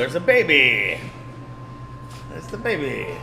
there's a baby. There's the baby.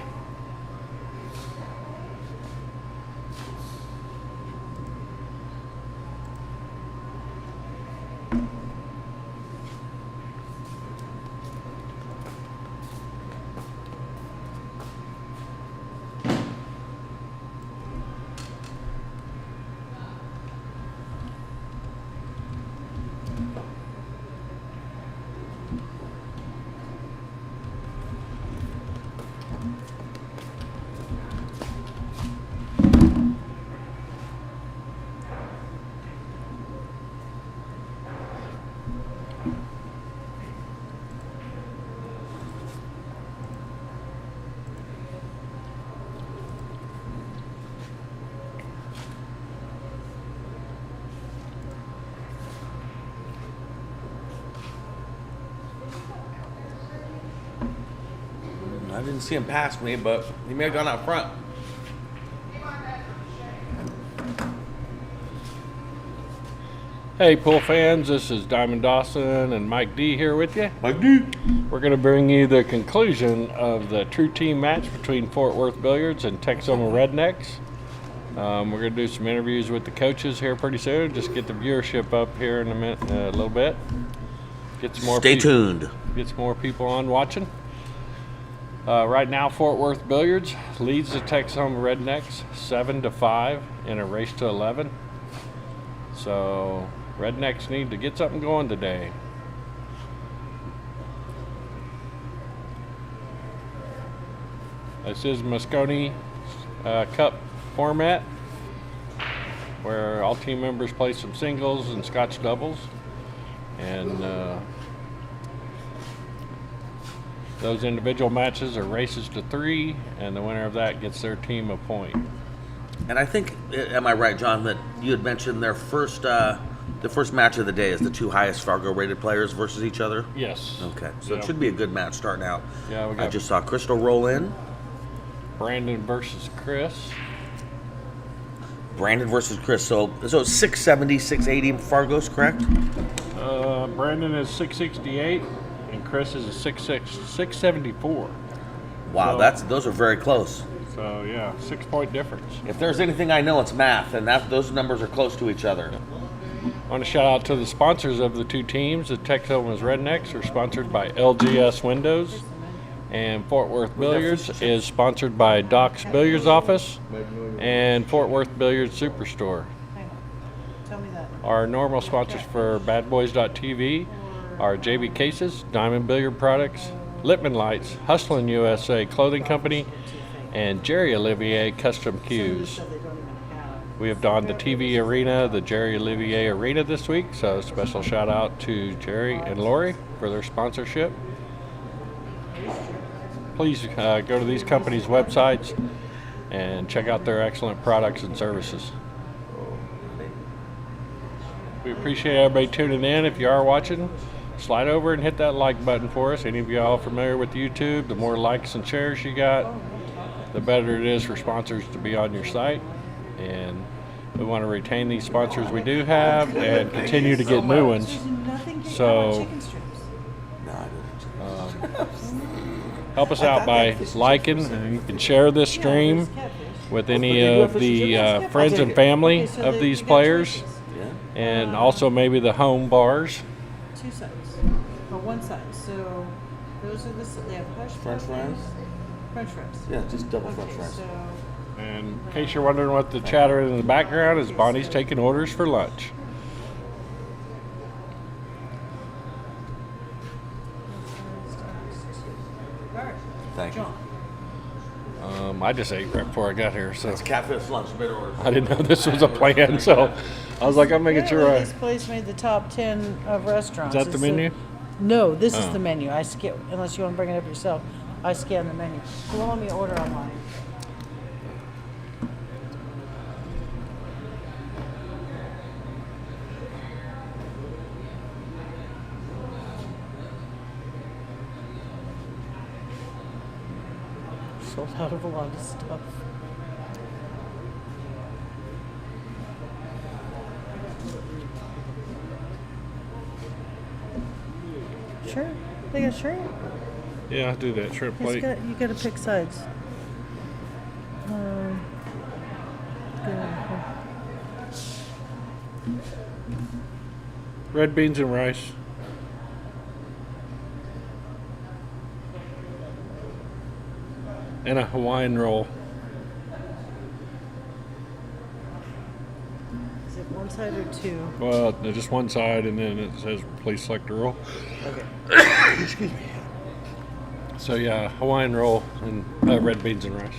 I didn't see him pass me, but he may have gone out front. Hey, pool fans, this is Diamond Dawson and Mike D here with you. Mike D. We're going to bring you the conclusion of the Tru-Team match between Fort Worth Billiards and Texoma Rednecks. We're going to do some interviews with the coaches here pretty soon. Just get the viewership up here in a little bit. Get some more. Stay tuned. Get some more people on watching. Right now, Fort Worth Billiards leads the Texoma Rednecks 7-5 in a race to 11. So, Rednecks need to get something going today. This is Moscone Cup format, where all team members play some singles and Scotch doubles, and those individual matches are races to 3, and the winner of that gets their team a point. And I think, am I right, John, that you had mentioned their first, the first match of the day is the 2 highest Fargo-rated players versus each other? Yes. Okay, so it should be a good match starting out. Yeah, I just saw Crystal roll in. Brandon versus Chris. Brandon versus Chris. So 670, 680 Fargo's, correct? Brandon is 668, and Chris is a 674. Wow, So- those are very close. So yeah, 6-point difference. If there's anything I know, it's math, and those numbers are close to each other. I want to shout out to the sponsors of the 2 teams. The Texoma Rednecks are sponsored by LGS Windows, and Fort Worth Billiards is sponsored by Doc's Billiards Office and Fort Worth Billiards Superstore. Tell me that. Our normal sponsors for Badboys.tv are JB Cases, Diamond Billiard Products, Lippman Lights, Hustlin' USA Clothing Company, and Jerry Olivier Custom Cues. We have donned the TV arena, the Jerry Olivier Arena this week, so special shout out to Jerry and Lori for their sponsorship. Please go to these companies' websites and check out their excellent products and services. We appreciate everybody tuning in. If you are watching, slide over and hit that like button for us. Any of you all familiar with YouTube, the more likes and shares you got, the better it is for sponsors to be on your site. And we want to retain these sponsors we do have and continue to get new ones. So help us out by liking, and you can share this stream with any of the friends and family of these players, and also maybe the home bars. 2 sides, or 1 side. So those are they have hush French fries? French fries. Yeah, just double French Okay, fries. so And in case you're wondering what the chatter in the background is, Bonnie's taking orders for lunch. Thank you. John. I just ate right before I got here, so It's catfish lunch, mid order. I didn't know this was a plan. So I was like, I'm making sure Apparently I. this place made the top 10 of restaurants. Is that the It's menu? No, this is Oh. the menu. I scan, unless you want to bring it up yourself. I scan the menu. Well, let me order online. Sold out of a lot of stuff. Sure. They get shrimp? Yeah, I'll do that shrimp plate. You got to pick sides. Good. Red beans and rice. And a Hawaiian roll. Is it one side or two? Well, just one side, and then it says please select a roll. Okay. Excuse me. So yeah, Hawaiian roll and red beans and rice.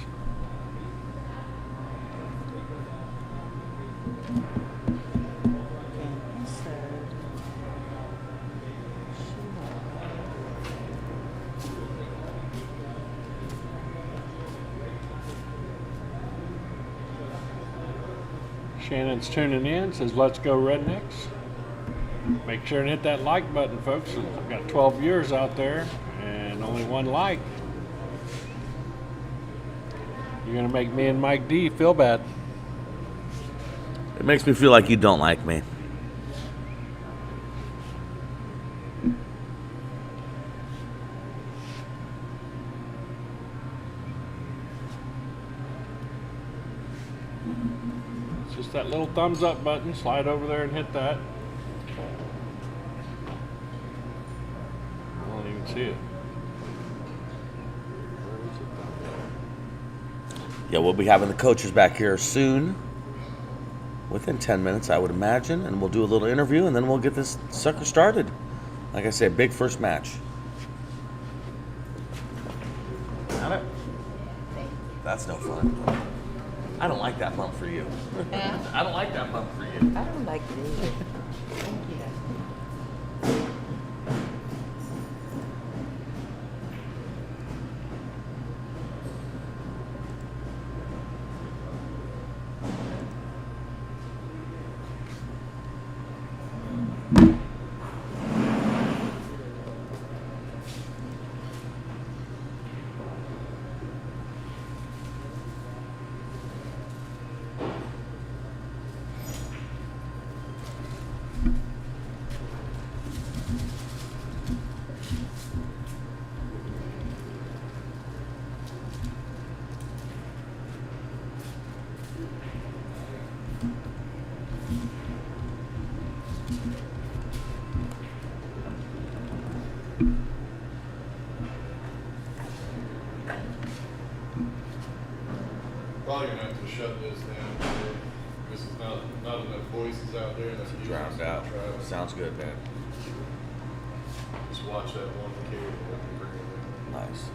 Shannon's tuning in, says let's go Rednecks. Make sure and hit that like button, folks. I've got 12 viewers out there and only one like. You're gonna make me and Mike D feel bad. It makes me feel like you don't like me. It's just that little thumbs up button. Slide over there and hit that. I don't even see it. Yeah, we'll be having the coaches back here soon. Within 10 minutes, I would imagine. And we'll do a little interview, and then we'll get this sucker started. Like I said, big first match. Got it? That's no fun. I don't like that bump for you. I don't like that bump for you. I don't like it either. Thank you. Probably gonna have to shut this down. This is not enough voices out there. That's Drowned out. Sounds good, man. Just watch that one cable and bring it Nice.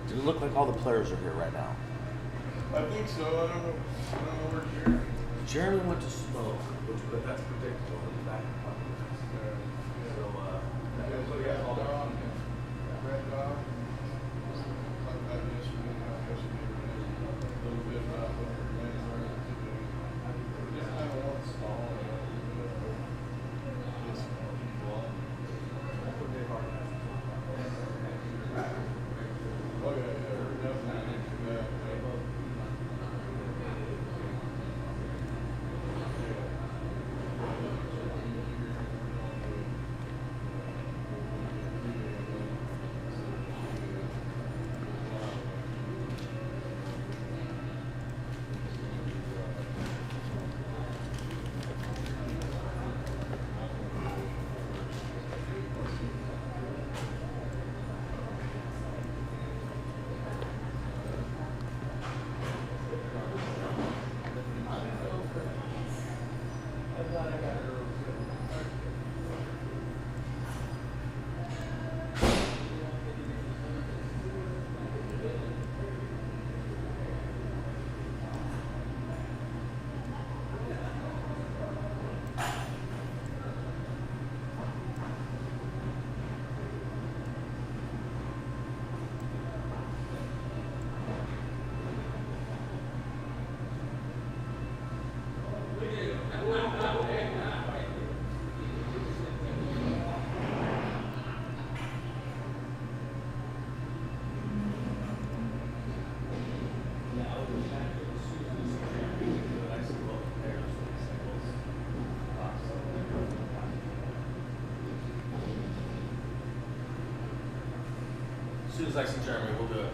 Does it look like all the players are here right now? in. I think so. I don't know where Jerry. Jeremy went to smoke, but that's predictable. He's back in front of us. So, Red Dog. Talked about it yesterday. A little bit about what we're going to learn to do. Just kind of one stall and a little bit of just more people on. Oh yeah, definitely. Yeah. As soon as I see Jeremy, we'll do it.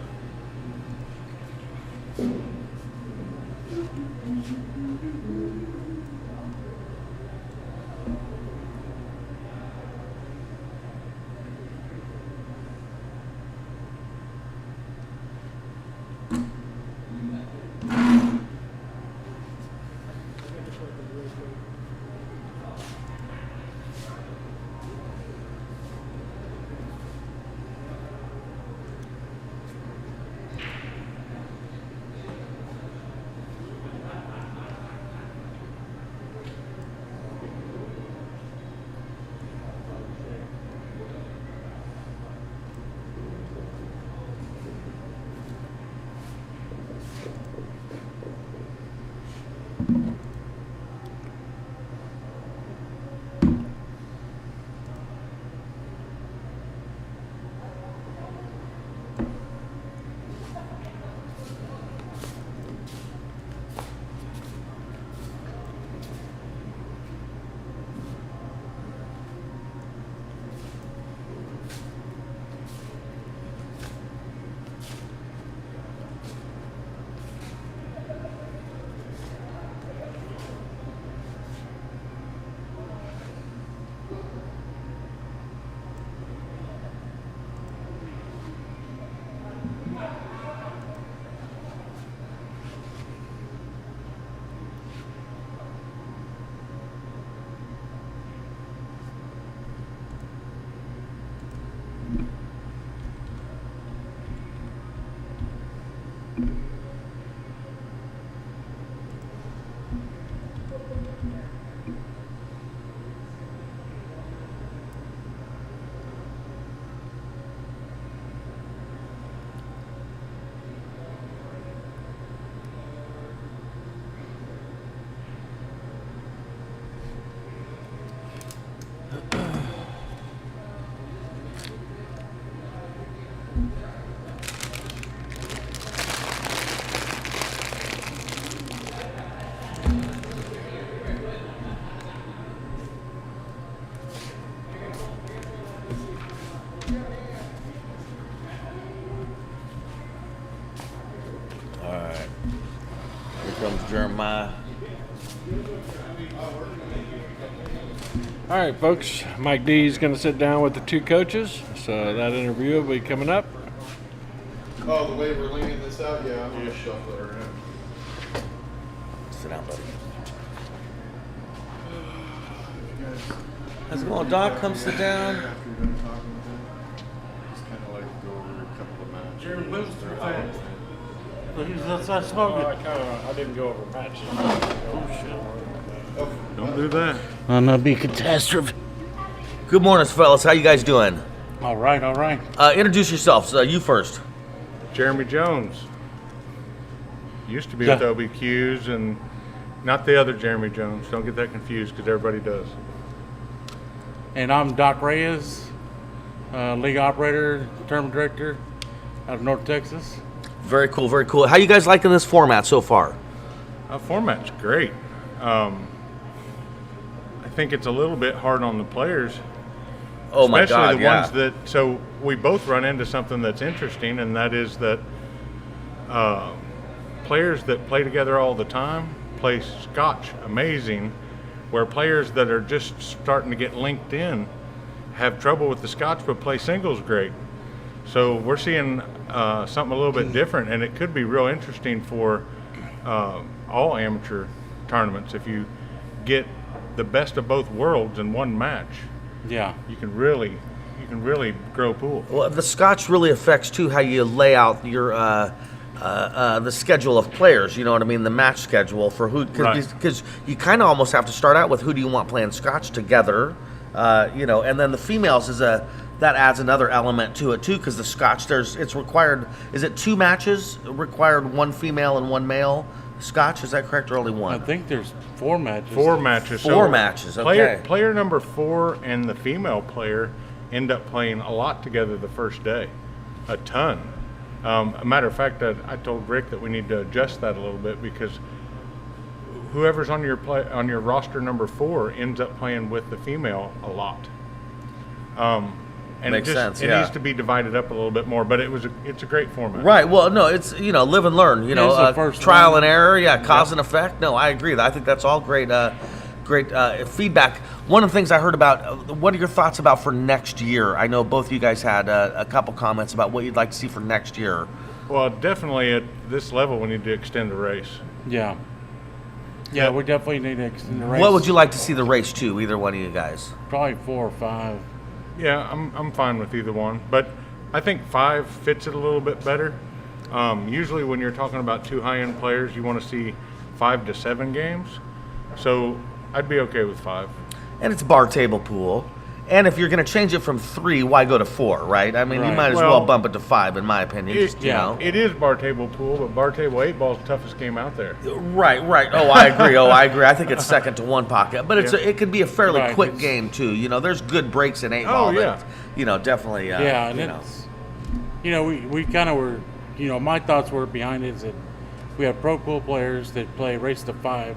Comes Jeremiah. All right, folks. Mike D is going to sit down with the two coaches, so that interview will be coming up. Oh, the way we're leaning this out, yeah, I'm gonna shuffle her in. Sit down, buddy. How's it going, Doc? Come sit down. After you're done talking with him, just kind of like go over a couple of matches. Jeremy, moves too They're fast. out. Look, he's outside smoking. I didn't go over matches. Don't do that. I'm gonna be catastrophe. Good morning, fellas. How you guys doing? All right, all right. Introduce yourselves. You first. Jeremy Jones. Used to be Yeah. with OBQs and not the other Jeremy Jones. Don't get that confused because everybody does. And I'm Doc Reyes, league operator, tournament director out of North Texas. Very cool, very cool. How you guys liking this format so far? Format's great. I think it's a little bit hard on the players. Oh my Especially God, the yeah. ones that, so we both run into something that's interesting, and that is that players that play together all the time play Scotch amazing, where players that are just starting to get linked in have trouble with the Scotch but play singles great. So we're seeing something a little bit different, and it could be real interesting for all amateur tournaments. If you get the best of both worlds in one match, Yeah. you can really grow pool. Well, the Scotch really affects too how you lay out your the schedule of players. You know what I mean? The match schedule for who, because Right. you kind of almost have to start out with who do you want playing Scotch together. You know, and then the females that adds another element to it too, because the Scotch it's required. Is it 2 matches required, 1 female and 1 male Scotch? Is that correct, or only I 1? think there's 4 matches. 4 matches. 4 matches, okay. Player number 4 and the female player end up playing a lot together the first day, a ton. A matter of fact, I told Rick that we need to adjust that a little bit because whoever's on your roster number 4 ends up playing with the female a lot. And Makes sense, it yeah. needs to be divided up a little bit more, but it's a great format. Right. Well, no, it's live and learn. It's the first Trial one. and error. Yeah, cause and effect. No, I agree. I think that's all great. Great feedback. One of the things I heard about. What are your thoughts about for next year? I know both of you guys had a couple comments about what you'd like to see for next year. Well, definitely at this level, we need to extend the race. Yeah. Yeah, we definitely need to extend the race. What would you like to see the race to? Either one of you guys. Probably 4 or 5. Yeah, I'm fine with either one, but I think 5 fits it a little bit better. Usually, when you're talking about 2 high-end players, you want to see 5 to 7 games. So I'd be okay with 5. And it's bar table pool. And if you're going to change it from 3, why go to 4, right? I mean, you Right. might as Well, well bump it to 5, in my opinion. Just, yeah. It is bar table pool, but bar table 8 ball is the toughest game out there. Right. Oh, I agree. I think it's second to 1 pocket, but it could be a fairly Right, quick it's- game too. There's good breaks in 8 Oh, ball. yeah. That, definitely. Yeah, and it's, we kind of were, my thoughts were behind it is that we have pro pool players that play race to 5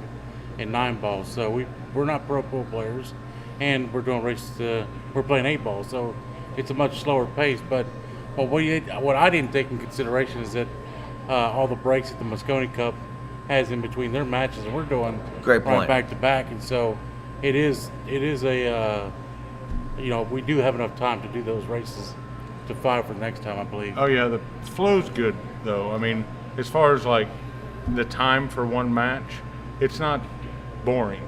and 9 balls. So we're not pro pool players, and we're doing we're playing 8 balls. So it's a much slower pace. But what I didn't take in consideration is that all the breaks that the Moscone Cup has in between their matches, and we're doing Great point. right back to back, and so it is a we do have enough time to do those races to 5 for next time, I believe. Oh yeah, the flow's good though. I mean, as far as like the time for one match, it's not boring.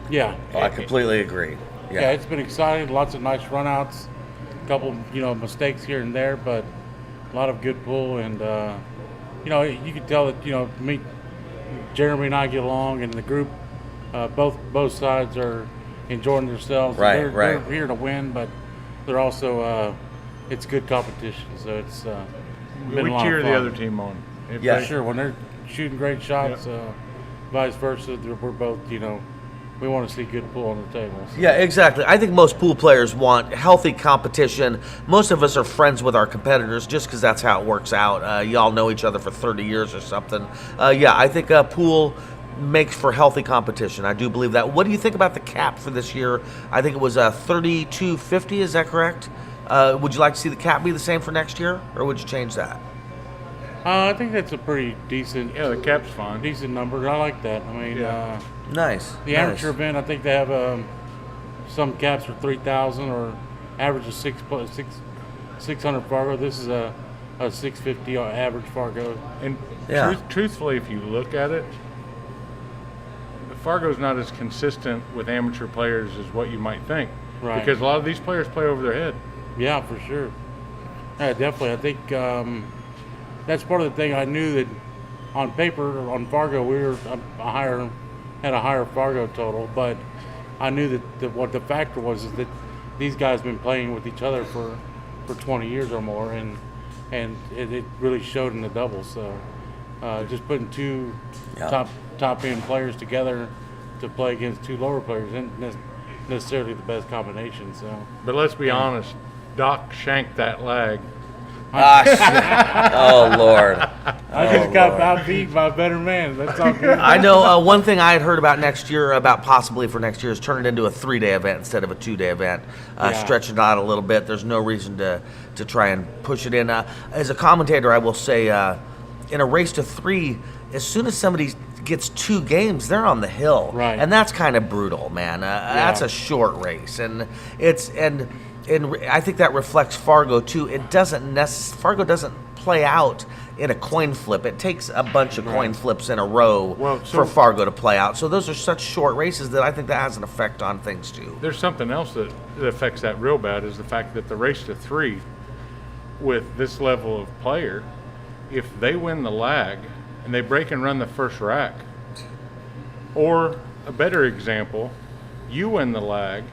Yeah. Oh, I completely agree. Yeah, it's been exciting. Lots of nice runouts. A couple, mistakes here and there, but a lot of good pull. And you can tell that me, Jeremy, and I get along, and the group, both sides are enjoying themselves. Right, They're right. here to win, but they're also it's good competition. So it's been We a lot cheer of the fun. other team on. If Yeah. they- Sure, when they're shooting great shots, vice versa. We're both, we want to see good pull on the tables. Yeah, exactly. I think most pool players want healthy competition. Most of us are friends with our competitors just because that's how it works out. Y'all know each other for 30 years or something. I think pool makes for healthy competition. I do believe that. What do you think about the cap for this year? I think it was $32.50. Is that correct? Would you like to see the cap be the same for next year, or would you change that? I think that's a pretty decent, Yeah, the cap's fine. decent number. I like that. I mean, Yeah. Nice. the amateur event, I think they have some caps for 3,000 or average of 600 Fargo. This is a 650 average Fargo. And Yeah. truthfully, if you look at it, Fargo's not as consistent with amateur players as what you might think. Right. Because a lot of these players play over their head. Yeah, for sure. Yeah, definitely. I think that's part of the thing. I knew that on paper, on Fargo, we were had a higher Fargo total, but I knew that what the factor was is that these guys have been playing with each other for 20 years or more, and it really showed in the doubles. So just putting 2 Yeah. top end players together to play against 2 lower players isn't necessarily the best combination. So But let's be honest, Doc shanked that lag. Oh, Lord. I just got outbeat by a better man. That's all good. I know one thing I had heard about next year, about possibly for next year, is turn it into a 3-day event instead of a 2-day event. Yeah. Stretch it out a little bit. There's no reason to try and push it in. As a commentator, I will say, in a race to 3, as soon as somebody gets 2 games, they're on the hill. Right. And that's kind of brutal, man. That's a short race. And I think that reflects Fargo too. Fargo doesn't play out in a coin flip. It takes a bunch of coin flips in a row Well, for Fargo to play out. So those are such short races that I think that has an effect on things too. There's something else that affects that real bad is the fact that the race to 3 with this level of player, if they win the lag and they break and run the first rack, or a better example, you win the lag,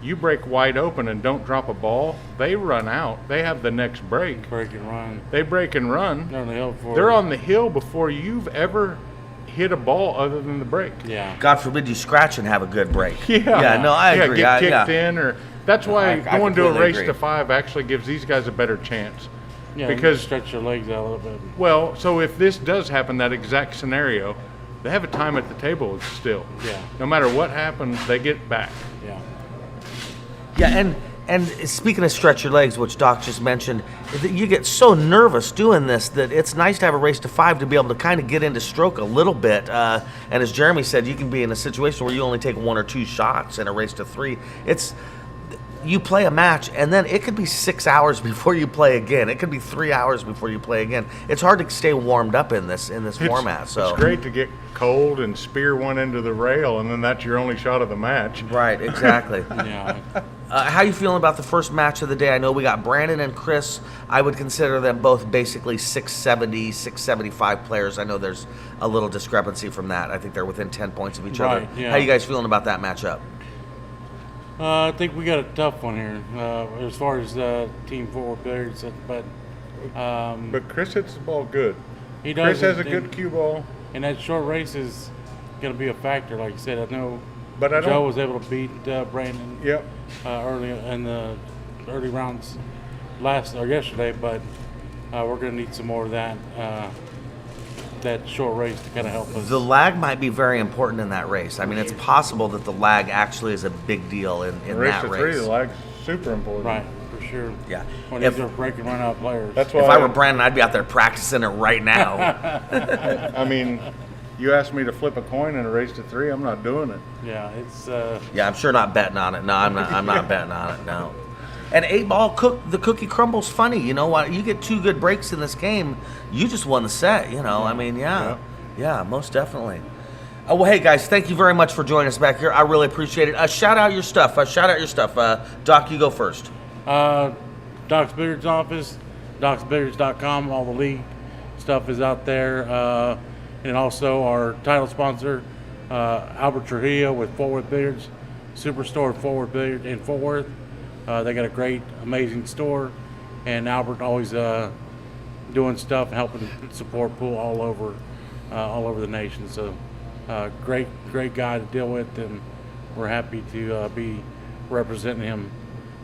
you break wide open and don't drop a ball, they run out. They have the next break. Break and run. They break and run. They're on the hill before. They're on the hill before you've ever hit a ball other than the break. Yeah. God forbid you scratch and have a good break. Yeah. No, I agree. Get kicked in, or that's why I going to a completely race agree. to 5 actually gives these guys a better chance. Yeah, Because- stretch your legs out a little bit. Well, so if this does happen, that exact scenario, they have a time at the table still. Yeah. No matter what happens, they get back. Yeah. Yeah, And speaking of stretch your legs, which Doc just mentioned, you get so nervous doing this that it's nice to have a race to 5 to be able to kind of get into stroke a little bit. And as Jeremy said, you can be in a situation where you only take 1 or 2 shots in a race to 3. You play a match, and then it could be 6 hours before you play again. It could be 3 hours before you play again. It's hard to stay warmed up in this format. So it's great to get cold and spear one into the rail, and then that's your only shot of the match. Right, exactly. Yeah. How you feeling about the first match of the day? I know we got Brandon and Chris. I would consider them both basically 670, 675 players. I know there's a little discrepancy from that. I think they're within 10 points of each other. Right, yeah. How you guys feeling about that matchup? I think we got a tough one here as far as Team Forward Billiards, but But Chris hits the ball good. he does. Chris has a and- good cue ball. and that short race is going to be a factor. Like you said, I know But I Joe don't. was able to beat Brandon Yep. early in the early rounds yesterday, but we're going to need some more of that short race to kind of help us. The lag might be very important in that race. I mean, it's possible that the lag actually is a big deal in Race that to race. 3, the lag's super important. Right, for sure. Yeah. When If- these are break and run out players. That's why If I were Brandon, I'd be out there practicing it right now. I mean, you asked me to flip a coin in a race to 3, I'm not doing it. Yeah, it's Yeah, I'm sure not betting on it. No, I'm not betting on it. No. And 8-ball the cookie crumbles funny. You know what? You get 2 good breaks in this game, you just won the set. You know, I mean, yeah, most definitely. Well, hey guys, thank you very much for joining us back here. I really appreciate it. Shout out your stuff. Doc, you go first. Doc's Billiards office, docsbilliards.com. All the league stuff is out there. And also our title sponsor, Albert Trujillo with Fort Worth Billiards, Superstore Fort Worth Billiards in Fort Worth. They got a great, amazing store, and Albert always doing stuff, helping support pool all over the nation. So great guy to deal with, and we're happy to be representing him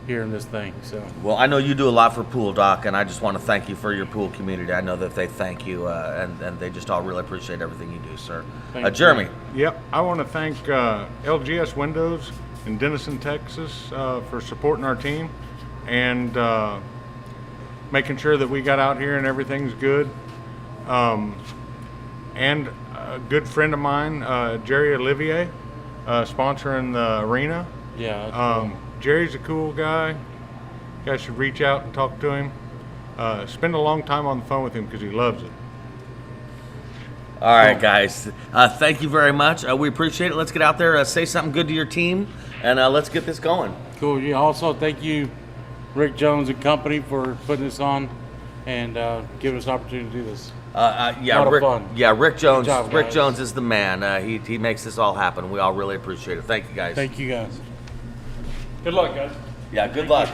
here in this thing. So Well, I know you do a lot for pool, Doc, and I just want to thank you for your pool community. I know that they thank you, and they just all really appreciate everything you do, sir. Thank you. Jeremy. Yep, I want to thank LGS Windows in Denison, Texas for supporting our team and making sure that we got out here and everything's good. And a good friend of mine, Jerry Olivier, sponsoring the arena. yeah, that's cool. Jerry's a cool guy. You guys should reach out and talk to him. Spend a long time on the phone with him because he loves it. All right, guys. Thank you very much. We appreciate it. Let's get out there, say something good to your team, and let's get this going. Cool. Yeah. Also, thank you, Rick Jones and company, for putting this on and giving us an opportunity to do this. Yeah, Lot of Rick. fun. Yeah, Rick Jones. Good job, Rick guys. Jones is the man. He makes this all happen. We all really appreciate it. Thank you, guys. Thank you, guys. Good luck, guys. Yeah, good luck.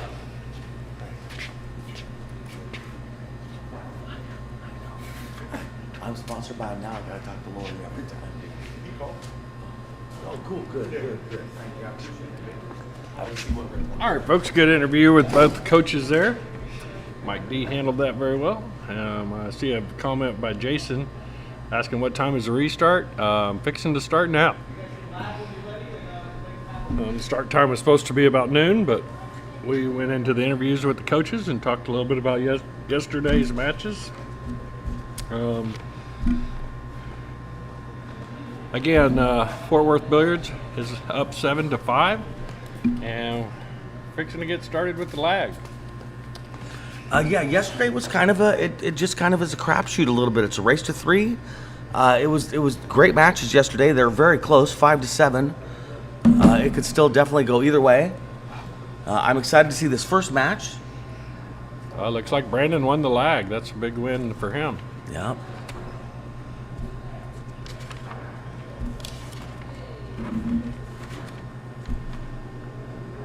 I'm sponsored by him now. I gotta talk to Lori every time. Oh, cool. Good. Thank you. I appreciate it. I will see what Rick wants. All right, folks, good interview with both the coaches there. Mike D handled that very well. I see a comment by Jason asking what time is the restart. Fixing to start now. The start time was supposed to be about noon, but we went into the interviews with the coaches and talked a little bit about yesterday's matches. Again, Fort Worth Billiards is up 7-5, and fixing to get started with the lag. Yeah, yesterday was kind of it just kind of is a crapshoot a little bit. It's a race to 3. It was great matches yesterday. They're very close, 5-7. It could still definitely go either way. I'm excited to see this first match. Looks like Brandon won the lag. That's a big win for him. Yeah.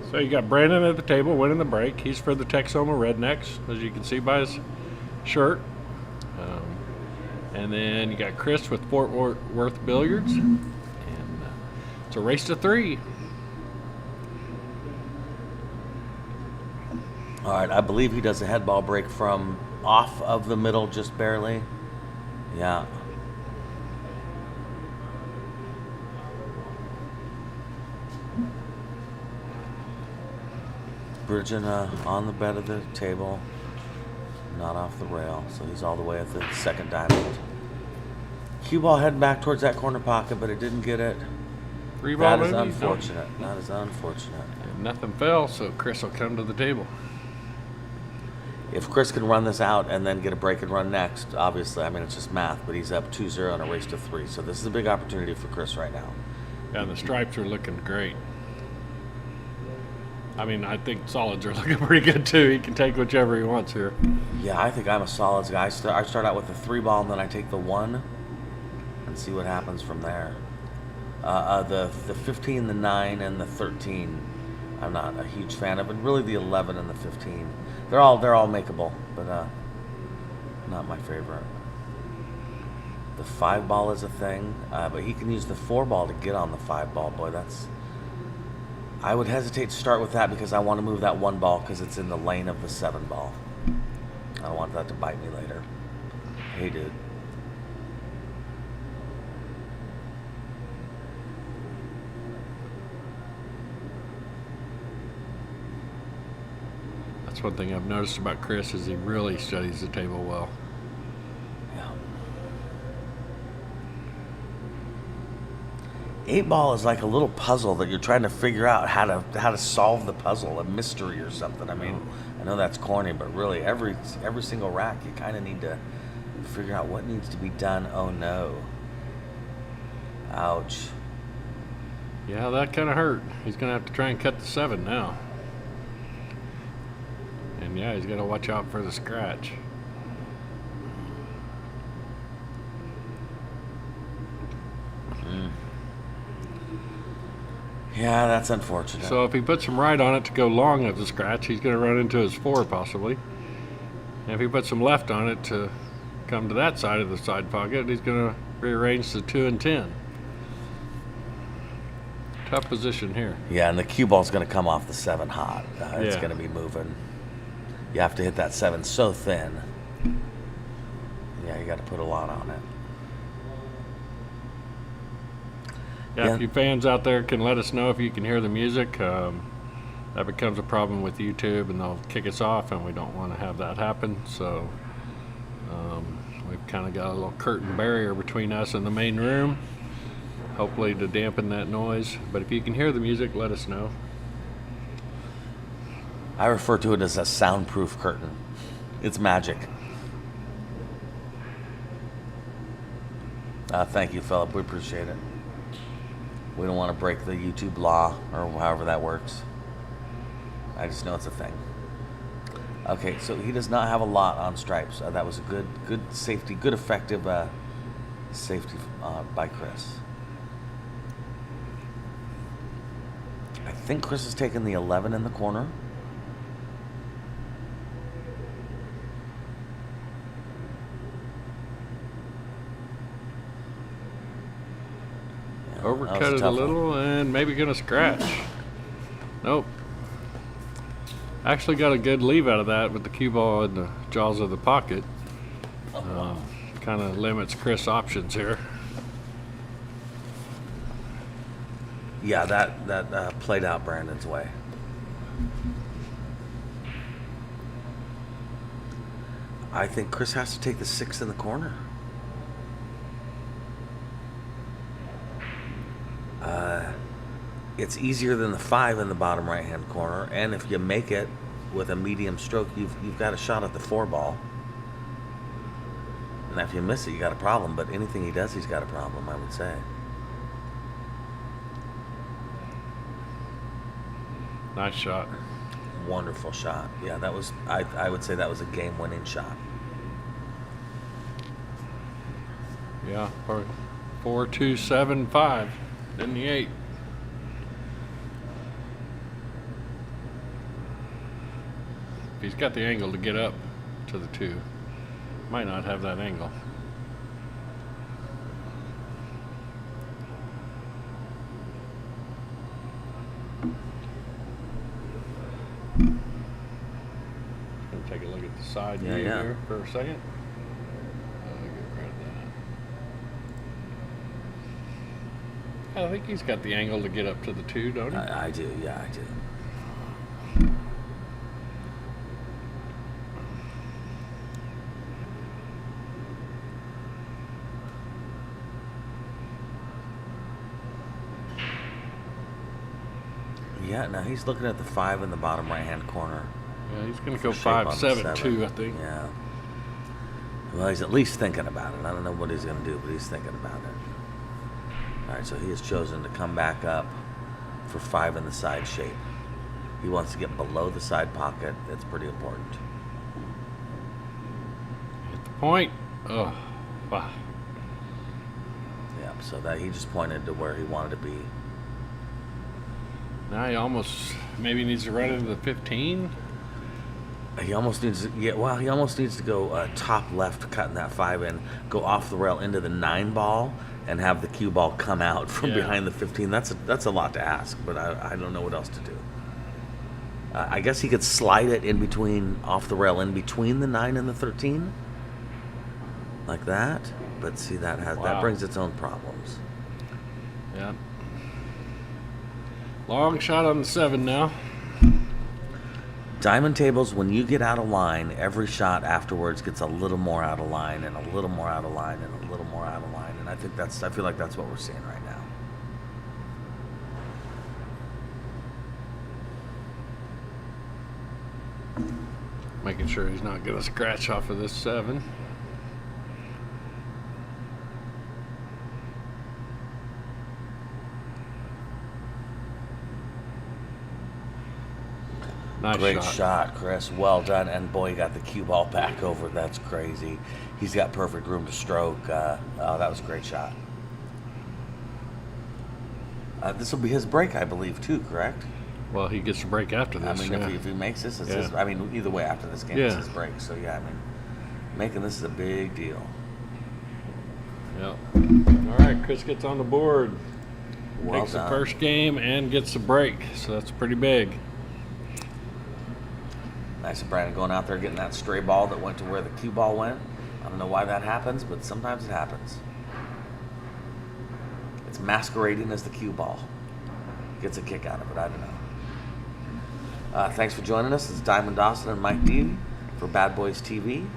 So you got Brandon at the table winning the break. He's for the Texoma Rednecks, as you can see by his shirt. And then you got Chris with Fort Worth Billiards. And it's a race to 3. All right, I believe he does a head ball break from off of the middle, just barely. Yeah. bridging on the bed of the table, not off the rail. So he's all the way at the second diamond. Cue ball heading back towards that corner pocket, but it didn't get it. Three ball That is movie? unfortunate. That is unfortunate. And nothing fell, so Chris will come to the table. If Chris can run this out and then get a break and run next, obviously, I mean, it's just math, but he's up 2-0 in a race to 3. So this is a big opportunity for Chris right now. Yeah, the stripes are looking great. I mean, I think solids are looking pretty good too. He can take whichever he wants here. Yeah, I think I'm a solids guy. I start out with the 3 ball and then I take the 1 and see what happens from there. The 15, the 9, and the 13, I'm not a huge fan of, and really the 11 and the 15. They're all makeable, but not my favorite. The 5 ball is a thing, but he can use the 4 ball to get on the 5 ball. Boy, I would hesitate to start with that because I want to move that 1 ball because it's in the lane of the 7 ball. I don't want that to bite me later. Hey, dude. That's one thing I've noticed about Chris is he really studies the table well. Yeah. 8 ball is like a little puzzle that you're trying to figure out how to solve the puzzle, a mystery or something. I mean, I know that's corny, but really every single rack you kind of need to figure out what needs to be done. Oh no. Ouch. Yeah, that kind of hurt. He's going to have to try and cut the 7 now. And yeah, he's got to watch out for the scratch. Yeah, that's unfortunate. So if he puts some right on it to go long of the scratch, he's going to run into his 4 possibly. And if he puts some left on it to come to that side of the side pocket, he's going to rearrange the 2 and 10. Tough position here. Yeah, and the cue ball's going to come off the 7 hot. It's Yeah. going to be moving. You have to hit that 7 so thin. Yeah, you got to put a lot on it. Yeah, Yeah. if you fans out there can let us know if you can hear the music. That becomes a problem with YouTube and they'll kick us off, and we don't want to have that happen. So we've kind of got a little curtain barrier between us and the main room, hopefully to dampen that noise. But if you can hear the music, let us know. I refer to it as a soundproof curtain. It's magic. Thank you, Philip. We appreciate it. We don't want to break the YouTube law or however that works. I just know it's a thing. Okay, so he does not have a lot on stripes. That was a good safety, good effective safety by Chris. I think Chris has taken the 11 in the corner. Yeah, that was Overcut it a tough one. little and maybe going to scratch. Nope. Actually got a good leave out of that with the cue ball in the jaws of the pocket. Kind of limits Chris' options here. Yeah, that played out Brandon's way. I think Chris has to take the 6 in the corner. It's easier than the 5 in the bottom right-hand corner, and if you make it with a medium stroke, you've got a shot at the 4 ball. And if you miss it, you got a problem. But anything he does, he's got a problem, I would say. Nice shot. Wonderful shot. Yeah, that was. I would say that was a game-winning shot. Yeah, 4, 2, 7, 5. Then the 8. If he's got the angle to get up to the 2, might not have that angle. Gonna take a look at the side view Yeah. here for a second. Get rid of that. I think he's got the angle to get up to the 2, don't he? I do. Yeah, I do. Yeah, now he's looking at the 5 in the bottom right-hand corner. Yeah, he's going to go Shape on the 5-7-2, I think. Yeah. Well, he's at least thinking about it. I don't know what he's going to do, but he's thinking about it. All right, so he has chosen to come back up for 5 in the side shape. He wants to get below the side pocket. That's pretty important. Hit the point. Oh, wow. Yep, so that he just pointed to where he wanted to be. Now he almost maybe needs to run into the 15. He almost needs to, yeah, well, he almost needs to go top left, cutting that 5 in, go off the rail into the 9 ball, and have the cue ball come out from behind the 15. That's a lot to ask, but I don't know what else to do. I guess he could slide it in between, off the rail, in between the 9 and the 13, like that. But see, that brings its own problems. Yeah. Long shot on the 7 now. Diamond tables, when you get out of line, every shot afterwards gets a little more out of line, and a little more out of line, and a little more out of line. And I feel like that's what we're seeing right now. Making sure he's not going to scratch off of this 7. Nice Great shot, Chris. Well done. And boy, he got the cue ball back over. That's crazy. He's got perfect room to stroke. Oh, that was a great shot. This will be his break, I believe, too, correct? Well, he gets a break after this. I mean, if he makes this, it's his, I mean, either way, after this game, it's his break. So, yeah, I mean, making this is a big deal. Yep. All right, Chris gets on the board. Well Takes the done. first game and gets the break. So that's pretty big. Nice of Brandon going out there getting that stray ball that went to where the cue ball went. I don't know why that happens, but sometimes it happens. It's masquerading as the cue ball. Gets a kick out of it. I don't know. Thanks for joining us. It's Diamond Dawson and Mike D for Badboys TV.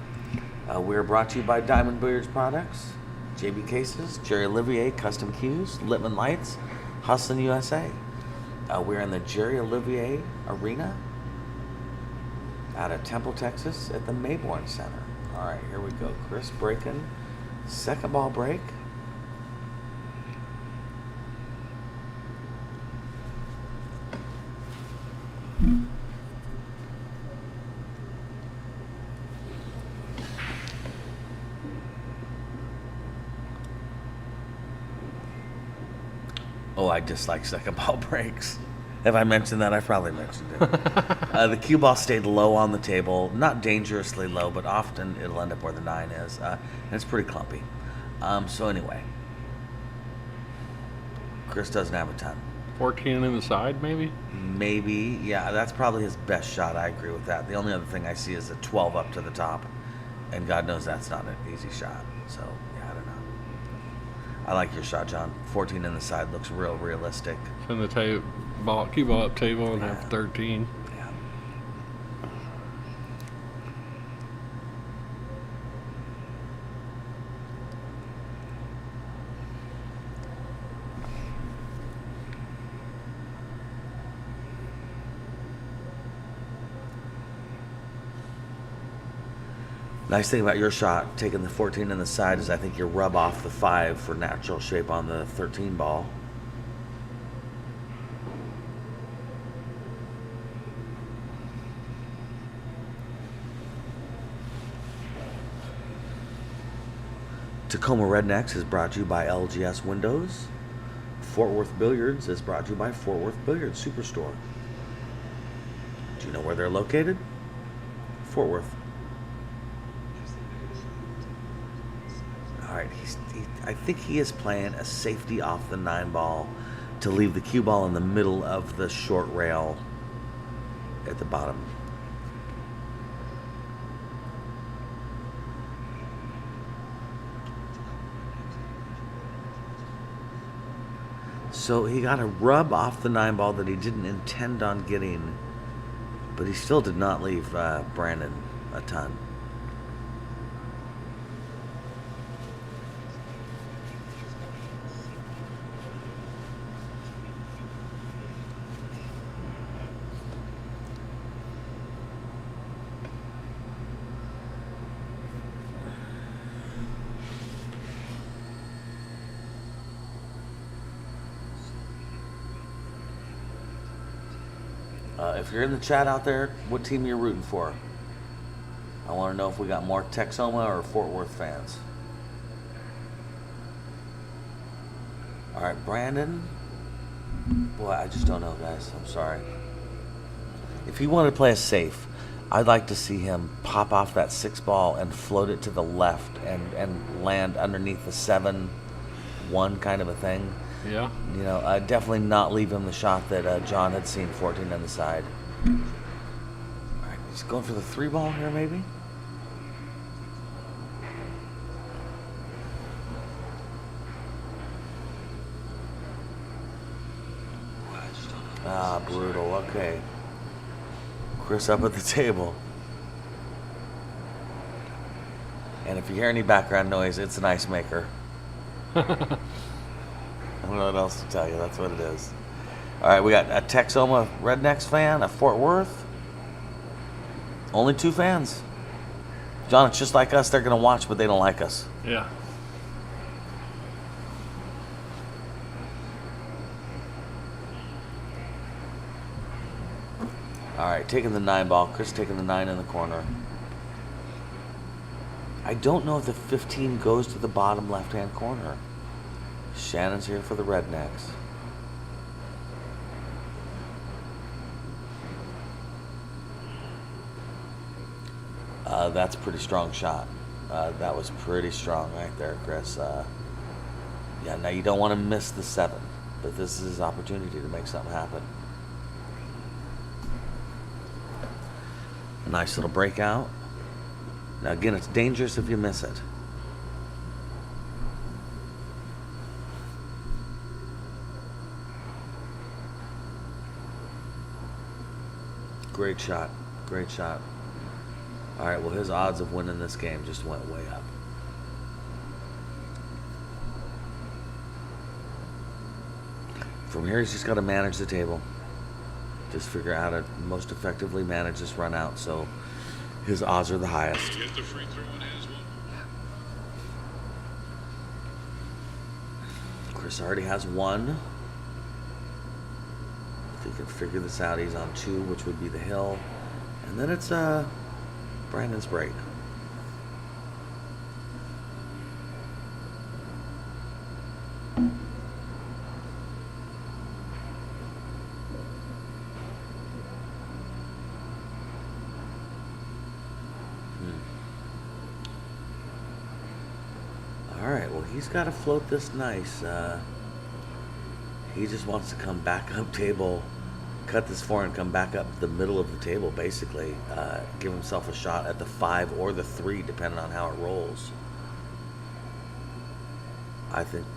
We're brought to you by Diamond Billiards Products, JB Cases, Jerry Olivier Custom Cues, Littman Lights, Hustlin' USA. We're in the Jerry Olivier Arena out of Temple, Texas at the Mayborn Center. All right, here we go. Chris breaking. Second ball break. Oh, I dislike second ball breaks. If I mentioned that, I probably mentioned it. The cue ball stayed low on the table. Not dangerously low, but often it'll end up where the 9 is. And it's pretty clumpy. So anyway, Chris doesn't have a ton. 14 in the side, maybe? Maybe. Yeah, that's probably his best shot. I agree with that. The only other thing I see is a 12 up to the top. And God knows that's not an easy shot. So, yeah, I don't know. I like your shot, John. 14 in the side looks real realistic. Send the cue ball up table and have 13. Yeah. Nice thing about your shot, taking the 14 in the side, is I think you rub off the 5 for natural shape on the 13 ball. Tacoma Rednecks is brought to you by LGS Windows. Fort Worth Billiards is brought to you by Fort Worth Billiards Superstore. Do you know where they're located? Fort Worth. All right, I think he is playing a safety off the 9 ball to leave the cue ball in the middle of the short rail at the bottom. So he got a rub off the 9 ball that he didn't intend on getting, but he still did not leave Brandon a ton. If you're in the chat out there, what team you're rooting for? I want to know if we got more Texoma or Fort Worth fans. All right, Brandon. Boy, I just don't know, guys. I'm sorry. If he wanted to play a safe, I'd like to see him pop off that 6 ball and float it to the left and land underneath the 7-1 kind of a thing. Yeah. You know, definitely not leave him the shot that John had seen 14 on the side. All right, he's going for the 3 ball here, maybe. Ah, brutal. Okay. Chris up at the table. And if you hear any background noise, it's an ice maker. I don't know what else to tell you. That's what it is. All right, we got a Texoma Rednecks fan, a Fort Worth. Only 2 fans. John, it's just like us. They're going to watch, but they don't like us. Yeah. All right, taking the 9 ball. Chris taking the 9 in the corner. I don't know if the 15 goes to the bottom left-hand corner. Shannon's here for the Rednecks. That's a pretty strong shot. That was pretty strong right there, Chris. Yeah, now you don't want to miss the 7, but this is his opportunity to make something happen. A nice little breakout. Now again, it's dangerous if you miss it. Great shot. Great shot. All right, well, his odds of winning this game just went way up. From here, he's just got to manage the table. Just figure out how to most effectively manage this run out so his odds are the highest. Chris already has 1. If he can figure this out, he's on 2, which would be the hill. And then it's Brandon's break. Alright, well, he's got to float this nice. He just wants to come back up table, cut this 4 and come back up the middle of the table, basically. Give himself a shot at the 5 or the 3, depending on how it rolls. I think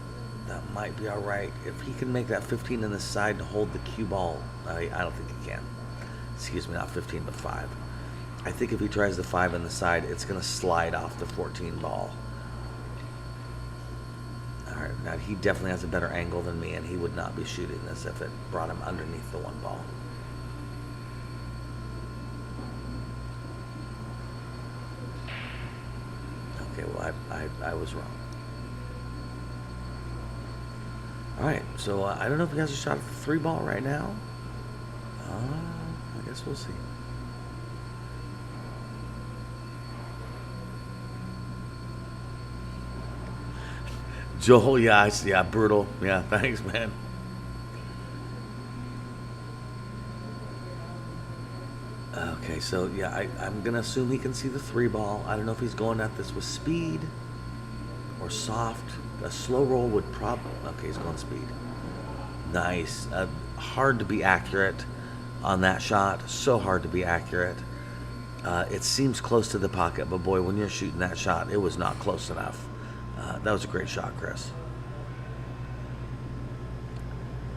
that might be alright. If he can make that 15 in the side and hold the cue ball, I don't think he can. Excuse me, not 15, but 5. I think if he tries the 5 in the side, it's going to slide off the 14 ball. Alright, now he definitely has a better angle than me, and he would not be shooting this if it brought him underneath the 1 ball. Okay, well, I was wrong. Alright, so I don't know if he has a shot at the 3 ball right now. I guess we'll see. Joel, yeah, brutal. Yeah, thanks, man. Okay, so yeah, I'm gonna assume he can see the 3 ball. I don't know if he's going at this with speed or soft. A slow roll would probably. Okay, he's going speed. Nice. Hard to be accurate on that shot. So hard to be accurate. It seems close to the pocket, but boy, when you're shooting that shot, it was not close enough. That was a great shot, Chris.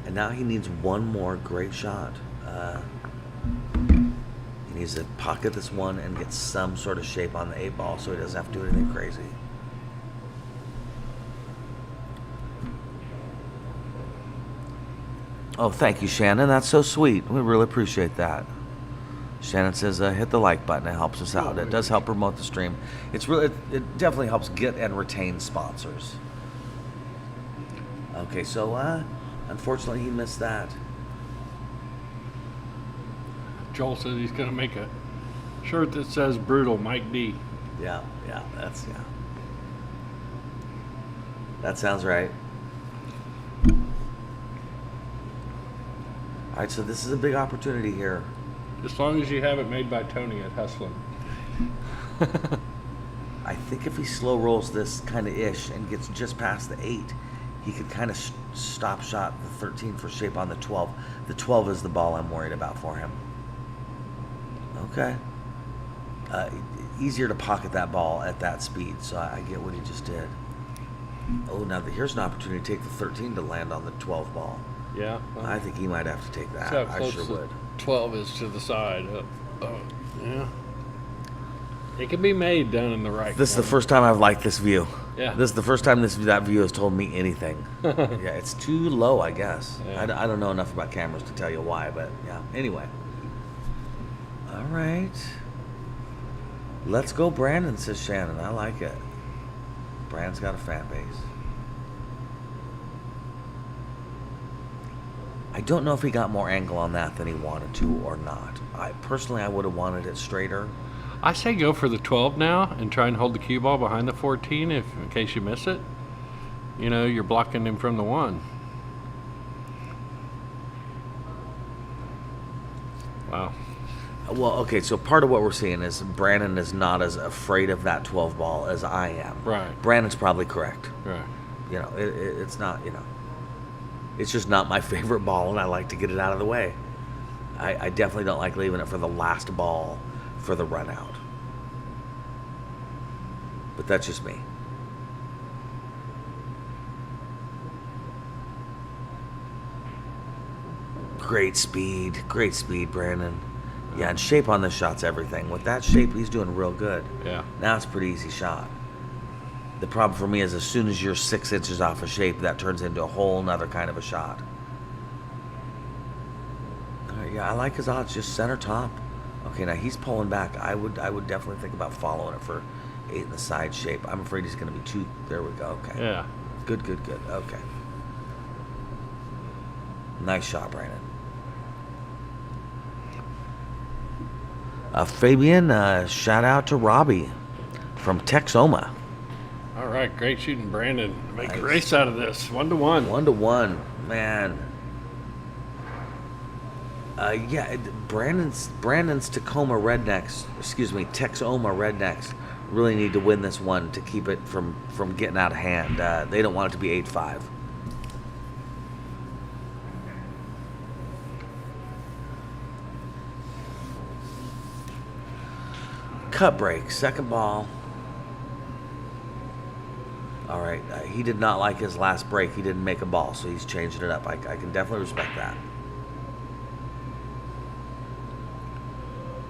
And now he needs 1 more great shot. He needs to pocket this 1 and get some sort of shape on the 8 ball so he doesn't have to do anything crazy. Oh, thank you, Shannon. That's so sweet. We really appreciate that. Shannon says, hit the like button. It helps us out. It does help promote the stream. It definitely helps get and retain sponsors. Okay, so unfortunately he missed that. Joel says he's going to make a shirt that says "Brutal Mike D." Yeah, that sounds right. All right, so this is a big opportunity here. As long as you have it made by Tony at Hustlin'. I think if he slow rolls this kind of ish and gets just past the 8, he could kind of stop shot the 13 for shape on the 12. The 12 is the ball I'm worried about for him. Okay. Easier to pocket that ball at that speed, so I get what he just did. Oh, now here's an opportunity to take the 13 to land on the 12 ball. Yeah. I think he might have to take that. See how I close sure the would. 12 is to the side. Yeah. It can be made down in the right. This is the first time I've liked this view. Yeah. This is the first time that view has told me anything. Yeah, it's too low, I guess. Yeah. I don't know enough about cameras to tell you why, but yeah. Anyway. All right. Let's go, Brandon, says Shannon. I like it. Brandon's got a fan base. I don't know if he got more angle on that than he wanted to or not. I would have wanted it straighter. I say go for the 12 now and try and hold the cue ball behind the 14 in case you miss it. You know, you're blocking him from the 1. Wow. Well, okay, so part of what we're seeing is Brandon is not as afraid of that 12 ball as I am. Right. Brandon's probably correct. Right. You know, it's not, it's just not my favorite ball, and I like to get it out of the way. I definitely don't like leaving it for the last ball for the run out. But that's just me. Great speed, Brandon. Yeah, and shape on this shot's everything. With that shape, he's doing real good. Yeah. Now it's a pretty easy shot. The problem for me is as soon as you're 6 inches off of shape, that turns into a whole nother kind of a shot. All right, yeah, I like his odds, just center top. Okay, now he's pulling back. I would definitely think about following it for 8 in the side shape. I'm afraid he's going to be 2. There we go. Okay. Yeah. Good. Okay. Nice shot, Brandon. Fabian, shout out to Robbie from Texoma. All right, great shooting, Brandon. Make Nice. a race out of this. 1-1. 1-1, man. Yeah, Brandon's Texoma Rednecks really need to win this one to keep it from getting out of hand. They don't want it to be 8-5. Cut break, second ball. All right, he did not like his last break. He didn't make a ball, so he's changing it up. I can definitely respect that.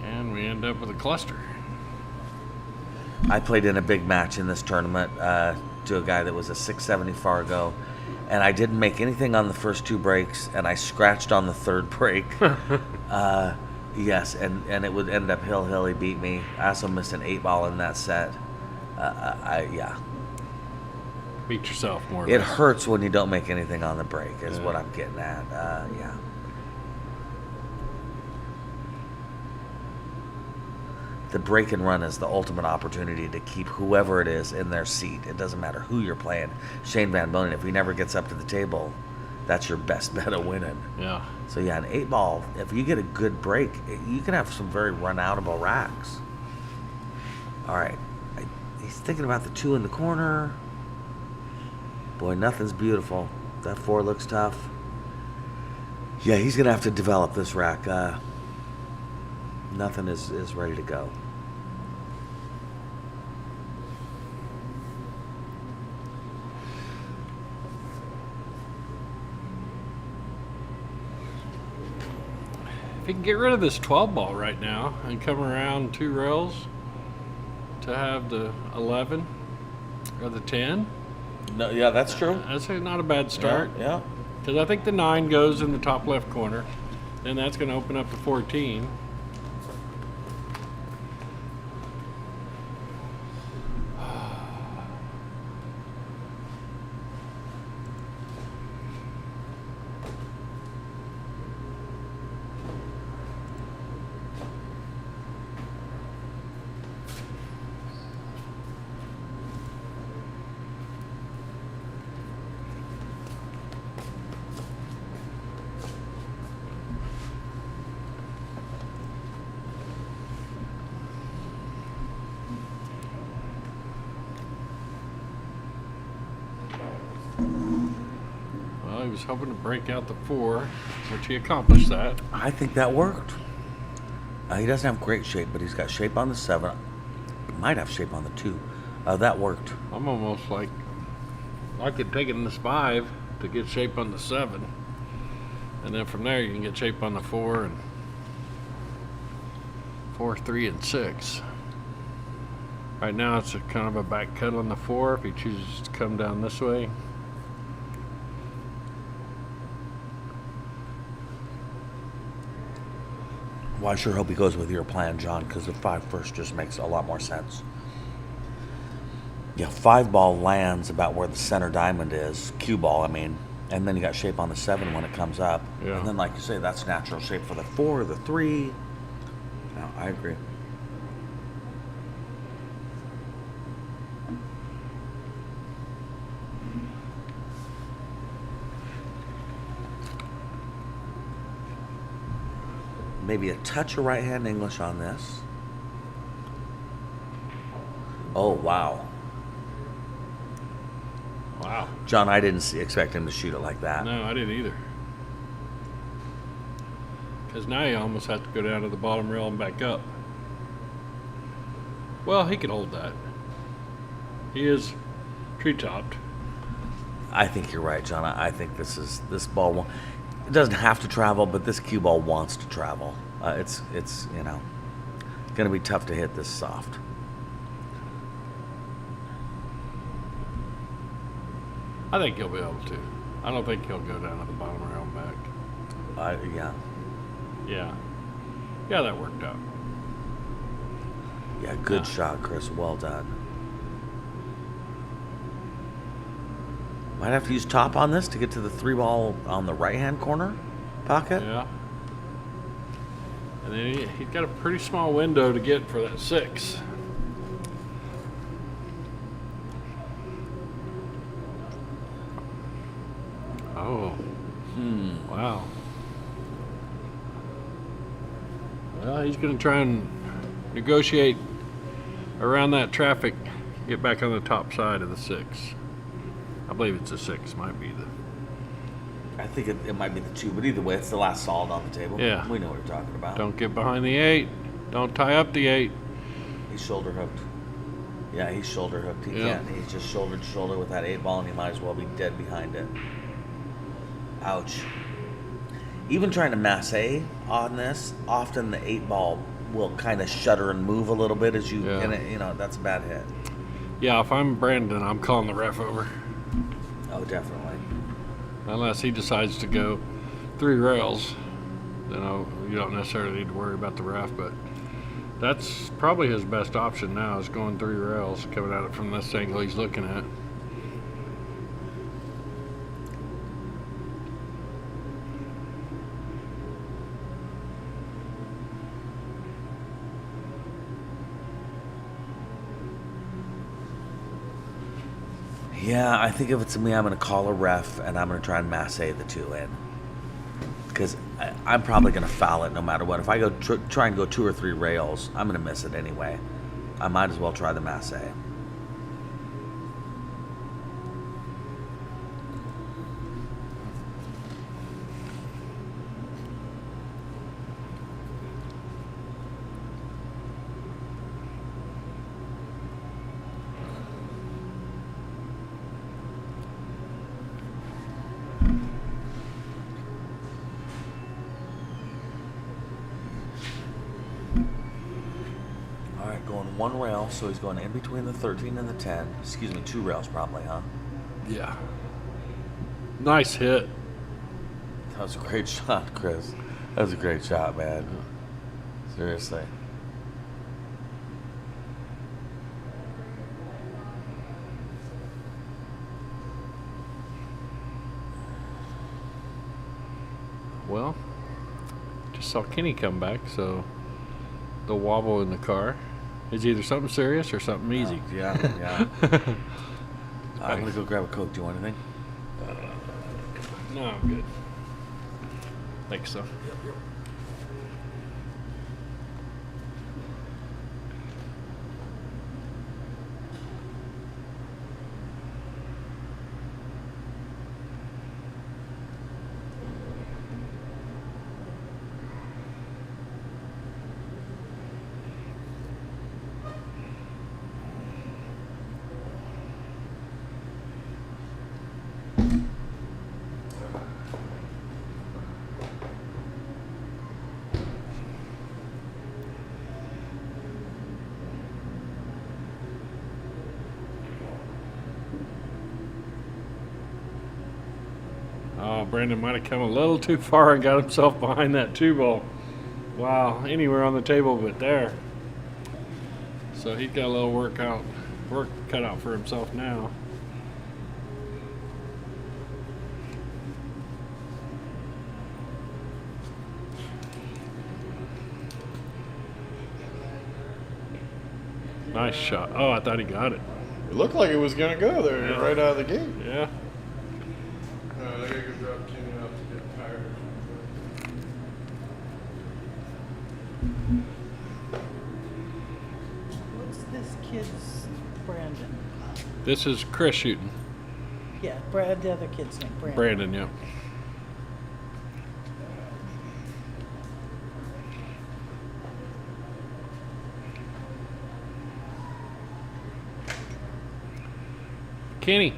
And we end up with a cluster. I played in a big match in this tournament to a guy that was a 670 Fargo, and I didn't make anything on the first 2 breaks, and I scratched on the 3rd break. Yes, and it would end up hill. He beat me. I also missed an 8-ball in that set. Yeah. Beat yourself more. or It less. hurts when you don't make anything on the break, is what I'm getting at. Yeah. The break and run is the ultimate opportunity to keep whoever it is in their seat. It doesn't matter who you're playing. Shane Van Bonen, if he never gets up to the table, that's your best bet of winning. Yeah. So yeah, an 8-ball, if you get a good break, you can have some very run-outable racks. All right. He's thinking about the 2 in the corner. Boy, nothing's beautiful. That 4 looks tough. Yeah, he's going to have to develop this rack. Nothing is ready to go. If you can get rid of this 12 ball right now and come around 2 rails to have the 11 or the 10, No, yeah, that's true. that's not a bad start. Yeah. Because I think the 9 goes in the top left corner. Then that's going to open up the 14. he was hoping to break out the 4, which he accomplished that. I think that worked. He doesn't have great shape, but he's got shape on the 7. He might have shape on the 2. That worked. I'm almost like I could take it in this 5 to get shape on the 7, and then from there you can get shape on the 4 and 4, 3, and 6. Right now it's a kind of a back cut on the 4 if he chooses to come down this way. Well, I sure hope he goes with your plan, John, because the 5 first just makes a lot more sense. Yeah, 5 ball lands about where the center diamond is, cue ball, I mean, and then you got shape on the 7 when it comes up. Yeah. And then, like you say, that's natural shape for the 4, the 3. No, I agree. Maybe a touch of right-hand English on this. Oh, wow. Wow. John, I didn't expect him to shoot it like that. No, I didn't either. Because now you almost have to go down to the bottom rail and back up. Well, he can hold that. He is tree-topped. I think you're right, John. I think this ball. It doesn't have to travel, but this cue ball wants to travel. It's you know, going to be tough to hit this soft. I think he'll be able to. I don't think he'll go down to the bottom rail and back. Yeah. Yeah. Yeah, that worked out. Yeah, good shot, Chris. Well done. Might have to use top on this to get to the 3 ball on the right-hand corner pocket. Yeah. And then he's got a pretty small window to get for that 6. Oh. Wow. Well, he's going to try and negotiate around that traffic, get back on the top side of the 6. I believe it's a 6, might be the... I think it might be the 2, but either way, it's the last solid on the table. Yeah. We know what you're talking about. Don't get behind the 8. Don't tie up the 8. He's shoulder hooked. Yeah, he's shoulder hooked. He Yeah. can't. He's just shoulder to shoulder with that 8 ball, and he might as well be dead behind it. Ouch. Even trying to masse on this, often the 8 ball will kind of shudder and move a little bit as you, Yeah. and it, you know, that's a bad hit. Yeah, if I'm Brandon, I'm calling the ref over. Oh, definitely. Unless he decides to go 3 rails, then you don't necessarily need to worry about the ref, but that's probably his best option now is going 3 rails, coming at it from this angle he's looking at. Yeah, I think if it's me, I'm going to call a ref, and I'm going to try and masse the 2 in. Because I'm probably going to foul it no matter what. If I go try and go 2 or 3 rails, I'm going to miss it anyway. I might as well try the masse. Going 1 rail, so he's going in between the 13 and the 10. Excuse me, 2 rails probably, huh? Yeah. Nice hit. That was a great shot, Chris. That was a great shot, man. Seriously. Well, just saw Kenny come back, so the wobble in the car is either something serious or something easy. Yeah. I'm going to go grab a Coke. Do you want anything? No, I'm good. Thanks, so. Oh, Brandon might have come a little too far and got himself behind that 2-ball. Wow, anywhere on the table but there. So he's got a little work cut out for himself now. Nice shot. Oh, I thought he got it. It looked like it was going to go there Yeah. right out of the gate. Yeah. They gotta go drop Kenny off to get tired. What's this kid's Brandon? This is Chris shooting. Yeah, Brad. The other kid's name Brandon. Brandon, yeah. Kenny.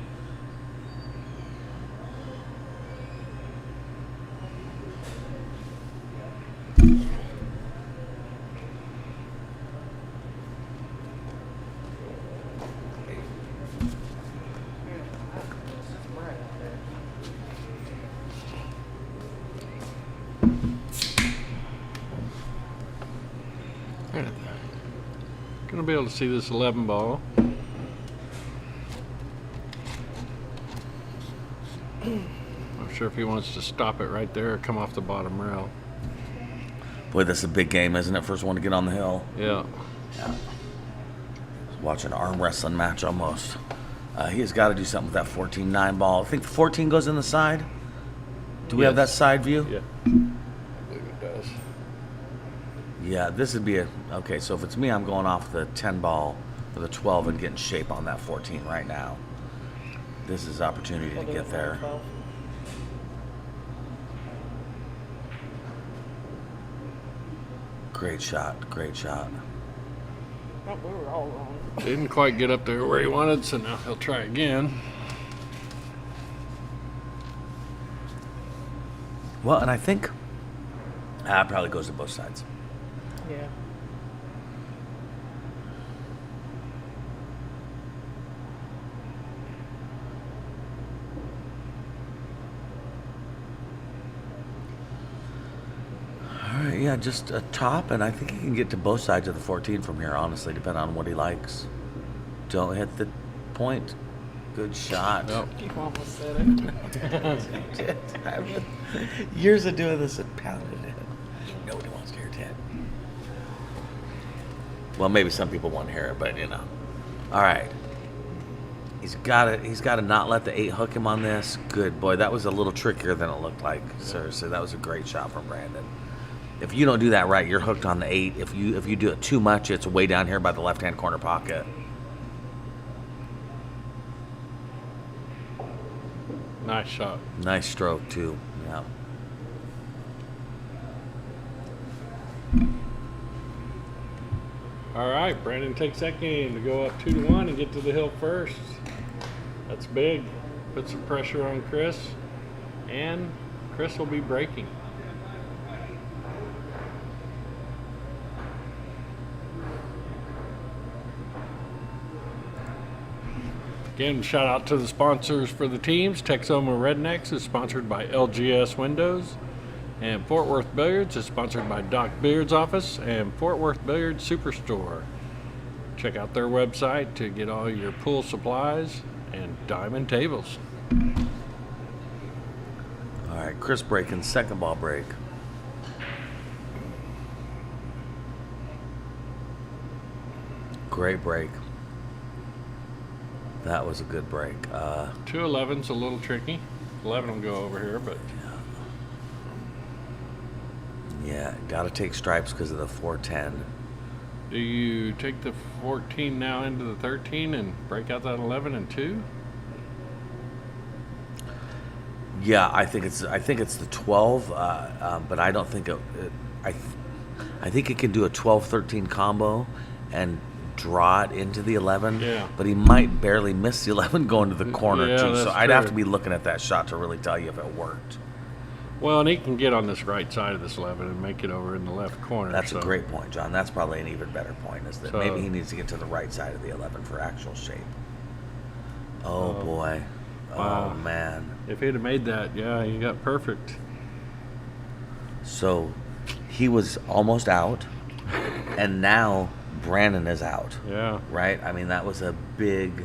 Gonna be able to see this 11 ball. Not sure if he wants to stop it right there or come off the bottom rail. Boy, this is a big game, isn't it? First one to get on the hill. Yeah. Watch an arm wrestling match almost. He has got to do something with that 14-9 ball. I think the 14 goes in the side. Do we have that side view? Yeah. I believe it does. Yeah, this would be a... Okay, so if it's me, I'm going off the 10 ball for the 12 and getting shape on that 14 right now. This is opportunity to get there. 12. Great shot, great shot. Oh, we were all wrong. Didn't quite get up there where he wanted, so now he'll try again. Well, and I think... it probably goes to both sides. Yeah. All right, yeah, just a top, and I think he can get to both sides of the 14 from here, honestly, depending on what he likes. Don't hit the point. Good shot. Nope. You almost said it. Years of doing this and pounding it. Nobody wants to hear 10. Well, maybe some people want to hear it, but you know. All right. He's got to not let the 8 hook him on this. Good boy. That was a little trickier than it looked like. Seriously, that was a great shot from Brandon. If you don't do that right, you're hooked on the 8. If you do it too much, it's way down here by the left-hand corner pocket. Nice shot. Nice stroke too. Yeah. All right, Brandon takes that game to go up 2-1 and get to the hill first. That's big. Put some pressure on Chris, and Chris will be breaking. Again, shout out to the sponsors for the teams. Texoma Rednecks is sponsored by LGS Windows, and Fort Worth Billiards is sponsored by Doc Billiards Office and Fort Worth Billiards Superstore. Check out their website to get all your pool supplies and diamond tables. All right, Chris breaking, second ball break. Great break. That was a good break. 211's a little tricky. 11 will go over here, but Yeah, got to take stripes because of the 410. do you take the 14 now into the 13 and break out that 11 and 2? Yeah, I think it's the 12, but I don't think I think it can do a 12-13 combo and draw it into the 11. Yeah. But he might barely miss the 11 going to the corner Yeah, too. that's So I'd have to true. be looking at that shot to really tell you if it worked. Well, and he can get on this right side of this 11 and make it over in the left corner. That's so. a great point, John. That's probably an even better point. Is that So- maybe he needs to get to the right side of the 11 for actual shape. Oh boy. Wow. Oh man. If he'd have made that, yeah, he got perfect. So he was almost out, and now Brandon is out. Yeah. Right? I mean, that was a big.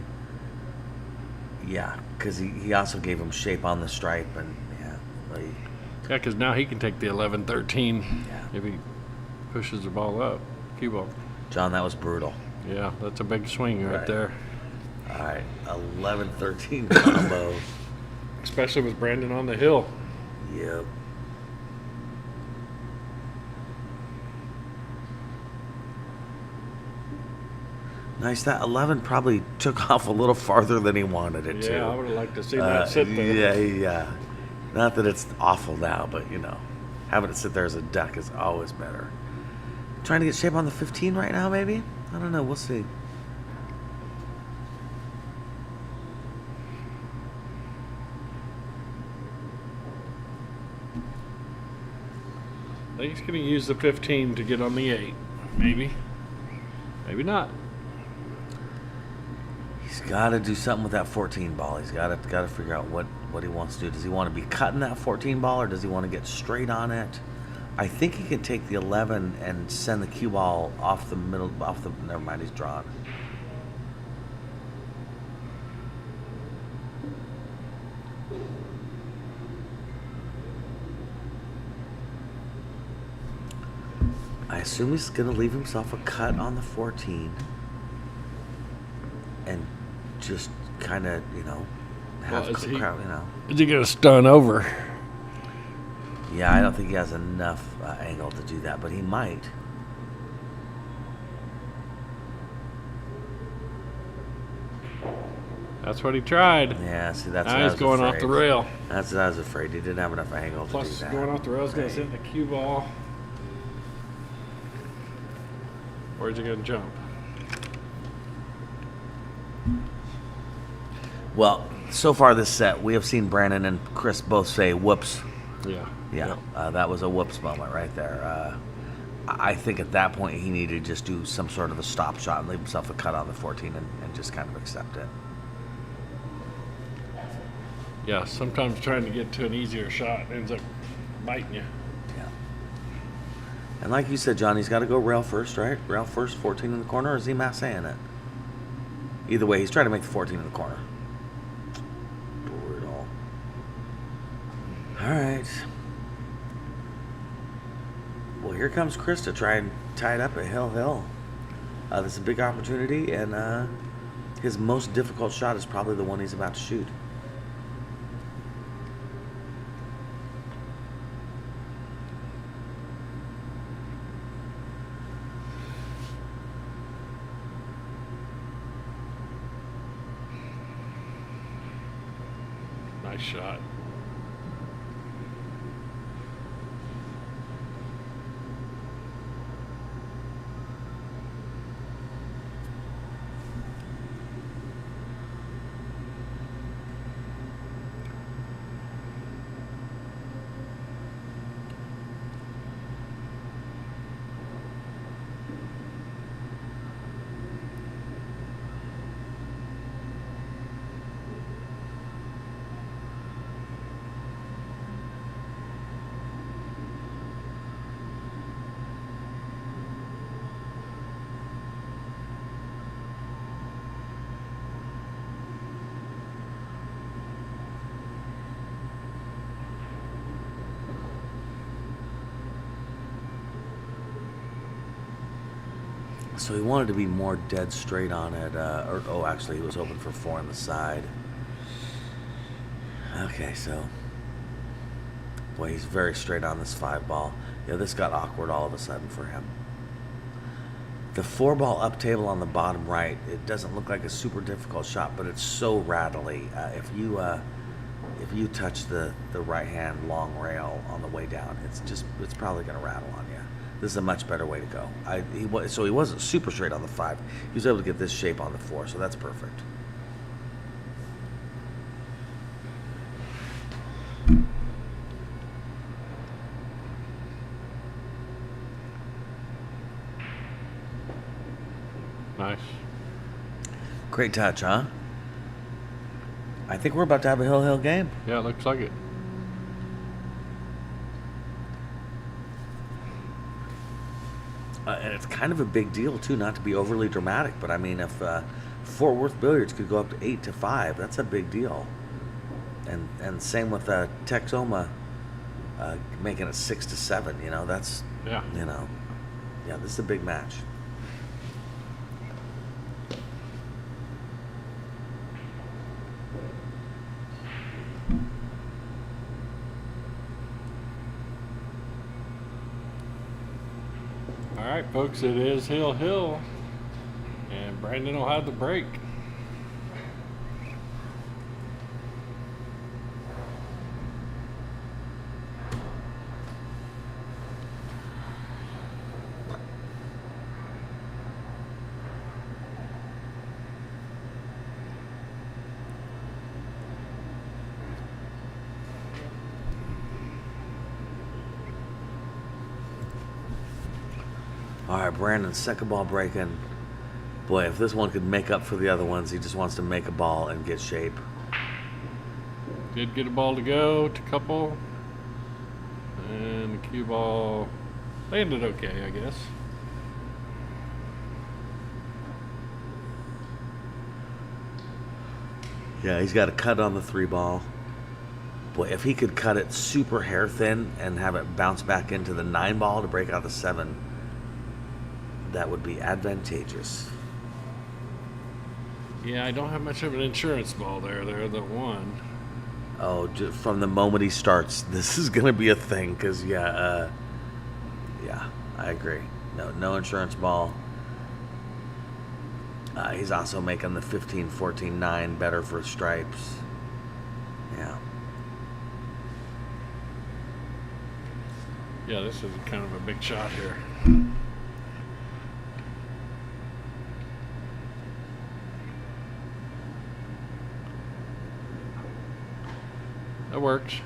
Yeah, because he also gave him shape on the stripe, and yeah. Like, Yeah, because now he can take the 11-13 Yeah. if he pushes the ball up. Cue ball. John, that was brutal. Yeah, that's a big swing right Right. there. All right, 11-13 combo. Especially with Brandon on the hill. Yep. Nice. That 11 probably took off a little farther than he wanted it to. Yeah, I would have liked to see that sit there. Yeah. Not that it's awful now, but having it sit there as a duck is always better. Trying to get shape on the 15 right now, maybe? I don't know. We'll see. I think he's going to use the 15 to get on the 8. Maybe. Maybe not. He's got to do something with that 14 ball. He's got to figure out what he wants to do. Does he want to be cutting that 14 ball, or does he want to get straight on it? I think he can take the 11 and send the cue ball off the middle, never mind, he's drawn. I assume he's going to leave himself a cut on the 14 and just kind of, have Well, is he- crowd, Is he going to stun over? Yeah, I don't think he has enough angle to do that, but he might. That's what he tried. Yeah, see, that's what Now I he's was going afraid. off the rail. That's what I was afraid. He didn't have enough angle to do Plus, that. going off the rail is going to Right. sit in the cue ball. Where's he going to jump? Well, so far this set, we have seen Brandon and Chris both say whoops. Yeah. Yeah, that was a whoops moment right there. I think at that point he needed to just do some sort of a stop shot and leave himself a cut on the 14 and just kind of accept it. Yeah, sometimes trying to get to an easier shot ends up biting you. Yeah. And like you said, John, he's got to go rail first, right? Rail first, 14 in the corner, or is he massing it? Either way, he's trying to make the 14 in the corner. Brutal. All right. Well, here comes Chris to try and tie it up at Hill. This is a big opportunity, and his most difficult shot is probably the one he's about to shoot. Nice shot. So he wanted to be more dead straight on it. Actually, he was hoping for 4 on the side. Okay, so. Boy, he's very straight on this 5 ball. Yeah, this got awkward all of a sudden for him. The 4 ball up table on the bottom right, it doesn't look like a super difficult shot, but it's so rattly. If you touch the right hand long rail on the way down, it's probably going to rattle on you. This is a much better way to go. So he wasn't super straight on the 5. He was able to get this shape on the 4, so that's perfect. Nice. Great touch, huh? I think we're about to have a hill game. Yeah, it looks like it. And it's kind of a big deal too, not to be overly dramatic, but I mean, if Fort Worth Billiards could go up to 8-5, that's a big deal. And same with Texoma making it 6-7. You know, that's Yeah. you know, yeah, this is a big match. All right, folks, it is Hill, and Brandon will have the break. All right, Brandon, second ball breaking. Boy, if this one could make up for the other ones, he just wants to make a ball and get shape. Did get a ball to go to couple, and the cue ball landed okay, I guess. Yeah, he's got a cut on the 3 ball. Boy, if he could cut it super hair thin and have it bounce back into the 9 ball to break out the 7, that would be advantageous. Yeah, I don't have much of an insurance ball there. They're the 1. Oh, from the moment he starts, this is going to be a thing. Because, yeah, I agree. No insurance ball. He's also making the 15, 14, 9 better for stripes. Yeah. Yeah, this is kind of a big shot here. That works.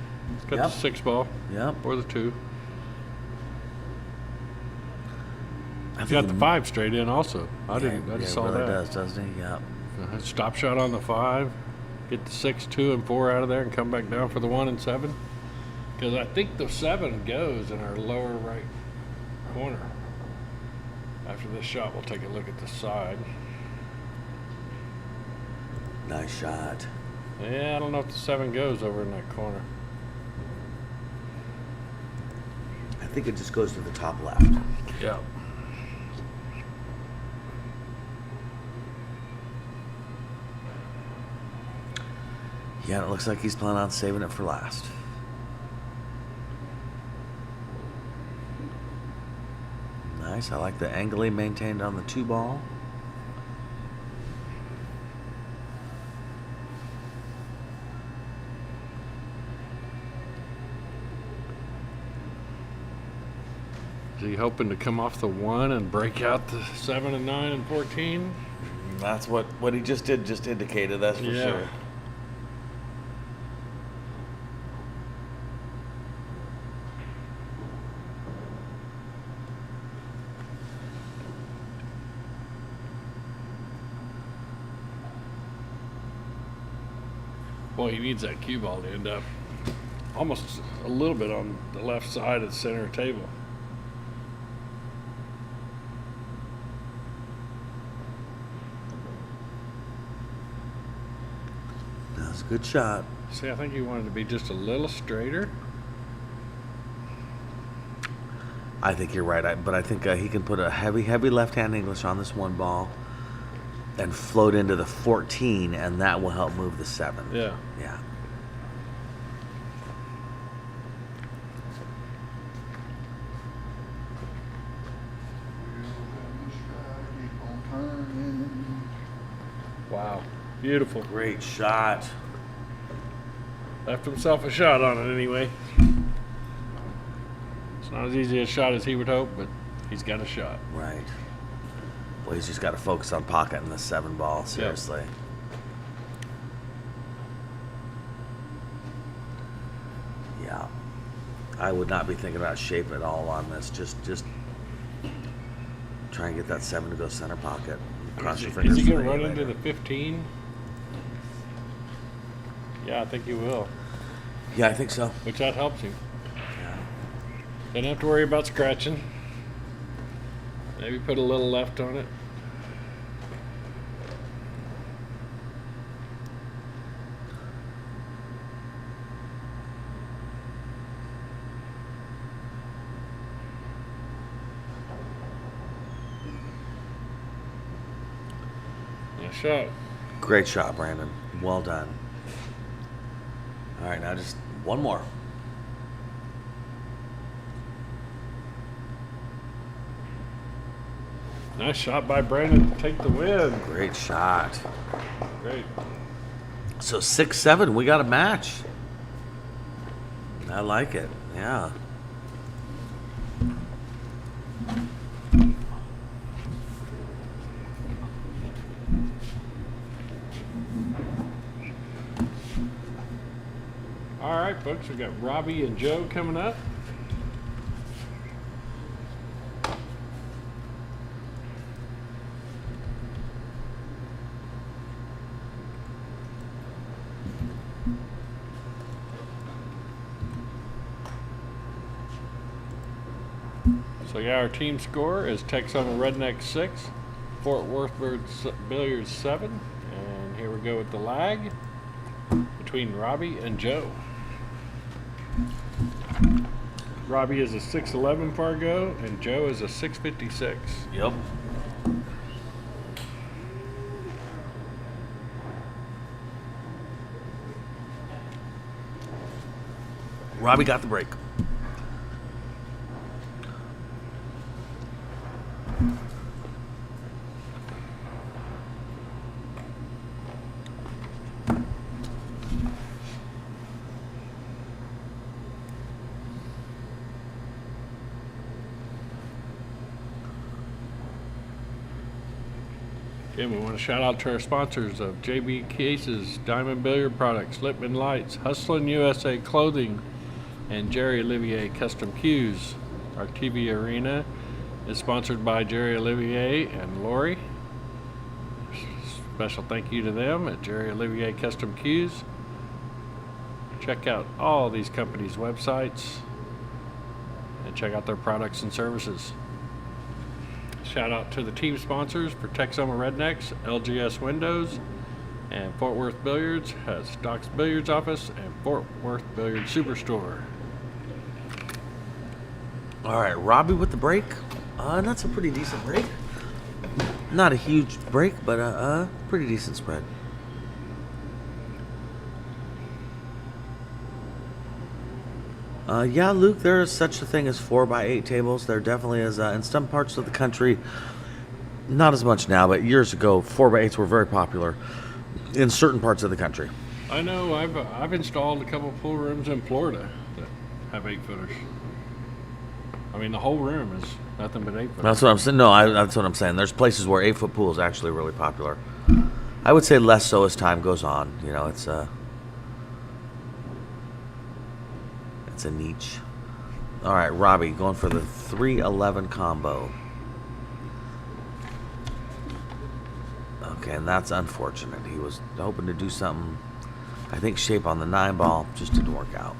Got Yep. the 6 ball Yep. or the 2. I He's got think the 5 straight in also. I yeah, just saw really that. does, doesn't he? Yep. Stop shot on the 5. Get the 6, 2, and 4 out of there and come back down for the 1 and 7. Because I think the 7 goes in our lower right corner. After this shot, we'll take a look at the side. Nice shot. Yeah, I don't know if the 7 goes over in that corner. I think it just goes to the top left. Yeah. Yeah, it looks like he's planning on saving it for last. Nice. I like the angle he maintained on the 2 ball. Is he hoping to come off the 1 and break out the 7 and 9 and 14? That's what he just did, just indicated, that's for Yeah. sure. Boy, he needs that cue ball to end up almost a little bit on the left side of the center table. That was a good shot. See, I think he wanted to be just a little straighter. I think you're right, but I think he can put a heavy left-hand English on this 1 ball and float into the 14, and that will help move the 7. Yeah. Yeah. Wow. Beautiful. Great shot. Left himself a shot on it anyway. It's not as easy a shot as he would hope, but he's got a shot. Right. Well, he's just got to focus on pocketing the 7 ball, seriously. Yeah. I would not be thinking about shape at all on this. Just try and get that 7 to go center pocket. Cross your fingers. Is he going for to run later. into the 15? Yeah, I think you will. Yeah, I think so. Which that helps you. Don't have to worry about scratching. Maybe put a little left on it. Nice shot. Great shot, Brandon. Well done. All right, now just one more. Nice shot by Brandon. Take the win. Great shot. Great. So 6-7, we got a match. I like it. Yeah. All right, folks, we got Robbie and Joe coming up. So yeah, our team score is Texoma Rednecks 6, Fort Worth Billiards 7, and here we go with the lag between Robbie and Joe. Robbie is a 6'11" Fargo, and Joe is a 6'56". Yep. Robbie got the break. Again, we want to shout out to our sponsors of JB Cases, Diamond Billiard Products, Lippman Lights, Hustlin' USA Clothing, and Jerry Olivier Custom Cues. Our TV arena is sponsored by Jerry Olivier and Lori. Special thank you to them at Jerry Olivier Custom Cues. Check out all these companies' websites and check out their products and services. Shout out to the team sponsors for Texoma Rednecks, LGS Windows, and Fort Worth Billiards has Doc's Billiards Office and Fort Worth Billiards Superstore. All right, Robbie with the break. That's a pretty decent break. Not a huge break, but a pretty decent spread. Yeah, Luke, there is such a thing as 4x8 tables. There definitely is. In some parts of the country, not as much now, but years ago, 4x8s were very popular in certain parts of the country. I know I've installed a couple pool rooms in Florida that have 8-footers. I mean, the whole room is nothing but 8-footers. That's what I'm saying. No, that's what I'm saying. There's places where 8-foot pool is actually really popular. I would say less so as time goes on. You know, it's a niche. All right, Robbie going for the 3-11 combo. Okay, and that's unfortunate. He was hoping to do something, I think, shape on the 9 ball. Just didn't work out.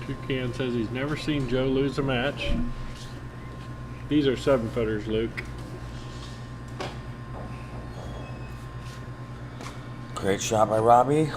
Toucan says he's never seen Joe lose a match. These are 7-footers, Luke. Great shot by Robbie.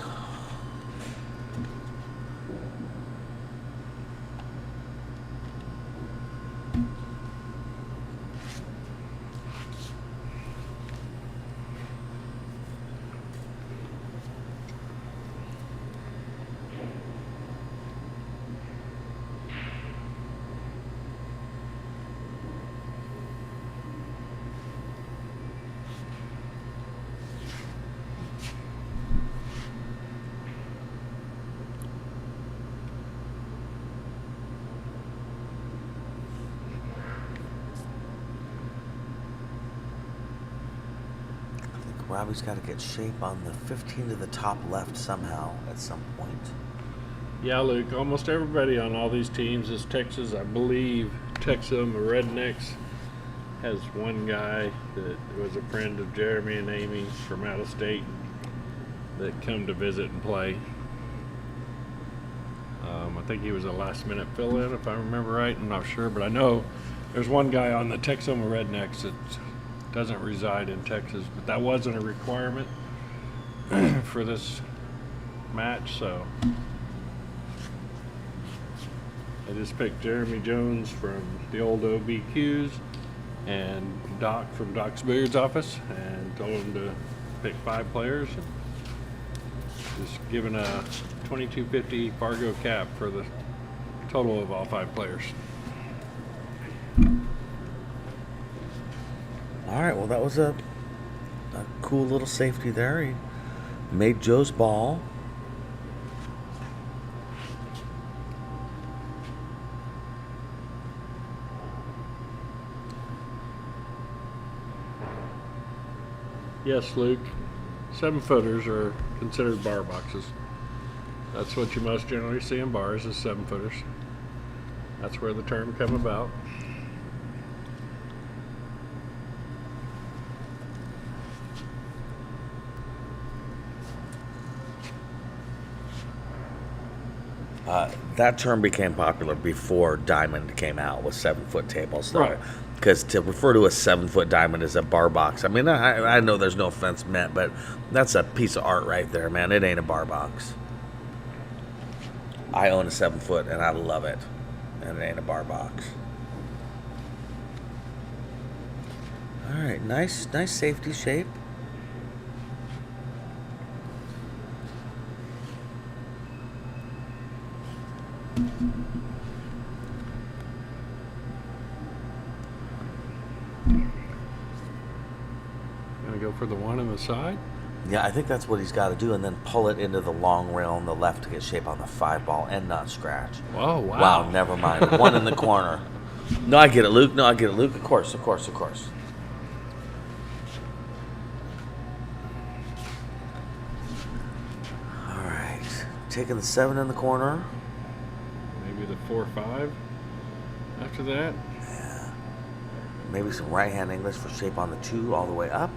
Robbie's got to get shape on the 15 to the top left somehow at some point. Yeah, Luke, almost everybody on all these teams is Texas. I believe Texoma Rednecks has one guy that was a friend of Jeremy and Amy from out of state. that come to visit and play. I think he was a last-minute fill-in, if I remember right. I'm not sure, but I know there's one guy on the Texoma Rednecks that doesn't reside in Texas, but that wasn't a requirement for this match, so I just picked Jeremy Jones from the old OBQs and Doc from Doc's Billiards office and told him to pick 5 players. Just giving a $22.50 Fargo cap for the total of all 5 players. All right, well, that was a cool little safety there. He made Joe's ball. Yes, Luke, 7-footers are considered bar boxes. That's what you most generally see in bars, is 7-footers. That's where the term came about. That term became popular before diamond came out with 7-foot tables. Right. Because to refer to a 7-foot diamond as a bar box, I mean, I know there's no offense meant, but that's a piece of art right there, man. It ain't a bar box. I own a 7-foot and I love it, and it ain't a bar box. All right, nice safety shape. Gonna go for the one on the side. Yeah, I think that's what he's got to do, and then pull it into the long rail on the left to get shape on the 5-ball and not scratch. Oh, wow. Wow, never mind. One in the corner. No, I get it, Luke. No, I get it, Luke. Of course. All right. Taking the 7 in the corner. Maybe the 4-5 after that. Yeah. Maybe some right-hand English for shape on the 2 all the way up.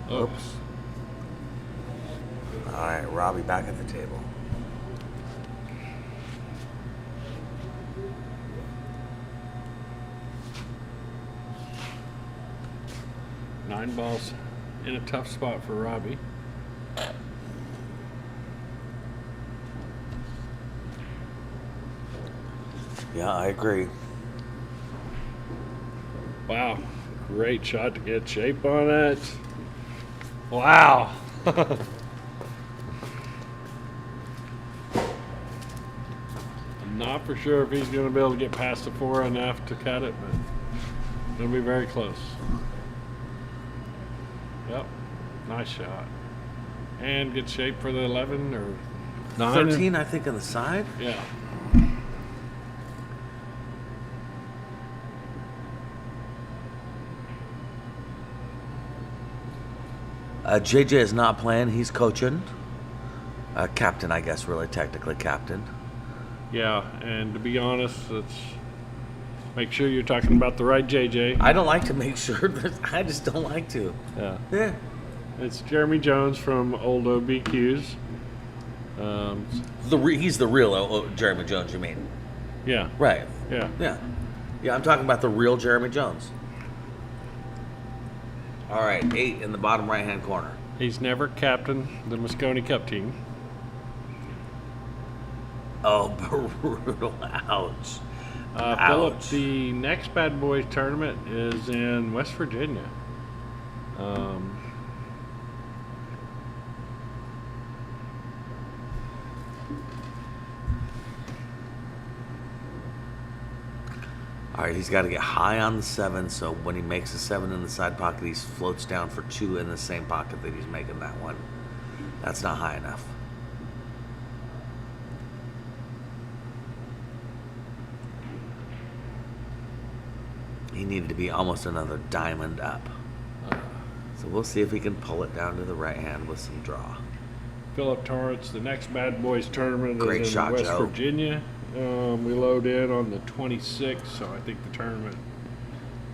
Oops. All right, Robbie back at the table. Nine balls in a tough spot for Robbie. Yeah, I agree. Wow, great shot to get shape on it. Wow. I'm not for sure if he's going to be able to get past the 4 enough to cut it, but it'll be very close. Yep, nice shot. And get shape for the 11 or 9. 13, I think, on the side. Yeah. JJ is not playing. He's coaching. Captain, I guess, really technically captain. Yeah, and to be honest, let's make sure you're talking about the right JJ. I don't like to make sure. I just don't like to. Yeah. Yeah. It's Jeremy Jones from Old OBQs. He's the real Jeremy Jones, you mean? Yeah. Right. Yeah. Yeah. Yeah, I'm talking about the real Jeremy Jones. All right, 8 in the bottom right-hand corner. He's never captained the Moscone Cup team. Oh, brutal. Ouch. Philip, Ouch. the next Bad Boys tournament is in West Virginia. All right, he's got to get high on the 7, so when he makes a 7 in the side pocket, he floats down for 2 in the same pocket that he's making that one. That's not high enough. He needed to be almost another diamond up. So we'll see if he can pull it down to the right hand with some draw. Philip Torrance, the next Bad Boys tournament Great is in shot, West Joe. Virginia. We load in on the 26th, so I think the tournament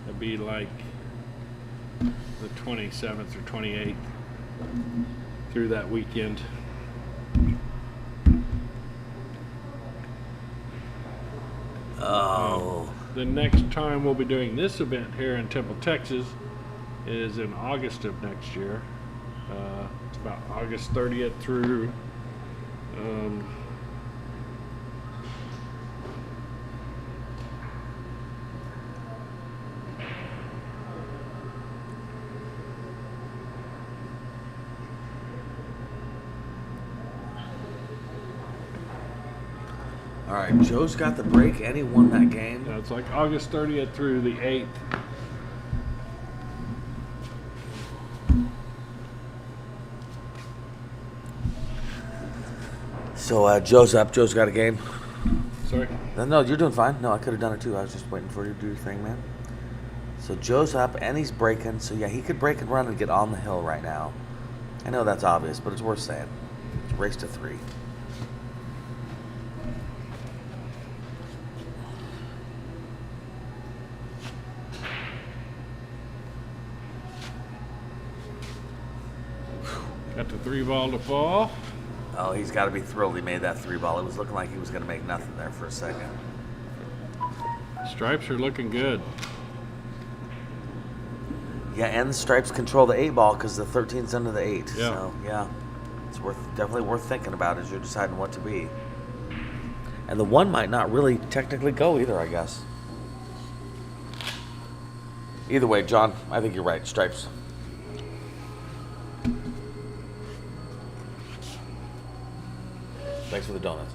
would be like the 27th or 28th. through that weekend. Oh. The next time we'll be doing this event here in Temple, Texas is in August of next year. It's about August 30th through All right, Joe's got the break and he won that game. it's like August 30th through the 8th. So Joe's up. Joe's got a game. Sorry. No, you're doing fine. No, I could have done it too. I was just waiting for you to do your thing, man. So Joe's up and he's breaking. So yeah, he could break and run and get on the hill right now. I know that's obvious, but it's worth saying. It's a race to 3. Got the 3-ball to fall. Oh, he's got to be thrilled he made that 3-ball. It was looking like he was going to make nothing there for a second. Stripes are looking good. Yeah, and the stripes control the 8-ball because the 13's under the 8. Yeah. So yeah, it's definitely worth thinking about as you're deciding what to be. And the 1 might not really technically go either, I guess. Either way, John, I think you're right. Stripes. Thanks for the donuts.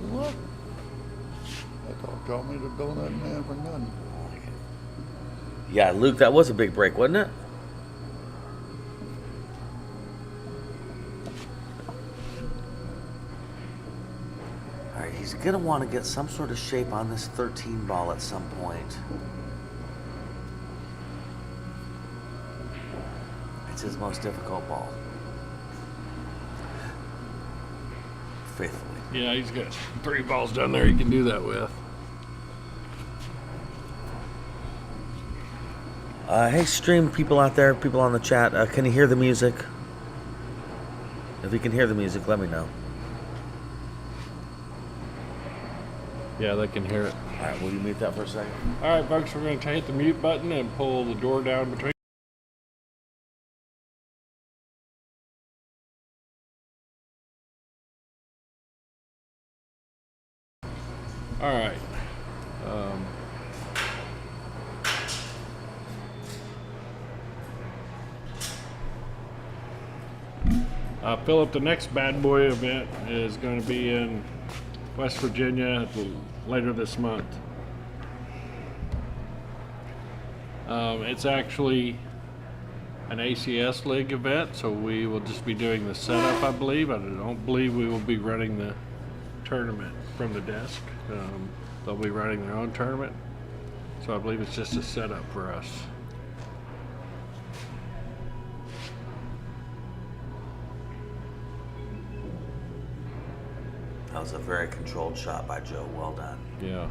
What? I thought y'all made a donut man for nothing. Yeah, Luke, that was a big break, wasn't it? All right, he's going to want to get some sort of shape on this 13 ball at some point. It's his most difficult ball. Faithfully. Yeah, he's got 3 balls down there he can do that with. Hey, stream people out there, people on the chat, can you hear the music? If you can hear the music, let me know. Yeah, they can hear it. All right, will you mute that for a second? All right, folks, we're going to hit the mute button and pull the door down between. All right. Philip, the next Bad Boy event is going to be in West Virginia later this month. It's actually an ACS League event, so we will just be doing the setup, I believe. I don't believe we will be running the tournament from the desk. They'll be running their own tournament, so I believe it's just a setup for us. That was a very controlled shot by Joe. Well done. Yeah.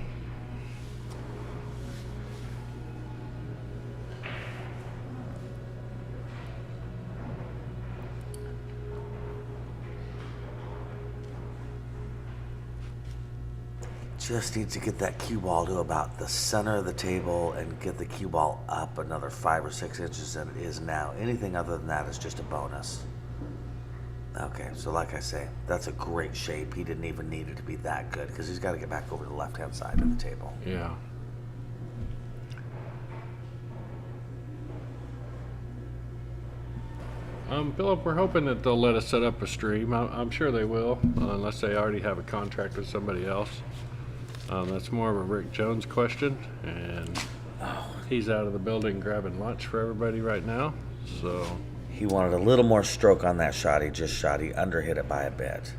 Just need to get that cue ball to about the center of the table and get the cue ball up another 5 or 6 inches than it is now. Anything other than that is just a bonus. Okay, so like I say, that's a great shape. He didn't even need it to be that good because he's got to get back over to the left-hand side of the table. Yeah. Philip, we're hoping that they'll let us set up a stream. I'm sure they will, unless they already have a contract with somebody else. That's more of a Rick Jones question, and he's out of the building grabbing lunch for everybody right now. So He wanted a little more stroke on that shot. He just shot. He underhit it by a bit.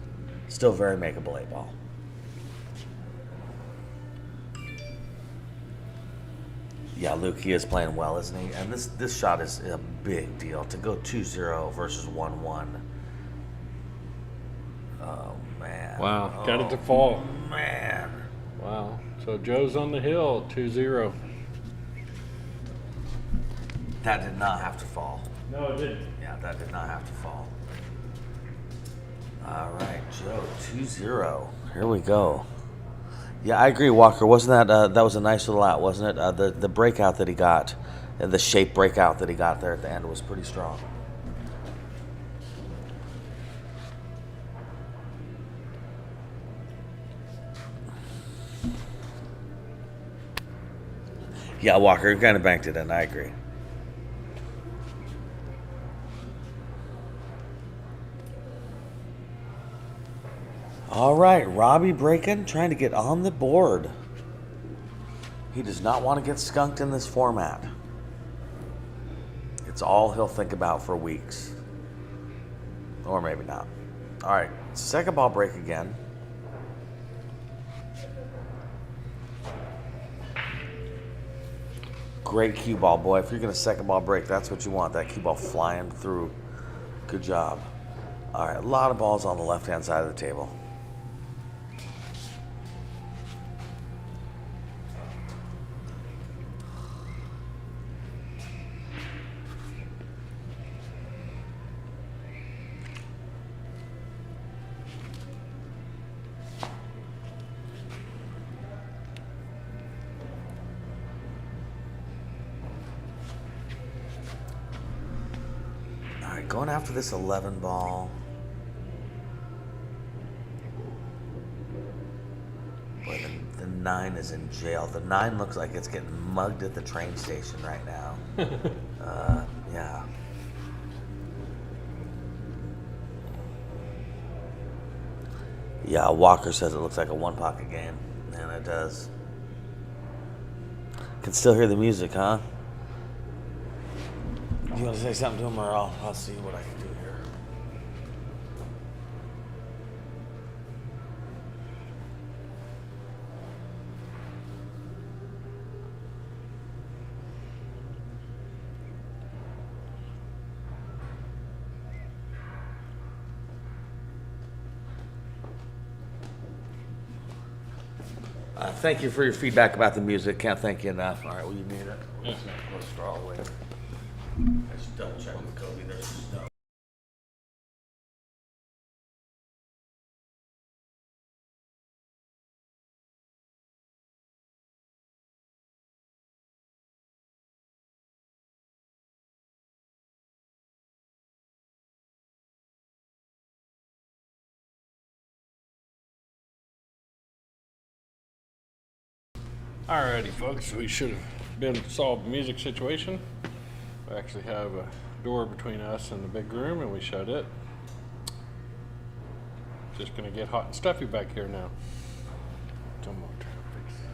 Still very makeable 8-ball. Yeah, Luke, he is playing well, isn't he? And this shot is a big deal. To go 2-0 versus 1-1. Oh, man. wow, got it to fall. Man. Wow. So Joe's on the hill, 2-0. That did not have to fall. No, it didn't. Yeah, that did not have to fall. All right, Joe, 2-0. Here we go. Yeah, I agree, Walker. Wasn't that was a nice little out, wasn't it? The breakout that he got, and the shape breakout that he got there at the end was pretty strong. Yeah, Walker, you kind of banked it in. I agree. All right, Robbie breaking, trying to get on the board. He does not want to get skunked in this format. It's all he'll think about for weeks. Or maybe not. All right, second ball break again. Great cue ball, boy. If you're going to second ball break, that's what you want. That cue ball flying through. Good job. All right, a lot of balls on the left-hand side of the table. Going after this 11 ball. Boy, the 9 is in jail. The 9 looks like it's getting mugged at the train station right now. Yeah. Yeah, Walker says it looks like a one-pocket game. And it does. Can still hear the music, huh? You want to say something to him, or I'll see what I can do here. Thank you for your feedback about the music. Can't thank you enough. All right, well, you need it. Yeah. Let's draw all the way. I just double check with Kobe. There's snow. Alrighty, folks, we should have been solved the music situation. We actually have a door between us and the big room, and we shut it. Just gonna get hot and stuffy back here now. Come on, try to fix that.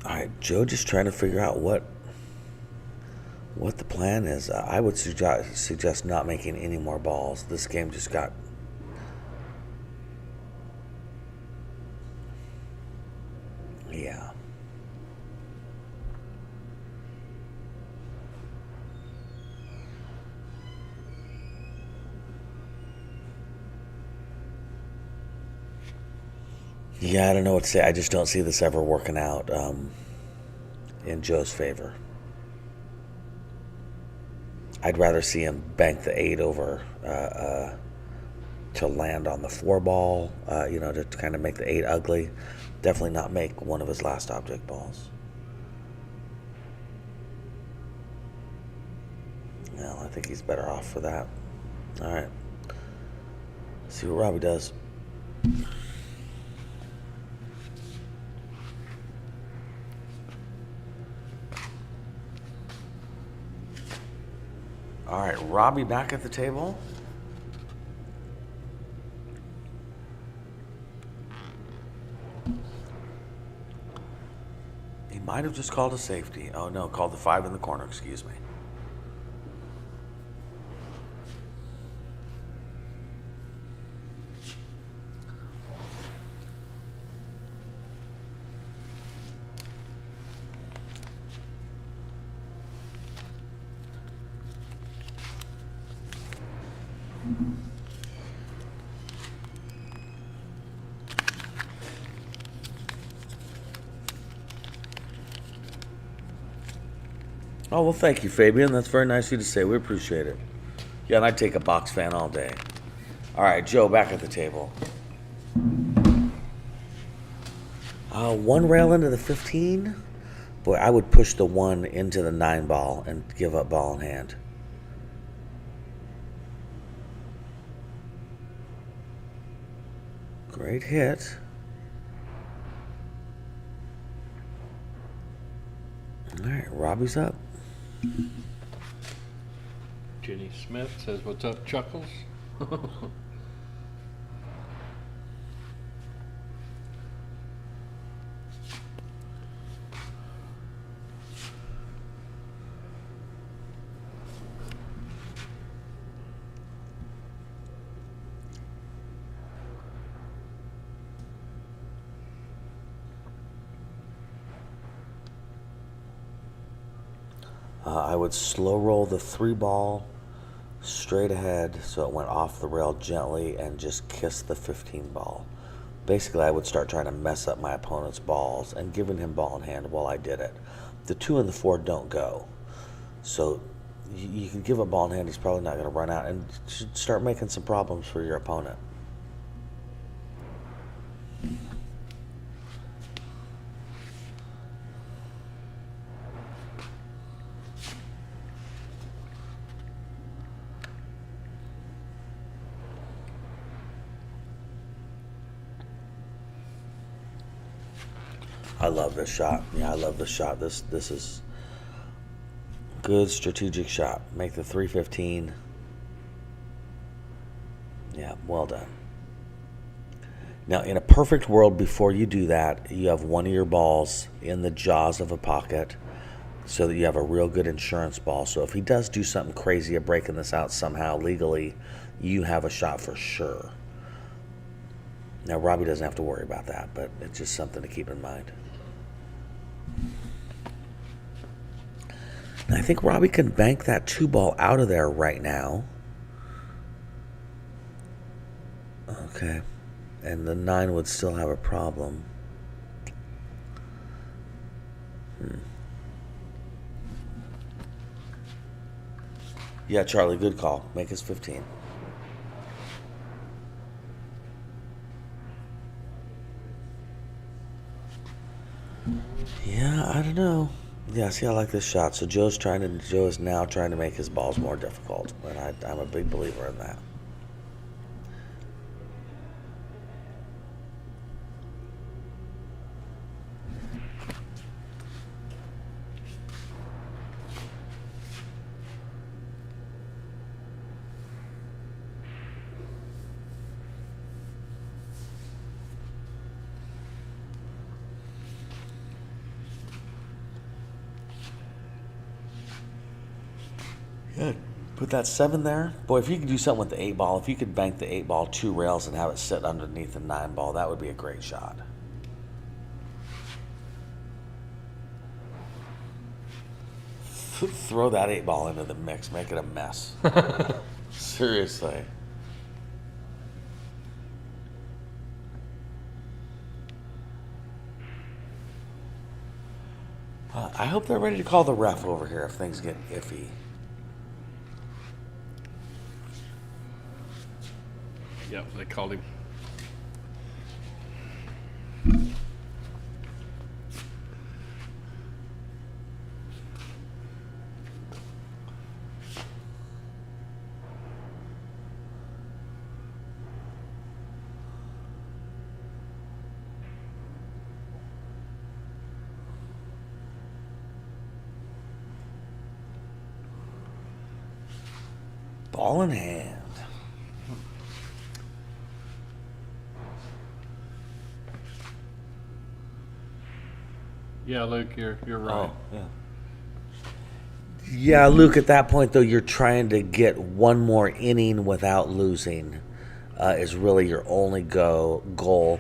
All right, Joe just trying to figure out what the plan is. I would suggest not making any more balls. This game just got... Yeah. Yeah, I don't know what to say. I just don't see this ever working out in Joe's favor. I'd rather see him bank the 8 over to land on the 4 ball, to kind of make the 8 ugly. Definitely not make one of his last object balls. Well, I think he's better off for that. All right. See what Robbie does. All right, Robbie back at the table. He might have just called a safety. Oh no, called the 5 in the corner, excuse me. Oh, well, thank you, Fabian. That's very nice of you to say. We appreciate it. Yeah, and I'd take a box fan all day. All right, Joe, back at the table. One rail into the 15? Boy, I would push the 1 into the 9 ball and give up ball in hand. Great hit. All right, Robbie's up. Jenny Smith says, "What's up, Chuckles?" I would slow roll the 3 ball straight ahead so it went off the rail gently and just kiss the 15 ball. Basically, I would start trying to mess up my opponent's balls and giving him ball in hand while I did it. The 2 and the 4 don't go. So you can give a ball in hand, he's probably not going to run out and should start making some problems for your opponent. I love this shot. Yeah, I love this shot. This is good strategic shot. Make the 315. Yeah, well done. Now, in a perfect world, before you do that, you have one of your balls in the jaws of a pocket so that you have a real good insurance ball. So if he does do something crazy of breaking this out somehow legally, you have a shot for sure. Now, Robbie doesn't have to worry about that, but it's just something to keep in mind. Now, I think Robbie can bank that 2 ball out of there right now. Okay. And the 9 would still have a problem. Yeah, Charlie, good call. Make us 15. Yeah, I don't know. Yeah, see, I like this shot. So Joe is now trying to make his balls more difficult, and I'm a big believer in that. Good. Put that 7 there. Boy, if you could do something with the 8 ball, if you could bank the 8 ball 2 rails and have it sit underneath the 9 ball, that would be a great shot. Throw that 8 ball into the mix. Make it a mess. Seriously. I hope they're ready to call the ref over here if things get iffy. Yep, they called him. Ball in hand. Yeah, Luke, you're right. Oh, yeah. Yeah, Luke, at that point, though, you're trying to get one more inning without losing is really your only goal.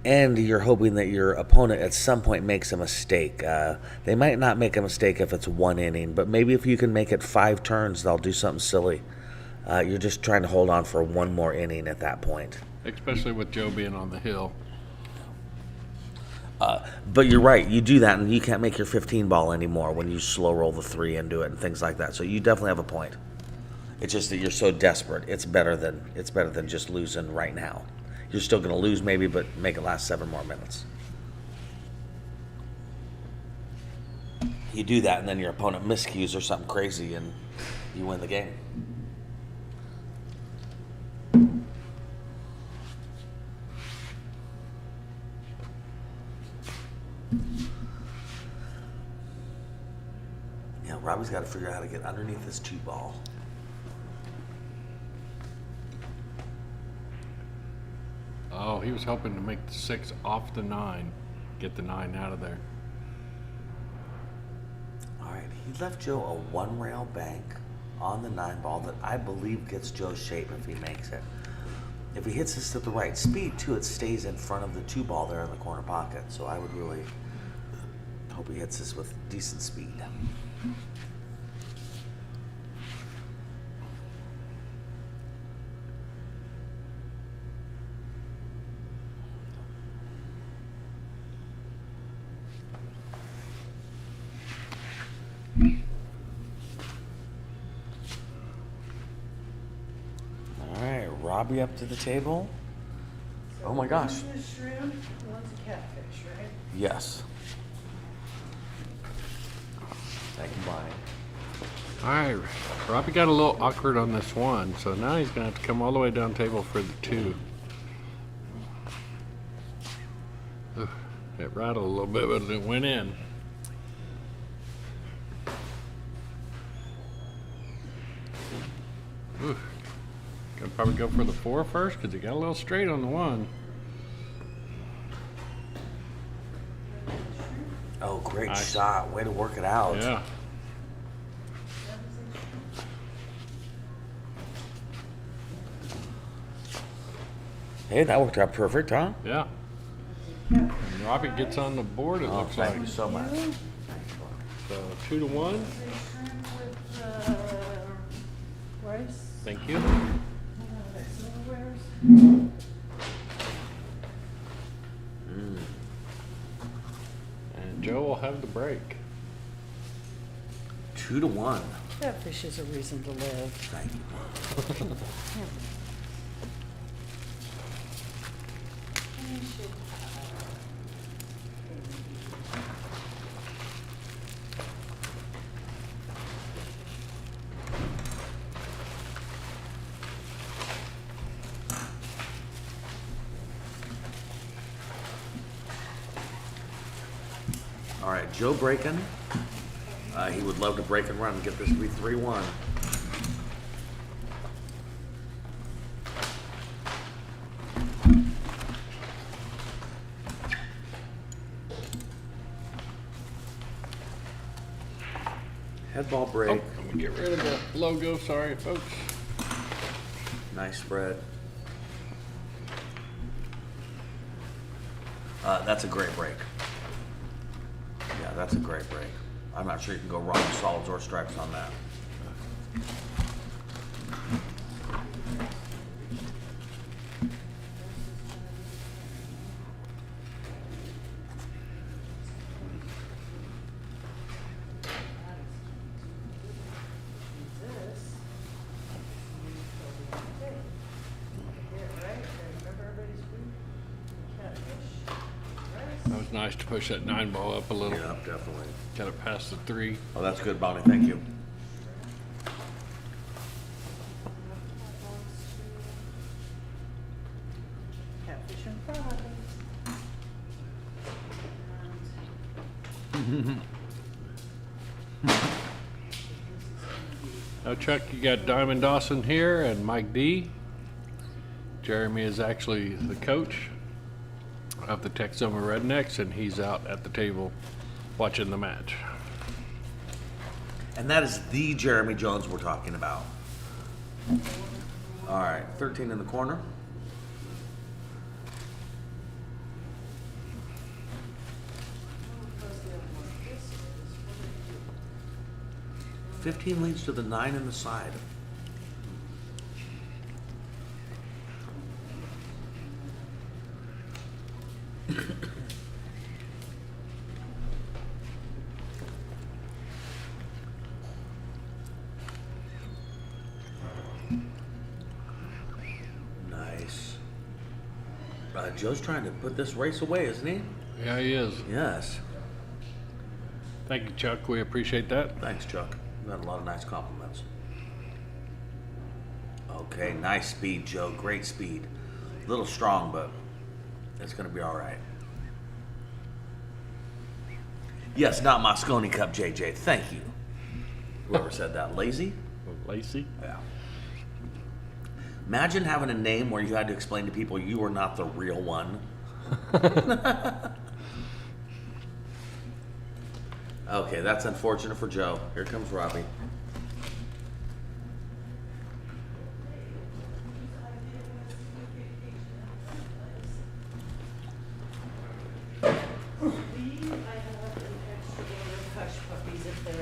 And you're hoping that your opponent at some point makes a mistake. They might not make a mistake if it's 1 inning, but maybe if you can make it 5 turns, they'll do something silly. You're just trying to hold on for one more inning at that point. Especially with Joe being on the hill. But you're right. You do that, and you can't make your 15 ball anymore when you slow roll the 3 into it and things like that. So you definitely have a point. It's just that you're so desperate. It's better than just losing right now. You're still going to lose maybe, but make it last 7 more minutes. You do that, and then your opponent miscues or something crazy, and you win the game. Yeah, Robbie's got to figure out how to get underneath this 2 ball. Oh, he was hoping to make the 6 off the 9. Get the 9 out of there. All right, he left Joe a 1 rail bank on the 9 ball that I believe gets Joe's shape if he makes it. If he hits this at the right speed, too, it stays in front of the 2 ball there in the corner pocket. So I would really hope he hits this with decent speed. All right, Robbie up to the table. Oh my gosh. One's a shrimp, one's a catfish, right? Yes. Thank you, Bonnie. All right, Robbie got a little awkward on this 1, so now he's going to have to come all the way down table for the 2. Ugh, it rattled a little bit, but it went in. Ooh. Gonna probably go for the 4 first because he got a little straight on the 1. Oh, great Nice. shot. Way to work it out. Yeah. Hey, that worked out perfect, huh? Yeah. And Robbie gets on the board, it Oh, looks thank like. you so much. So 2 to 1. Shrimp with rice. Thank you. Silverwares. And Joe will have the break. 2 to 1. Catfish is a reason to live. Thank you. All right, Joe breaking. He would love to break and run and get this to be 3-1. Head ball break. Oh, I'm gonna get rid of the logo. Sorry, folks. Nice spread. That's a great break. Yeah, that's a great break. I'm not sure you can go wrong with solids or stripes on that. That was nice to push that 9 ball up a little. Yeah, definitely. Got it past the 3. Oh, that's good, Bonnie. Thank you. Catfish and fries. Now, Chuck, you got Diamond Dawson here and Mike D. Jeremy is actually the coach of the Texoma Rednecks, and he's out at the table watching the match. And that is the Jeremy Jones we're talking about. All right, 13 in the corner. $15 leads to the 9 in the side. Joe's trying to put this race away, isn't he? Yeah, he is. Yes. Thank you, Chuck. We appreciate that. Thanks, Chuck. You got a lot of nice compliments. Okay, nice speed, Joe. Great speed. A little strong, but it's going to be all right. Yes, not Moscone Cup, JJ. Thank you. Whoever said that. Lazy? Lacey. Yeah. Imagine having a name where you had to explain to people you were not the real one. Okay, that's unfortunate for Joe. Here comes Robbie.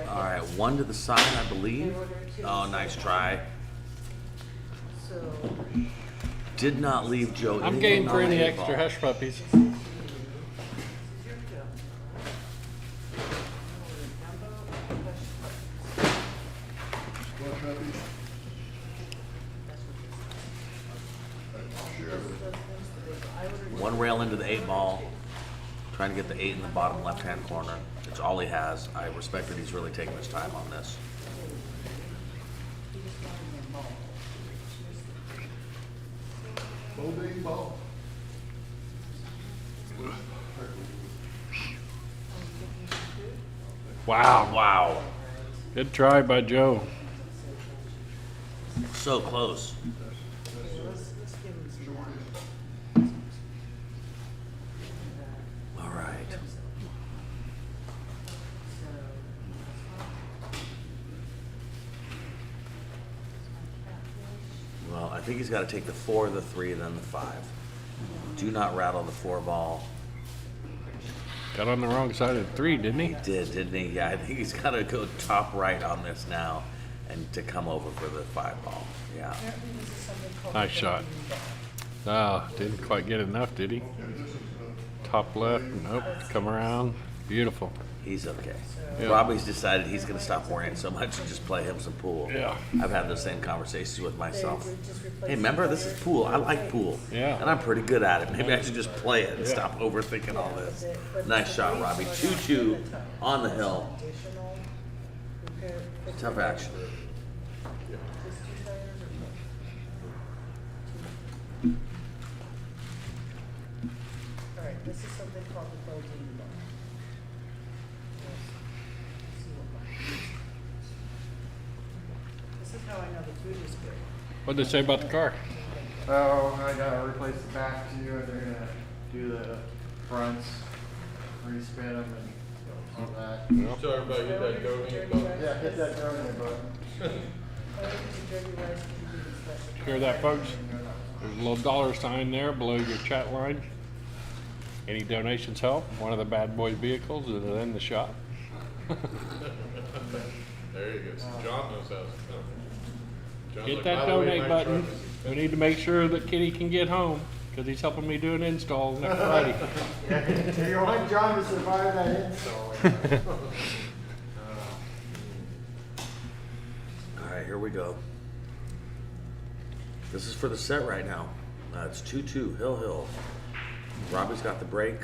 All right, one to the side, I believe. Oh, nice try. Did not leave Joe. I'm anything game for on any the extra ball. hush puppies. One rail into the 8 ball. Trying to get the 8 in the bottom left-hand corner. It's all he has. I respect that he's really taking his time on this. Bowling ball. Wow. Wow. Good try by Joe. So close. All right. Well, I think he's got to take the 4, the 3, then the 5. Do not rattle the 4 ball. Got on the wrong side of the 3, didn't he? Didn't he? Yeah, I think he's got to go top right on this now and to come over for the 5 ball. Yeah. Nice shot. Oh, didn't quite get enough, did he? Top left, nope, come around. Beautiful. He's okay. Yeah. Robbie's decided he's going to stop worrying so much and just play him some pool. Yeah. I've had those same conversations with myself. Hey, remember, this is pool. I like pool. Yeah. And I'm pretty good at it. Maybe I should just play it and stop overthinking all this. Nice shot, Robbie. 2-2 on the hill. Tough action. All right, this is something called the protein bar. This is how I know the food is good. What'd they say about the car? Oh, I gotta replace the back too, and they're gonna do the fronts, respin them and all that. Tell everybody hit that donate button. Yeah, hit that donate button. Hear that, folks? There's a little $sign there below your chat line. Any donations help? One of the Bad Boy vehicles is in the shop. There you go. So John knows how to come. John's Get like, that "By the way, donate my button. truck is We need to make sure that Kitty can get home because he's helping me do an install next Friday. You want John to survive that install. All right, here we go. This is for the set right now. It's 2-2, hill. Robbie's got the break.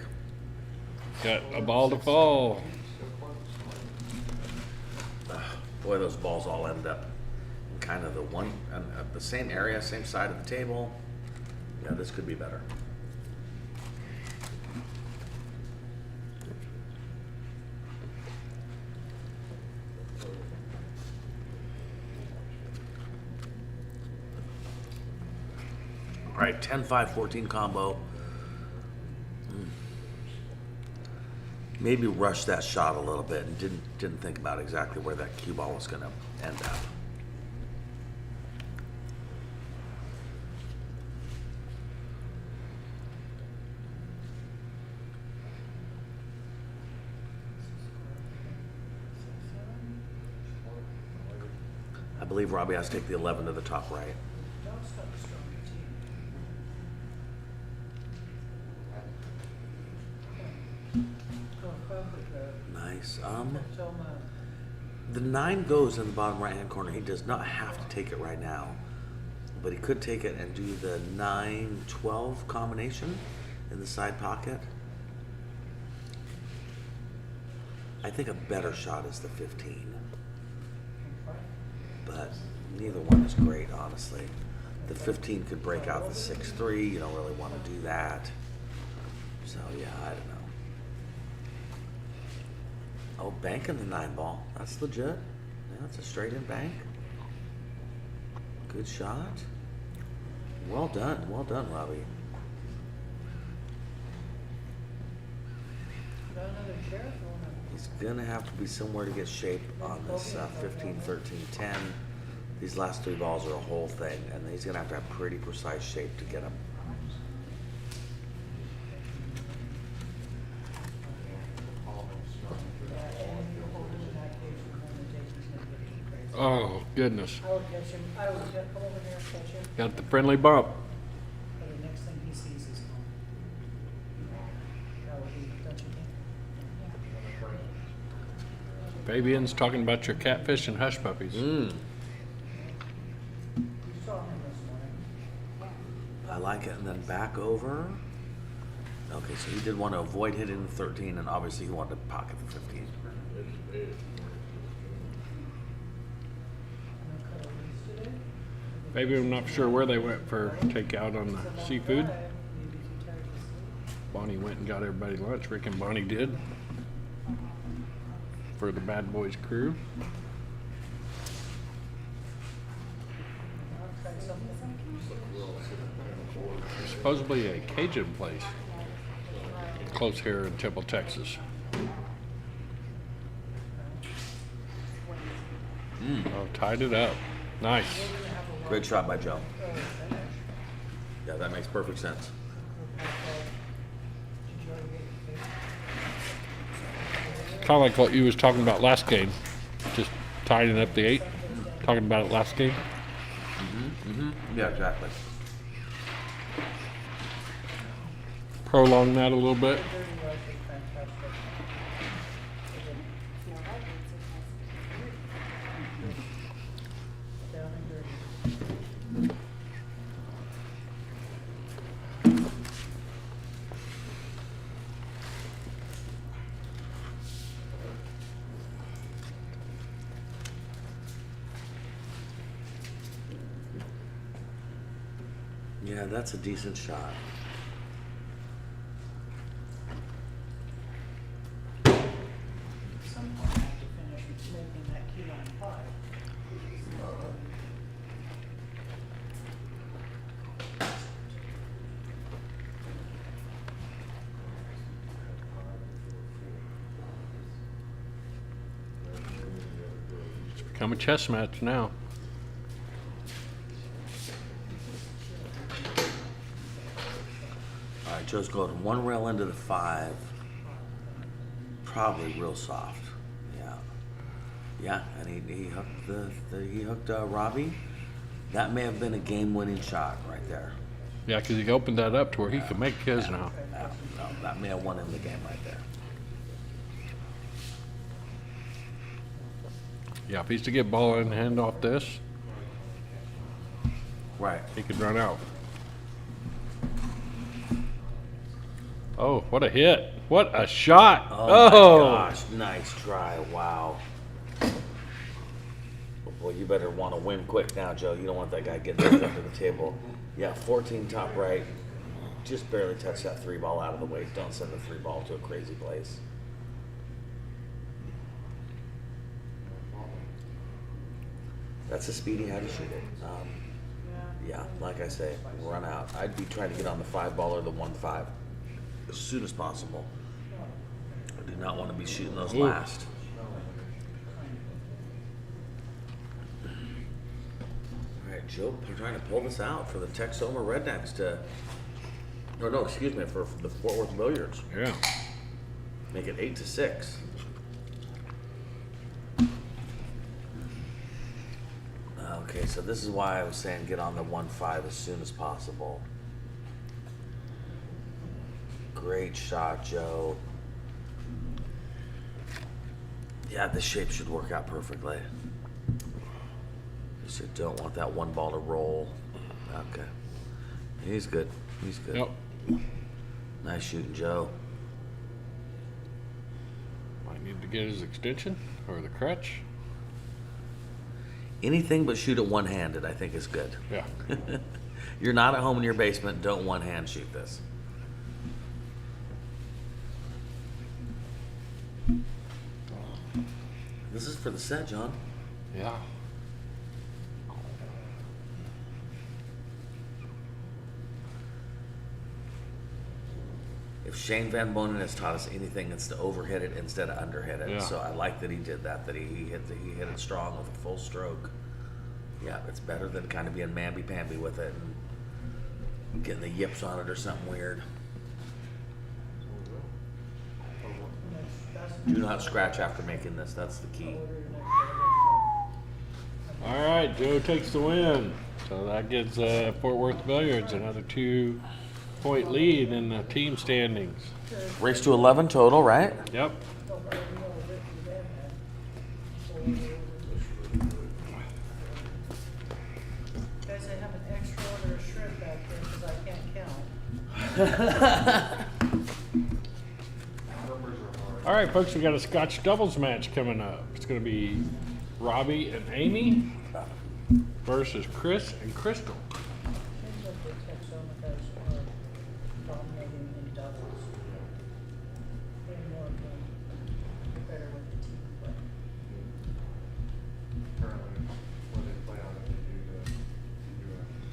Got a ball to fall. Boy, those balls all end up in kind of the same area, same side of the table. Yeah, this could be better. All right, 10-5-14 combo. Maybe rushed that shot a little bit and didn't think about exactly where that cue ball was going to end up. I believe Robbie has to take the 11 to the top right. Nice. The 9 goes in the bottom right-hand corner. He does not have to take it right now, but he could take it and do the 9-12 combination in the side pocket. I think a better shot is the 15. But neither one is great, honestly. The 15 could break out the 6-3. You don't really want to do that. So, yeah, I don't know. Oh, banking the 9 ball. That's legit. Yeah, that's a straight in bank. Good shot. Well done, Robbie. He's gonna have to be somewhere to get shape on this 15, 13, 10. These last 3 balls are a whole thing, and he's gonna have to have pretty precise shape to get them. Oh, goodness. I would catch him. I would come over there and catch him. Got the friendly bump. But the next thing he sees is gone. That would be, don't you think? Fabian's talking about your catfish and hush puppies. You saw him this morning. I like it, and then back over. Okay, so he did want to avoid hitting the 13, and obviously he wanted to pocket the 15. Fabian, I'm not sure where they went for takeout on the seafood. Bonnie went and got everybody lunch. Rick and Bonnie did for the Badboys crew. Supposedly a Cajun place close here in Temple, Texas. Oh, tied it up. Nice. Great shot by Joe. Yeah, that makes perfect sense. Kind of like what you was talking about last game, just tying up the 8. Talking about it last game. Yeah, exactly. Prolong that a little bit. Yeah, that's a decent shot. Some point I have to finish making that key line 5. It's become a chess match now. All right, Joe's going 1 rail into the 5. Probably real soft. Yeah. Yeah, and he hooked he hooked Robbie. That may have been a game-winning shot right there. Yeah, because he opened that up to where he could make his now. Yeah, no, that may have won him the game right there. Yeah, if he's to get ball in hand off this, Right. he could run out. Oh, what a hit. What a shot. Oh my gosh, nice try. Wow. Well, you better want to win quick now, Joe. You don't want that guy getting up to the table. Yeah, 14 top right. Just barely touch that 3 ball out of the way. Don't send the 3 ball to a crazy place. That's a speedy how to shoot it. Yeah, like I say, run out. I'd be trying to get on the 5 ball or the 1-5 as soon as possible. I do not want to be shooting those last. All right, Joe, we're trying to pull this out for the Texoma Rednecks to, or no, excuse me, for the Fort Worth Billiards. Yeah. Make it 8-6. Okay, so this is why I was saying get on the 1-5 as soon as possible. Great shot, Joe. Yeah, this shape should work out perfectly. Just don't want that 1 ball to roll. Okay. He's good. He's good. Yep. Nice shooting, Joe. Might need to get his extension or the crutch. Anything but shoot it one-handed, I think, is good. Yeah. You're not at home in your basement. Don't one-hand shoot this. This is for the set, John. Yeah. If Shane Van Bonen has taught us anything, it's to overhit it instead of underhit it. Yeah. So I like that he did that. That he hit it strong with a full stroke. Yeah, it's better than kind of being mamby-pamby with it and getting the yips on it or something weird. Do not scratch after making this. That's the key. All right, Joe takes the win. So that gives Fort Worth Billiards another 2-point lead in the team standings. Race to 11 total, right? Yep. Guys, I have an extra order of shrimp back there because I can't count. All right, folks, we got a Scotch doubles match coming up. It's going to be Robbie and Amy versus Chris and Crystal. Seems like the Texoma guys are dominating in doubles. They're more better with the team play. Currently, when they play on it, they do a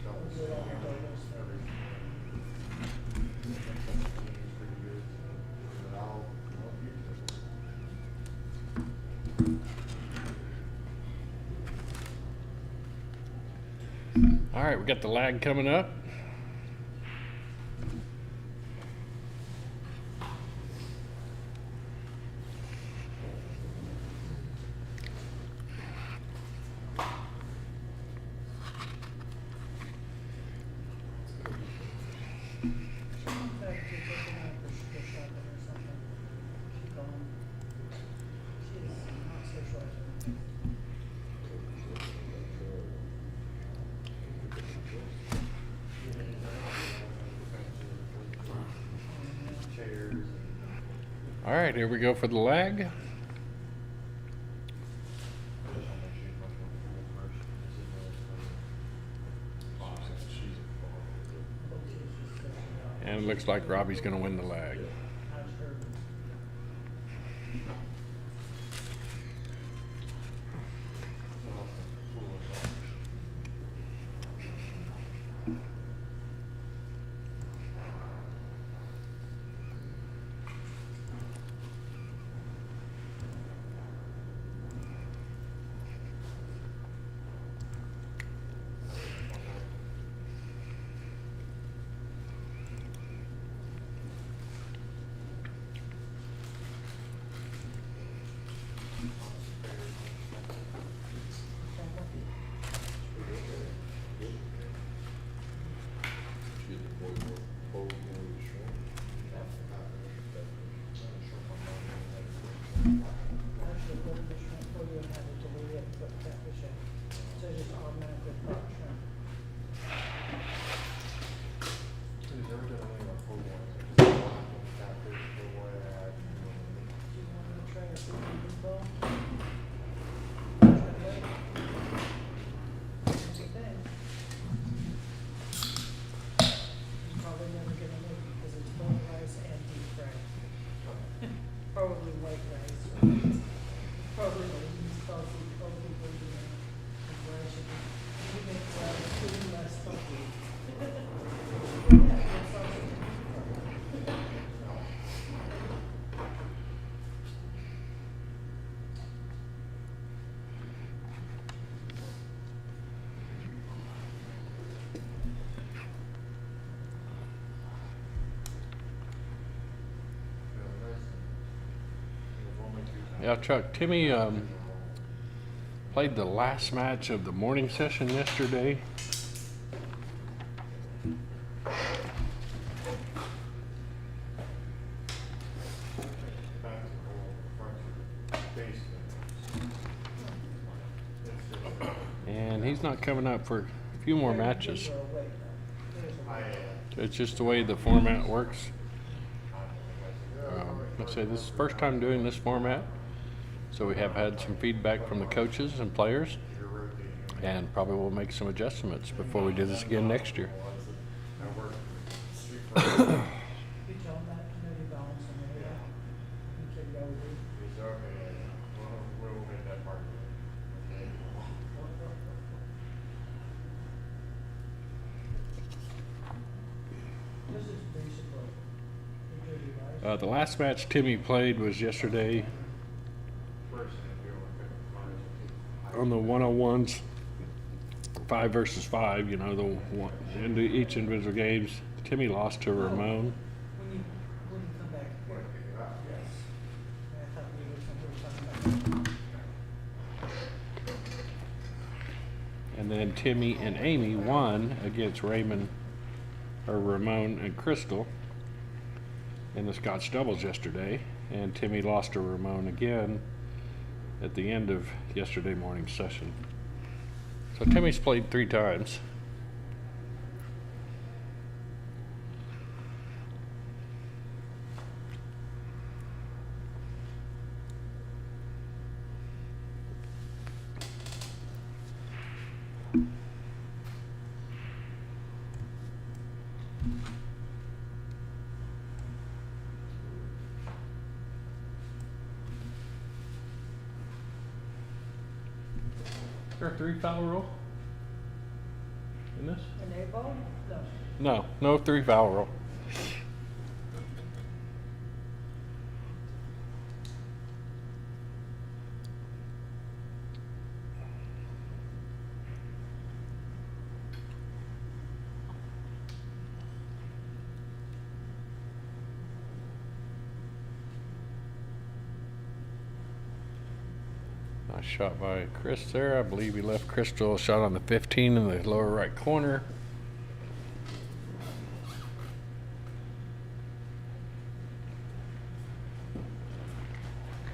doubles. Do it all the doubles. Every team is pretty good. But I'll use it. All right, we got the lag coming up. In fact, you're taking out for shopping or something. She's gone. She is not socializing. Chairs. All right, here we go for the lag. And it looks like Robbie's going to win the lag. How's her? Actually, put the shrimp for you and have it deleted and put catfish in. So just automatically put shrimp. Who's ever done any of our full ones? Catfish, full white ad. Do you want to try a seafood meatball? Try it later. Here's the thing. It's probably never gonna make it because it's both rice and deep fried. Probably white rice. Probably what it is called people do that. Rice should be, you make rice too less funky. Yeah, that's sausage. Yeah, Chuck, Timmy played the last match of the morning session yesterday. And he's not coming up for a few more matches. It's just the way the format works. I say this is the first time doing this format, so we have had some feedback from the coaches and players, and probably will make some adjustments before we do this again next year. You tell them that committee balance and they, you can go with it. It's okay. We'll get that part. Okay. This is basically the duty, right? The last match Timmy played was yesterday on the 101s, 5 versus 5. You know, the one, into each individual games. Timmy lost to Ramon. When you come back here. Yes. I thought we were talking about. And then Timmy and Amy won against Ramon and Crystal in the Scotch doubles yesterday, and Timmy lost to Ramon again at the end of yesterday morning's session. So Timmy's played 3 times. Is there a 3 foul rule in this? An A-ball? No. No 3 foul rule. Nice shot by Chris there. I believe he left Crystal a shot on the 15 in the lower right corner.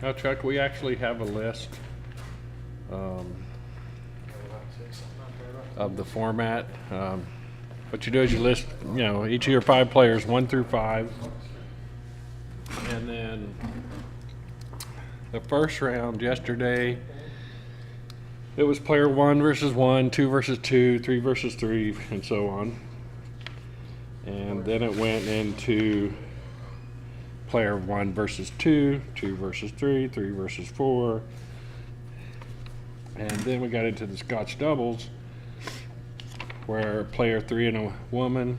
Now, Chuck, we actually have a list of the format. What you do is you list, you know, each of your 5 players, 1 through 5, and then the first round yesterday, it was player 1 versus 1, 2 versus 2, 3 versus 3, and so on. And then it went into player 1 versus 2, 2 versus 3, 3 versus 4. And then we got into the Scotch doubles, where player 3 and a woman,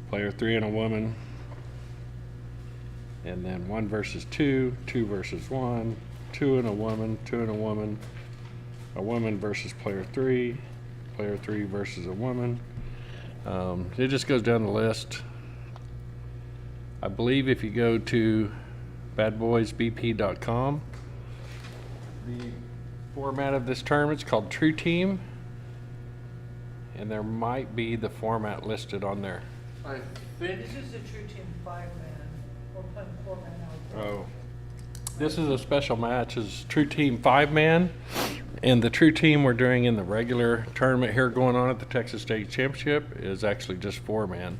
player 3 and a woman, and then 1 versus 2, 2 versus 1, 2 and a woman, 2 and a woman versus player 3 versus a woman. It just goes down the list. I believe if you go to badboysbp.com, the format of this tournament is called Tru-Team, and there might be the format listed on there. I think This is the Tru-Team 5-man. We're playing 4-man now. Oh. This is a special match. It's Tru-Team 5-man, and the Tru-Team we're doing in the regular tournament here going on at the Texas State Championship is actually just 4-man.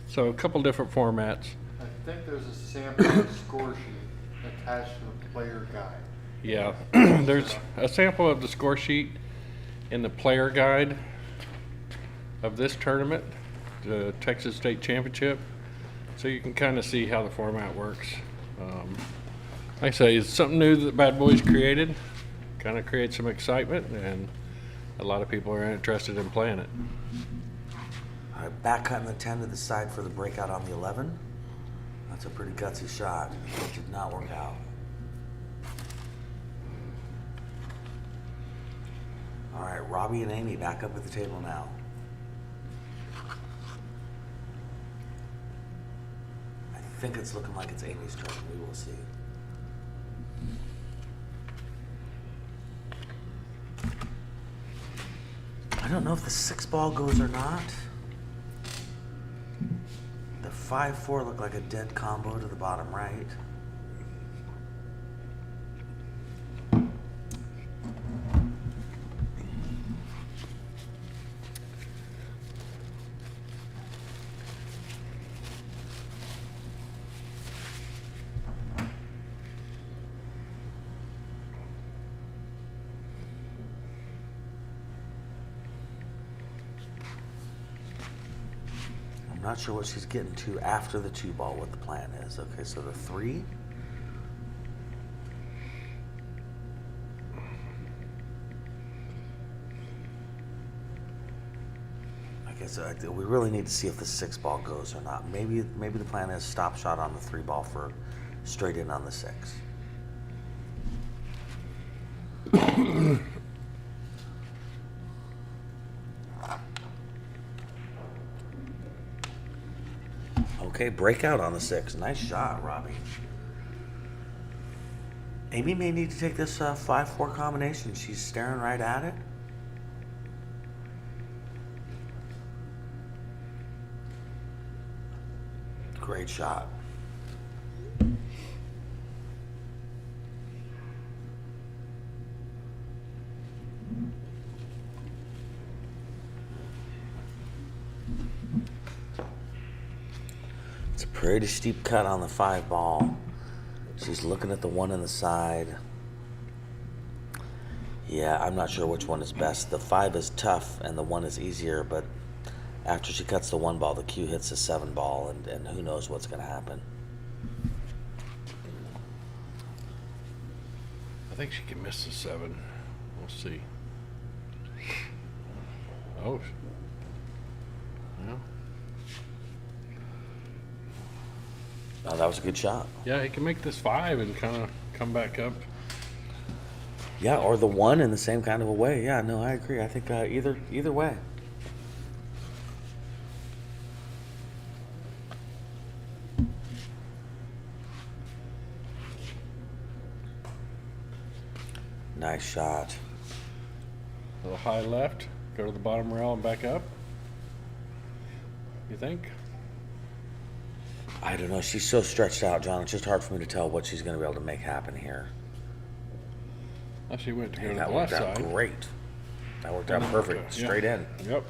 So a couple different formats. I think there's a sample score sheet attached to the player guide. Yeah, there's a sample of the score sheet in the player guide of this tournament, the Texas State Championship, so you can kind of see how the format works. Like I say, it's something new that Bad Boys created, kind of creates some excitement, and a lot of people are interested in playing it. All right, back cutting the 10 to the side for the breakout on the 11. That's a pretty gutsy shot. It did not work out. All right, Robbie and Amy back up at the table now. I think it's looking like it's Amy's turn. We will see. I don't know if the 6-ball goes or not. The 5-4 looked like a dead combo to the bottom right. I'm not sure what she's getting to after the 2 ball, what the plan is. Okay, so the 3. I guess we really need to see if the 6 ball goes or not. Maybe the plan is stop shot on the 3 ball for straight in on the 6. Okay, breakout on the 6. Nice shot, Robbie. Amy may need to take this 5-4 combination. She's staring right at it. Great shot. It's a pretty steep cut on the 5 ball. She's looking at the 1 on the side. Yeah, I'm not sure which one is best. The 5 is tough and the 1 is easier, but after she cuts the 1 ball, the cue hits the 7 ball, and who knows what's going to happen. I think she can miss the 7. We'll see. Oh. Yeah. Oh, that was a good shot. Yeah, he can make this 5 and kind of come back up. Yeah, or the 1 in the same kind of a way. Yeah, no, I agree. I think either way. Nice shot. A little high left, go to the bottom rail and back up. You think? I don't know. She's so stretched out, John. It's just hard for me to tell what she's going to be able to make happen here. Oh, she went to go Hey, to that the worked left out side. great. That worked out perfect. Yeah. Straight in. Yep.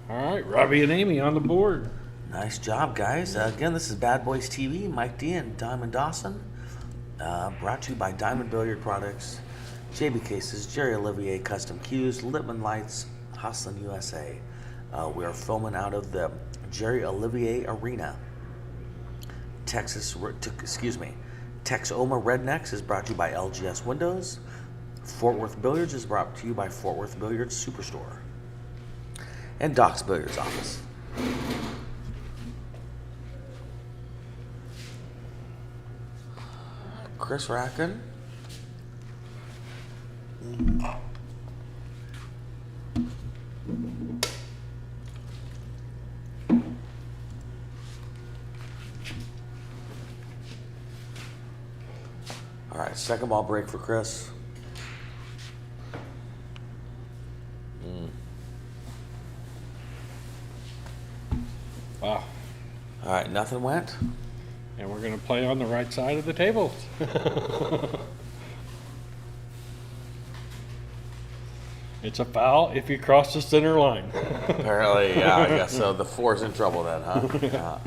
All right, Robbie and Amy on the board. Nice job, guys. Again, this is Bad Boys TV. Mike D and Diamond Dawson. Brought to you by Diamond Billiard Products, JB Cases, Jerry Olivier Custom Cues, Lippman Lights, Hustlin' USA. We are filming out of the Jerry Olivier Arena. Texoma Rednecks is brought to you by LGS Windows. Fort Worth Billiards is brought to you by Fort Worth Billiards Superstore. And Doc's Billiards Office. Chris Racken. All right, second ball break for Chris. Wow. All right, nothing went. And we're going to play on the right side of the table. It's a foul if you cross the center line. Apparently, yeah, I guess so. The 4's in trouble then, huh? Yeah.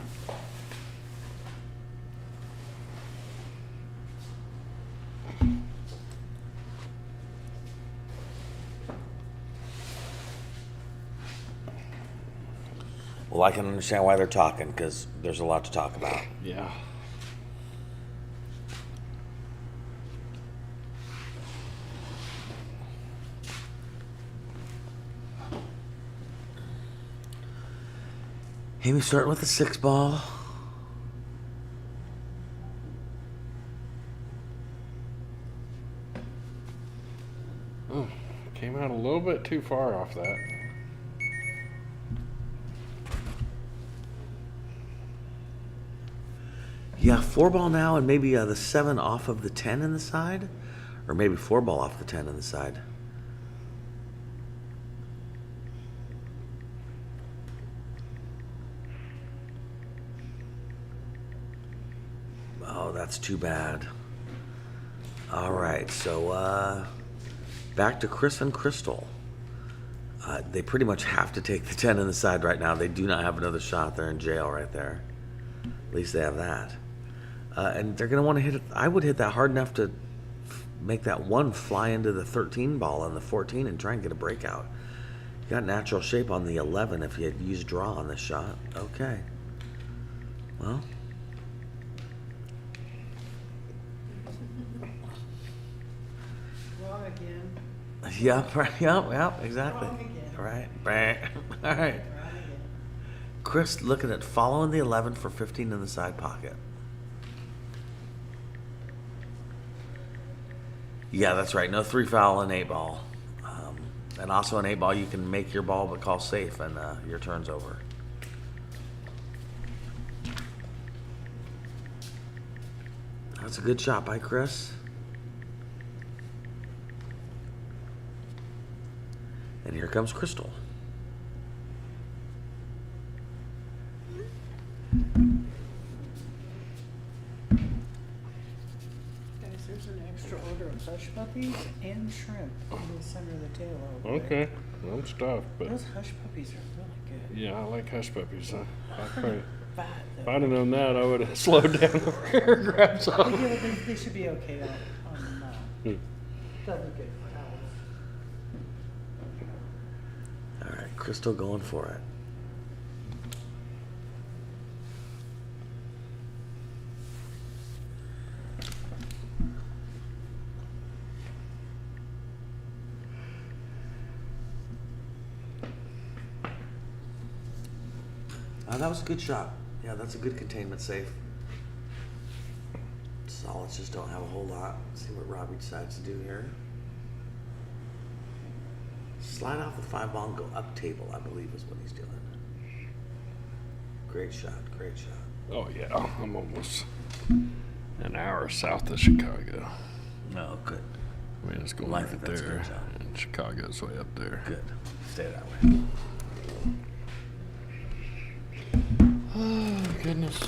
Well, I can understand why they're talking, because there's a lot to talk about. Yeah. Amy starting with the 6 ball. Came out a little bit too far off that. Yeah, 4 ball now, and maybe the 7 off of the 10 in the side, or maybe 4 ball off the 10 in the side. Oh, that's too bad. All right, so back to Chris and Crystal. They pretty much have to take the 10 in the side right now. They do not have another shot. They're in jail right there. At least they have that. And they're going to want to hit it. I would hit that hard enough to make that one fly into the 13 ball and the 14 and try and get a breakout. You got natural shape on the 11 if you had used draw on this shot. Okay. Well. Wrong again. Yep, right, yep, exactly. Wrong again. Right. All right. Wrong again. Chris looking at following the 11 for 15 in the side pocket. Yeah, that's right. No 3 foul and 8 ball. And also an 8 ball, you can make your ball but call safe and your turn's over. That's a good shot by Chris. And here comes Crystal. Guys, there's an extra order of hush puppies and shrimp in the center of the table over there. Okay, I'm stuffed, but Those hush puppies are really good. yeah, I like hush puppies. I probably, Fat, if though. I'd have known that, I would have slowed down over here and grabbed some. Yeah, they should be okay on delicate towels. All right, Crystal going for it. That was a good shot. Yeah, that's a good containment save. Solids just don't have a whole lot. Let's see what Robbie decides to do here. Slide off the 5 ball and go up table, I believe is what he's doing. Great shot, great shot. Oh yeah, I'm almost an hour south of Chicago. No, good. I mean, it's going Like right it, that's a there, good job. and Chicago's way up there. Good. Stay that way. Oh goodness.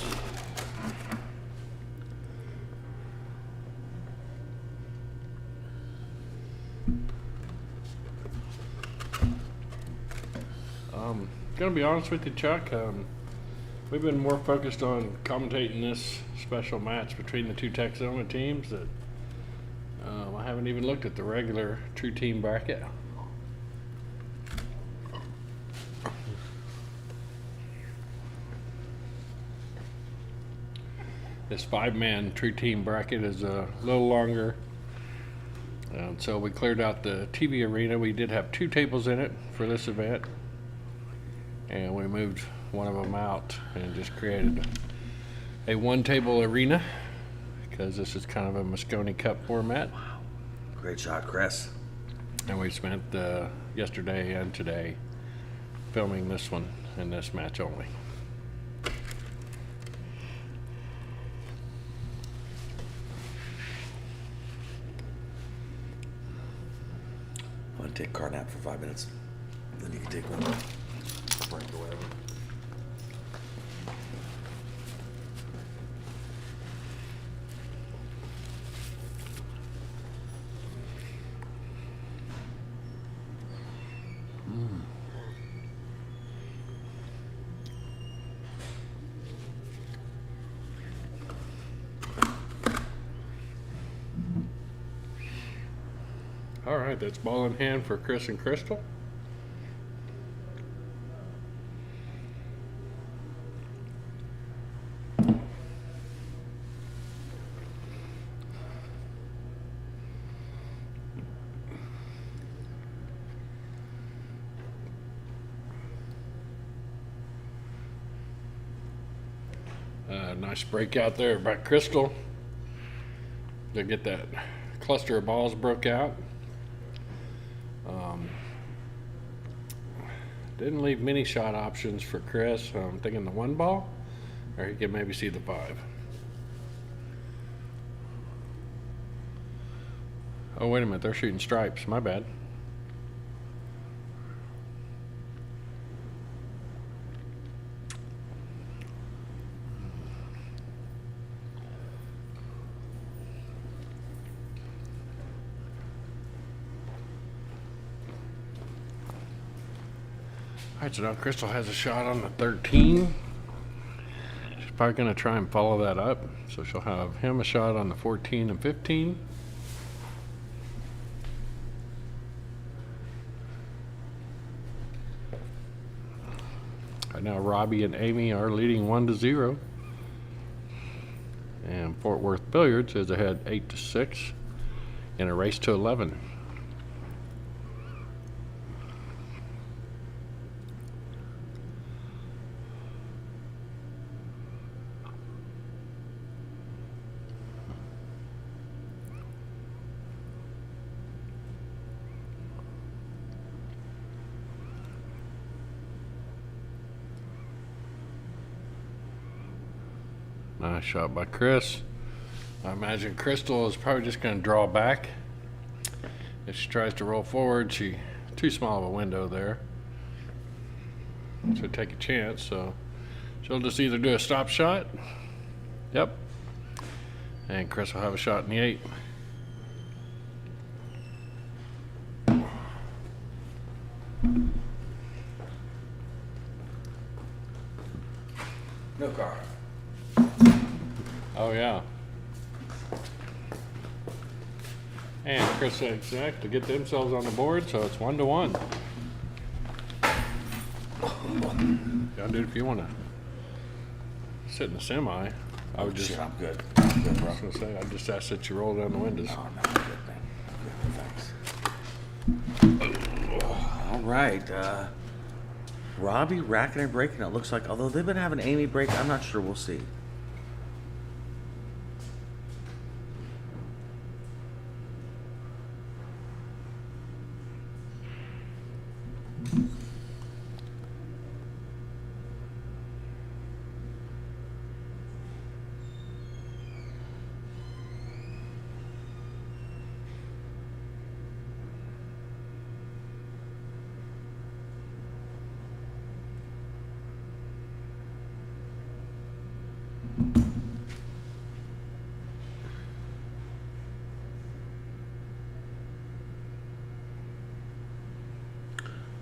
Gonna be honest with you, Chuck. We've been more focused on commentating this special match between the two Texoma teams that I haven't even looked at the regular Tru-Team bracket. This 5-man Tru-Team bracket is a little longer. So we cleared out the TV arena. We did have 2 tables in it for this event. And we moved one of them out and just created a 1-table arena because this is kind of a Moscone Cup format. Wow. Great shot, Chris. And we spent yesterday and today filming this one and this match only. I'm gonna take a car nap for 5 minutes. Then you can take one. Break or whatever. All right, that's ball in hand for Chris and Crystal. Nice breakout there by Crystal. They get that cluster of balls broke out. Didn't leave many shot options for Chris. I'm thinking the 1 ball, or he can maybe see the 5. Oh, wait a minute, they're shooting stripes. My bad. All right, so now Crystal has a shot on the 13. She's probably going to try and follow that up. So she'll have him a shot on the 14 and 15. Right now, Robbie and Amy are leading 1-0. And Fort Worth Billiards is ahead 8-6 in a race to 11. Nice shot by Chris. I imagine Crystal is probably just going to draw back. If she tries to roll forward, too small of a window there. So take a chance. So she'll just either do a stop shot. Yep. And Chris will have a shot in the 8. No car. Oh yeah. And Chris and Zach to get themselves on the board, so it's 1-1. Yeah, dude, if you want to sit in the semi, I would just. Shit, I'm good. I'm good, bro. I was gonna say, I just asked that you roll down the windows. Oh, no, I'm good, man. I'm good, thanks. All right. Robbie racking and breaking, it looks like. Although they've been having Amy break, I'm not sure. We'll see.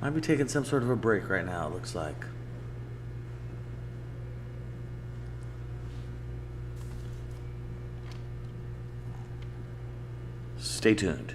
Might be taking some sort of a break right now, it looks like. Stay tuned.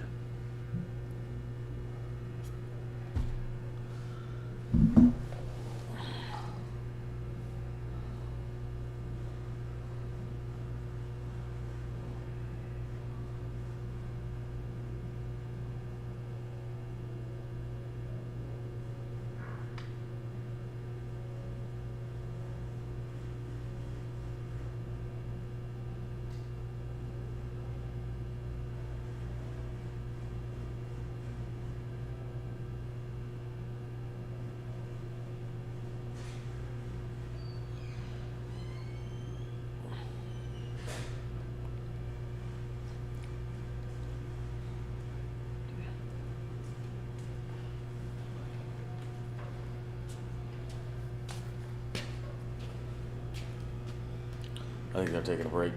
I think they're taking a break.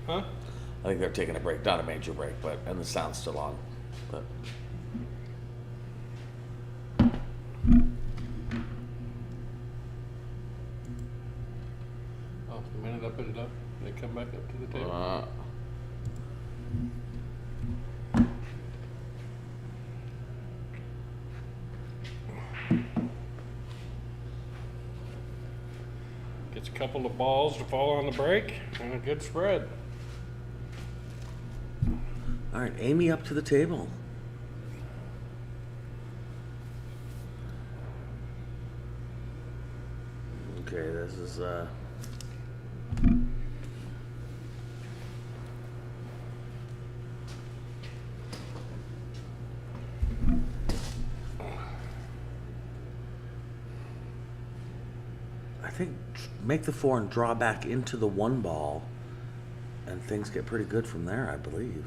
Huh? I think they're taking a break, not a major break, but and the sound's still on. But Oh, the minute I put it up, they come back up to the table. Gets a couple of balls to fall on the break and a good spread. all right, Amy up to the table. Okay, this is I think make the 4 and draw back into the 1 ball, and things get pretty good from there, I believe.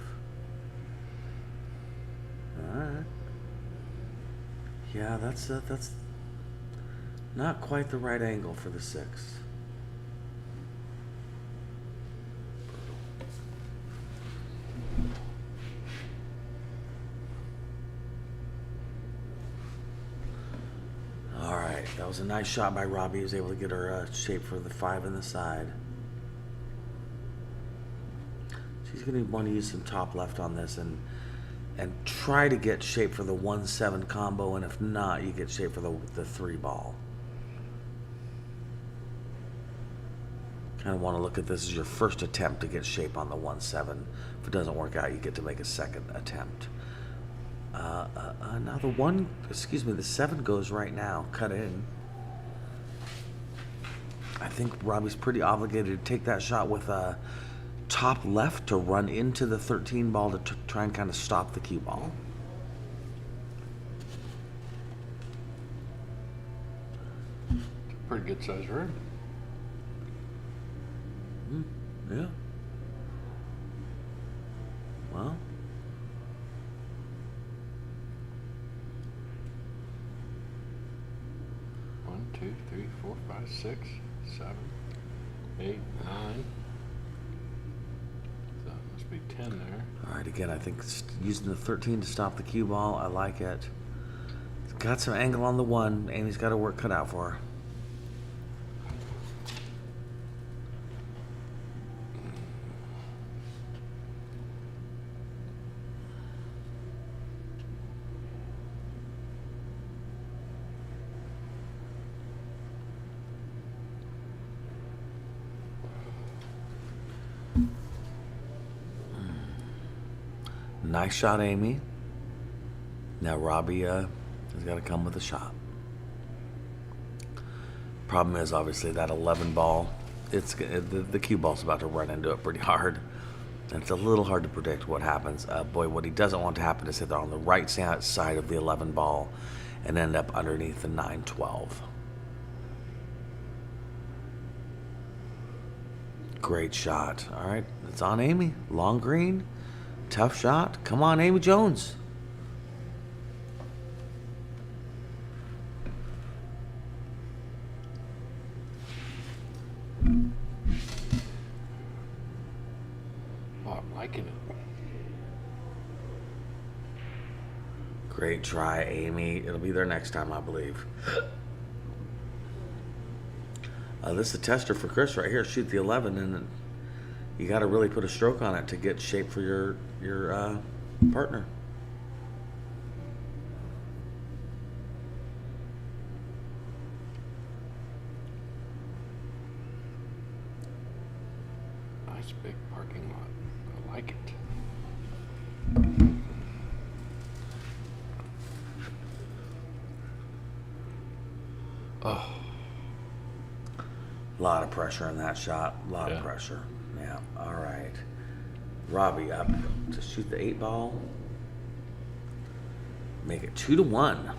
All right. Yeah, that's not quite the right angle for the 6. All right, that was a a nice shot by Robbie. He was able to get her shape for the 5 in the side. She's going to want to use some top left on this and try to get shape for the 1-7 combo, and if not, you get shape for the 3 ball. Kind of want to look at this as your first attempt to get shape on the 1-7. If it doesn't work out, you get to make a second attempt. Now the 7 goes right now, cut in. I think Robbie's pretty obligated to take that shot with top left to run into the 13 ball to try and kind of stop the cue ball. Pretty good size room. Yeah. Well. One, 2, 3, 4, 5, 6, 7, 8, 9. So it must be 10 there. All right, again, I think using the 13 to stop the cue ball, I like it. It's got some angle on the 1. Amy's got her work cut out for her. Nice shot, Amy. Now Robbie has got to come with a shot. Problem is, obviously, that 11 ball, the cue ball's about to run into it pretty hard. And it's a little hard to predict what happens. Boy, what he doesn't want to happen is hit on the right side of the 11 ball and end up underneath the 9-12. Great shot. All right, it's on Amy. Long green. Tough shot. Come on, Amy Jones. Oh, I'm liking it. Great try, Amy. It'll be there next time, I believe. This is a tester for Chris right here. Shoot the 11, and you got to really put a stroke on it to get shape for your partner. Nice big parking lot. I like it. Oh. A lot of pressure in that shot. A lot of pressure. Yeah. All right. Robbie up to shoot the 8 ball. Make it 2-1.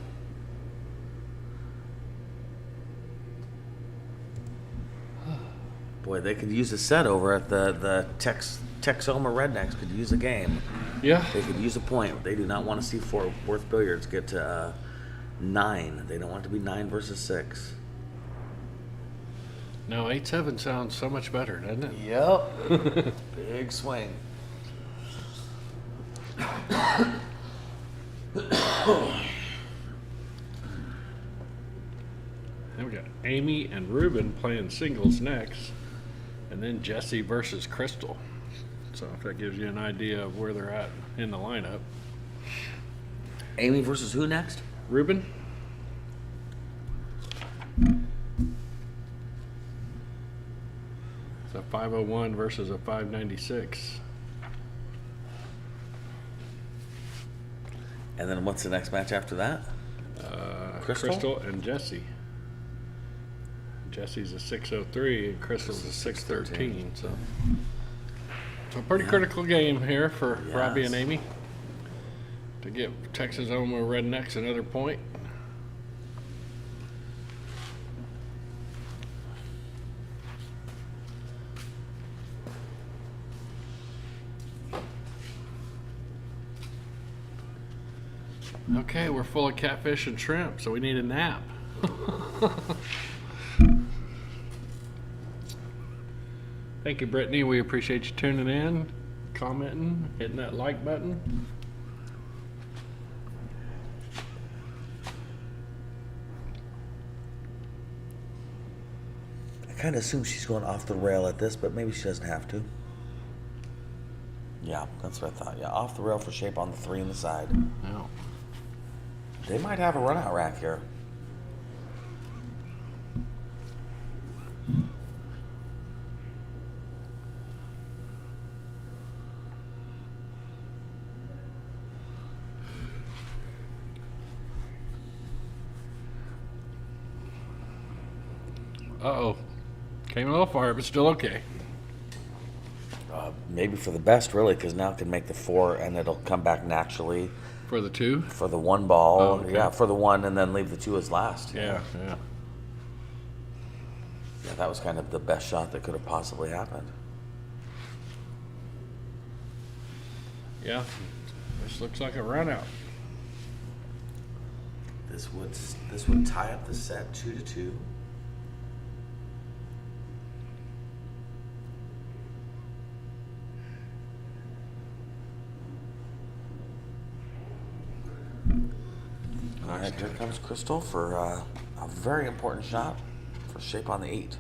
Boy, they could use a set over at the Texoma Rednecks. Could use a game. Yeah. They could use a point. They do not want to see Fort Worth Billiards get to 9. They don't want it to be 9 versus 6. No, 8-7 sounds so much better, doesn't it? Yep. Big swing. Then we got Amy and Reuben playing singles next, and then Jesse versus Crystal. So if that gives you an idea of where they're at in the lineup. Amy versus who next? Reuben. It's a 501 versus a 596. And then what's the next match after that? Crystal and Jesse. Jesse's a 603 and Crystal's a 613. So a pretty critical game here for Robbie and Amy to get Texas Oklahoma Rednecks another point. Okay, we're full of catfish and shrimp, so we need a nap. Thank you, Brittany. We appreciate you tuning in, commenting, hitting that like button. kind of assume she's going off the rail at this, but maybe she doesn't have to. Yeah, that's what I thought. Yeah, off the rail for shape on the 3 in the side. Yeah. They might have a run-out rack here. Uh-oh. Came a little far, but still okay. Maybe for the best, really, because now it can make the 4 and it'll come back naturally For the 2? for the 1 ball. Oh, okay. Yeah, for the 1 and then leave the 2 as last. Yeah. Yeah, that was kind of the best shot that could have possibly happened. Yeah. This looks like a run out. This would tie up the set 2-2. All right, here comes Crystal for a very important shot for shape on the 8.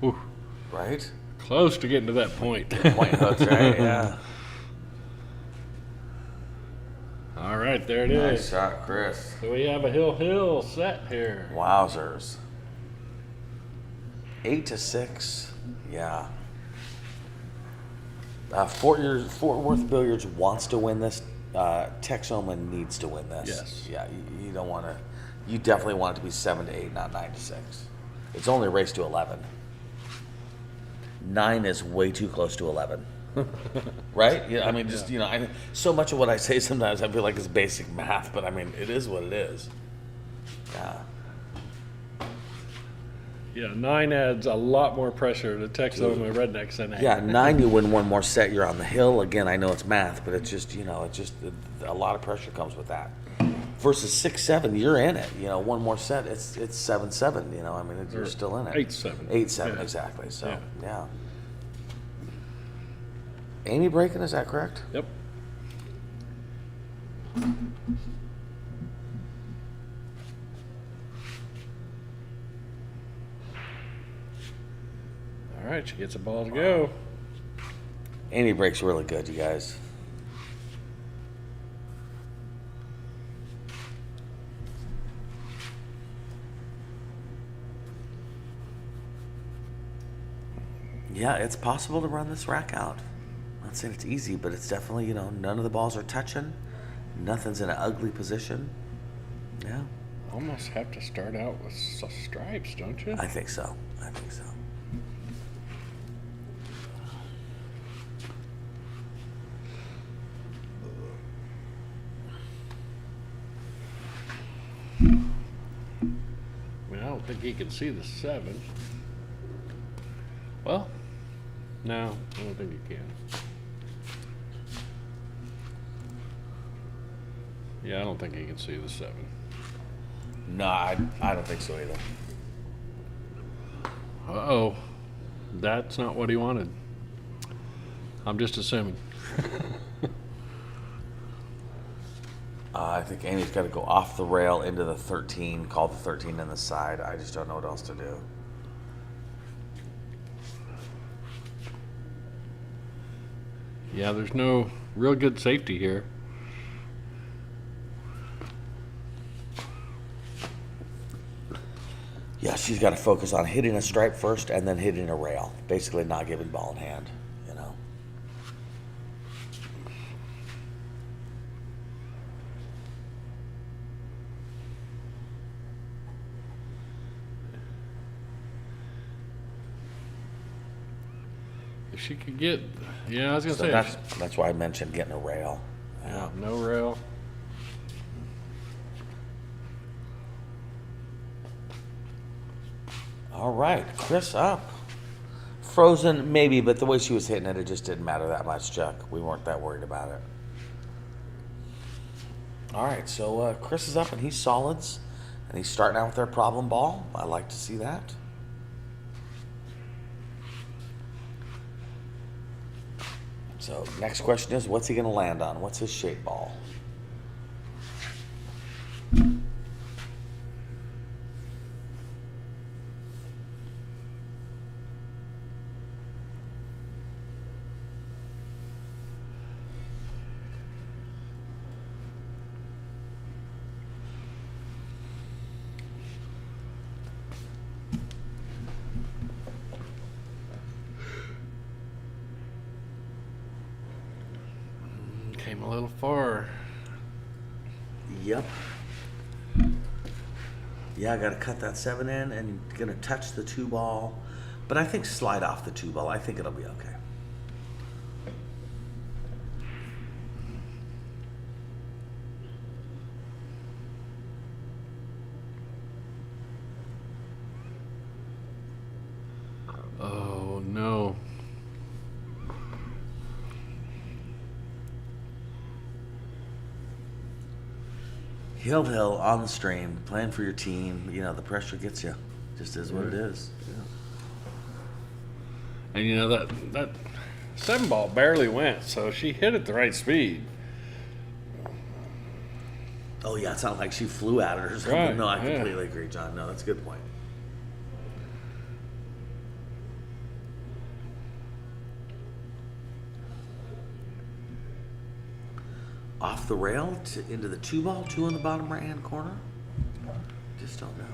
Ooh, Right? close to getting to that point. Point hooks, right? Yeah. All right, there it Nice is. shot, Chris. So we have a hill set here. Wowzers. 8-6. Yeah. Fort Worth Billiards wants to win this. Texoma needs to win this. Yes. Yeah, you don't want to. You definitely want it to be 7-8, not 9-6. It's only a race to 11. 9 is way too close to 11. Right? Yeah. I mean, just so much of what I say sometimes I feel like it's basic math, but I mean, it is what it is. Yeah. Yeah, 9 adds a lot more pressure to Texoma Rednecks than 8. Yeah, 9, you win 1 more set, you're on the hill. Again, I know it's math, but it's just, a lot of pressure comes with that. Versus 6-7, you're in it. 1 more set, it's 7-7. I mean, you're still in it. 8-7. 8-7, Yeah. exactly. So, Yeah. yeah. Amy breaking, is that correct? Yep. All right, she gets a ball to go. Amy breaks really good, you guys. Yeah, it's possible to run this rack out. I'm not saying it's easy, but it's definitely, none of the balls are touching. Nothing's in an ugly position. Yeah, Almost have to start out with stripes, don't you? I think so. I don't think he can see the 7. Well, no, I don't think he can. Yeah, I don't think he can see the 7. No, I don't think so either. Uh-oh. That's not what he wanted. I'm just assuming. I think Amy's got to go off the rail into the 13, call the 13 in the side. I just don't know what else to do. Yeah, there's no real good safety here. Yeah, she's got to focus on hitting a stripe first and then hitting a rail. Basically not giving ball in hand, If she could get, yeah, I was gonna So say, that's why I mentioned getting a rail. yeah, no rail. All right, Chris up. Frozen, maybe, but the way she was hitting it, it just didn't matter that much, Chuck. We weren't that worried about it. All right, so Chris is up and he's solids, and he's starting out with their problem ball. I like to see that. So next question is, what's he going to land on? What's his shape ball? a little far. Yep. Yeah, I got to cut that 7 in and gonna touch the 2 ball, but I think slide off the 2 ball. I think it'll be okay. Oh no. Hill on the stream, playing for your team. You know, the pressure gets you. Just is what it is. And you know that 7 ball barely went, so she hit at the right speed. Oh yeah, it's not like she flew at it or something. Right, No, I yeah. completely agree, John. No, that's a good point. Off the rail into the 2 ball, 2 in the bottom right hand corner. Just don't know.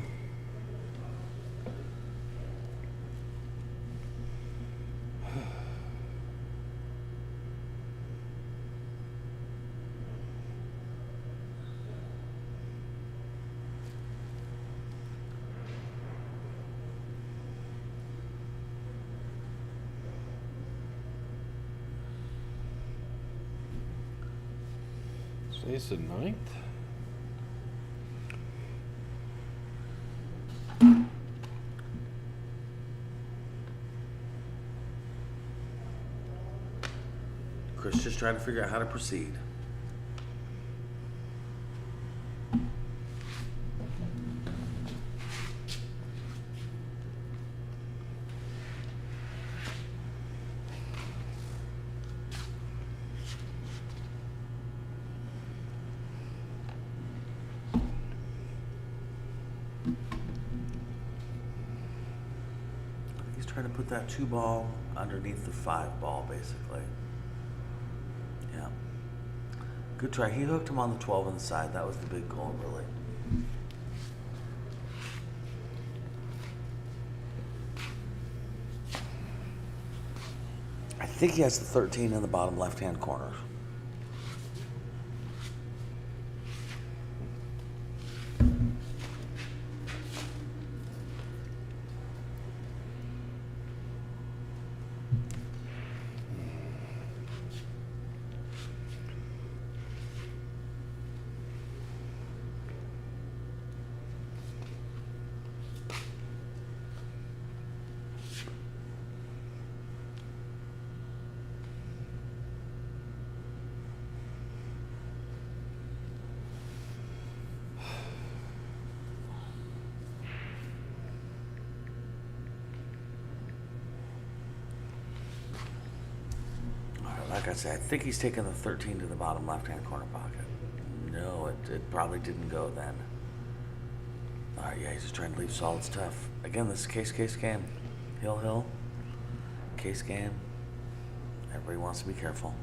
Today's the 9th. Chris just trying to figure out how to proceed. He's trying to put that 2 ball underneath the 5 ball, basically. Yeah. Good try. He hooked him on the 12 on the side. That was the big goal, really. I think he has the 13 in the bottom left-hand corner. Like I said, I think he's taking the 13 to the bottom left-hand corner pocket. No, it probably didn't go then. All right, yeah, he's just trying to leave solids tough. Again, this is case game. Hill. Case game. Everybody wants to be careful.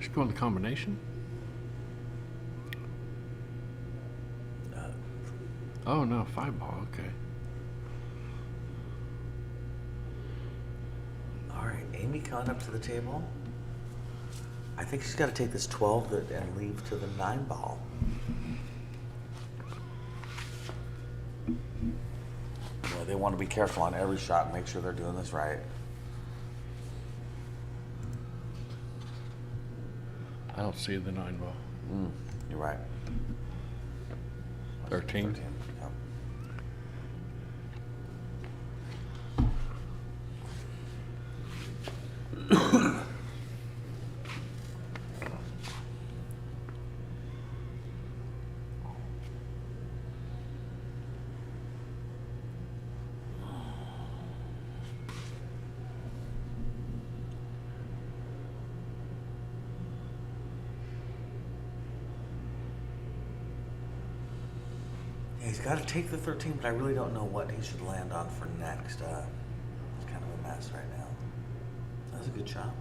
She's going the combination. Oh no, 5 ball. Okay. All right, Amy coming up to the table. I think she's got to take this 12 and leave to the 9 ball. Yeah, they want to be careful on every shot and make sure they're doing this right. I don't see the 9 ball. You're right. 13. Yep. He's got to take the 13, but I really don't know what he should land on for next. It's kind of a mess right now. That was a good shot.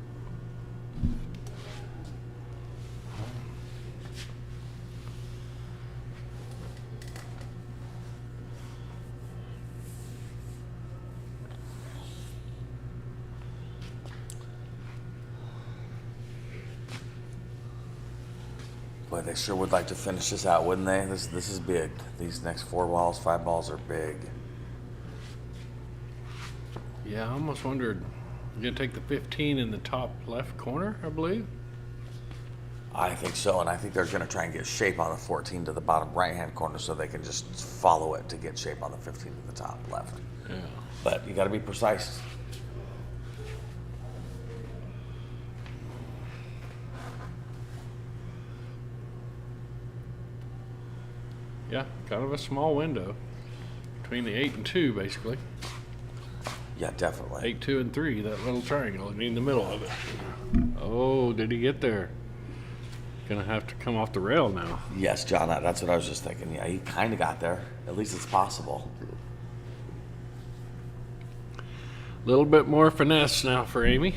Boy, they sure would like to finish this out, wouldn't they? This is big. These next 4 balls, 5 balls are big. Yeah, I almost wondered. You're gonna take the 15 in the top left corner, I believe. I think so, and I think they're going to try and get shape on the 14 to the bottom right-hand corner so they can just follow it to get shape on the 15 to the top left. Yeah. But you got to be precise. Yeah, kind of a small window between the 8 and 2, basically. Yeah, definitely. 8, 2, and 3. That little triangle in the middle of it. Oh, did he get there? Gonna have to come off the rail now. Yes, John, that's what I was just thinking. Yeah, he kind of got there. At least it's possible. A little bit more finesse now for Amy.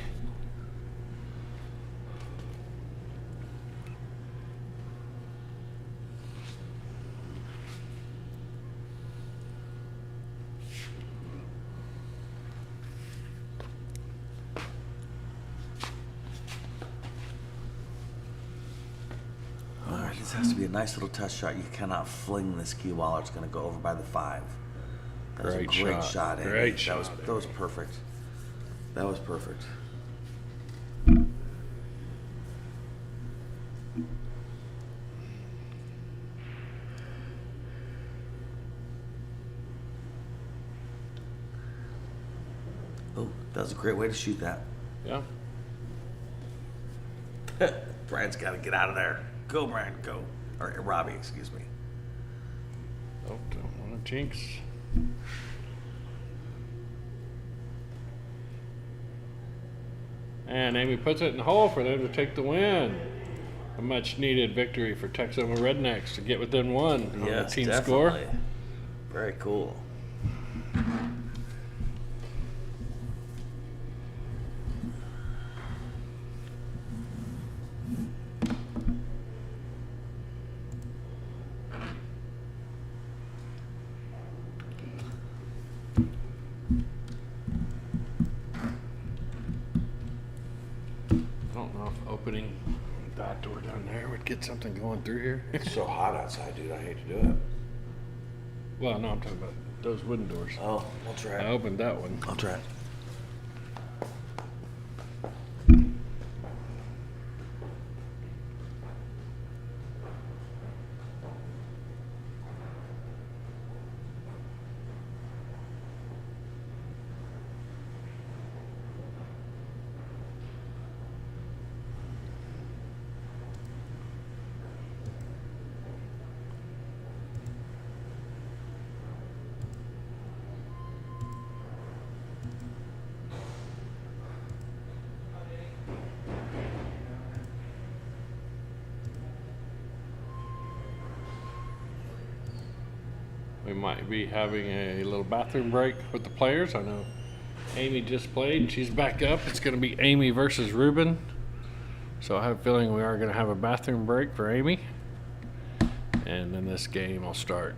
All right, this has to be a nice little test shot. You cannot fling this cue ball or it's going to go over by the 5. That was a Great great shot. shot, Amy. Great That shot. was perfect. That was perfect. Oh, that was a great way to shoot that. Yeah. Brian's got to get out of there. Go, Brian, go. Or Robbie, excuse me. Oh, don't want to jinx. And Amy puts it in the hole for them to take the win. A much needed victory for Texoma Rednecks to get within 1 on the team score. Very cool. I don't know if opening that door down there would get something going through here. It's so hot outside, dude. I hate to do it. Well, no, I'm talking about those wooden doors. Oh, we'll try I it. opened that one. I'll try it. We might be having a little bathroom break with the players. I know Amy just played and she's back up. It's going to be Amy versus Reuben. So I have a feeling we are going to have a bathroom break for Amy. And then this game will start.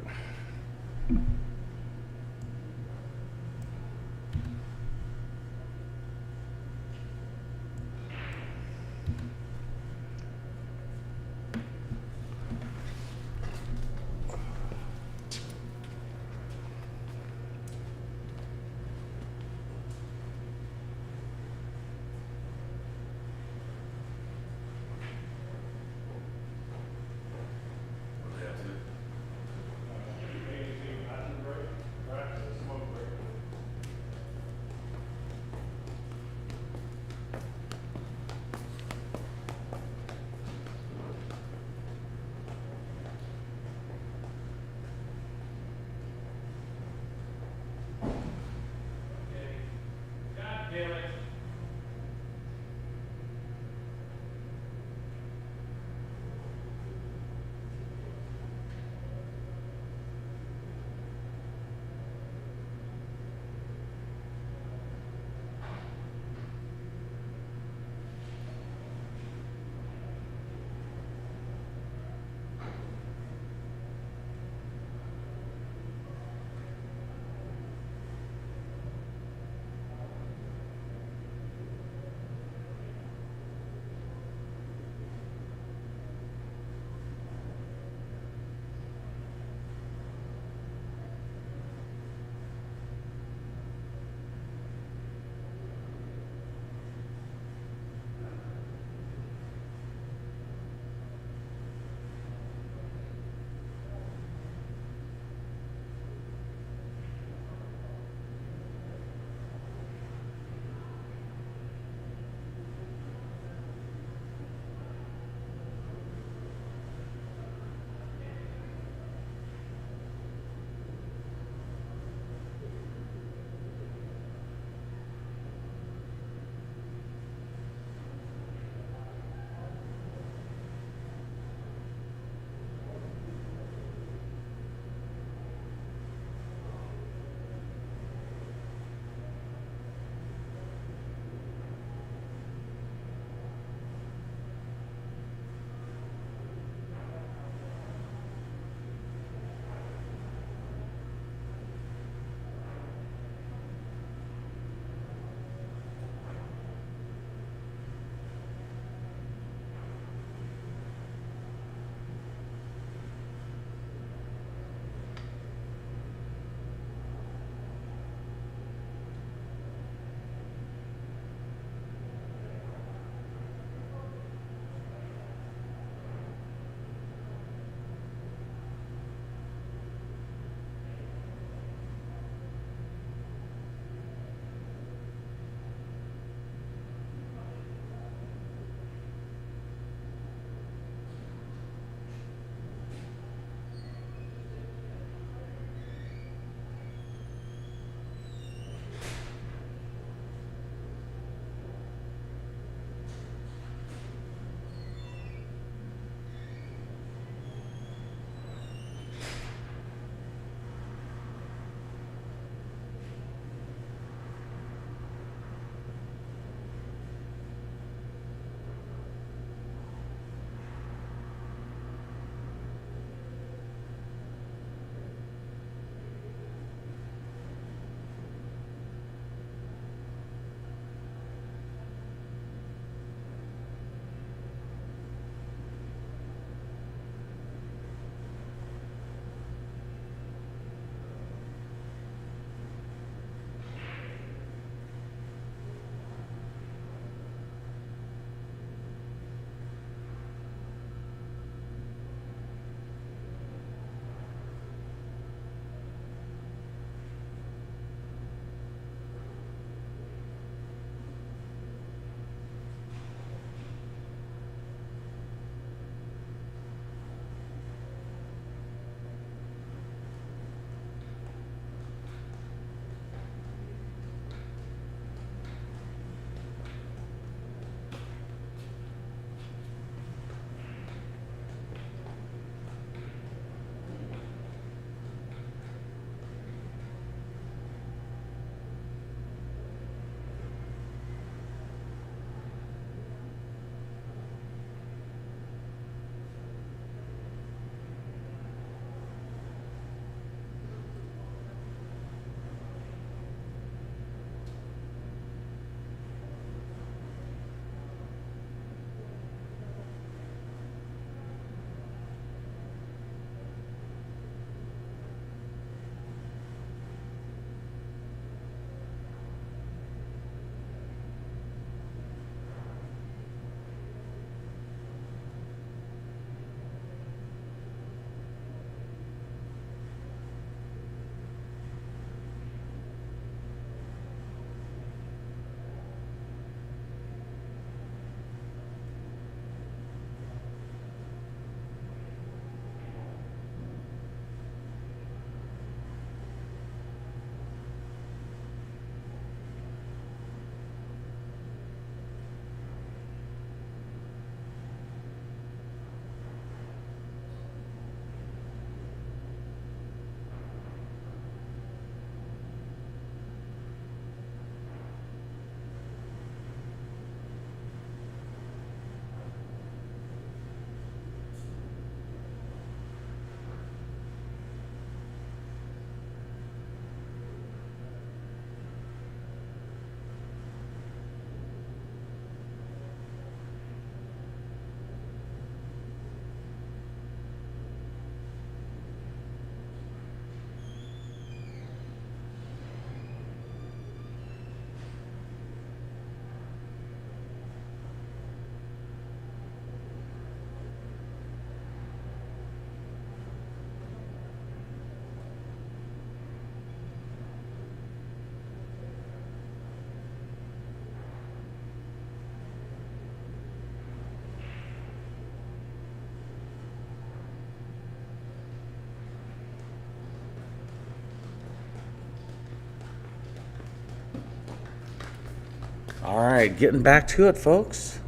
All right, getting back to it, folks.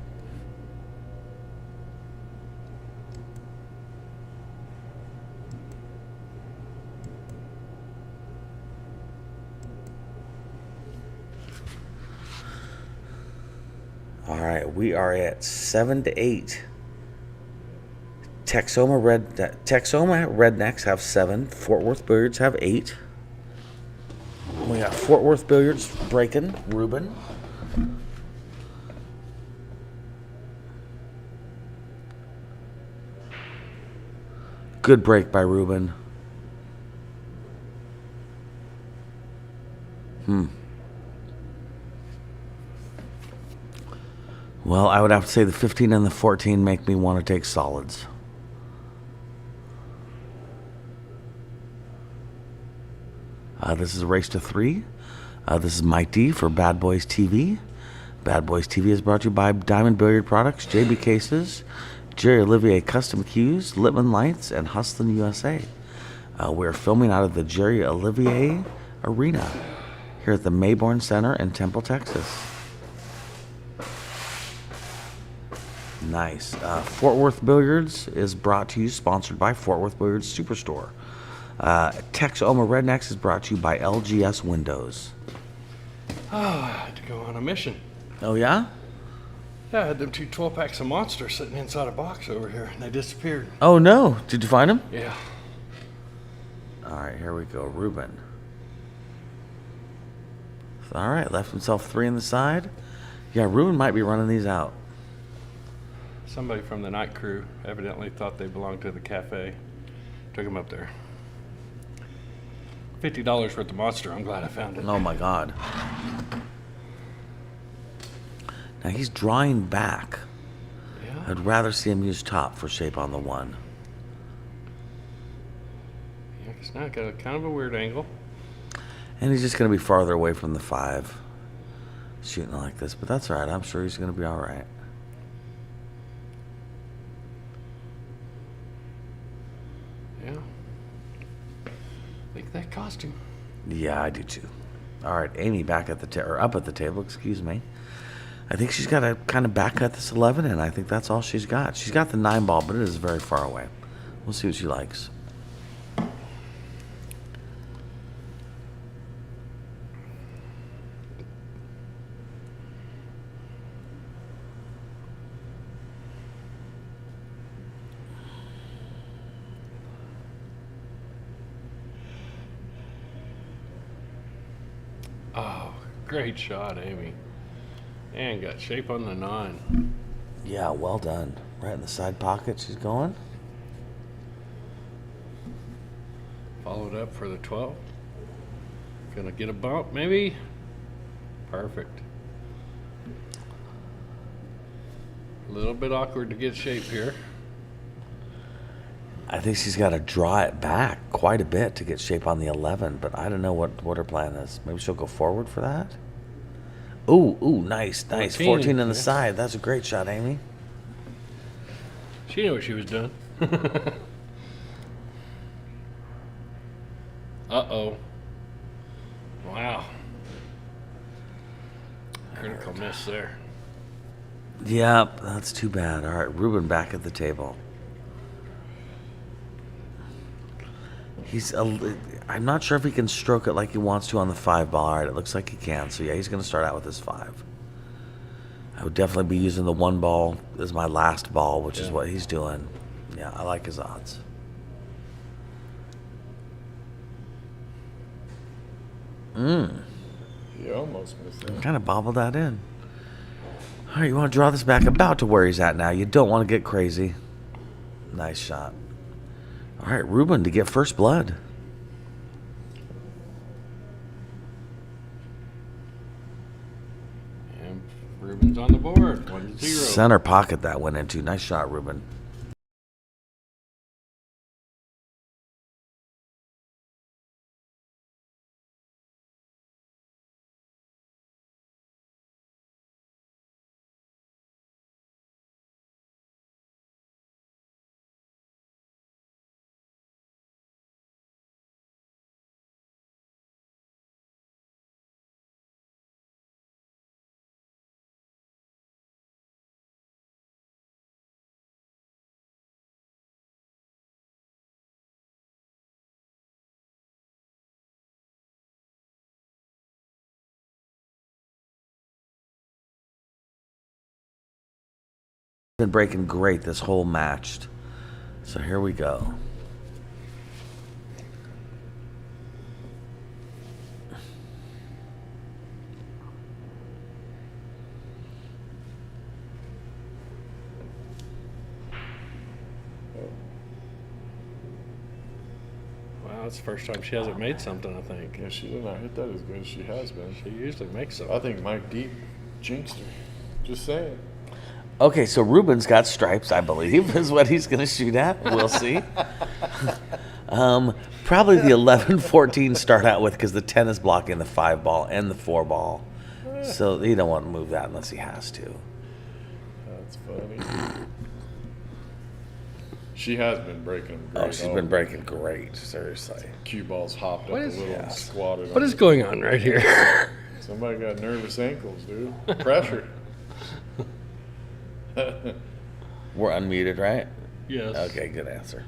All right, we are at 7 to 8. Texoma Rednecks have 7. Fort Worth Billiards have 8. We got Fort Worth Billiards breaking. Reuben. Good break by Reuben. Well, I would have to say the 15 and the 14 make me want to take solids. This is a race to 3. This is Mike D for Badboys TV. Badboys TV is brought to you by Diamond Billiard Products, JB Cases, Jerry Olivier Custom Cues, Littman Lights, and Hustlin' USA. We're filming out of the Jerry Olivier Arena here at the Mayborn Center in Temple, Texas. Nice. Fort Worth Billiards is brought to you, sponsored by Fort Worth Billiards Superstore. Texoma Rednecks is brought to you by LGS Windows. I had to go on a mission. Oh, yeah? Yeah, I had them 2 12-packs of Monster sitting inside a box over here, and they disappeared. Oh, no. Did you find them? Yeah. All right, here we go. Reuben. All right, left himself 3 in the side. Yeah, Reuben might be running these out. Somebody from the night crew evidently thought they belonged to the cafe. Took them up there. $50 worth of Monster. I'm glad I found it. Oh, my God. Now, he's drawing back. Yeah. I'd rather see him use top for shape on the 1. Yeah, because now I got a kind of a weird angle. And he's just going to be farther away from the 5 shooting like this. But that's all right. I'm sure he's going to be all right. Yeah. Like that costume. Yeah, I do too. All right, Amy back at the or up at the table, excuse me. I think she's got to kind of back cut this 11, and I think that's all she's got. She's got the 9 ball, but it is very far away. We'll see what she likes. Oh, great shot, Amy. And got shape on the 9. Yeah, well done. Right in the side pocket she's going. Followed up for the 12. Gonna get a bump, maybe? Perfect. A little bit awkward to get shape here. I think she's got to draw it back quite a bit to get shape on the 11, but I don't know what her plan is. Maybe she'll go forward for that? Ooh, nice. 14 in the side. That's a great shot, Amy. She knew what she was doing. Uh-oh. Wow. Critical miss there. Yep, that's too bad. All right, Reuben back at the table. I'm not sure if he can stroke it like he wants to on the 5 ball. All right, it looks like he can. So, yeah, he's going to start out with his 5. I would definitely be using the 1 ball as my last ball, which is what he's doing. Yeah, I like his odds. You almost missed it. Kind of bobbled that in. All right, you want to draw this back about to where he's at now. You don't want to get crazy. Nice shot. All right, Reuben to get first blood. And Reuben's on the board. 1-0. Center pocket that went into. Nice shot, Reuben. Been breaking great this whole match. So here we go. Wow, that's the first time she hasn't made something, I think. Yeah, she did not hit that as good as she has been. She usually makes them. I think Mike Deep jinxed her. Just saying. Okay, so Reuben's got stripes, I believe, is what he's going to shoot at. We'll see. Probably the 11-14 start out with because the 10 is blocking the 5 ball and the 4 ball. So he don't want to move that unless he has to. That's funny. She has been breaking them great. Oh, she's been breaking great, seriously. Cue balls hopped up What a is- little and Yes. squatted. What on is it. going on right here? Somebody got nervous ankles, dude. Pressure. We're unmuted, right? Yes. Okay, good answer.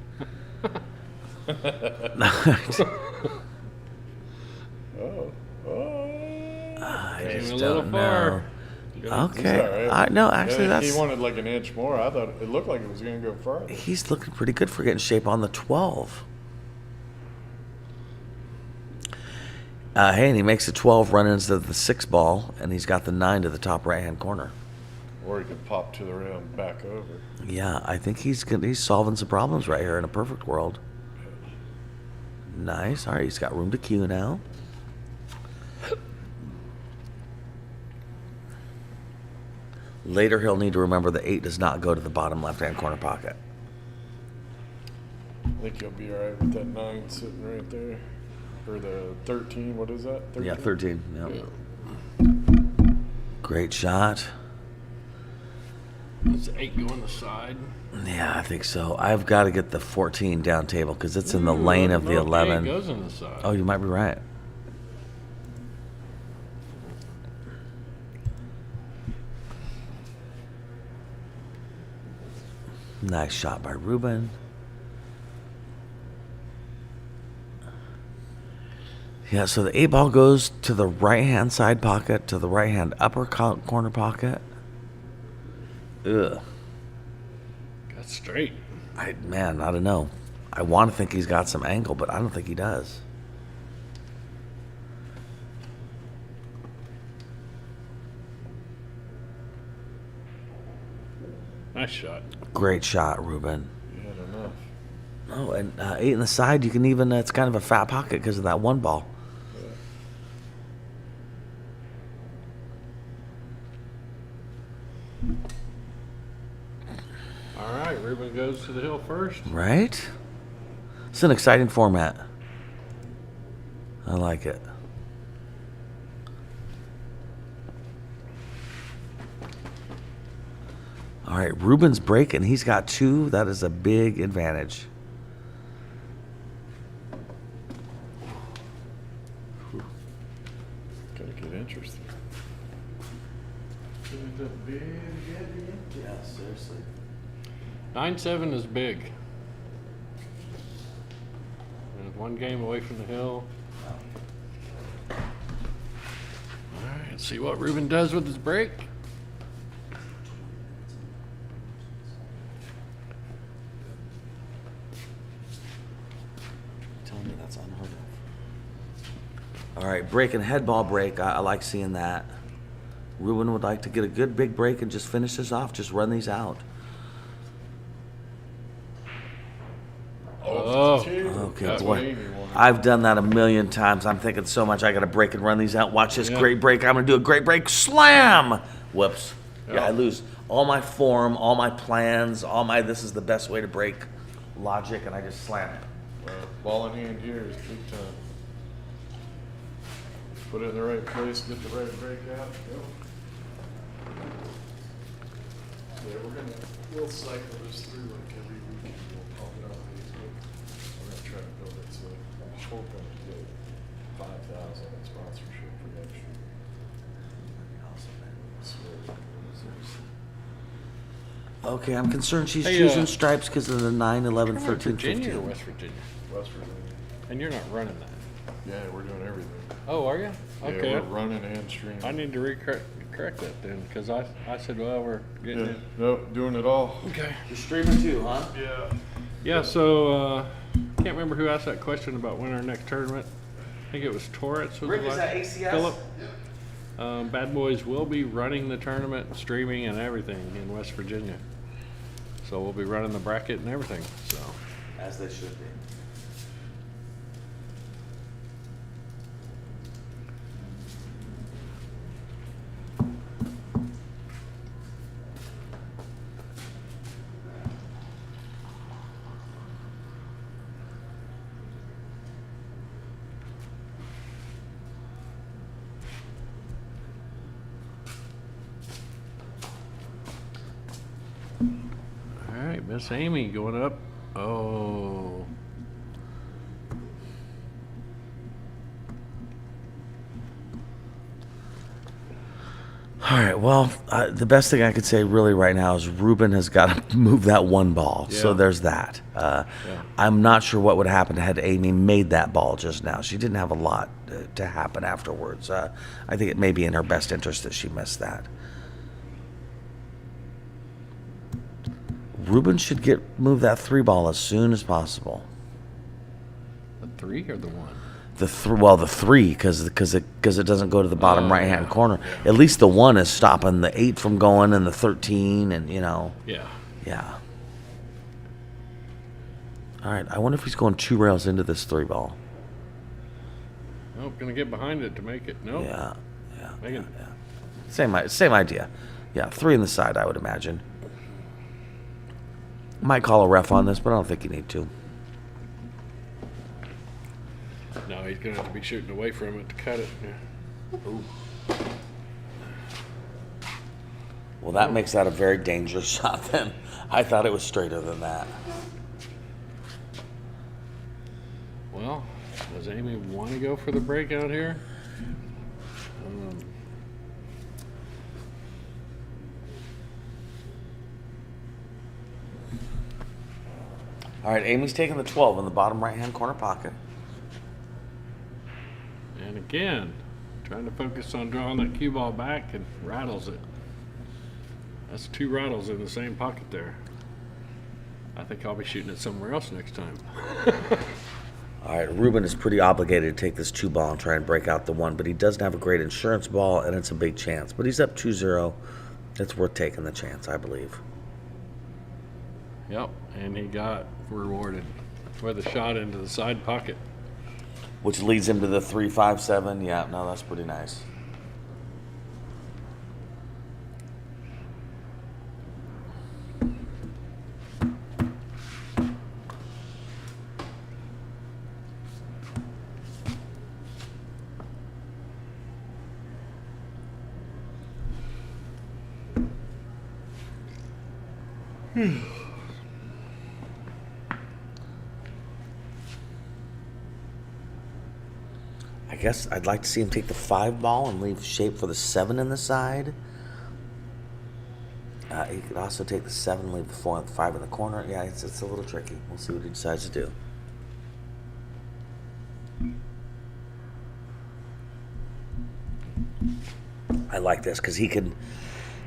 Oh. I Came just a little don't far. know. He's Okay. all right. No, actually, Yeah, that's... He wanted like an inch more. I thought it looked like it was going to go farther. He's looking pretty good for getting shape on the 12. Hey, and he makes a 12 run into the 6 ball, and he's got the 9 to the top right-hand corner. Or he could pop to the rail and back over. Yeah, I think he's solving some problems right here in a perfect world. Nice. All right, he's got room to cue now. Later, he'll need to remember the 8 does not go to the bottom left-hand corner pocket. I think he'll be all right with that 9 sitting right there. Or the 13, what is that? 13? Yeah, 13. Yep. Yeah. Great shot. Does 8 go on the side? Yeah, I think so. I've got to get the 14 down table because it's in the Ooh, lane I of don't the know if 8 11. goes on the side. Oh, you might be right. Nice shot by Reuben. Yeah, so the 8 ball goes to the right-hand side pocket, to the right-hand upper corner pocket. Ugh. That's straight. Man, I don't know. I want to think he's got some angle, but I don't think he does. Nice shot. Great shot, Reuben. You had enough. Oh, and 8 in the side, you can even, it's kind of a fat pocket because of that 1 ball. All right, Reuben goes to the hill first. Right? It's an exciting format. I like it. All right, Reuben's breaking. He's got 2. That is a big advantage. Gonna get interesting. Yeah, seriously. 9-7 is big. And 1 game away from the hill. All right, let's see what Reuben does with his break. Telling me that's unheard of. All right, break and head ball break. I like seeing that. Reuben would like to get a good big break and just finish this off. Just run these out. Oh, Okay, That's boy. what Amy wanted. I've done that a million times. I'm thinking so much. I got to break and run these out. Watch this Yeah. great break. I'm going to do a great break. Slam! Whoops. Yeah, Yeah. I lose all my form, all my plans, all my this is the best way to break logic, and I just slam it. Ball in hand here is big time. Put it in the right place, get the right break out, go. Yeah, we'll cycle this through like every week. We'll pump it on Facebook. We're gonna try to build it so I'm just hoping to get 5,000 in sponsorship for next year. Okay, I'm concerned she's Hey, choosing stripes because of the 9, 11, From 13, Virginia or 15. West Virginia? West Virginia. And you're not running that. Yeah, we're doing everything. Oh, are you? Yeah, Okay. we're running and streaming. I need to correct that then, because I said, well, we're getting Yeah, it. nope, doing it all. Okay. You're streaming too, huh? Yeah. Yeah, so can't remember who asked that question about when our next tournament. I think it was Torrance. Was Rick, the is last- that ACS? Philip. Bad Boys will be running the tournament, streaming and everything in West Virginia. So we'll be running the bracket and everything. So As they should be. all right, Miss Amy going up. Oh. All right. Well, the best thing I could say really right now is Reuben has got to move that one ball. So Yeah. there's that. I'm not sure what would happen had Amy made that ball just now. She didn't have a lot to happen afterwards. I think it may be in her best interest that she missed that. Reuben should move that 3 ball as soon as possible. The 3 or the 1? The 3 because it doesn't go to the bottom Oh, right hand yeah. corner. At least the 1 is stopping the 8 from going and the 13 and Yeah. yeah. All right, I wonder if he's going 2 rails into this 3 ball. Nope, gonna get behind it to make it. Nope. Yeah. Megan. Same idea. Yeah, 3 in the side, I would imagine. Might call a ref on this, but I don't think you need to. No, he's gonna have to be shooting away from it to cut it. Yeah. Ooh. Well, that makes that a very dangerous shot then. I thought it was straighter than that. Well, does Amy want to go for the break out here? All right, Amy's taking the 12 in the bottom right-hand corner pocket. And again, trying to focus on drawing that cue ball back and rattles it. That's 2 rattles in the same pocket there. I think I'll be shooting it somewhere else next time. All right, Reuben is pretty obligated to take this 2 ball and try and break out the 1, but he doesn't have a great insurance ball, and it's a big chance. But he's up 2-0. It's worth taking the chance, I believe. Yep, and he got rewarded with a shot into the side pocket. Which leads him to the 3-5-7. Yeah, no, that's pretty nice. I guess I'd like to see him take the 5 ball and leave shape for the 7 in the side. He could also take the 7 and leave the 4 and 5 in the corner. Yeah, it's a little tricky. We'll see what he decides to do. I like this because he can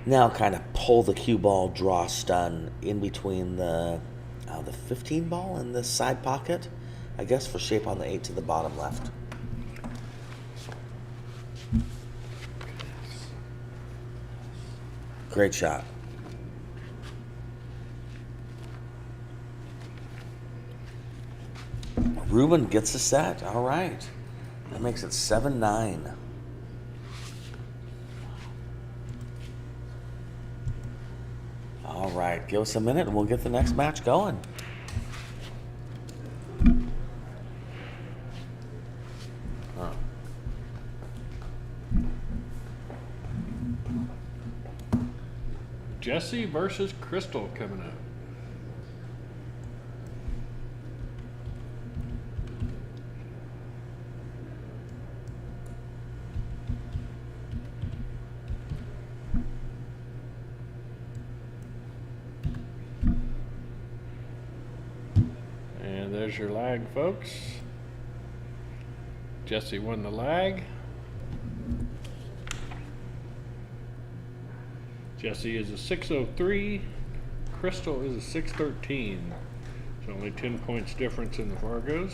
now kind of pull the cue ball, draw stun in between the 15 ball and the side pocket, I guess, for shape on the 8 to the bottom left. Great shot. Reuben gets the set. All right. That makes it 7-9. All right. Give us a minute and we'll get the next match going. Jesse versus Crystal coming up. And there's your lag, folks. Jesse won the lag. Jesse is a 603. Crystal is a 613. It's only 10 points difference in the Fargos.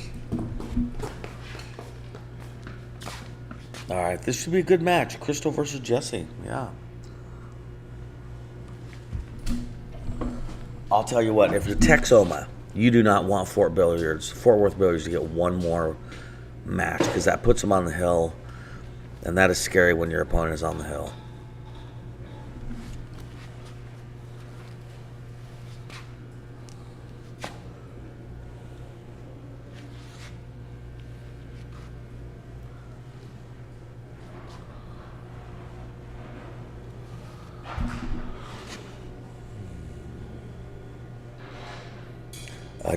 All right, this should be a good match. Crystal versus Jesse. Yeah. I'll tell you what, if you're Texoma, you do not want Fort Worth Billiards to get one more match, because that puts them on the hill, and that is scary when your opponent is on the hill.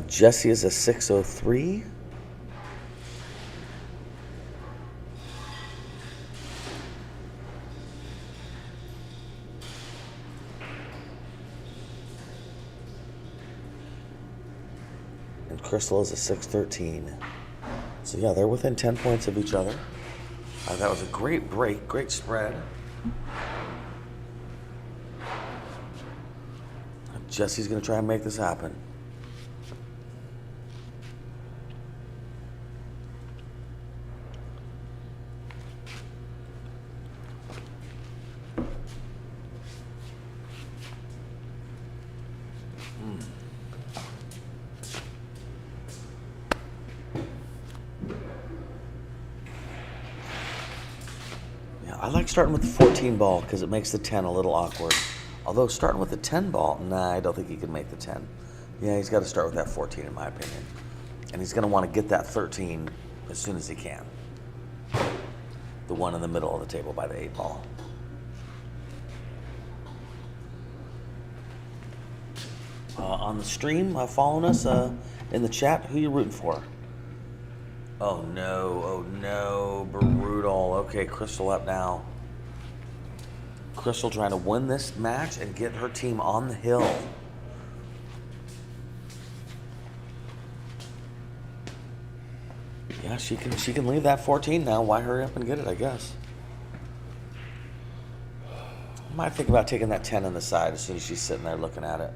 Jesse is a 603. And Crystal is a 613. So yeah, they're within 10 points of each other. That was a great break, great spread. Jesse's going to try and make this happen. I like starting with the 14 ball because it makes the 10 a little awkward. Although starting with the 10 ball, nah, I don't think he can make the 10. Yeah, he's got to start with that 14 in my opinion. And he's going to want to get that 13 as soon as he can. The one in the middle of the table by the 8 ball. On the stream, following us in the chat, who you rooting for? Oh no, brutal. Okay, Crystal up now. Crystal trying to win this match and get her team on the hill. Yeah, she can leave that 14 now. Why hurry up and get it, I guess. I might think about taking that 10 on the side as soon as she's sitting there looking at it.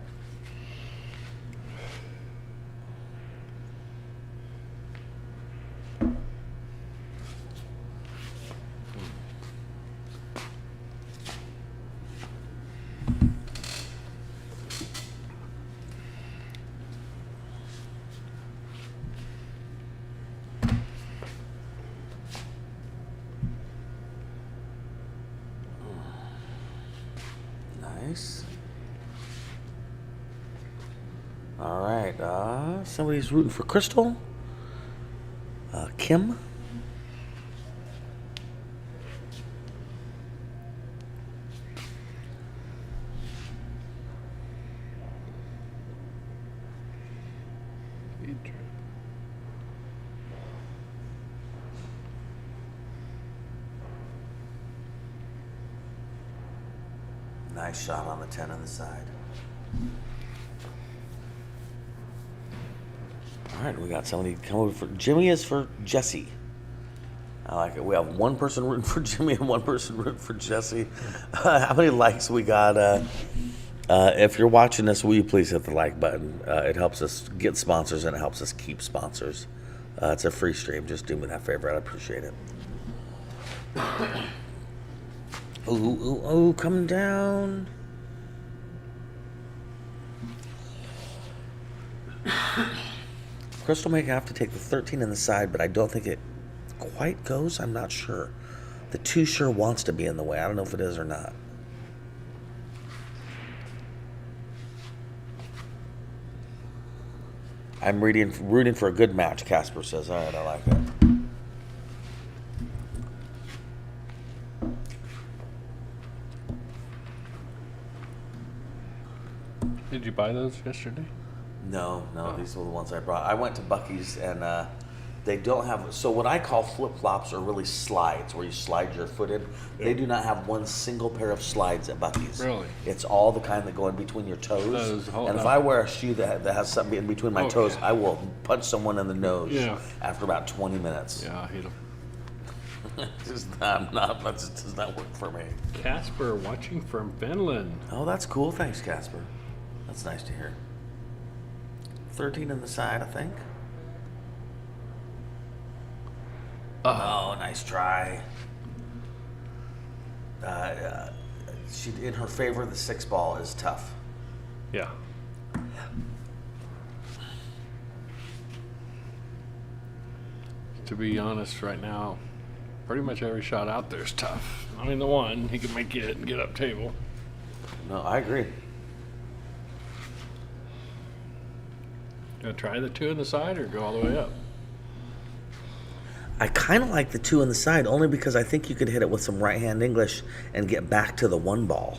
Nice. All right. Somebody's rooting for Crystal. Kim. Nice shot on the 10 on the side. All right, we got somebody come over for Jimmy is for Jesse. I like it. We have one person rooting for Jimmy and one person rooting for Jesse. How many likes we got? If you're watching this, will you please hit the like button? It helps us get sponsors and it helps us keep sponsors. It's a free stream. Just do me that favor. I'd appreciate it. Oh, coming down. Crystal may have to take the 13 in the side, but I don't think it quite goes. I'm not sure. The 2 sure wants to be in the way. I don't know if it is or not. I'm rooting for a good match, Casper says. All right, I like it. Did you buy those yesterday? No, these were the ones I brought. I went to Buc-ee's and they don't have, so what I call flip-flops are really slides where you slide your foot in. They do not have one single pair of slides at Buc-ee's. Really? It's all the kind that go in between your toes. Hold And if on. I wear a shoe that has something in between my toes, I will punch someone in the nose Yeah. after about 20 minutes. Yeah, I hate them. I'm not. That just does not work for me. Casper watching from Finland. Oh, that's cool. Thanks, Casper. That's nice to hear. 13 on the side, I think. Oh, nice try. She, in her favor, the 6 ball is tough. Yeah. To be honest, right now, pretty much every shot out there is tough. I mean, the one, he can make it and get up table. No, I agree. Gonna try the 2 on the side or go all the way up? I kind of like the 2 on the side only because I think you could hit it with some right-hand English and get back to the 1 ball.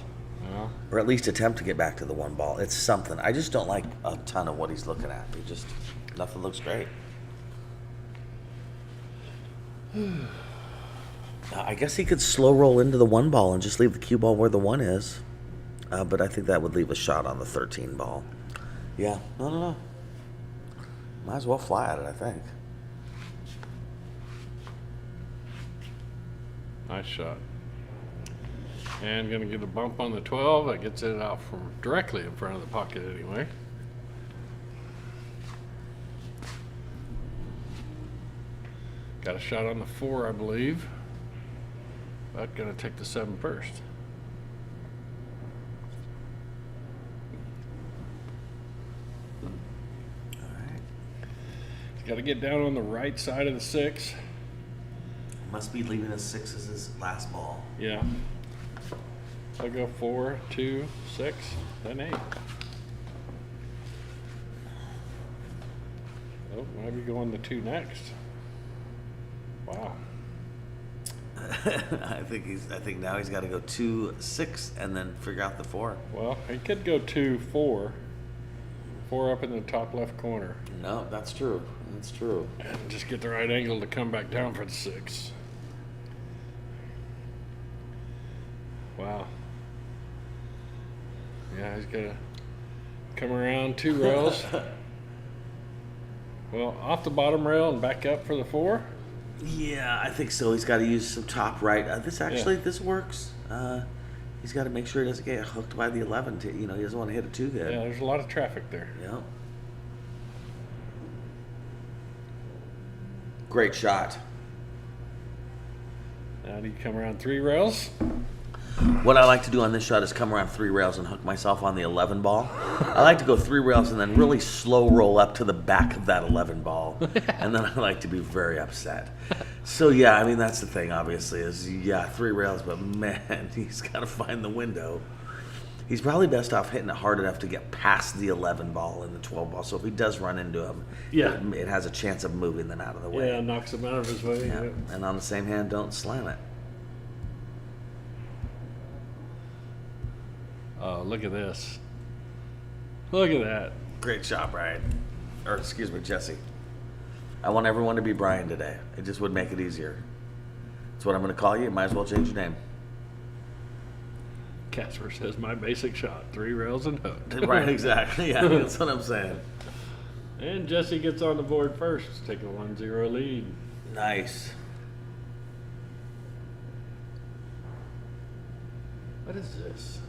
Yeah. Or at least attempt to get back to the 1 ball. It's something. I just don't like a ton of what he's looking at. Nothing looks great. I guess he could slow roll into the 1 ball and just leave the cue ball where the 1 is. But I think that would leave a shot on the 13 ball. Yeah, no. Might as well fly at it, I think. Nice shot. And gonna get a bump on the 12. That gets it out from directly in front of the pocket anyway. Got a shot on the 4, I believe. But gonna take the 7 first. Got to get down on the right side of the 6. Must be leaving his 6 as his last ball. Yeah. I'll go 4, 2, 6, then 8. Oh, maybe going to 2 next. Wow. I think now he's got to go 2, 6, and then figure out the 4. Well, he could go 2, 4. 4 up in the top left corner. No, that's true. That's true. And just get the right angle to come back down for the 6. Wow. Yeah, he's got to come around 2 rails. Well, off the bottom rail and back up for the 4. Yeah, I think so. He's got to use some top right. This works. He's got to make sure he doesn't get hooked by the 11. He doesn't want to hit it too good. Yeah, there's a lot of traffic there. Yeah. Great shot. Now do you come around 3 rails? What I like to do on this shot is come around 3 rails and hook myself on the 11 ball. I like to go 3 rails and then really slow roll up to the back of that 11 ball. And then I like to be very upset. So yeah, I mean, that's the thing, obviously, is 3 rails, but man, he's got to find the window. He's probably best off hitting it hard enough to get past the 11 ball and the 12 ball. So if he does run into him, it has a chance of moving them out of the way. Yeah, knocks him out of his way. Yeah. Yeah. And on the same hand, don't slam it. Oh, look at this. Look at that. Great job, Brian. Or excuse me, Jesse. I want everyone to be Brian today. It just would make it easier. That's what I'm going to call you. You might as well change your name. Casper says my basic shot, 3 rails and hooked. Right, exactly. Yeah, that's what I'm saying. And Jesse gets on the board first, take a 1-0 lead. Nice. What is this?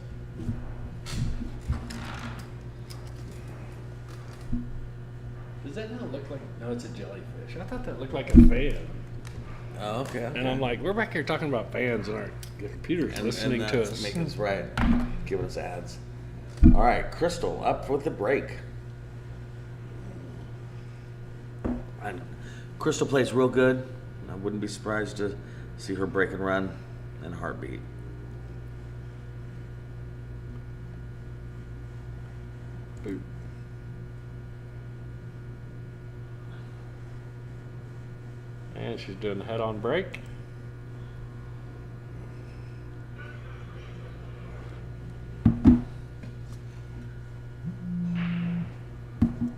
Does that not look like? No, it's a jellyfish. I thought that looked like a fan. Oh, okay. And I'm like, we're back here talking about fans, and our computer's listening to that's us. making us right, giving us ads. All right, Crystal up with the break. And Crystal plays real good. I wouldn't be surprised to see her break and run and heartbeat. Boop. And she's doing the head-on break.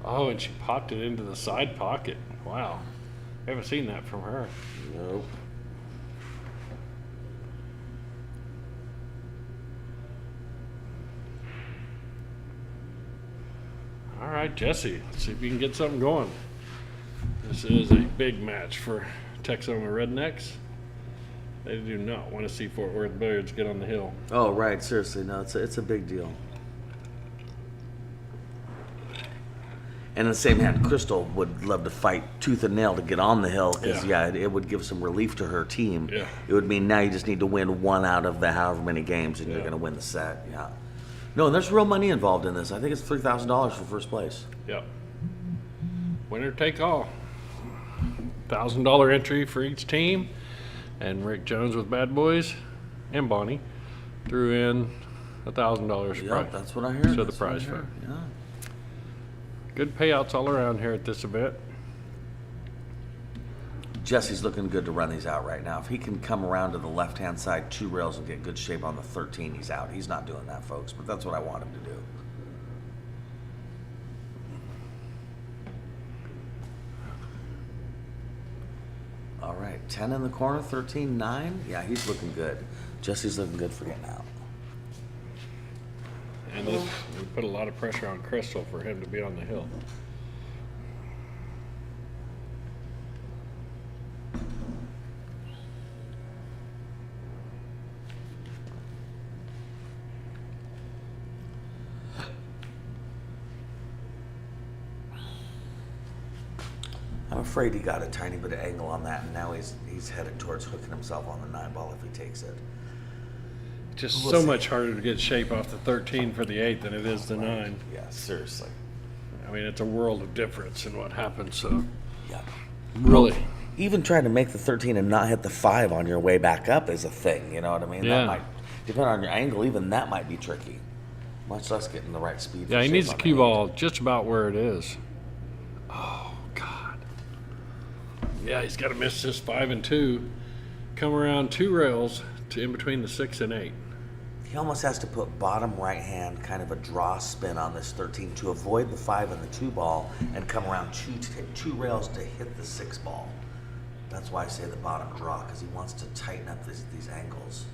Oh, and she popped it into the side pocket. Wow. Haven't seen that from her. Nope. All right, Jesse, let's see if you can get something going. This is a big match for Texoma Rednecks. They do not want to see Fort Worth Billiards get on the hill. Oh, right. Seriously, no, it's a big deal. And in the same hand, Crystal would love to fight tooth and nail to get on the hill because, it would give some relief to her team. Yeah. It would mean now you just need to win one out of the however many games and you're going to win the set. Yeah. No, and there's real money involved in this. I think it's $3,000 for first place. Yep. Winner take all. $1,000 entry for each team. And Rick Jones with Bad Boys and Bonnie threw in $1,000 Yeah, prize. that's what I heard. So the That's what I prize heard. fund. Yeah. Good payouts all around here at this event. Jesse's looking good to run these out right now. If he can come around to the left-hand side 2 rails and get good shape on the 13, he's out. He's not doing that, folks, but that's what I want him to do. All right, 10 in the corner, 13, 9. Yeah, he's looking good. Jesse's looking good for getting out. And this we put a lot of pressure on Crystal for him to be on the hill. I'm afraid he got a tiny bit of angle on that, and now he's headed towards hooking himself on the 9 ball if he takes it. Just We'll so see. much harder to get shape off the 13 for the 8 than it is the 9. Yeah, seriously. I mean, it's a world of difference in what happens. So Yeah. really, Even trying to make the 13 and not hit the 5 on your way back up is a thing, you know what I mean? Yeah. That might, depending on your angle, even that might be tricky. Much less getting the right speed. yeah, for he shape needs the on cue the ball just about where it is. Oh God. Yeah, he's got to miss this 5 and 2. Come around 2 rails to in between the 6 and 8. He almost has to put bottom right hand kind of a draw spin on this 13 to avoid the 5 and the 2 ball and come around 2 rails to hit the 6 ball. That's why I say the bottom draw, because he wants to tighten up these angles.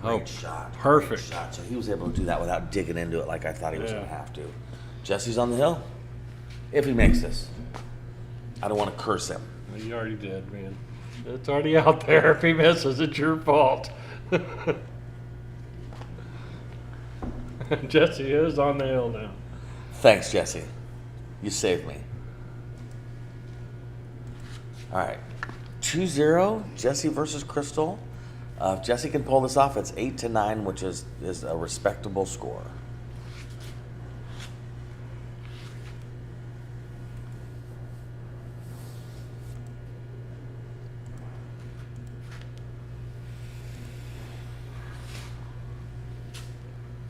Great shot. Perfect. Great shot. So he was able to do that without digging into it like I thought he was Yeah. going to have to. Jesse's on the hill. If he makes this. I don't want to curse him. You already did, man. It's already out there. If he misses, it's your fault. Jesse is on the hill now. Thanks, Jesse. You saved me. All right. 2-0, Jesse versus Crystal. If Jesse can pull this off, it's 8-9, which is a respectable score.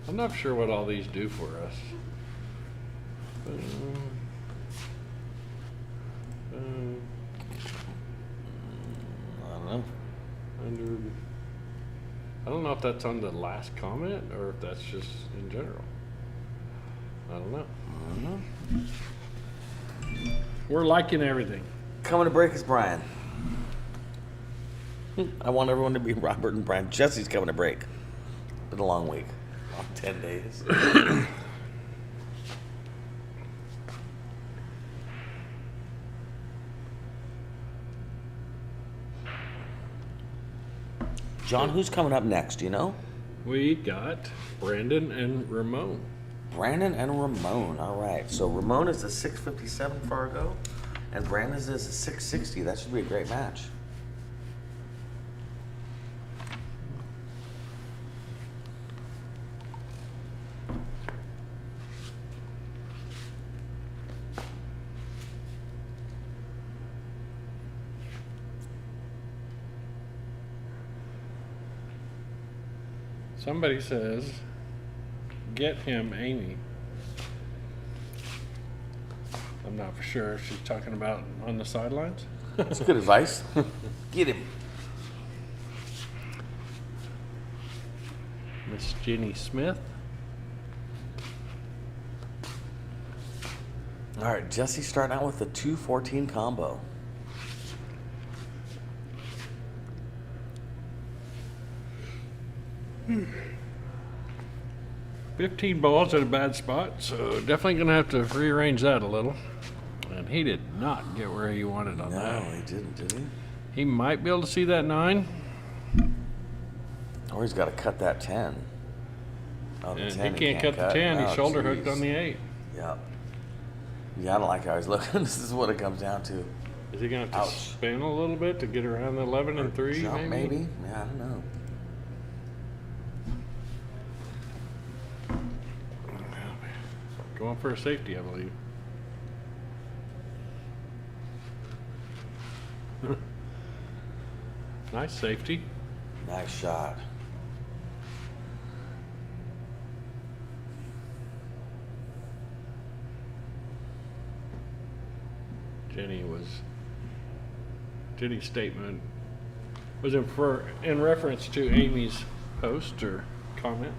I'm not sure what all these do for us. I don't know. I don't know if that's on the last comment or if that's just in general. I don't know. We're liking everything. Coming to break is Brian. I want everyone to be Robert and Brian. Jesse's coming to break. Been a long week. Long 10 days. John, who's coming up next? Do you know? We got Brandon and Ramon. Brandon and Ramon. All right. So Ramon is a 657 Fargo, and Brandon is a 660. That should be a great match. Somebody says, get him Amy. I'm not for sure if she's talking about on the sidelines. That's good advice. Get him. Miss Jenny Smith. All right, Jesse starting out with the 2-14 combo. Hmm. 15 balls at a bad spot, so definitely gonna have to rearrange that a little. And he did not get where he wanted on No, that. he didn't, did he? He might be able to see that 9. Or he's got to cut that 10. Oh, the And 10 he can't cut the 10. Oh, He's shoulder hooked geez. on the 8. Yep. Yeah, I don't like how he's looking. This is what it comes down to. Is he going to have to Ouch. spin a little bit to get around the 11 and 3? Jump, maybe? Yeah, I don't know. Going for a safety, I believe. Nice safety. Nice shot. Jenny's statement was in reference to Amy's post or comment.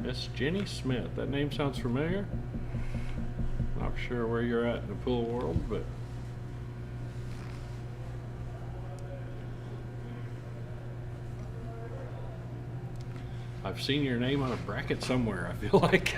Miss Jenny Smith. That name sounds familiar. Not sure where you're at in the pool world, but I've seen your name on a bracket somewhere, I feel like.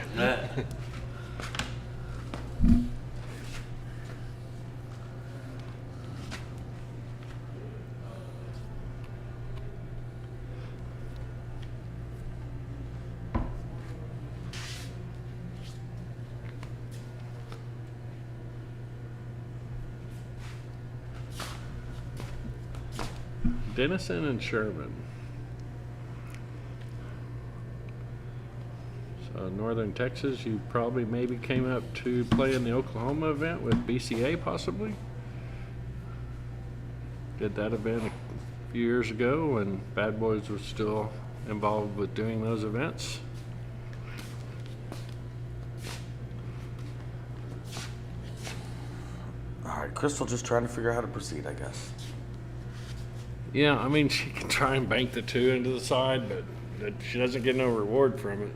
Denison and Sherman. So Northern Texas, you probably maybe came up to play in the Oklahoma event with BCA possibly. Did that event a few years ago when Badboys was still involved with doing those events. All right, Crystal just trying to figure out how to proceed, I guess. Yeah, I mean, she can try and bank the 2 into the side, but she doesn't get no reward from it.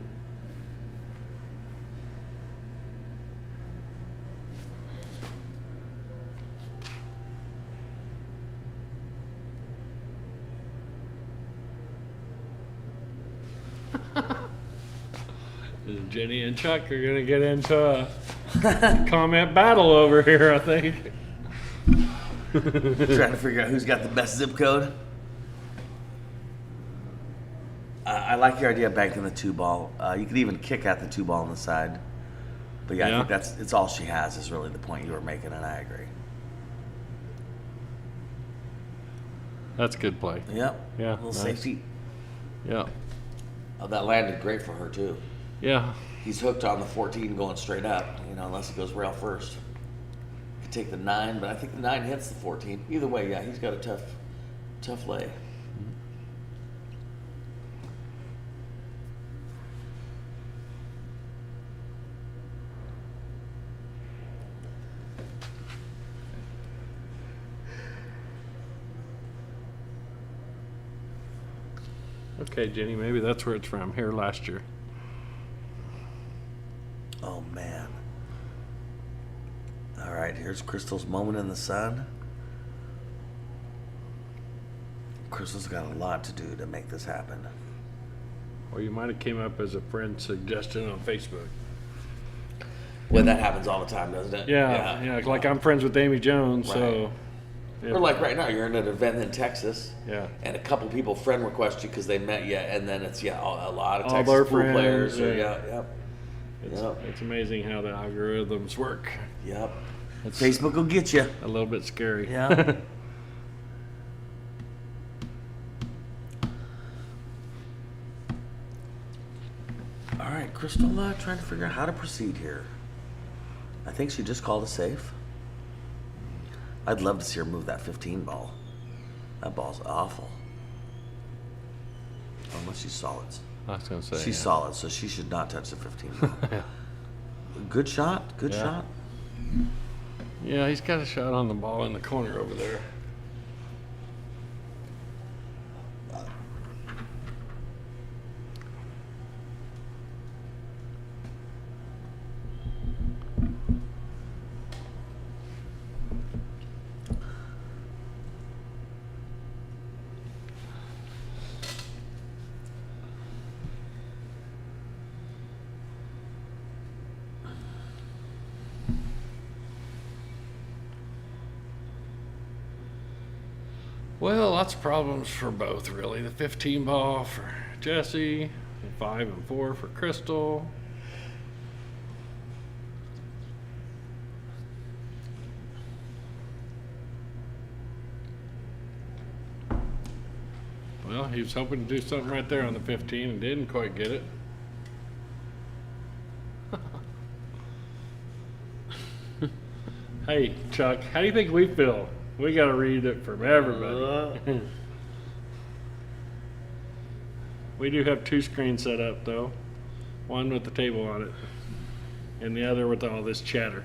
Jenny and Chuck are going to get into a comment battle over here, I think. Trying to figure out who's got the best zip code. I like your idea of banking the 2 ball. You could even kick at the 2 ball on the side. But yeah, I think it's all she has is really the point you were making, and I agree. That's good play. Yep. Yeah, A little nice. safety. Yeah. Oh, that landed great for her too. Yeah. He's hooked on the 14 going straight up, unless he goes rail first. Could take the 9, but I think the 9 hits the 14. Either way, yeah, he's got a tough lay. Okay, Jenny, maybe that's where it's from. Here last year. Oh, man. All right, here's Crystal's moment in the sun. Crystal's got a lot to do to make this happen. Or you might have came up as a friend suggestion on Facebook. Well, that happens all the time, doesn't it? Yeah. Like I'm friends with Amy Jones, so. Or like right now, you're in an event in Texas. Yeah. And a couple people friend request you because they met you, and then it's a lot of All Texas their pool friends, players. yeah. Yep. It's amazing how the algorithms work. Yep. It's Facebook will get you. a little bit scary. Yeah. All right, Crystal, trying to figure out how to proceed here. I think she just called a safe. I'd love to see her move that 15 ball. That ball's awful. Unless she's solids. I was going to say. She's solid, so she should not touch the 15 ball. Good shot. Good Yeah. shot. Yeah, he's got a shot on the ball in the corner over there. Well, lots of problems for both, really. The 15 ball for Jesse, and 5 and 4 for Crystal. Well, he was hoping to do something right there on the 15 and didn't quite get it. Hey, Chuck, how do you think we feel? We got to read it from everybody. We do have 2 screens set up, though. One with the table on it, and the other with all this chatter.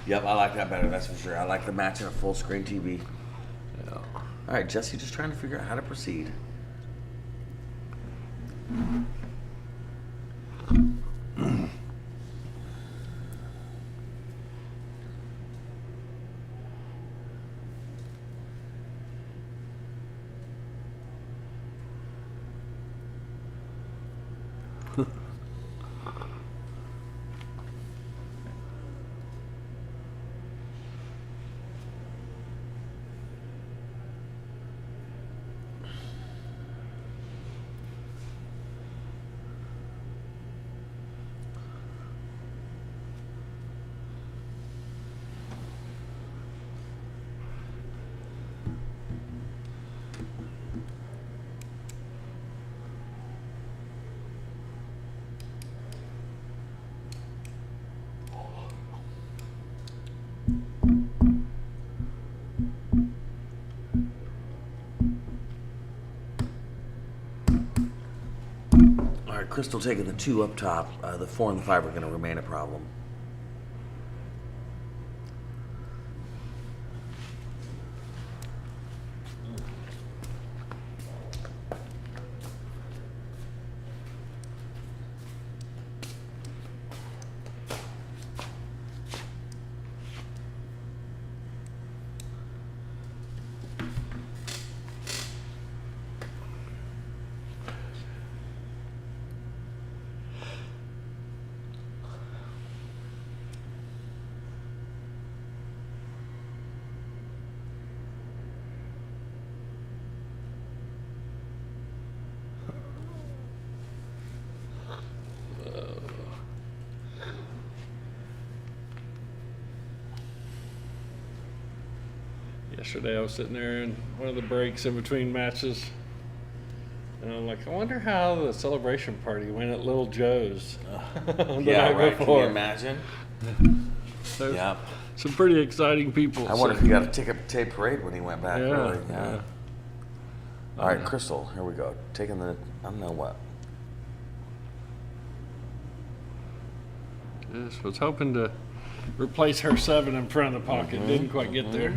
Yep, I like that better, that's for sure. I like the match in a full screen TV. Yeah. All right, Jesse, just trying to figure out how to proceed. All right, Crystal taking the 2 up top. The 4 and the 5 are going to remain a problem. Yesterday I was sitting there in one of the breaks in between matches, and I'm like, I wonder how the celebration party went at Little Joe's the night right. before. Can you imagine? There's Yeah. some pretty exciting people. I wonder so- if he got a ticket tape parade when he went back. Yeah, Really. yeah. All right, Crystal, here we go. Taking the, I don't know what. Yes, was hoping to replace her 7 in front of the pocket. Didn't quite get there.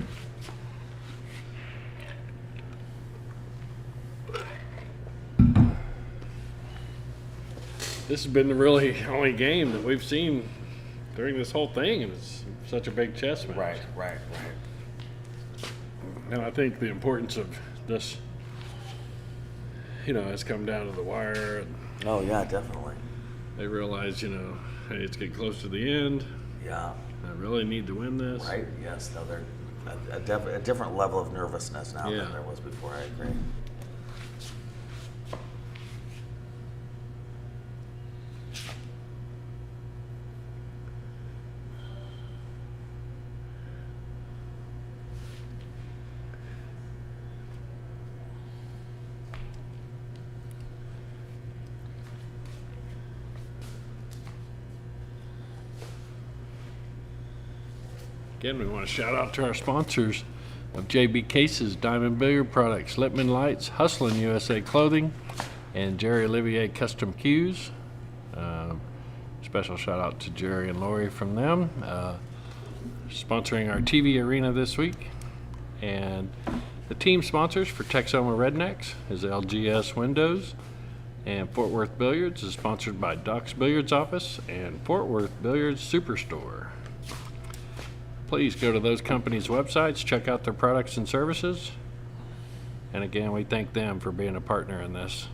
This has been the really only game that we've seen during this whole thing, and it's such a big chess match. Right. And I think the importance of this, has come down to the wire, and Oh, yeah, definitely. they realize, hey, it's getting close to the end. Yeah. I really need to win this. Right, yes. No, they're a different level of nervousness now Yeah. than there was before, I agree. Again, we want to shout out to our sponsors of JB Cases, Diamond Billiard Products, Lippman Lights, Hustlin' USA Clothing, and Jerry Olivier Custom Cues. Special shout out to Jerry and Lori from them. Sponsoring our TV arena this week. And the team sponsors for Texoma Rednecks is LGS Windows. And Fort Worth Billiards is sponsored by Doc's Billiards Office and Fort Worth Billiards Superstore. Please go to those companies' websites, check out their products and services. And again, we thank them for being a partner in this.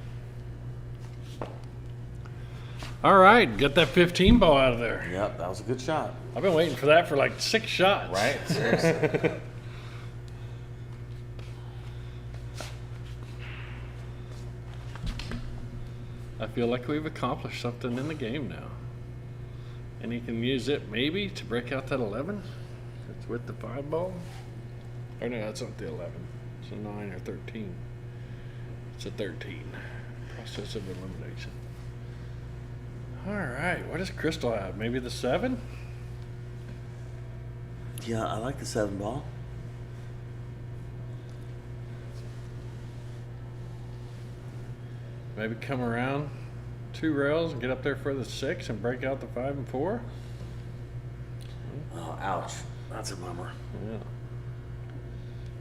All right, get that 15 ball out of there. Yep, that was a good shot. I've been waiting for that for like 6 shots. Right? Seriously. I feel like we've accomplished something in the game now. And he can use it maybe to break out that 11. It's with the 5 ball. Or no, that's not the 11. It's a 9 or 13. It's a 13. Process of elimination. Alright, what does Crystal have? Maybe the 7? Yeah, I like the 7 ball. Maybe come around 2 rails and get up there for the 6 and break out the 5 and 4? Oh, ouch. That's a bummer. Yeah.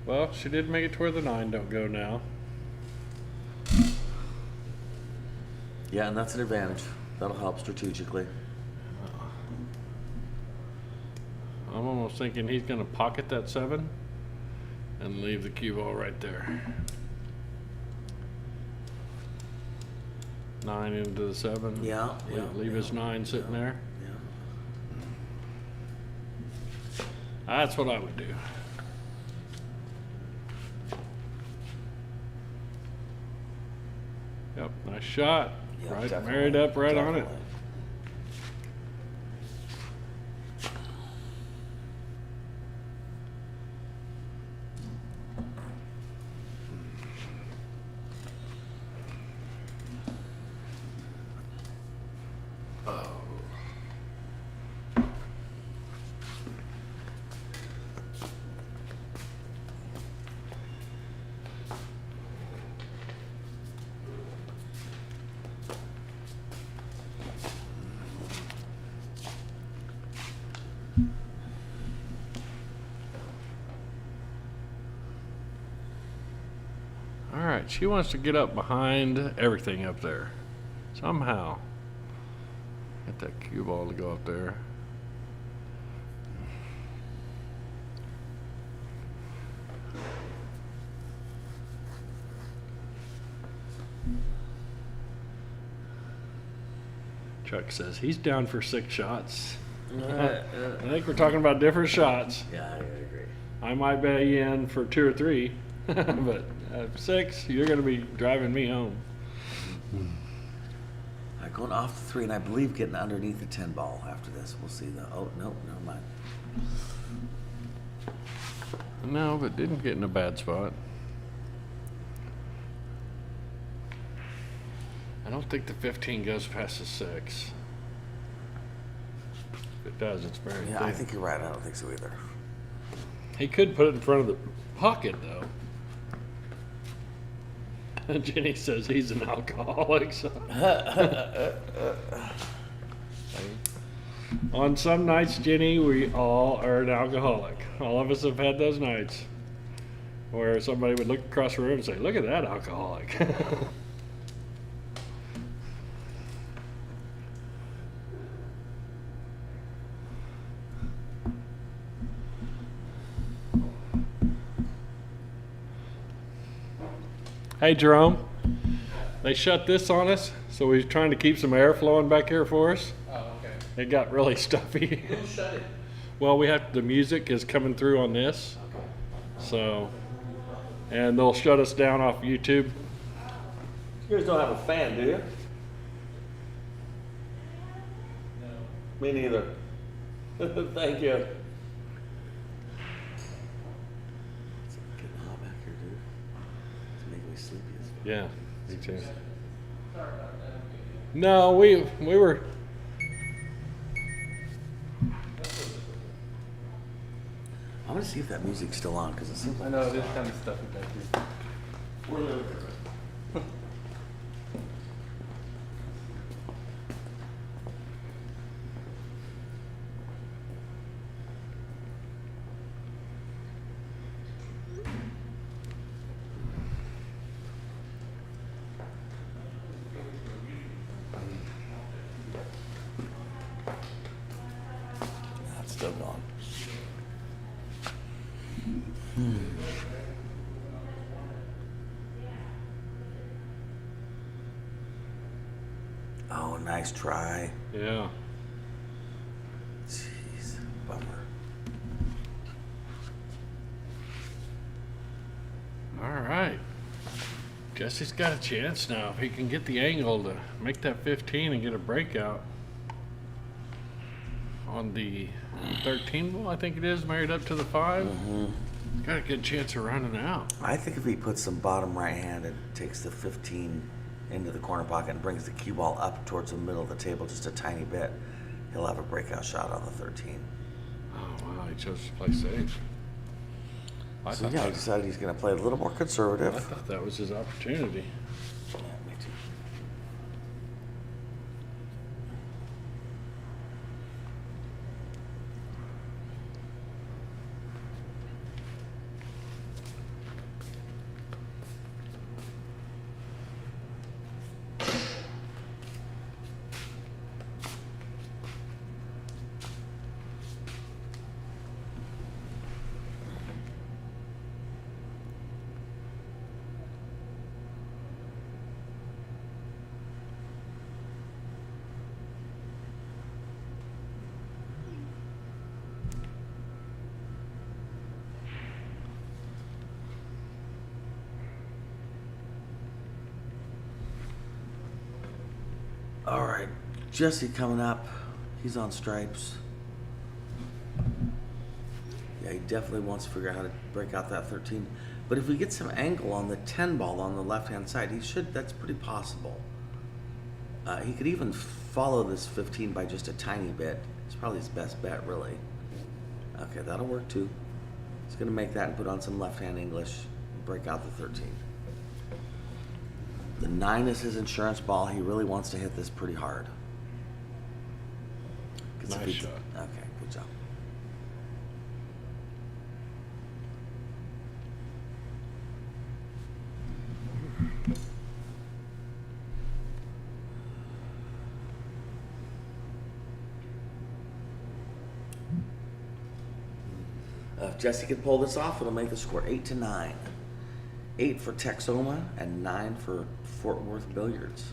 Well, she did make it to where the 9 don't go now. Yeah, and that's an advantage. That'll help strategically. I'm almost thinking he's going to pocket that 7 and leave the cue ball right there. 9 into the 7. Yeah, Leave his 9 sitting there. Yeah. That's what I would do. Yep, nice shot. Yeah, Right, definitely, married up right on it. definitely. All right, she wants to get up behind everything up there. Somehow. Get that cue ball to go up there. Chuck says he's down for 6 shots. I think we're talking about different shots. Yeah, I agree. I might bet you in for 2 or 3, but 6, you're going to be driving me home. Going off the 3, and I believe getting underneath the 10 ball after this. We'll see though. Oh, no, never mind. No, but didn't get in a bad spot. I don't think the 15 goes past the 6. If it does, it's very Yeah, thin. I think you're right. I don't think so either. He could put it in front of the pocket, though. Jenny says he's an alcoholic. So. On some nights, Jenny, we all are an alcoholic. All of us have had those nights where somebody would look across the room and say, "Look at that alcoholic." Hey, Jerome, they shut this on us, so we're trying to keep some air flowing back here for us. Oh, okay. It got really stuffy. Who shut it? Well, the music is coming through on this, so, and they'll shut us down off YouTube. You guys don't have a fan, do you? No. Me neither. Thank you. It's getting hot back here, dude. It's making me sleepy as fuck. Yeah, me too. Sorry about that. No, we were. I'm gonna see if that music's still on because it seems like I know it is kind of stuffy back here. we're living through it. That's still gone. Oh, nice try. Yeah. Jeez, bummer. All right. Jesse's got a chance now if he can get the angle to make that 15 and get a breakout on the 13 ball. I think it is married up to the 5. Got a good chance of running out. I think if he puts some bottom right hand and takes the 15 into the corner pocket and brings the cue ball up towards the middle of the table just a tiny bit, he'll have a breakout shot on the 13. Oh wow, he chose to play safe. So yeah, he decided he's going to play a little more conservative. I thought that was his opportunity. Yeah, me too. All right, Jesse coming up. He's on stripes. Yeah, he definitely wants to figure out how to break out that 13. But if we get some angle on the 10 ball on the left-hand side, he should. That's pretty possible. He could even follow this 15 by just a tiny bit. It's probably his best bet, really. Okay, that'll work too. He's going to make that and put on some left-hand English, break out the 13. The 9 is his insurance ball. He really wants to hit this pretty hard. Nice shot. Okay, good job. If Jesse can pull this off, it'll make the score 8-9. 8 for Texoma and 9 for Fort Worth Billiards.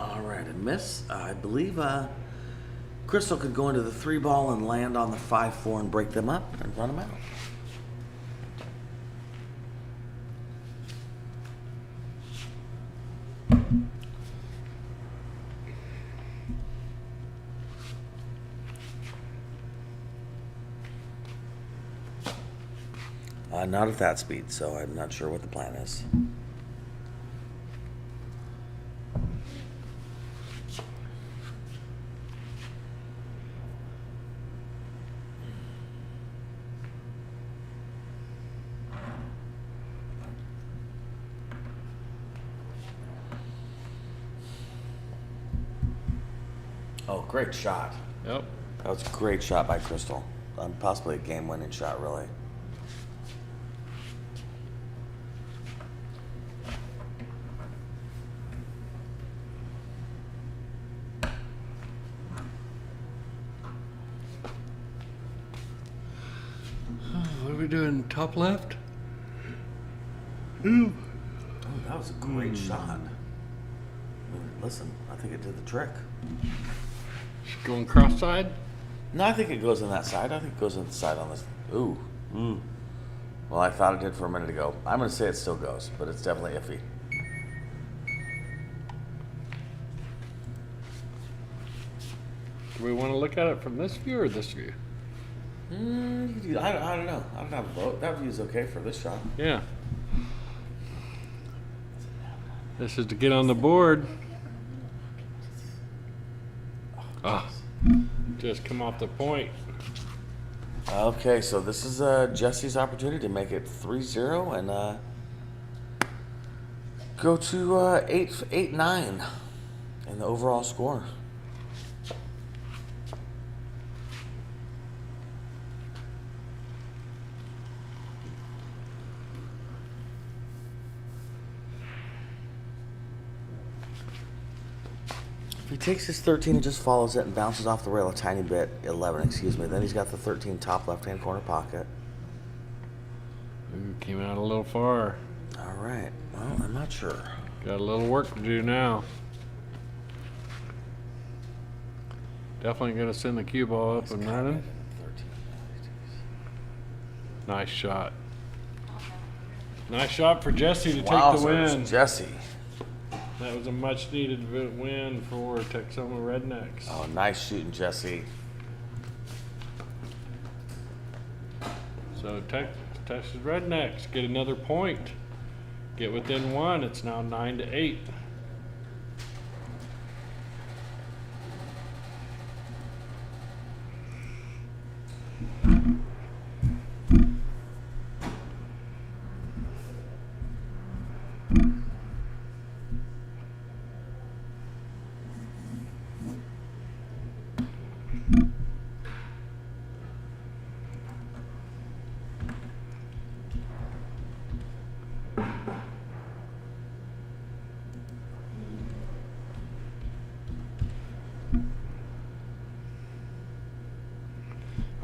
All right, a miss. I believe Crystal could go into the 3 ball and land on the 5-4 and break them up and run them out. Not at that speed, so I'm not sure what the plan is. Oh, great shot. Yep. That was a great shot by Crystal. Possibly a game-winning shot, really. What are we doing? Top left? Oh, that was a great shot. I mean, listen, I think it did the trick. Going cross-side? No, I think it goes on that side. I think it goes on the side on this. Ooh. Well, I thought it did for a minute ago. I'm going to say it still goes, but it's definitely iffy. Do we want to look at it from this view or this view? I don't know. I don't have a vote. That view's okay for this shot. Yeah. This is to get on the board. Ah, just come off the point. Okay, so this is Jesse's opportunity to make it 3-0 and go to 8-9 in the overall score. If he takes his 13 and just follows it and bounces off the rail a tiny bit, 11, excuse me, then he's got the 13 top left-hand corner pocket. Ooh, came out a little far. All right, well, I'm not sure. Got a little work to do now. Definitely gonna send the cue ball up and running. Nice shot. Nice shot for Jesse to take the win. Jesse. That was a much needed win for Texoma Rednecks. Oh, nice shooting, Jesse. So Texas Rednecks get another point. Get within one. It's now 9-8.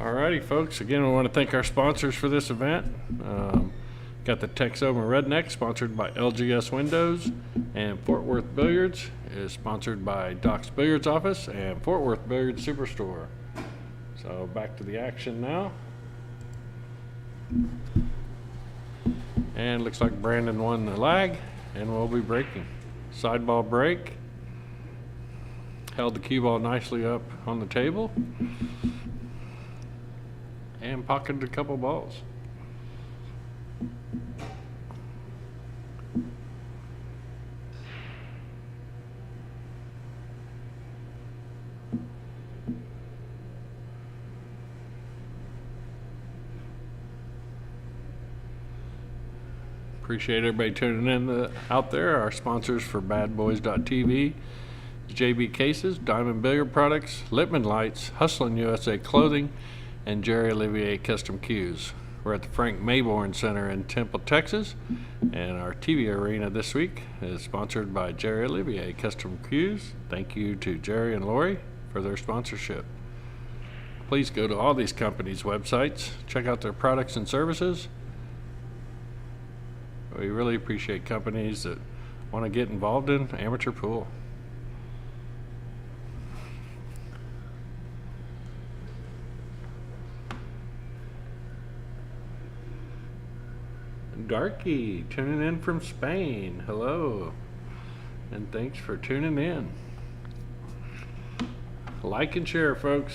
Alrighty, folks. Again, we want to thank our sponsors for this event. Got the Texoma Rednecks, sponsored by LGS Windows, and Fort Worth Billiards is sponsored by Doc's Billiards Office and Fort Worth Billiards Superstore. So back to the action now. And looks like Brandon won the lag, and we'll be breaking. Side ball break. Held the cue ball nicely up on the table. And pocketed a couple balls. Appreciate everybody tuning in out there. Our sponsors for Badboys.tv, JB Cases, Diamond Billiard Products, Lippman Lights, Hustlin' USA Clothing, and Jerry Olivier Custom Cues. We're at the Frank Mayborn Center in Temple, Texas, and our TV arena this week is sponsored by Jerry Olivier Custom Cues. Thank you to Jerry and Lori for their sponsorship. Please go to all these companies' websites, check out their products and services. We really appreciate companies that want to get involved in amateur pool. Darky tuning in from Spain. Hello. And thanks for tuning in. Like and share, folks.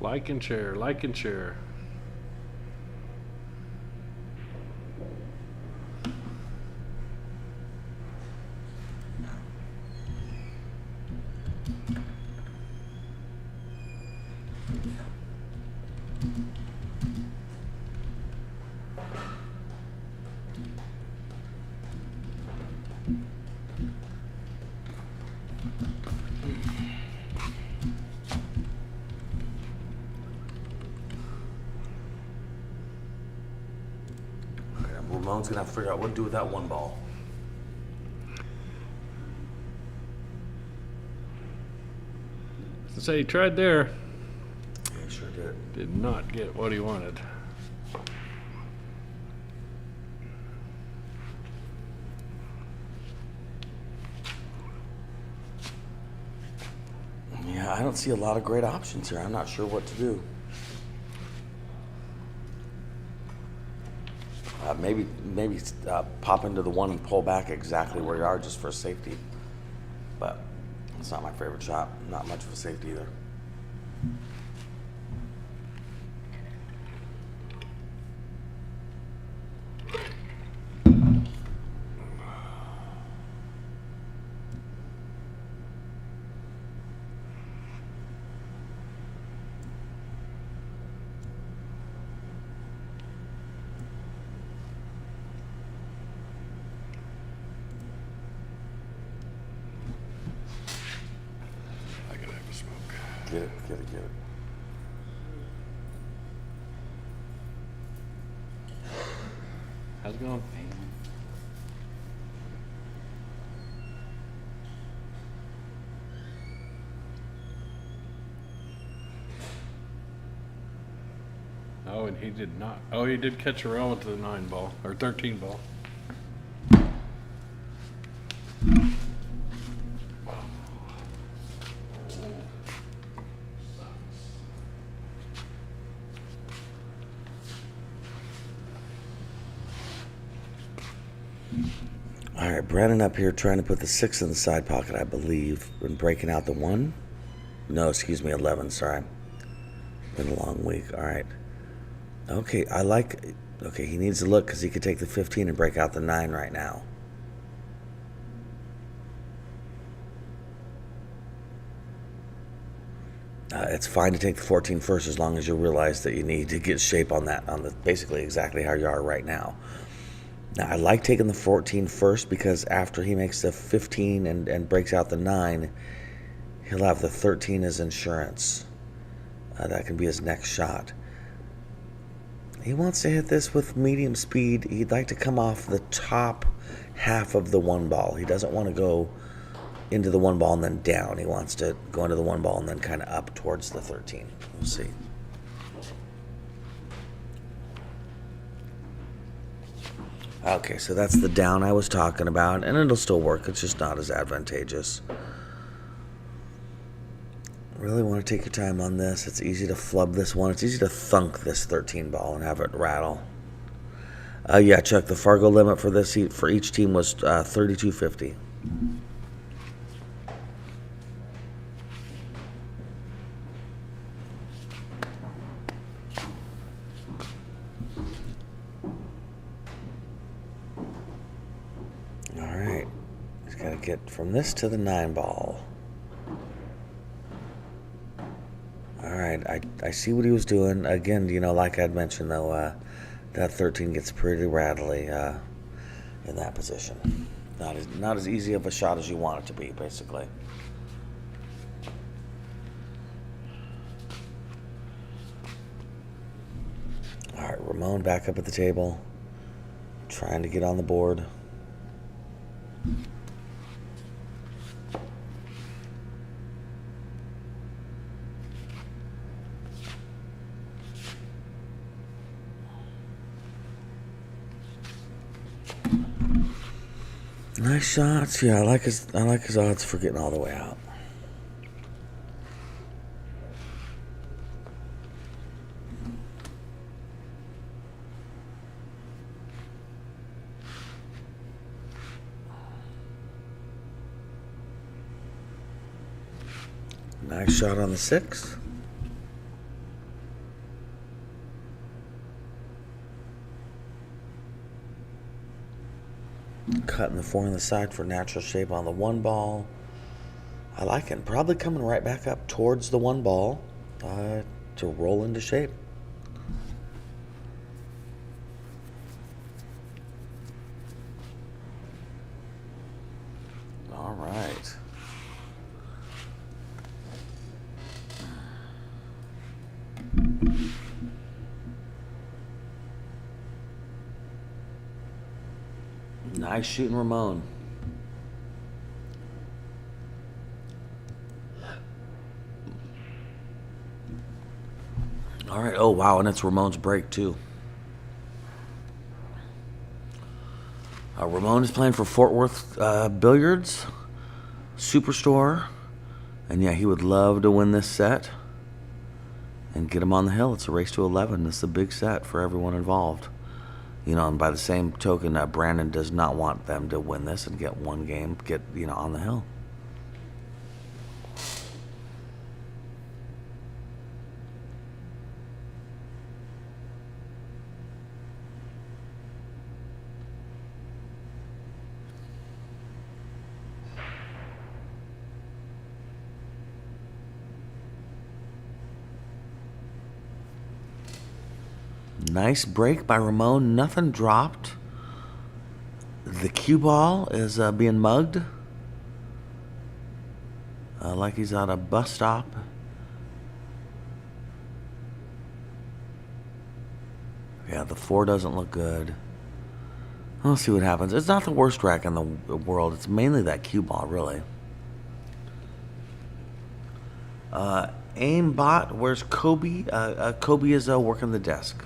Like and share, like and share. Ramon's gonna have to figure out what to do with that one ball. So he tried there. Yeah, he sure did. Did not get what he wanted. Yeah, I don't see a lot of great options here. I'm not sure what to do. Maybe pop into the one and pull back exactly where you are just for safety. But it's not my favorite shot. Not much of a safety either. Get it, get it, get it. How's it going? Oh, and he did not. Oh, he did catch a rail with the 9 ball, or 13 ball. All right, Brandon up here trying to put the 6 in the side pocket, I believe, and breaking out the 1. No, excuse me, 11, sorry. Been a long week. All right. Okay, okay, he needs to look because he could take the 15 and break out the 9 right now. It's fine to take the 14 first as long as you realize that you need to get shape on that, on the basically exactly how you are right now. Now, I like taking the 14 first because after he makes the 15 and breaks out the 9, he'll have the 13 as insurance. That can be his next shot. He wants to hit this with medium speed. He'd like to come off the top half of the 1 ball. He doesn't want to go into the 1 ball and then down. He wants to go into the 1 ball and then kind of up towards the 13. We'll see. Okay, so that's the down I was talking about, and it'll still work. It's just not as advantageous. Really want to take your time on this. It's easy to flub this one. It's easy to thunk this 13 ball and have it rattle. Yeah, Chuck, the Fargo limit for this for each team was 32.50. All right, he's got to get from this to the 9 ball. All right, I see what he was doing. Again, you know, like I'd mentioned, though, that 13 gets pretty rattly in that position. Not as easy of a shot as you want it to be, basically. All right, Ramon back up at the table, trying to get on the board. Nice shots. Yeah, I like his odds for getting all the way out. Nice shot on the 6. Cutting the 4 on the side for natural shape on the 1 ball. I like it. Probably coming right back up towards the 1 ball to roll into shape. All right. Nice shooting, Ramon. All right. Oh, wow. And it's Ramon's break, too. Ramon is playing for Fort Worth Billiards Superstore. And, yeah, he would love to win this set and get him on the hill. It's a race to 11. This is a big set for everyone involved. You know, and by the same token, Brandon does not want them to win this and get one game, on the hill. Nice break by Ramon. Nothing dropped. The cue ball is being mugged. Like he's at a bus stop. Yeah, the 4 doesn't look good. We'll see what happens. It's not the worst rack in the world. It's mainly that cue ball, really. Aimbot, where's Kobe? Kobe is working the desk.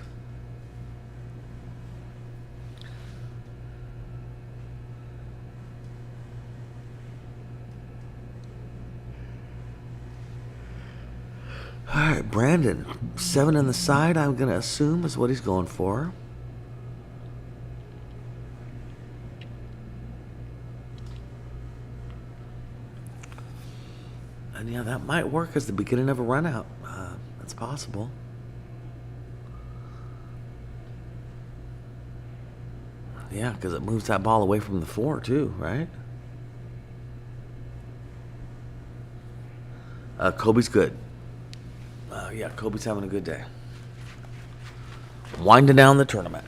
All right, Brandon, 7 in the side, I'm going to assume is what he's going for. that might work as the beginning of a run out. That's possible. Yeah, because it moves that ball away from the 4 too, right? Kobe's good. Yeah, Kobe's having a good day. Winding down the tournament.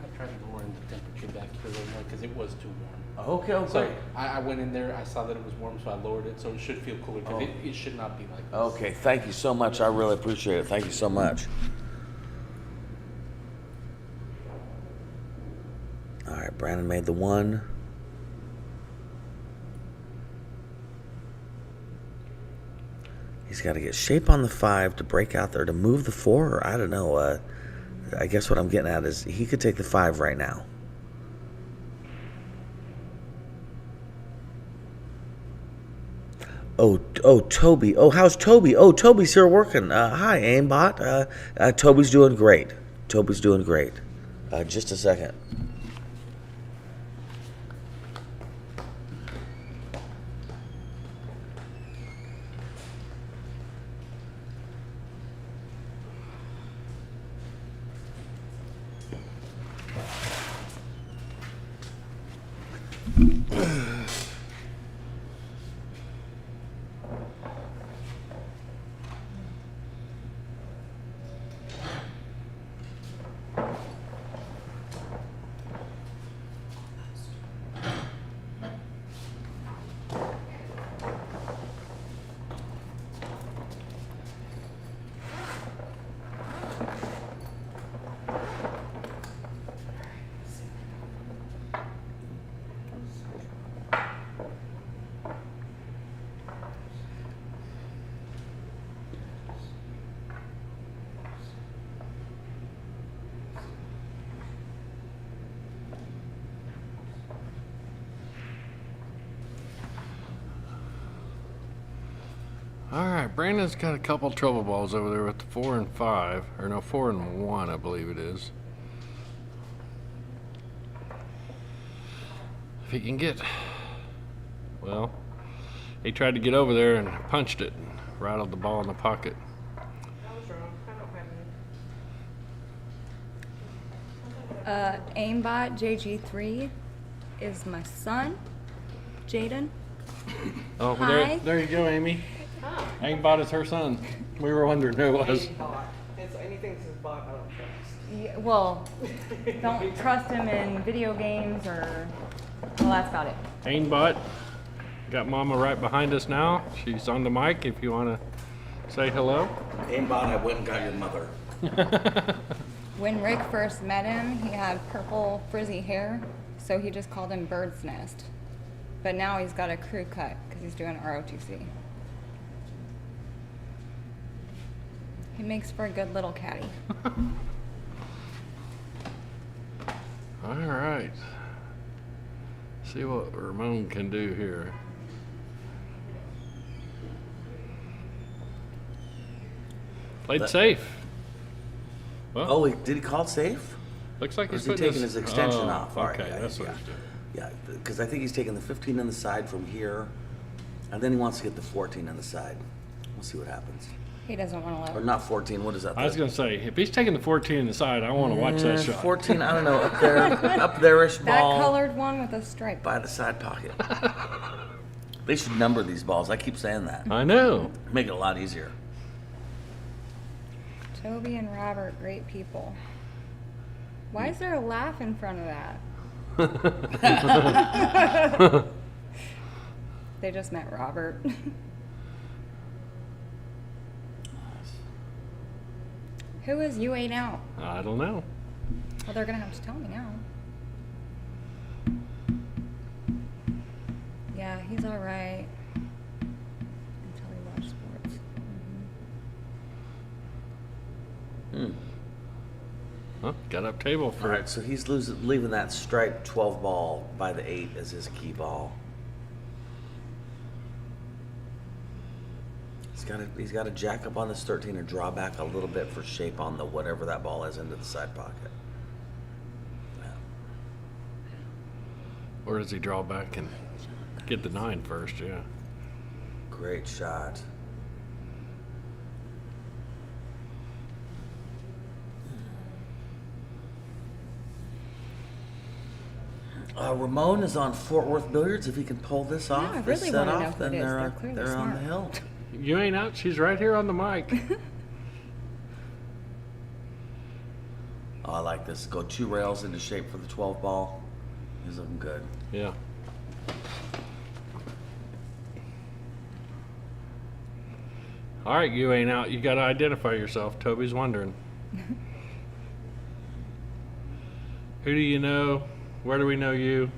I tried to lower the temperature back here a little more because it was too warm. Okay, okay. So I went in there, I saw that it was warm, so I lowered it, so it should feel cooler because it should not be like this. Okay, thank you so much. I really appreciate it. Thank you so much. All right, Brandon made the 1. He's got to get shape on the 5 to break out there to move the 4. Or I don't know. I guess what I'm getting at is he could take the 5 right now. Oh, Toby. Oh, how's Toby? Oh, Toby's here working. Hi, aimbot. Toby's doing great. Toby's doing great. Just a second. All right, Brandon's got a couple trouble balls over there with the 4 and 5, or no, 4 and 1, I believe it is. If he can get, well, he tried to get over there and punched it, and rattled the ball in the pocket. That was wrong. I don't have any. Aimbot JG3 is my son, Jaden. Oh, Hi. there you go, Amy. Aimbot is her son. We were wondering who it was. It's anything that's bought, I don't trust. Yeah, well, don't trust him in video games or, well, that's about it. Aimbot. Got Mama right behind us now. She's on the mic if you want to say hello. Aimbot, I went and got your mother. When Rick first met him, he had purple frizzy hair, so he just called him Bird's Nest. But now he's got a crew cut because he's doing ROTC. He makes for a good little caddy. All right. See what Ramon can do here. Played safe. Well, Oh, did he call it safe? looks like Or he's is he putting taking his extension off? All right, Okay, yeah, that's what yeah. he's doing. Yeah, because I think he's taking the 15 on the side from here, and then he wants to get the 14 on the side. We'll see what happens. He doesn't want to Or let not 14, what is that? I was going to say, if he's taking the 14 in the side, I want to watch that shot. 14, I don't know, up there, up there-ish that ball colored one with a stripe. by the side pocket. They should number these balls. I keep saying that. I know. Make it a lot easier. Toby and Robert, great people. Why is there a laugh in front of that? They just met Robert. Who is U8 out? I don't know. Well, they're gonna have to tell me now. Yeah, he's all right. Until he watched sports. Well, got up table All for right, so he's leaving that striped 12 ball by the 8 as his key ball. He's got to jack up on this 13 and draw back a little bit for shape on the whatever that ball is into the side pocket. Yeah. Or does he draw back and get the 9 first? Yeah. Great shot. Ramon is on Fort Worth Billiards. If he can pull this off, I this really set wanna know off, who it then is. they're, They're clearly they're on the smart. hill. You ain't out. She's right here on the mic. Oh, I like this. Go 2 rails into shape for the 12 ball. He's looking good. Yeah. All right, you ain't out. You got to identify yourself. Toby's wondering. Who do you know? Where do we know you?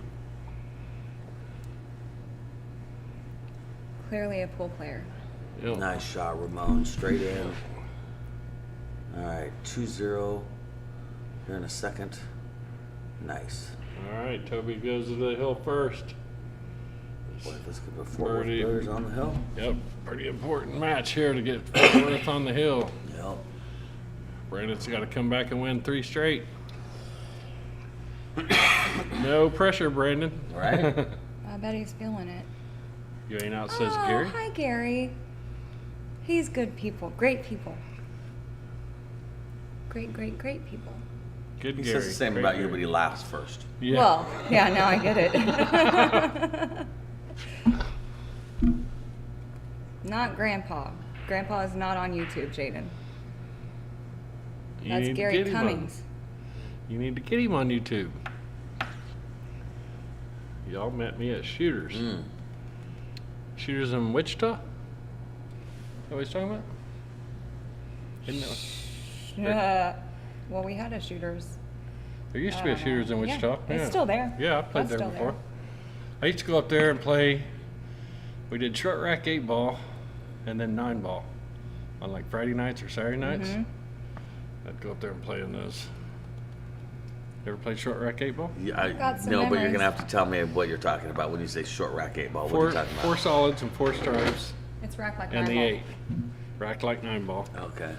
Clearly a pool player. Yep. Nice shot, Ramon. Straight in. All right, 2-0 here in a second. Nice. All right, Toby goes to the hill first. Boy, this could be Fort Worth Birdie. Billiards on the hill. Yep, pretty important match here to get Fort Worth on the hill. Yep. Brandon's got to come back and win 3 straight. No pressure, Brandon. Right? I bet he's feeling it. You ain't out, says Oh, Gary. hi, Gary. He's good people. Great people. Great, great, great people. Good He Gary. says the same Great about you, Gary. but he laughs first. Yeah. Well, yeah, now I get it. Not Grandpa. Grandpa is not on YouTube, Jaden. You That's need to Gary get him on- Cummings. You need to get him on YouTube. Y'all met me at Shooters. Mm. Shooters in Wichita? Is that what he's talking about? Isn't that, Well, we had a Shooters. there used to be a Shooters in Yeah, Wichita. it's still there. Yeah, I played That's there still before. there. I used to go up there and play. We did short rack 8 ball and then 9 ball on like Friday nights or Saturday nights. Mhm. I'd go up there and play in those. You ever played short rack 8 ball? Yeah, Got some no, but you're memories. going to have to tell me what you're talking about when you say short rack 8 ball. What are Four, you talking four about? solids and 4 stripes It's rack like and the 9 ball. 8. Racked like 9 ball. Okay.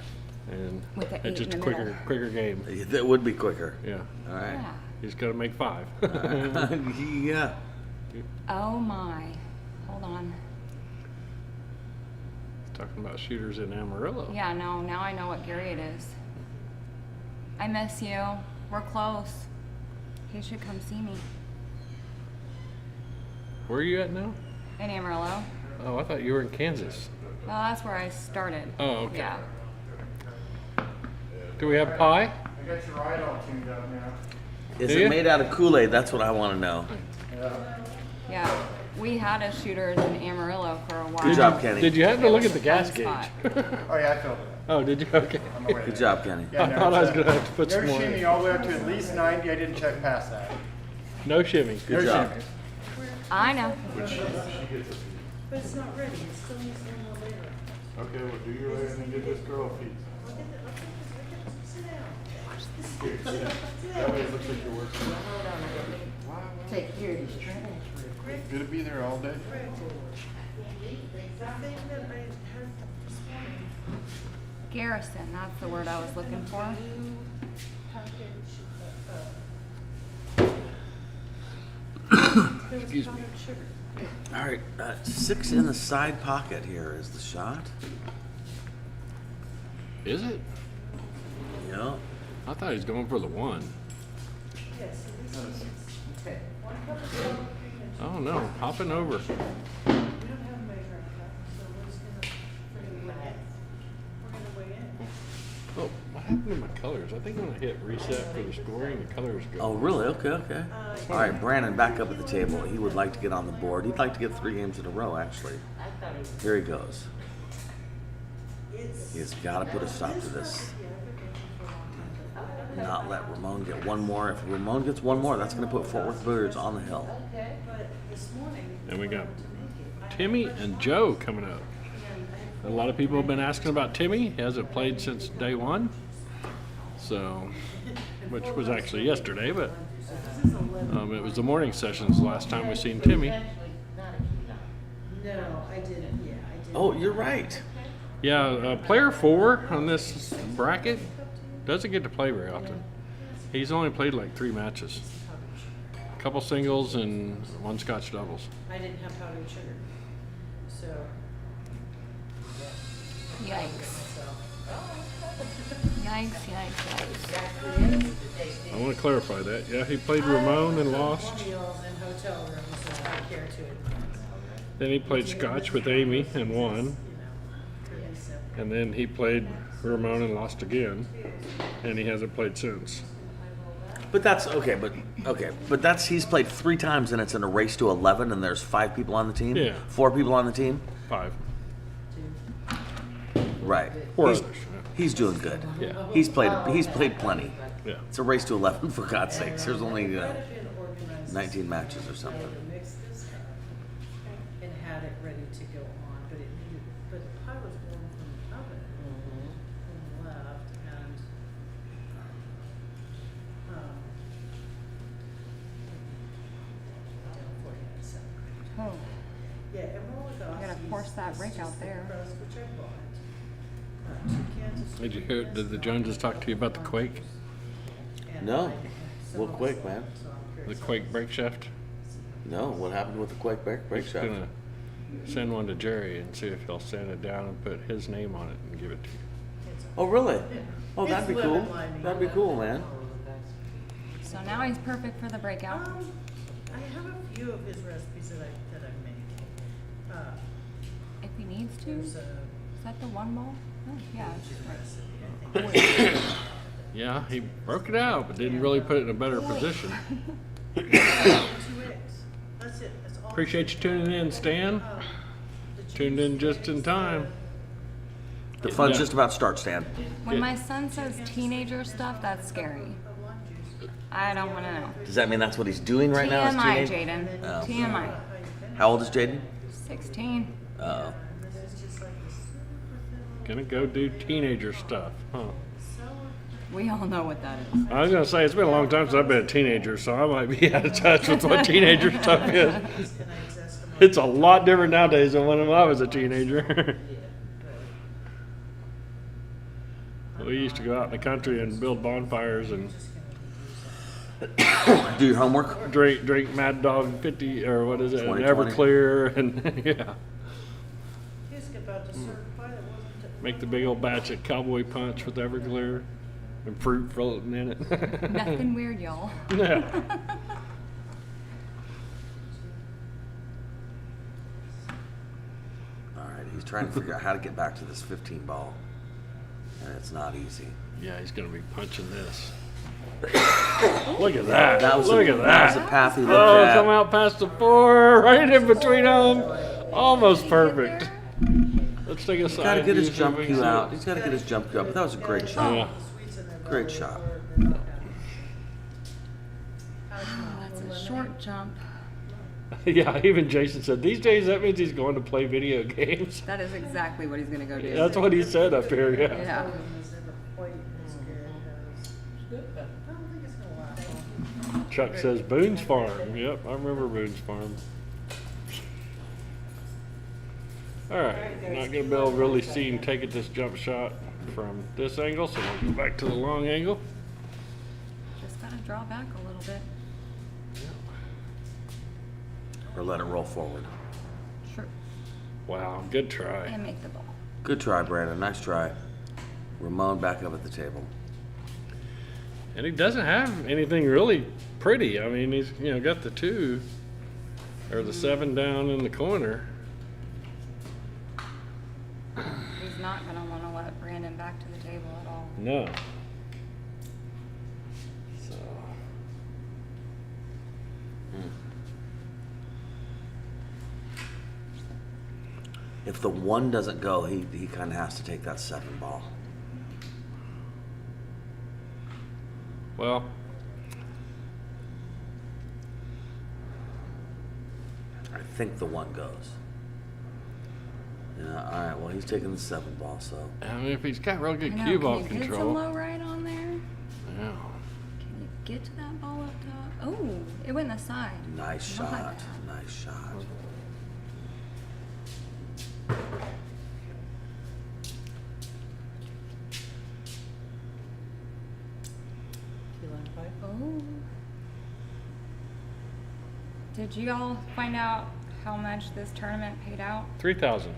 And With the 8 it's just in a the quicker, middle. quicker game. That would be quicker. Yeah. All right. Yeah. You just got to make 5. Yeah. Oh my. Hold on. Talking about shooters in Amarillo. Yeah, no, now I know what Gary it is. I miss you. We're close. He should come see me. Where are you at now? In Amarillo. Oh, I thought you were in Kansas. Well, that's where I started. Oh, okay. Yeah. Do we have pie? I got your ride all tuned up now. Is Do it you? made out of Kool-Aid? That's what I want to know. Yeah. We had a Shooters in Amarillo for a while. Good job, Kenny. Did you have to It look was at the a gas fun gauge? spot. Oh yeah, I filled it. Oh, did you? Okay. I'm aware. Good job, Kenny. Yeah, I no, thought I was it's, going to have to put no some more shimmy in. all the way up to at least 90. I didn't check past that. No shimmy. Good no job. shimmy. I know. But it's not ready, it still needs a little later. Okay, well, do your way and then get this girl a piece. Sit down. Here, sit down. That way it looks like you're working. Take care of these trash real quick. Gonna be there all day. The thing that I heard this morning, Garrison, that's the word I was looking for. Excuse me. All right, 6 in the side pocket here is the shot. Is it? Yeah. I thought he was going for the 1. yes, it is. Okay. One cup of soda, 3 inches. Oh no, hopping over. We don't have a measuring cup, so we're just gonna weigh in. Oh, what happened to my colors? I think when I hit reset for the scoring, the colors go. Oh, really? Okay, okay. All right, Brandon, back up at the table. He would like to get on the board. He'd like to get 3 games in a row, actually. Here he goes. He's got to put a stop to this. Not let Ramon get one more. If Ramon gets one more, that's going to put Fort Worth Billiards on the hill. But this morning, And we got Timmy and Joe coming up. A lot of people have been asking about Timmy. He hasn't played since day 1. So, which was actually yesterday, but it was the morning sessions the last time we seen Timmy. no, I didn't, yeah, I didn't. Oh, you're right. Yeah, player 4 on this bracket doesn't get to play very often. He's only played like 3 matches. couple singles and 1 Scotch doubles. I didn't have powdered sugar, so. Yikes. So, Yikes, yikes, yikes. I want to clarify that. Yeah, he played Ramon and lost. meals and hotel rooms, so I care to it. Then he played Scotch with Amy and won. You know, pretty simple. And then he played Ramon and lost again. And he hasn't played since. But that's okay. But that's he's played 3 times and it's in a race to 11 and there's 5 people on the team. Yeah. 4 people on the team. 5. Right. 4 He's, others. he's doing good. Yeah. He's played plenty. Yeah. It's a race to 11 for God's sakes. There's only Might have been organized 19 matches or something. to mix this up and had it ready to go on, but it needed, but the pie was warm from the oven and left, and down 40 minutes separate. Oh, Yeah, and roll it off. I gotta force that break out there. Crust, which I bought. 2 cans of Did you hear? Did the Joneses talk to you about the quake? and No. I- some What of quake, stuff, man? so I'm The curious. quake brake shaft? No, what happened with the Quake break He's shot? gonna send one to Jerry and see if he'll sand it down and put his name on it and give it to you. Oh, really? Oh, It's that'd be lemon cool. limey. That'd be cool, man. so now he's perfect for the breakout. I have a few of his recipes that I make. If he needs to. There's Is a that the 1 ball? Oh, yeah. recipe, I think. Yeah, he broke it out, but didn't really put it in a better position. 2 eggs. That's it. That's all. Appreciate you tuning in, Stan. The Tuned in just in time. The fun's Yeah. just about to start, Stan. When my son says teenager stuff, that's scary. I don't want to know. Does that mean that's what he's doing right now? is TMI, teenage- Jaden. Oh. TMI. How old is Jaden? 16. Oh. It's just like this super Gonna go do teenager stuff, huh? We all know what that is. I was gonna say, it's been a long time since I've been a teenager, so I might be out of touch with what teenager stuff is. It's a lot different nowadays than when I was a teenager. We used to go out in the country and build bonfires and Do your homework. drink Mad Dog 50 or what is it, 2020. Everclear, and yeah, He's about to serve pie that wasn't. make the big old batch of Cowboy Punch with Everclear and fruit floating in it. Nothing weird, y'all. Yeah. All right, he's trying to figure out how to get back to this 15 ball, and it's not easy. Yeah, he's gonna be punching this. Look at that! That was Look a, at that was that! a path he looked Oh, at. come out past the 4, right in between them. Almost perfect. Let's take a He's got to side. get his view, jump see if we cue can see out. it. He's got to get his jump cue out. But that was a great shot. Yeah. Great shot. That's a short jump. Yeah, even Jason said these days that means he's going to play video games. That is exactly what he's going to go do. That's what he said up here. Yeah. Yeah. Was never quite as good as. I don't think it's gonna last long. Chuck says Boone's Farm. Yep, I remember Boone's Farm. All right, I'm not gonna be able to really see him take it this jump shot from this angle, so we'll go back to the long angle. Just got to draw back a little bit. Or let it roll forward. Sure. Wow, good try. And make the ball. Good try, Brandon. Nice try. Ramon back up at the table. And he doesn't have anything really pretty. I mean, he's got the 2 or the 7 down in the corner. He's not going to want to let Brandon back to the table at all. No. So If the 1 doesn't go, he kind of has to take that 7 ball. well, I think the 1 goes. Yeah, all right. Well, he's taking the 7 ball, so. I mean, if he's got real good I know, cue ball can you get some control. low right on there? Yeah. Can you get to that ball up top? Oh, it went in the side. Nice Not shot. bad. Nice shot. Oh. Did you all find out how much this tournament paid out? 3,000.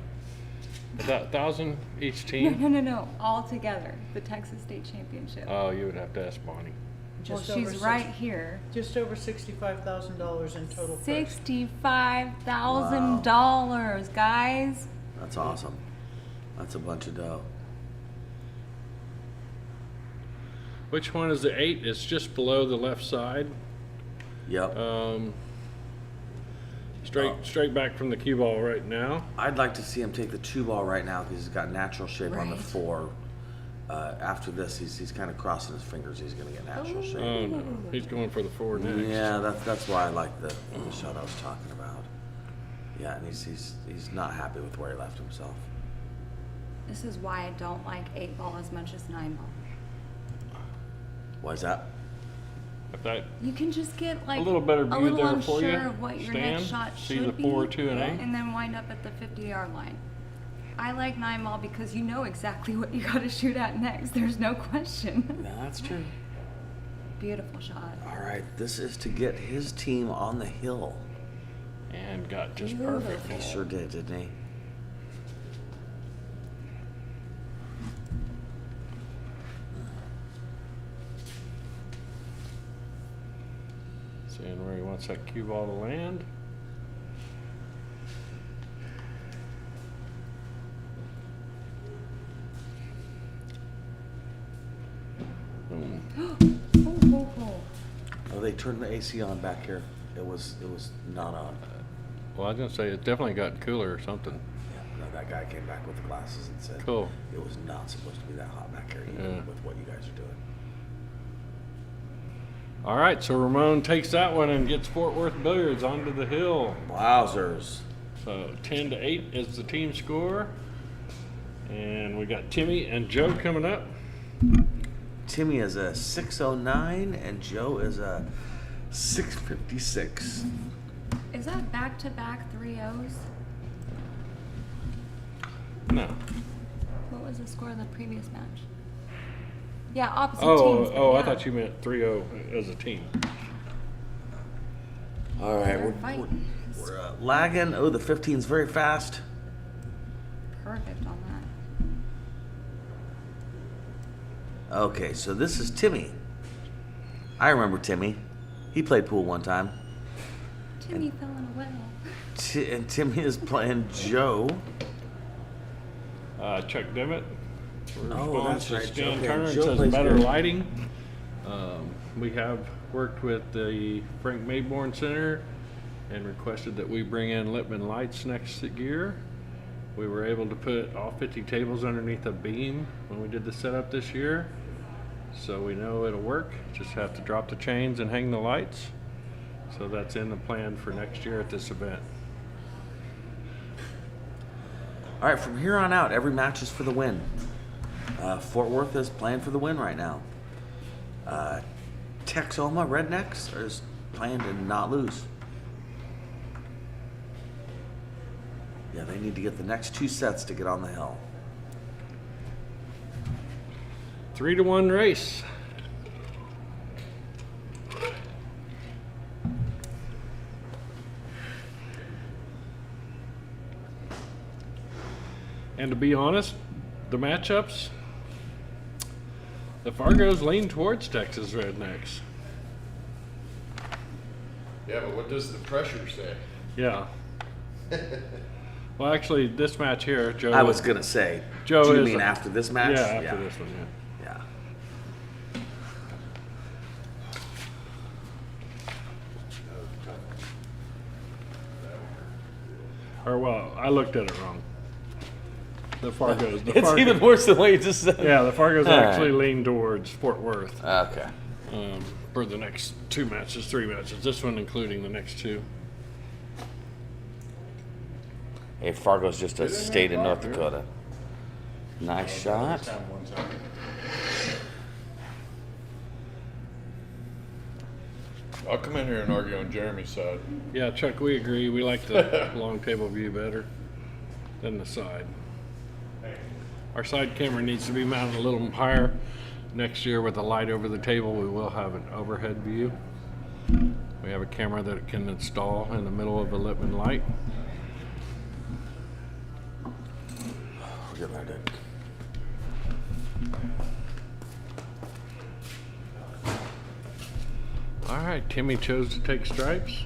About 1,000 each No, team. no. All together, the Texas State Championship. Oh, you would have to ask Bonnie. Well, Just over she's right here. Just over $65,000 in total price. $65,000, guys. That's awesome. That's a bunch of dough. Which one is the 8? It's just below the left side. Yep. Straight back from the cue ball right now. I'd like to see him take the 2 ball right now because he's got natural shape on the Right. 4. After this, he's kind of crossing his fingers. He's going to get natural shape. Oh no, he's going for the 4 next. Yeah, that's why I like the shot I was talking about. Yeah, and he's not happy with where he left himself. This is why I don't like 8 ball as much as 9 ball. Why is that? If that You can just get like a little better view little there for you, unsure of what your next Stan. shot See should the be, 4, 2, and 8? and then wind up at the 50-yard line. I like 9 ball because you know exactly what you got to shoot at next. There's no question. No, that's true. Beautiful shot. All right, this is to get his team on the hill. And got just Beautiful. perfect. He sure did, didn't he? Seeing where he wants that cue ball to land. Boom. Oh, they turned the AC on back here. It was not on. Well, I was gonna say it definitely got cooler or something. Yeah, no, that guy came back with the glasses and said Cool. it was not supposed to be that hot back here, even Yeah. with what you guys are doing. All right, so Ramon takes that one and gets Fort Worth Billiards onto the hill. Wowzers. So 10-8 is the team score. And we got Timmy and Joe coming up. Timmy is a 609 and Joe is a 656. Is that back-to-back 3-0s? No. What was the score of the previous match? Yeah, opposite teams. Oh, yeah. I thought you meant 3-0 as a team. All right, They're we're fighting. lagging. Oh, the 15's very fast. Perfect on that. Okay, so this is Timmy. I remember Timmy. He played pool one time. Timmy fell in a well. And Timmy is playing Joe. Chuck Dimmitt. Oh, that's right. Stan Okay, Turner and Joe says plays better good. lighting. We have worked with the Frank Mayborn Center and requested that we bring in Lippman lights next year. We were able to put all 50 tables underneath a beam when we did the setup this year. So we know it'll work. Just have to drop the chains and hang the lights. So that's in the plan for next year at this event. All right, from here on out, every match is for the win. Fort Worth is playing for the win right now. Texoma Rednecks is playing to not lose. Yeah, they need to get the next 2 sets to get on the hill. 3-1 race. And to be honest, the matchups, the Fargos lean towards Texas Rednecks. Yeah, but what does the pressure say? Yeah. Well, actually, this match here, Joe. I was gonna say, Joe do you is mean after this match? Yeah, after this one, yeah. Yeah. Or well, I looked at it wrong. The Fargos. The It's even worse than what you just said. Yeah, the Fargos All actually right. lean towards Fort Worth Okay. for the next 2 matches, 3 matches. This one including the next 2. Hey, Fargo's just a state in North Dakota. Nice shot. I'll come in here and argue on Jeremy's side. Yeah, Chuck, we agree. We like the long table view better than the side. Our side camera needs to be mounted a little higher. Next year with the light over the table, we will have an overhead view. We have a camera that it can install in the middle of a Lippmann light. We're getting there, dude. All right, Timmy chose to take stripes.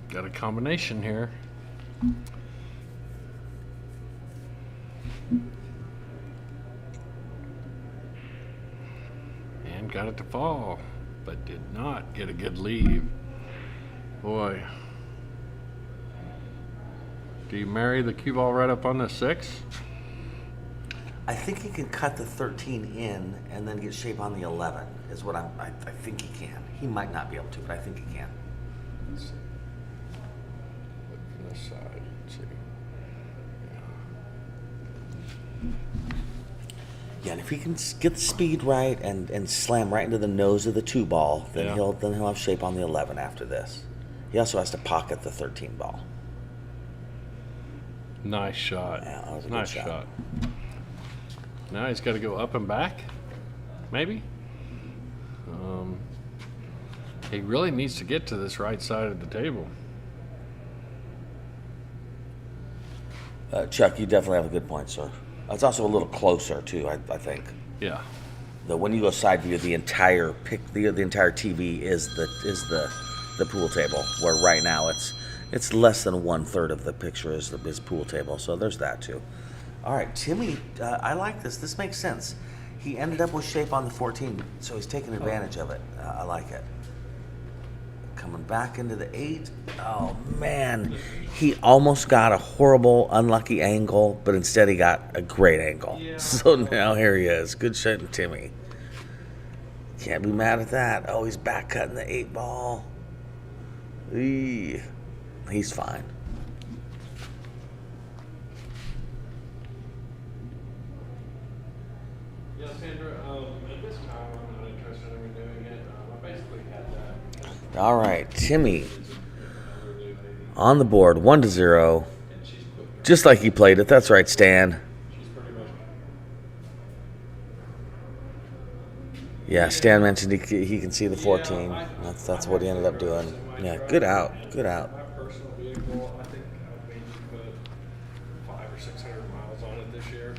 Got a combination here. And got it to fall, but did not get a good leave. Boy. Do you marry the cue ball right up on the 6? I think he can cut the 13 in and then get shape on the 11. Is what I think he can. He might not be able to, but I think he can. Let's see. Look from this side. Let's see. Yeah, and if he can get the speed right and slam right into the nose of the 2 ball, then Yeah. he'll have shape on the 11 after this. He also has to pocket the 13 ball. Nice shot. Yeah, that was a good nice shot. Now he's got to go up and back, maybe. He really needs to get to this right side of the table. Chuck, you definitely have a good point, sir. It's also a little closer too, I think. Yeah. When you go side view, the entire TV is the pool table. Where right now it's less than 1/3 of the picture is pool table. So there's that too. All right, Timmy, I like this. This makes sense. He ended up with shape on the 14, so he's taking advantage of it. I like it. Coming back into the 8. Oh, man. He almost got a horrible, unlucky angle, but instead he got a great angle. Yeah. So now here he is. Good shot, Timmy. Can't be mad at that. Oh, he's back cutting the 8 ball. Eee. He's fine. Yeah, Sandra, at this time I'm not interested in renewing it. I basically had that. All right, Timmy on the board, 1-0. Just like he played it. That's right, Stan. Yeah, Stan mentioned he can see the 14. That's what he ended up doing. Yeah, good out. Good out. My personal vehicle, I think I've maybe put 500 or 600 miles on it this year.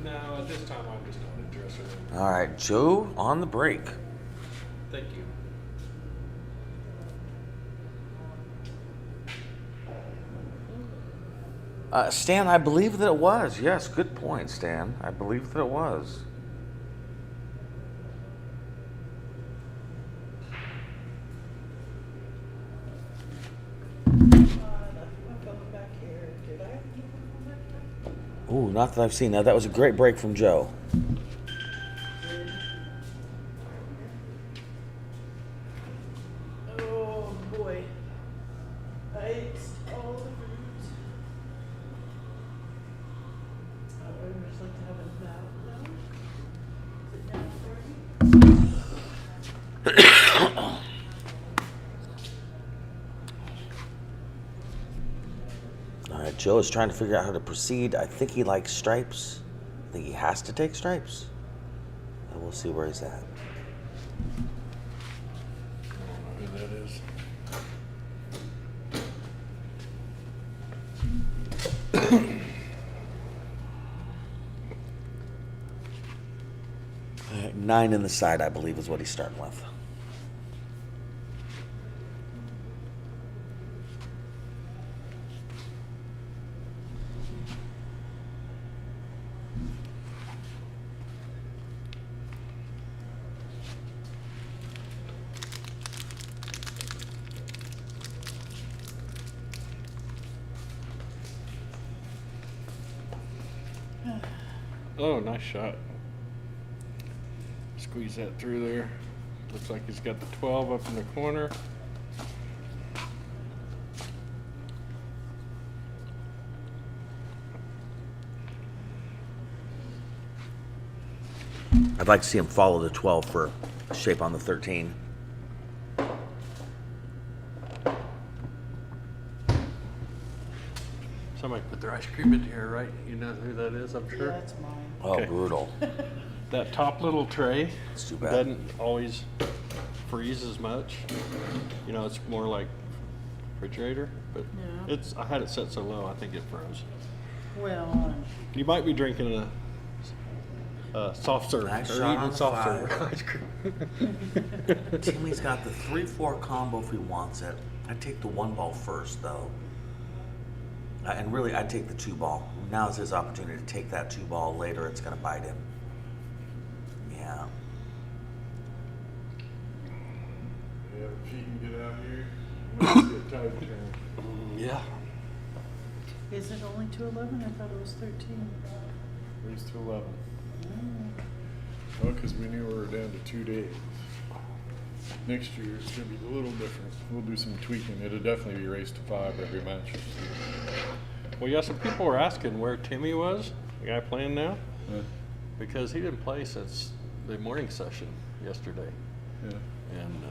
No, at this time I'm just not interested in it. All right, Joe on the break. Thank you. Stan, I believe that it was. Yes, good point, Stan. I believe that it was. Ooh, not that I've seen. Now, that was a great break from Joe. Oh boy. I ate all the fruit. I would just like to have a nap now. Sit down for me. All right, Joe is trying to figure out how to proceed. I think he likes stripes. I think he has to take stripes. And we'll see where he's at. I don't know who that is. All right, 9 in the side, I believe, is what he's starting with. Oh, nice shot. Squeeze that through there. Looks like he's got the 12 up in the corner. I'd like to see him follow the 12 for shape on the 13. Somebody put their ice cream in here, right? You know who that is, I'm Yeah, sure. that's mine. Oh, Okay. brutal. That top little tray It's too bad. doesn't always freeze as much. You know, it's more like refrigerator, but Yeah. I had it set so low, I think it froze. Well, You might be drinking a soft serve Nice or shot on eating the soft five. serve ice cream. Timmy's got the 3-4 combo if he wants it. I'd take the 1 ball first, though. And really, I'd take the 2 ball. Now's his opportunity to take that 2 ball. Later, it's going to bite him. Yeah. Yeah, if you can get out here, you might see a tide turn. Yeah. is it only 211? I thought it was 13. Race to 11. Well, because we knew we were down to 2 days. Next year, it's going to be a little different. We'll do some tweaking. It'll definitely be race to 5 every match. Well, yeah, some people were asking where Timmy was, the guy playing now, Yeah. because he didn't play since the morning session yesterday. Yeah. And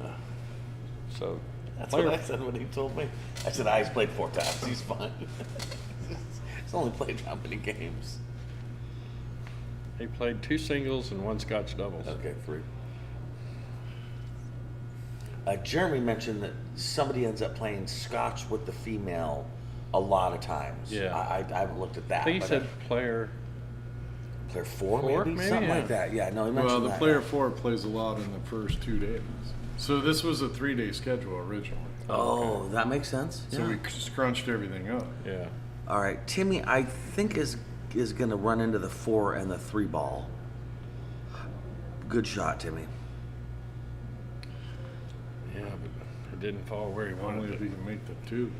so That's what I said when he told me. I said, he's played 4 times. He's fine. He's only played how many games? he played 2 singles and 1 Scotch doubles. Okay, 3. Jeremy mentioned that somebody ends up playing Scotch with the female a lot of times. Yeah. I haven't looked at that. I think he but said player. player 4 4, maybe? maybe, Something yeah. like that. Yeah, no, he mentioned Well, the that. player yeah. 4 plays a lot in the first 2 days. So this was a 3-day schedule originally. Oh, that makes sense. So Yeah. we scrunched everything up. Yeah. All right, Timmy, I think is going to run into the 4 and the 3 ball. Good shot, Timmy. Yeah, but it didn't fall where he Only wanted if it. he can make the 2.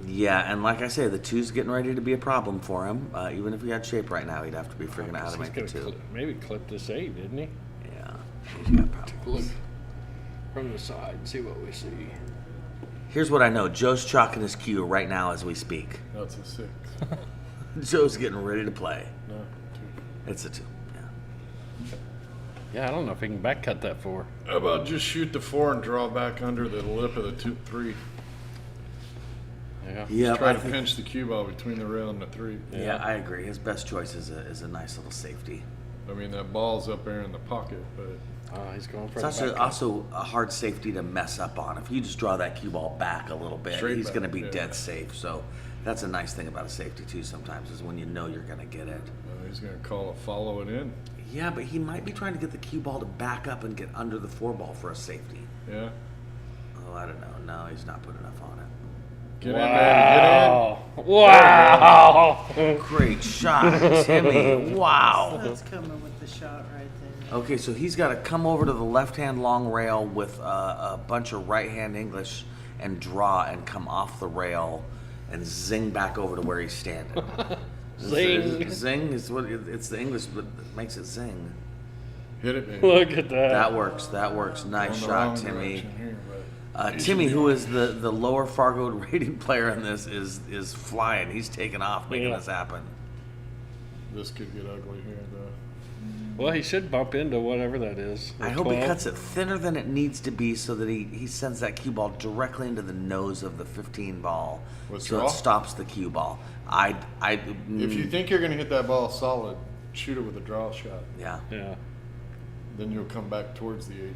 Yeah, and like I say, the 2's getting ready to be a problem for him. Even if he had shape right now, he'd have to be figuring out how to He's make the gonna 2. maybe clip this 8, didn't he? Yeah, he's got Look problems. from the side and see what we see. Here's what I know: Joe's chalking his cue right now as we speak. That's a 6. Joe's getting ready to play. No, 2. It's a 2. Yeah. Yeah, I don't know if he can back cut that 4. How about just shoot the 4 and draw back under the lip of the 3? Yeah. Yeah, Try I to think- pinch the cue ball between the rail and the 3. Yeah, I agree. His best choice is a nice little safety. I mean, that ball's up there in the pocket, but He's going for It's the also, back cut. also a hard safety to mess up on. If you just draw that cue ball back a little bit, Straight he's back, going to be yeah. dead safe. So that's a nice thing about a safety too. Sometimes is when you know you're going to get it. he's going to call a follow it in. Yeah, but he might be trying to get the cue ball to back up and get under the 4 ball for a safety. Yeah. Oh, I don't know. No, he's not putting enough on it. Get in, man. Wow. Great shot, Timmy. Wow. That's coming with the shot right there. Okay, so he's got to come over to the left-hand long rail with a bunch of right-hand English and draw and come off the rail and zing back over to where he's standing. Zing. Zing is what it's the English that makes it zing. Hit it, baby. Look at that. That works. That works. Nice On the shot, wrong Timmy. direction here, but Timmy, who is the lower Fargo rating player in this, is flying. He's taking off, making Yeah. this happen. this could get ugly here, though. Well, he should bump into whatever that is. I hope he cuts it thinner than it needs to be so that he sends that cue ball directly into the nose of the 15 ball. So Withdraw? it stops the cue ball. If you think you're going to hit that ball solid, shoot it with a draw shot. Yeah. Yeah. Then you'll come back towards the 8.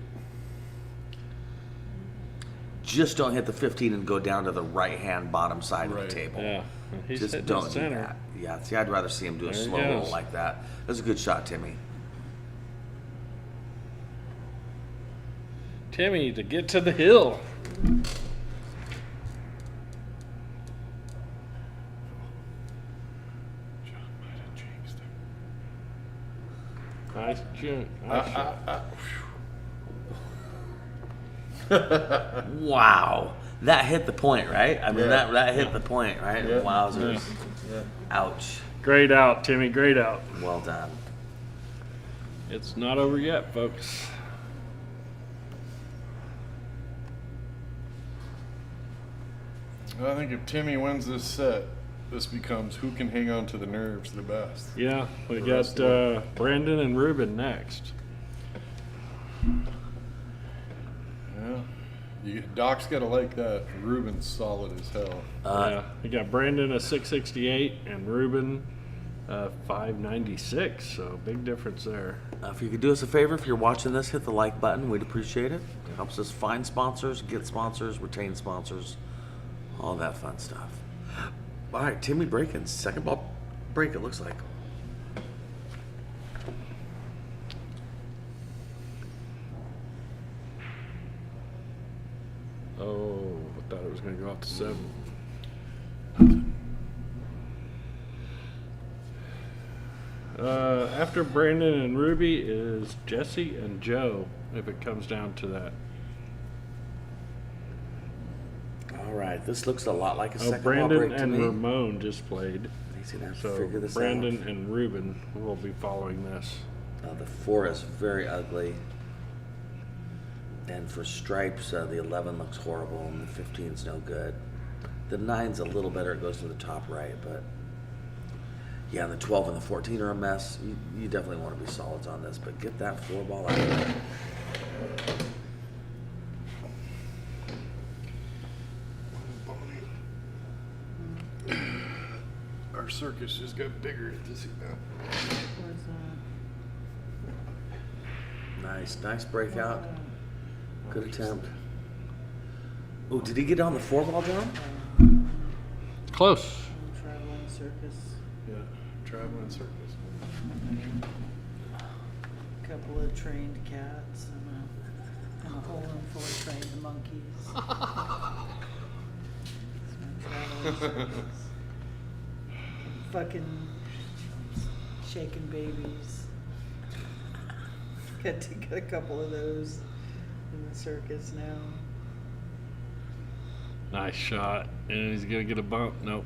Just don't hit the 15 and go down to the right-hand bottom side of Right. the table. Yeah. He's Just hitting don't the do center. that. Yeah, see, I'd rather see him do a There he slow roll goes. like that. That was a good shot, Timmy. Timmy to get to the hill. John might have jinxed him. Nice jump. Nice shot. Wow. That hit the point, right? I mean, Yeah. that hit the point, right? Yeah. Wowzers. Ouch. Great out, Timmy. Great out. Well done. It's not over yet, folks. Well, I think if Timmy wins this set, this becomes who can hang on to the nerves the best. Yeah, we The got rest of Brandon and Reuben next. Yeah. Doc's gotta like that. Reuben's solid as hell. Yeah, you got Brandon a 668 and Reuben 596. So big difference there. If you could do us a favor, if you're watching this, hit the like button. We'd appreciate it. It helps us find sponsors, get sponsors, retain sponsors, all that fun stuff. All right, Timmy breaking. Second ball break, it looks like. Oh, I thought it was going to go off to 7. After Brandon and Ruby is Jesse and Joe, if it comes down to that. All right, this looks a lot like a Oh, second ball Brandon break to and me. Ramon just played. He's gonna have to So figure this Brandon out. and Reuben will be following this. The 4 is very ugly. And for stripes, the 11 looks horrible and the 15's no good. The 9's a little better, it goes to the top right, but yeah, the 12 and the 14 are a mess. You definitely want to be solids on this, but get that 4 ball out of there. Our circus just got bigger at this event. Where's that? Nice breakout. Good attempt. Oh, did he get on the 4 ball, John? Close. Traveling circus. Yeah, traveling circus. Couple of trained cats and a whole room full of trained monkeys. Traveling circus. Fucking shaking babies. Got to get a couple of those in the circus now. Nice shot. And he's going to get a bump. Nope.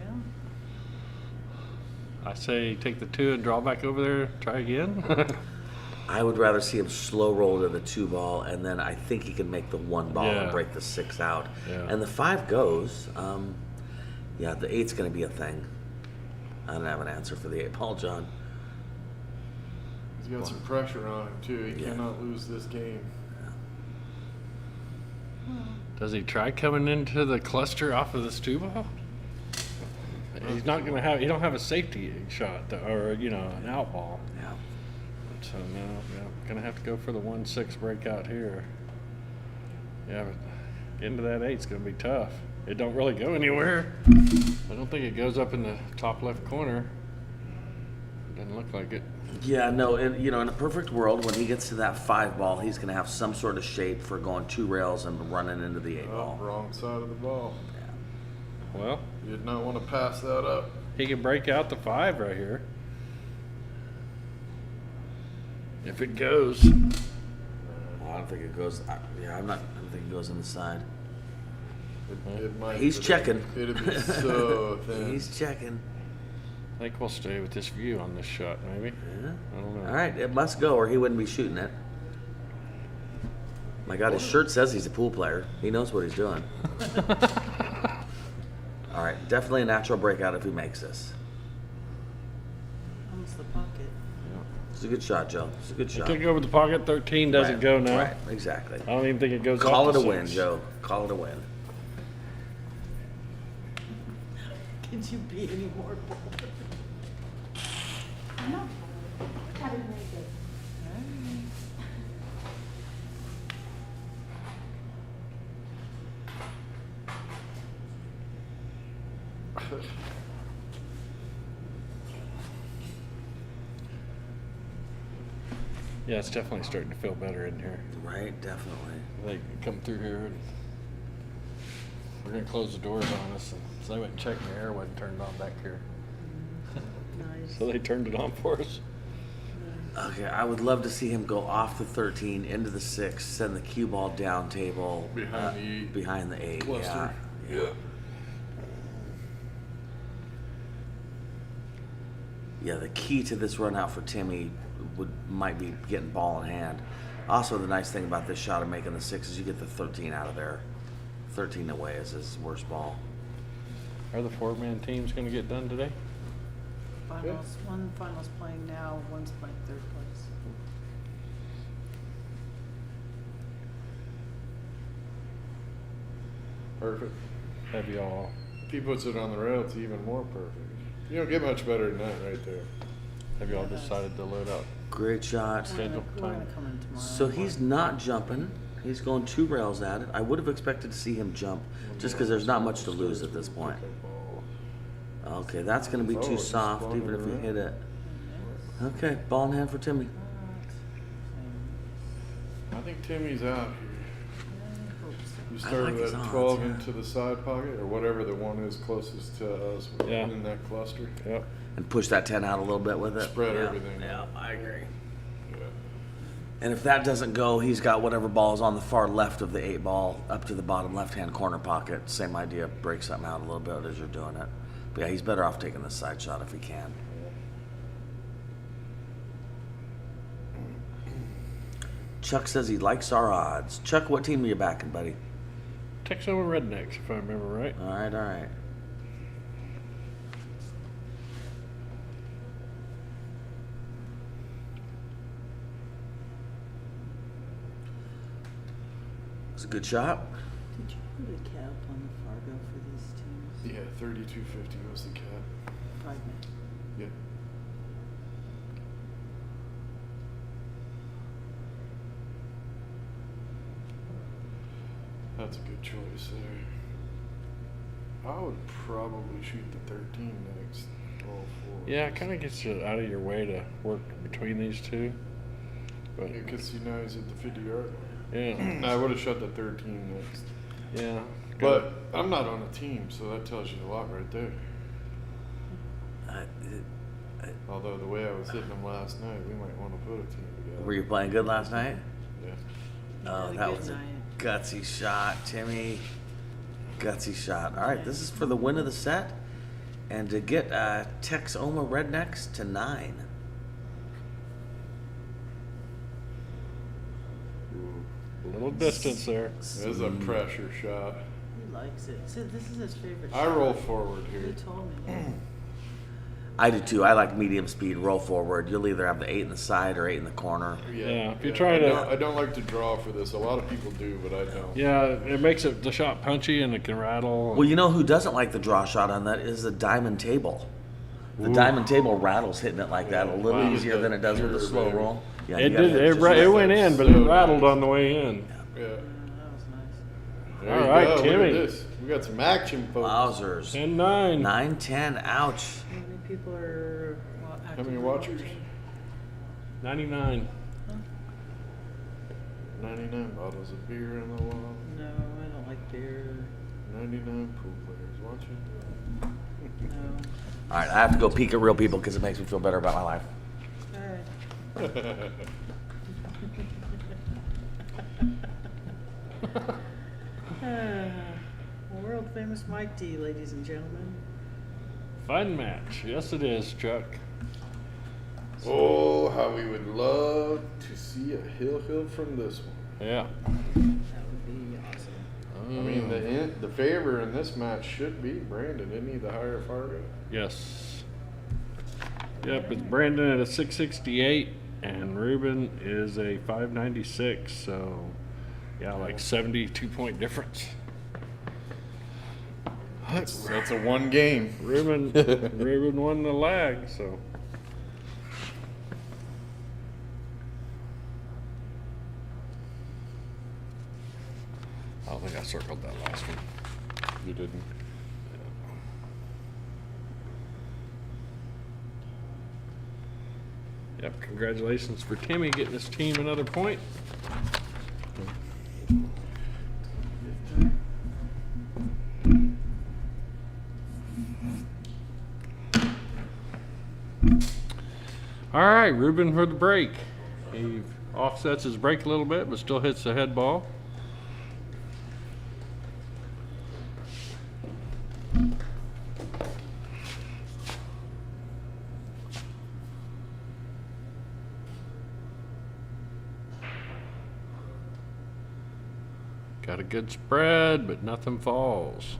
Well, I say take the 2 and draw back over there. Try again. I would rather see him slow roll to the 2 ball, and then I think he can make the 1 ball Yeah. and break the 6 out. Yeah. And the 5 goes. Yeah, the 8's going to be a thing. I don't have an answer for the 8 ball, John. He's got some pressure on him too. He Yeah. cannot lose this game. Does he try coming into the cluster off of this 2 ball? He's not going to have, he don't have a safety shot though, or, you know, an out ball. Yeah. So no, yeah, going to have to go for the 1-6 breakout here. Yeah, but getting to that 8's going to be tough. It don't really go anywhere. I don't think it goes up in the top left corner. Doesn't look like it. Yeah, no, in a perfect world, when he gets to that 5 ball, he's going to have some sort of shape for going 2 rails and running into the 8 Oh, ball. wrong side of the ball. Well, You did not want to pass that up. he can break out the 5 right here. If it goes. I don't think it goes. I don't think it goes on the side. It might. He's but checking. It'd be so thin. He's checking. I think we'll stay with this view on this shot, maybe. Yeah. I don't know. All right, it must go, or he wouldn't be shooting it. My God, his shirt says he's a pool player. He knows what he's doing. All right, definitely a natural breakout if he makes this. almost the pocket. It's a good shot, Joe. It's a good He shot. took over the pocket. 13 doesn't Right, go now. Right, exactly. I don't even think it goes Call off it a to win, 6. Joe. Call it a win. Could you be any more bold? No, I didn't make it. Yeah, it's definitely starting to feel better in here. Right, definitely. They come through here and we're gonna close the doors on us, and so they went and checked the air wasn't turned on back here. Nice. So they turned it on for us. Okay, I would love to see him go off the 13 into the 6, send the cue ball down table Behind the 8. behind the 8. Cluster. Yeah. Yeah. Yeah, the key to this run out for Timmy might be getting ball in hand. Also, the nice thing about this shot of making the 6 is you get the 13 out of there. 13 away is his worst ball. Are the 4-man teams gonna get done today? Finals, one finals playing now, one's playing third place. Perfect. Have you all? If he puts it on the rail, it's even more perfect. You don't get much better than that right there. Have you all decided to load up? Great shot. Schedule We're gonna time. come in tomorrow. So he's not jumping. He's going 2 rails at it. I would have expected to see him jump just because there's not much to lose at this point. Okay, that's going to be too soft even if you hit it. Okay, ball in hand for Timmy. I think Timmy's out here. You I started like his at odds, 12 yeah. into the side pocket, or whatever the one is closest to us Yeah. in that cluster. Yep. And push that 10 out a little bit with it. Spread Yeah, everything Yeah, out. I agree. Yeah. And if that doesn't go, he's got whatever ball is on the far left of the 8 ball up to the bottom left-hand corner pocket. Same idea, break something out a little bit as you're doing it. But yeah, he's better off taking the side shot if he can. Chuck says he likes our odds. Chuck, what team are you backing, buddy? Texoma Rednecks, if I remember right. All right, all right. It's a good shot. Did you put a cap on the Fargo for these teams? Yeah, 3250 was the cap. 5 minutes. Yeah. That's a good choice there. I would probably shoot the 13 next. All 4. Yeah, it kind of gets you out of your way to work between these two. But Because now he's at the 50-yard line. yeah, I would have shot the 13 next. yeah. But I'm not on a team, so that tells you a lot right there. Although the way I was hitting them last night, we might want to put a team together. Were you playing good last night? Yeah. Oh, had a that good was a night. gutsy shot, Timmy. Gutsy shot. All right, this is for the win of the set and to get Texoma Rednecks to 9. A little distance there. This is a pressure shot. He likes it. So this is his favorite I shot. roll forward He here. told me. I do too. I like medium speed, roll forward. You'll either have the 8 in the side or 8 in the corner. Yeah, if you try to- I don't like to draw for this. A lot of people do, but I don't. Yeah, it makes it the shot punchy and it can rattle. Well, you know who doesn't like the draw shot on that is the diamond table. The Ooh. diamond table rattles hitting it like that a little Wow. easier than it does with the Pure, slow baby. roll. Yeah, It you gotta did. hit It, just ra- right it there. went in, but So it rattled nice. on the way in. Yeah. That was nice. There All you right, go. Look Timmy. at this. We got some action, folks. Wowzers. 10-9. 9-10. Ouch. How many people are How active many in watchers? watching? 99. 99 bottles of beer on the wall. No, I don't like beer. 99 pool players watching. No. All right, I have to go peek at real people because it makes me feel better about my life. All right. World famous Mike D, ladies and gentlemen. Fun match. Yes, it is, Chuck. Oh, how we would love to see a hill from this one. Yeah. That would be awesome. I mean, the favor in this match should be Brandon, isn't he? The higher Fargo. Yes. Yep, it's Brandon at a 668 and Reuben is a 596. So, yeah, like 72-point difference. That's a one game. Reuben won the lag, so. I don't think I circled that last one. You didn't. Yep, congratulations for Timmy getting his team another point. All right, Reuben for the break. He offsets his break a little bit, but still hits the head ball. Got a good spread, but nothing falls.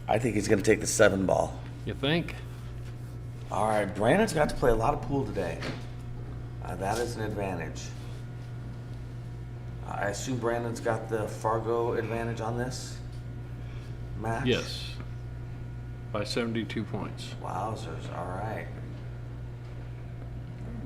I think he's going to take the 7 ball. You think? All right, Brandon's got to play a lot of pool today. That is an advantage. I assume Brandon's got the Fargo advantage on this match? Yes. By 72 points. Wowzers, all right.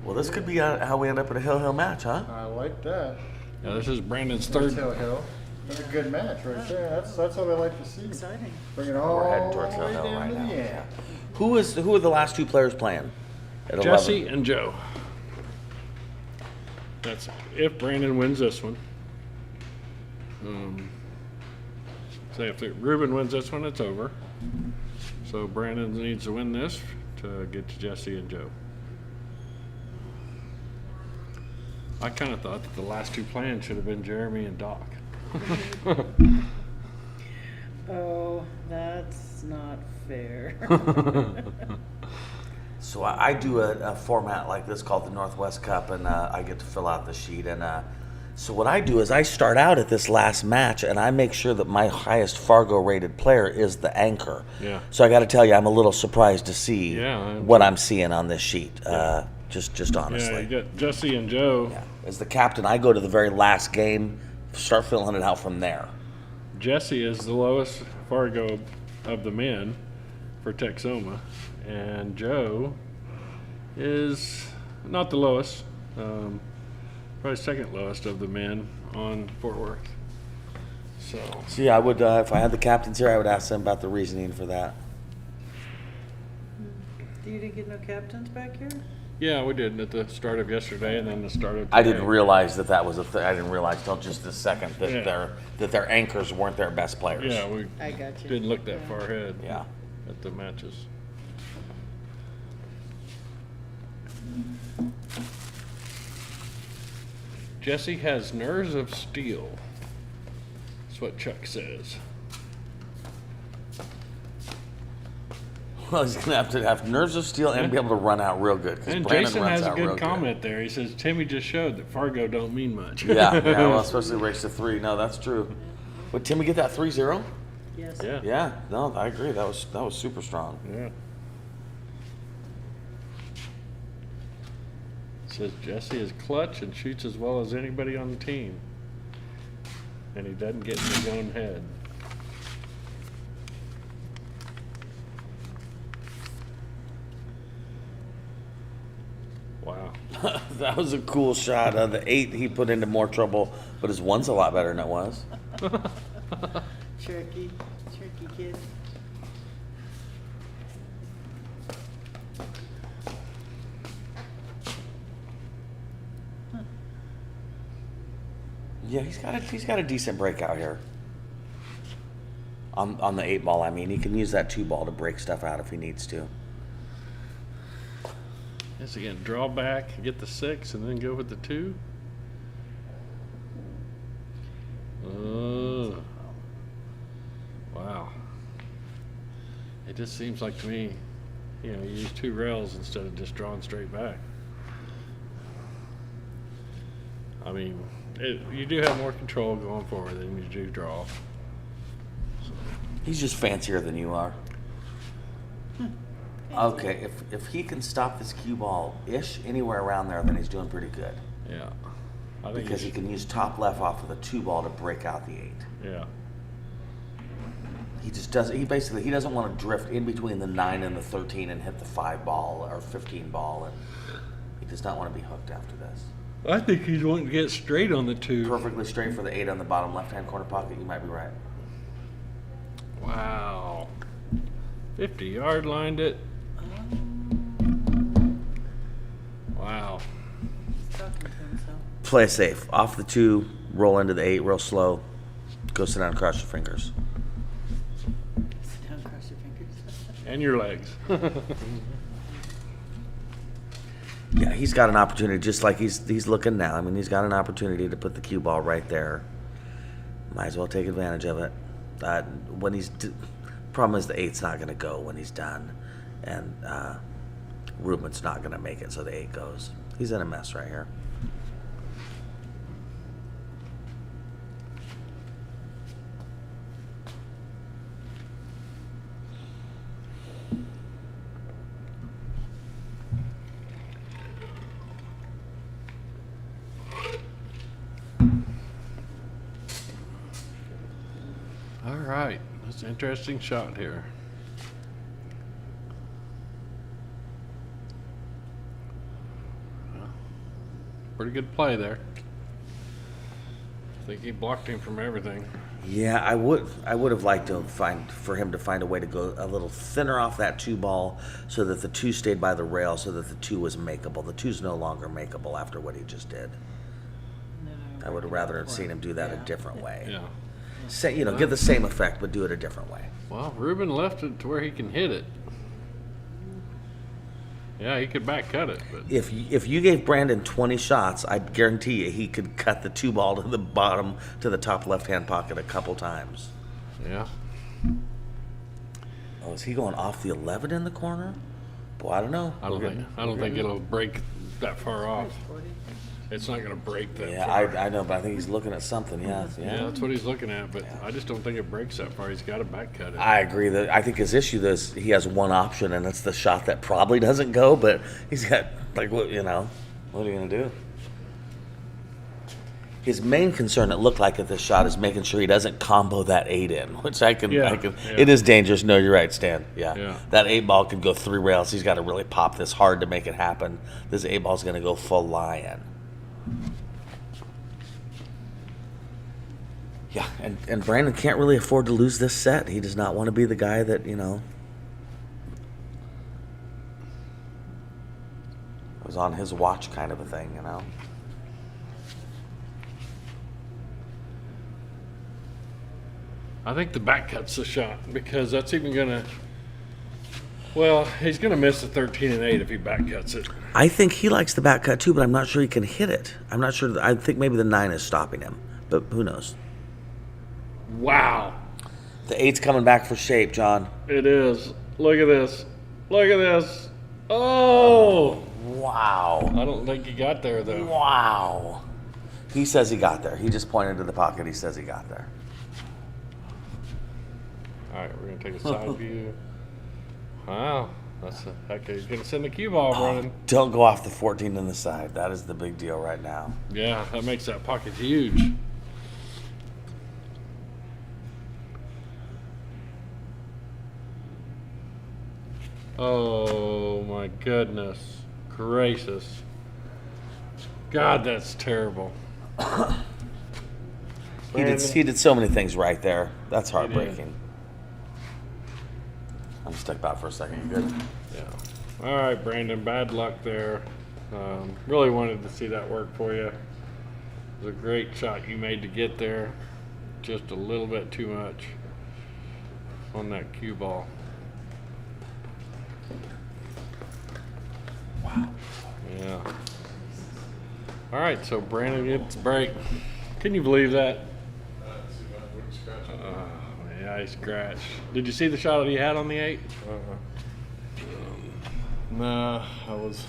Well, this could be how we end up in a hill match, huh? I like that. Now, this is Brandon's third. Hill. That's a good match right there. That's what I like to see. Exciting. Bring it all We're heading the towards way Hill down right to the now. end. Yeah. Who are the last two players playing? At Jesse 11? and Joe. That's if Brandon wins this one. So if Reuben wins this one, it's over. So Brandon needs to win this to get to Jesse and Joe. I kind of thought that the last two playing should have been Jeremy and Doc. Oh, that's not fair. So I do a format like this called the Northwest Cup, and I get to fill out the sheet. And so what I do is I start out at this last match, and I make sure that my highest Fargo rated player is the anchor. Yeah. So I got to tell you, I'm a little surprised to see Yeah, what I'm seeing on this sheet. Just honestly. Yeah, you got Jesse and Joe. Yeah. As the captain, I go to the very last game, start filling it out from there. Jesse is the lowest Fargo of the men for Texoma, and Joe is not the lowest, probably second lowest of the men on Fort Worth. So yeah, I would if I had the captains here, I would ask them about the reasoning for that. You didn't get no captains back here? yeah, we did at the start of yesterday and then the start of today. I didn't realize that was a thing. I didn't realize till just this second that Yeah. their anchors weren't their best players. Yeah, we I got you. didn't look that far ahead. Yeah. At the matches. Jesse has nerves of steel. That's what Chuck says. Well, he's gonna have to have nerves of steel and be able to run out real good. 'Cause And Brandon Jason runs has a out real good comment there. He says Timmy just showed that Fargo don't mean much. Yeah, well, especially race to 3. No, that's true. Would Timmy get that 3-0? Yes. Yeah. Yeah, no, I agree. That was super strong. Yeah. Says Jesse is clutch and shoots as well as anybody on the team. And he doesn't get in his own head. Wow. That was a cool shot. The 8 he put into more trouble, but his 1's a lot better than it was. Tricky kid. Yeah, he's got a decent breakout here. On the 8 ball, I mean, he can use that 2 ball to break stuff out if he needs to. Yes, again, draw back, get the 6, and then go with the 2. Wow. It just seems like to me, you use 2 rails instead of just drawing straight back. I mean, you do have more control going forward than you do draw. He's just fancier than you are. Okay, if he can stop this cue ball-ish anywhere around there, then he's doing pretty good. Yeah. I think Because he can use top left off of the 2 ball to break out the 8. Yeah. He just doesn't. He doesn't want to drift in between the 9 and the 13 and hit the 5 ball or 15 ball, and he does not want to be hooked after this. I think he's wanting to get straight on the 2. Perfectly straight for the 8 on the bottom left-hand corner pocket. You might be right. Wow. 50-yard lined it. Wow. Talking to himself. Play it safe. Off the 2, roll into the 8 real slow. Go sit down and cross your fingers. Sit down, cross your fingers. And your legs. Yeah, he's got an opportunity, just like he's looking now. I mean, he's got an opportunity to put the cue ball right there. Might as well take advantage of it. Problem is the 8's not going to go when he's done, and Reuben's not going to make it, so the 8 goes. He's in a mess right here. Interesting shot here. Well, pretty good play there. I think he blocked him from everything. Yeah, I would have liked to for him to find a way to go a little thinner off that 2 ball so that the 2 stayed by the rail so that the 2 was makeable. The 2's no longer makeable after what he just did. I would have rather have seen him do that a different way. Yeah. Say, give the same effect, but do it a different way. Well, Reuben left it to where he can hit it. Yeah, he could back cut it, but If you gave Brandon 20 shots, I guarantee you he could cut the 2 ball to the bottom to the top left-hand pocket a couple times. yeah. Oh, is he going off the 11 in the corner? Boy, I don't know. I don't think it'll break that far off. It's not going to break that Yeah, far. I know, but I think he's looking at something. Yeah. Yeah, that's what he's looking at, but I just don't think it breaks that far. He's got to back cut it. I agree that I think his issue is he has one option, and it's the shot that probably doesn't go. But he's got what are you gonna do? His main concern, it looked like at this shot, is making sure he doesn't combo that 8 in, which I can. Yeah. It is dangerous. No, you're right, Stan. Yeah. That 8 ball could go 3 rails. He's got to really pop this hard to make it happen. This 8 ball's gonna go full lion. Yeah, and Brandon can't really afford to lose this set. He does not want to be the guy that, was on his watch kind of a thing, I think the back cut's the shot because that's even going to. Well, he's going to miss the 13 and 8 if he back cuts it. I think he likes the back cut too, but I'm not sure he can hit it. I'm not sure. I think maybe the 9 is stopping him, but who knows? Wow. The 8's coming back for shape, John. It is. Look at this. Look at this. Oh! Wow. I don't think he got there, though. Wow. He says he got there. He just pointed to the pocket. He says he got there. All right, we're going to take a side view. Wow. That's a heck. He's going to send the cue ball running. Don't go off the 14 on the side. That is the big deal right now. Yeah, that makes that pocket huge. Oh my goodness gracious. God, that's terrible. He did so many things right there. That's heartbreaking. I'm stuck out for a second. You good? Yeah. All right, Brandon, bad luck there. Really wanted to see that work for you. It was a great shot you made to get there. Just a little bit too much on that cue ball. Wow. Yeah. All right, so Brandon gets a break. Can you believe that? Yeah, he scratched. Did you see the shot that he had on the 8? Nah, I was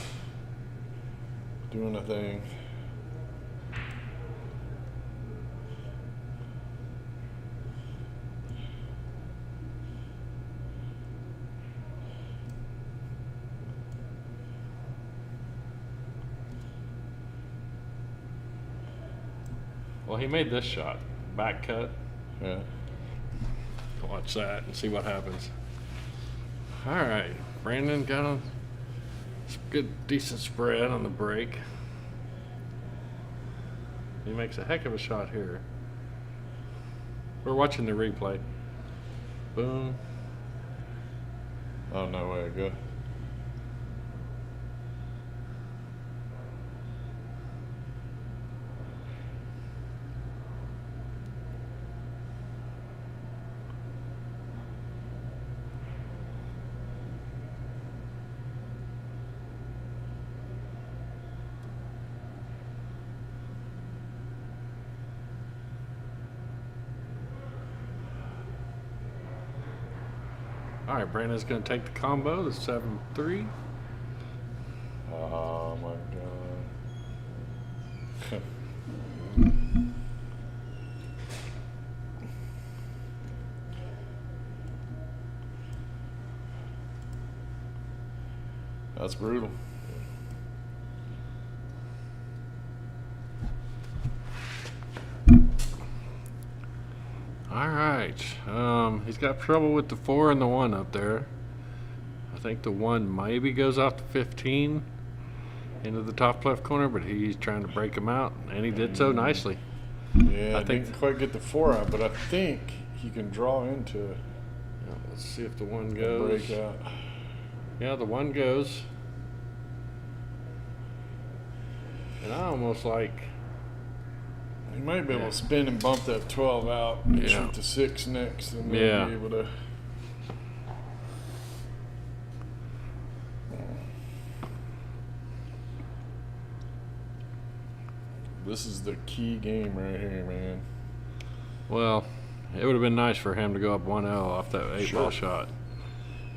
doing a thing. Well, he made this shot. Back cut. Yeah. Watch that and see what happens. All right. Brandon got a good, decent spread on the break. He makes a heck of a shot here. We're watching the replay. Boom. Oh, no way. Good. All right, Brandon's going to take the combo, the 7-3. Oh, my God. That's brutal. All right. he's got trouble with the 4 and the 1 up there. I think the 1 maybe goes off to 15 into the top left corner, but he's trying to break him out, and he did so nicely. Yeah, I I think- didn't quite get the 4 out, but I think he can draw into it. Yeah, let's see if the 1 and goes. break out. Yeah, the 1 goes. And I almost like, He might be able to spin and bump that 12 out and Yeah. shoot the 6 next, and then Yeah. be able to. This is the key game right here, man. well, it would have been nice for him to go up 1-0 off that 8-ball Sure. shot.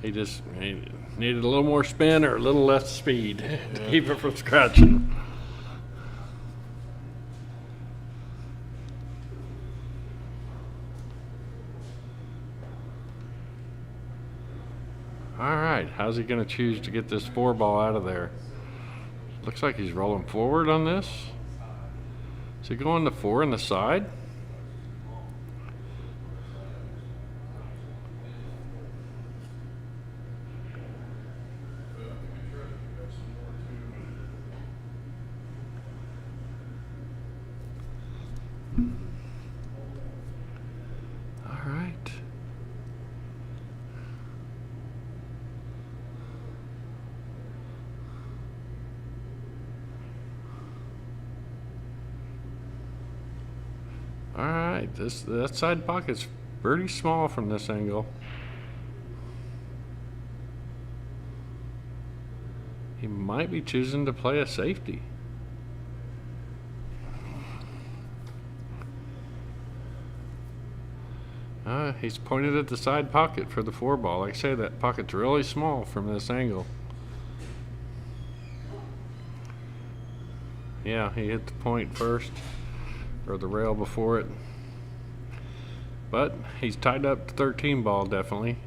He needed a little more spin or a little less speed to keep it from scratching. All right, how's he going to choose to get this 4-ball out of there? Looks like he's rolling forward on this. Is he going to 4 in the side? All right. All right, that side pocket's pretty small from this angle. He might be choosing to play a safety. He's pointed at the side pocket for the 4-ball. Like I say, that pocket's really small from this angle. Yeah, he hit the point first, or the rail before it. But he's tied up the 13 ball definitely.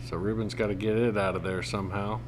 So Reuben's got to get it out of there somehow.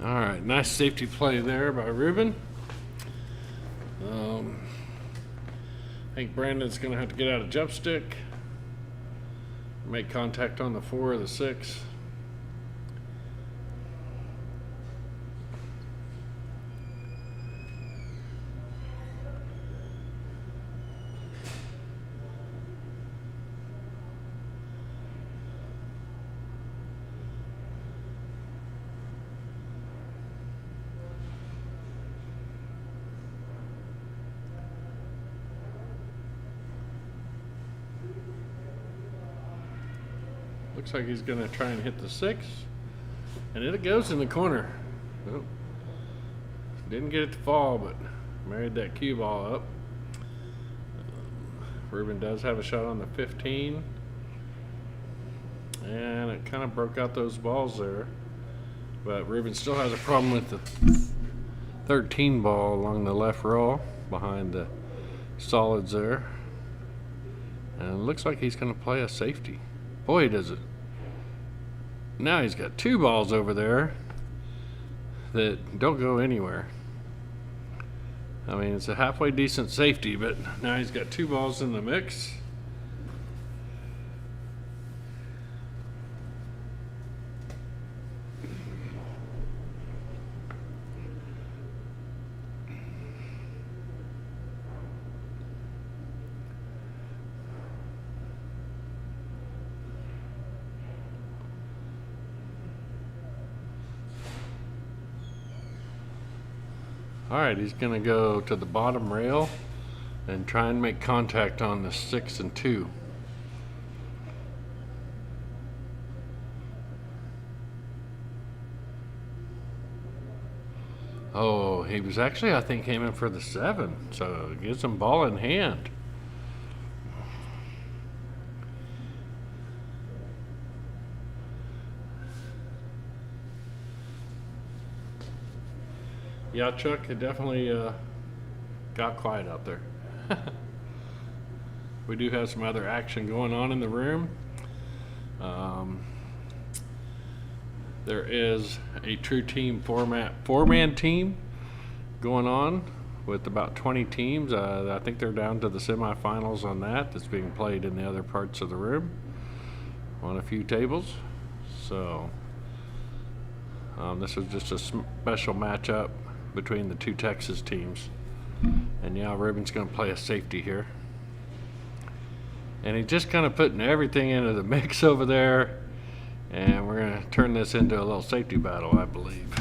All right, nice safety play there by Reuben. I think Brandon's going to have to get out of jump stick, make contact on the 4 or the 6. Looks like he's going to try and hit the 6, and it goes in the corner. Oh, didn't get it to fall, but married that cue ball up. Reuben does have a shot on the 15, and it kind of broke out those balls there. But Reuben still has a problem with the 13 ball along the left row behind the solids there. And it looks like he's going to play a safety. Boy, he does it. Now he's got 2 balls over there that don't go anywhere. I mean, it's a halfway decent safety, but now he's got 2 balls in the mix. All right, he's going to go to the bottom rail and try and make contact on the 6 and 2. Oh, he was actually, I think, aiming for the 7. So gets him ball in hand. Yeah, Chuck, it definitely got quiet out there. We do have some other action going on in the room. There is a Tru-Team format 4-man team going on with about 20 teams. I think they're down to the semifinals on that. That's being played in the other parts of the room on a few tables. So this was just a special matchup between the 2 Texas teams. And yeah, Reuben's going to play a safety here. And he's just kind of putting everything into the mix over there. And we're going to turn this into a little safety battle, I believe.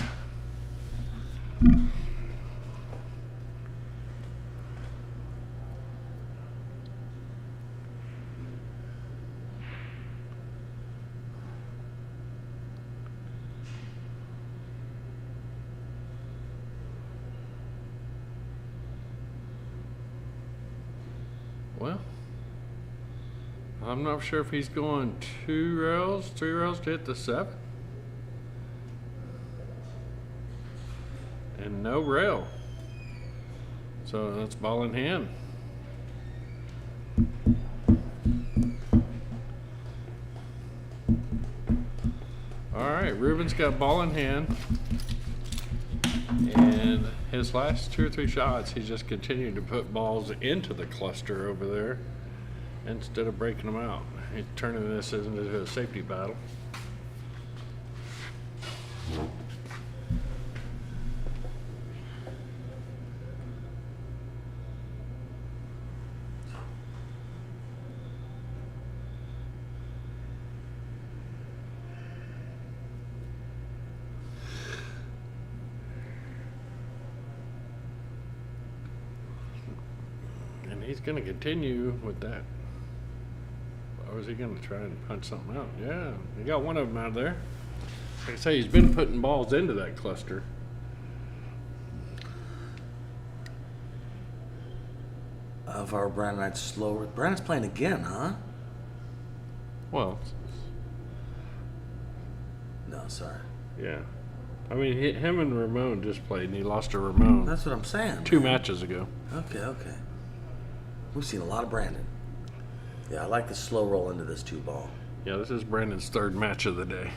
Well, I'm not sure if he's going 2 rails, 3 rails to hit the 7. And no rail. So that's ball in hand. All right, Reuben's got ball in hand. And his last 2 or 3 shots, he's just continued to put balls into the cluster over there instead of breaking them out. He's turning this into a safety battle. And he's going to continue with that. Or is he going to try and punch something out? Yeah, he got one of them out of there. Like I say, he's been putting balls into that cluster. Of our Brandon's slow. Brandon's playing again, huh? Well, No, sorry. yeah. I mean, him and Ramon just played, and he lost to Ramon That's what I'm saying. 2 matches ago. Okay, okay. We've seen a lot of Brandon. Yeah, I like the slow roll into this 2 ball. Yeah, this is Brandon's 3rd match of the day.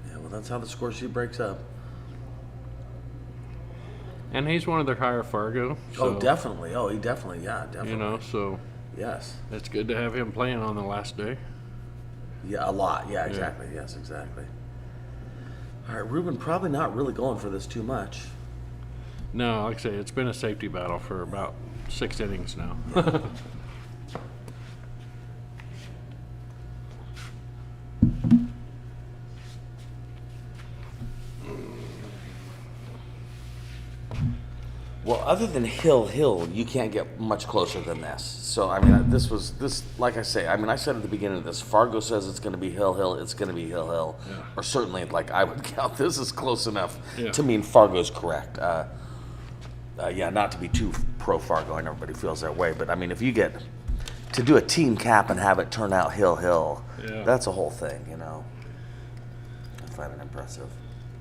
Yeah, well, that's how the score sheet breaks up. And he's one of their higher Fargo. So, Oh, definitely. Oh, he definitely. Yeah, definitely. you know, so Yes. it's good to have him playing on the last day. Yeah, a lot. Yeah, exactly. Yes, exactly. All right, Reuben probably not really going for this too much. No, like I say, it's been a safety battle for about 6 innings now. Well, other than hill, you can't get much closer than this. So, I mean, this, like I say, I mean, I said at the beginning of this, Fargo says it's going to be hill, it's going to be hill. Yeah. Or certainly, like, I would count this as close enough Yeah. to mean Fargo's correct. Yeah, not to be too pro-Fargo, and everybody feels that way, but I mean, if you get to do a team cap and have it turn out hill, Yeah. that's a whole thing, you know. I find it impressive.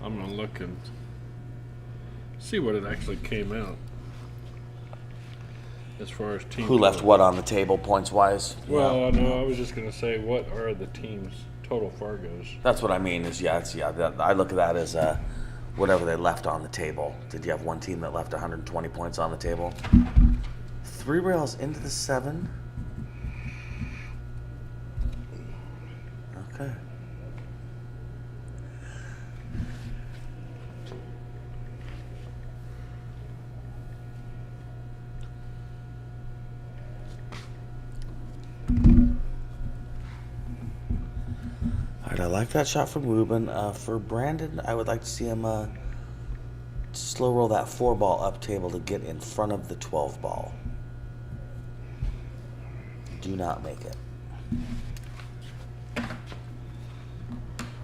I'm going to look and see what it actually came out. As far as team Who left total. what on the table, points-wise? you Well, know? no, I was just going to say, what are the team's total Fargos? That's what I mean. I look at that as whatever they left on the table. Did you have one team that left 120 points on the table? 3 rails into the 7. Okay. All right, I like that shot from Reuben. For Brandon, I would like to see him slow roll that 4 ball up table to get in front of the 12 ball. Do not make it.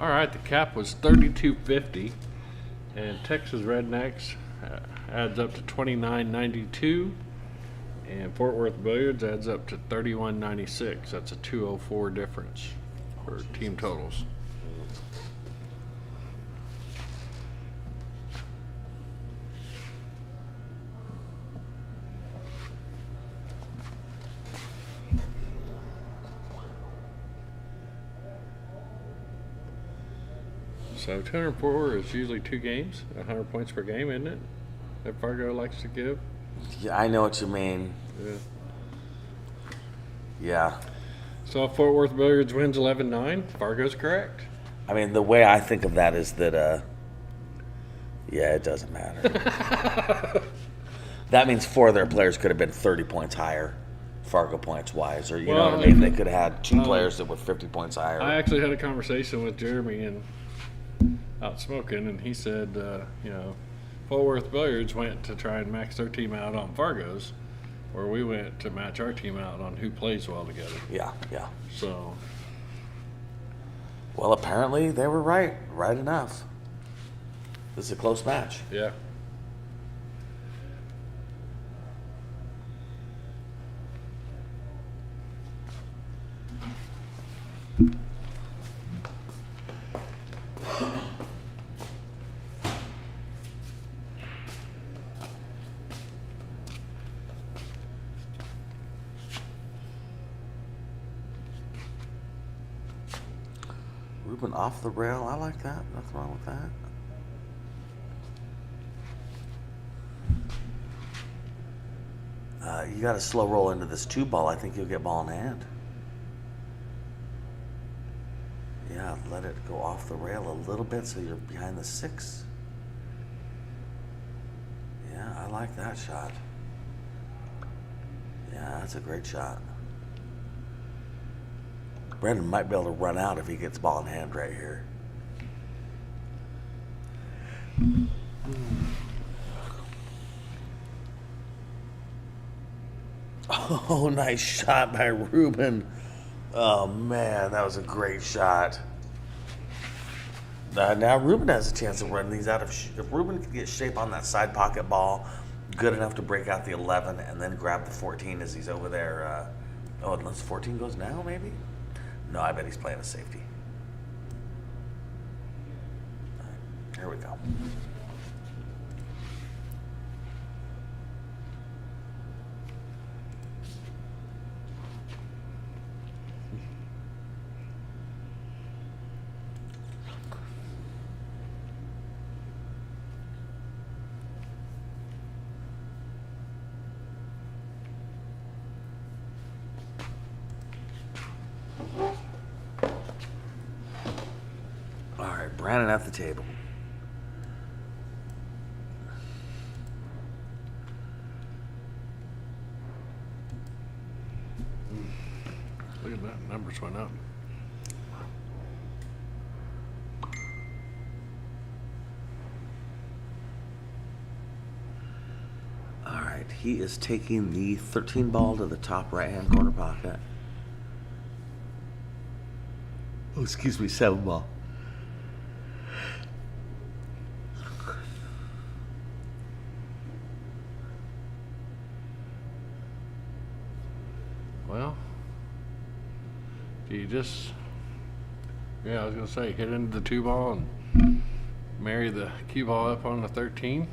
All right, the cap was 32.50, And Texas Rednecks adds up to $29.92. And Fort Worth Billiards adds up to $31.96. That's a $2.04 difference for team totals. So 204 is usually 2 games, 100 points per game, isn't it? That Fargo likes to give. Yeah, I know what you mean. Yeah. Yeah. So if Fort Worth Billiards wins 11-9, Fargo's correct. I mean, the way I think of that is that, yeah, it doesn't matter. That means 4 of their players could have been 30 points higher, Fargo points wise, or you know what I mean? They could have had 2 players that were 50 points higher. I actually had a conversation with Jeremy and out smoking, and he said, you know, Fort Worth Billiards went to try and max their team out on Fargo's, where we went to match our team out on who plays well together. Yeah, yeah. So, well, apparently they were right enough. This is a close match. yeah. Reuben off the rail. I like that. Nothing wrong with that. You got to slow roll into this 2 ball. I think you'll get ball in hand. Yeah, let it go off the rail a little bit so you're behind the 6. Yeah, I like that shot. Yeah, that's a great shot. Brendan might be able to run out if he gets ball in hand right here. Oh, nice shot by Reuben. Oh, man, that was a great shot. Now Reuben has a chance of running these out. If Reuben can get shape on that side pocket ball, good enough to break out the 11 and then grab the 14 as he's over there. Oh, unless 14 goes now, maybe? No, I bet he's playing a safety. All right, here we go. Brandon at the table. Look at that, numbers went up. All right, he is taking the 13 ball to the top right-hand corner pocket. Oh, excuse me, 7 ball. Well, do you just, yeah, I was going to say, hit into the 2 ball and marry the cue ball up on the 13?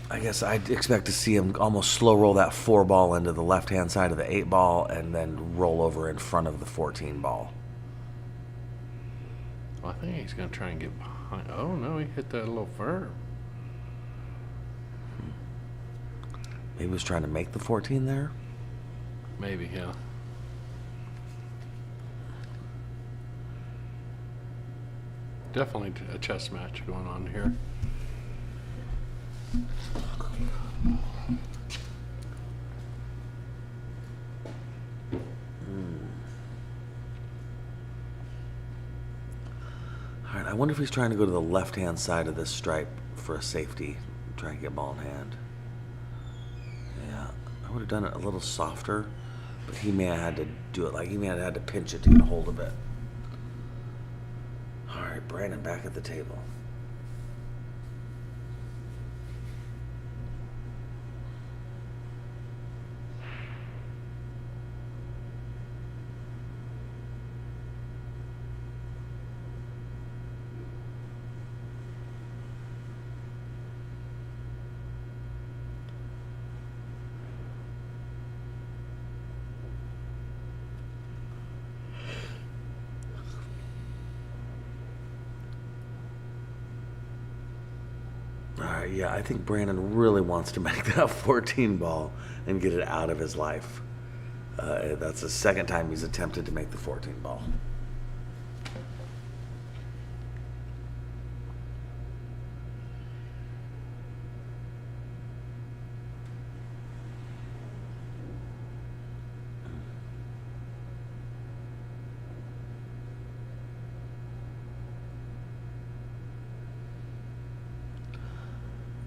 I guess I'd expect to see him almost slow roll that 4 ball into the left-hand side of the 8 ball and then roll over in front of the 14 ball. Well, I think he's going to try and get behind. Oh, no, he hit that a little firm. Maybe he was trying to make the 14 there? Maybe, yeah. Definitely a chess match going on here. All right, I wonder if he's trying to go to the left-hand side of this stripe for a safety, try and get ball in hand. Yeah, I would have done it a little softer, But he may have had to do it, like he may have had to pinch it to get a hold of it. All right, Brandon back at the table. Yeah, I think Brandon really wants to make that 14 ball and get it out of his life. That's the second time he's attempted to make the 14 ball.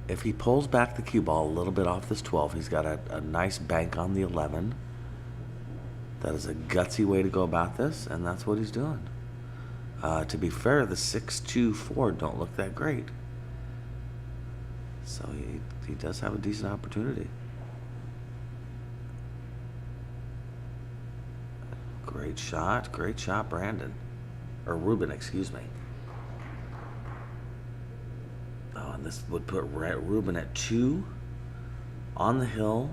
If he pulls back the cue ball a little bit off this 12, he's got a nice bank on the 11. That is a gutsy way to go about this, and that's what he's doing. To be fair, the 6-2-4 don't look that great. So he does have a decent opportunity. Great shot, Brandon. Or Reuben, excuse me. Oh, and this would put Reuben at 2 on the hill,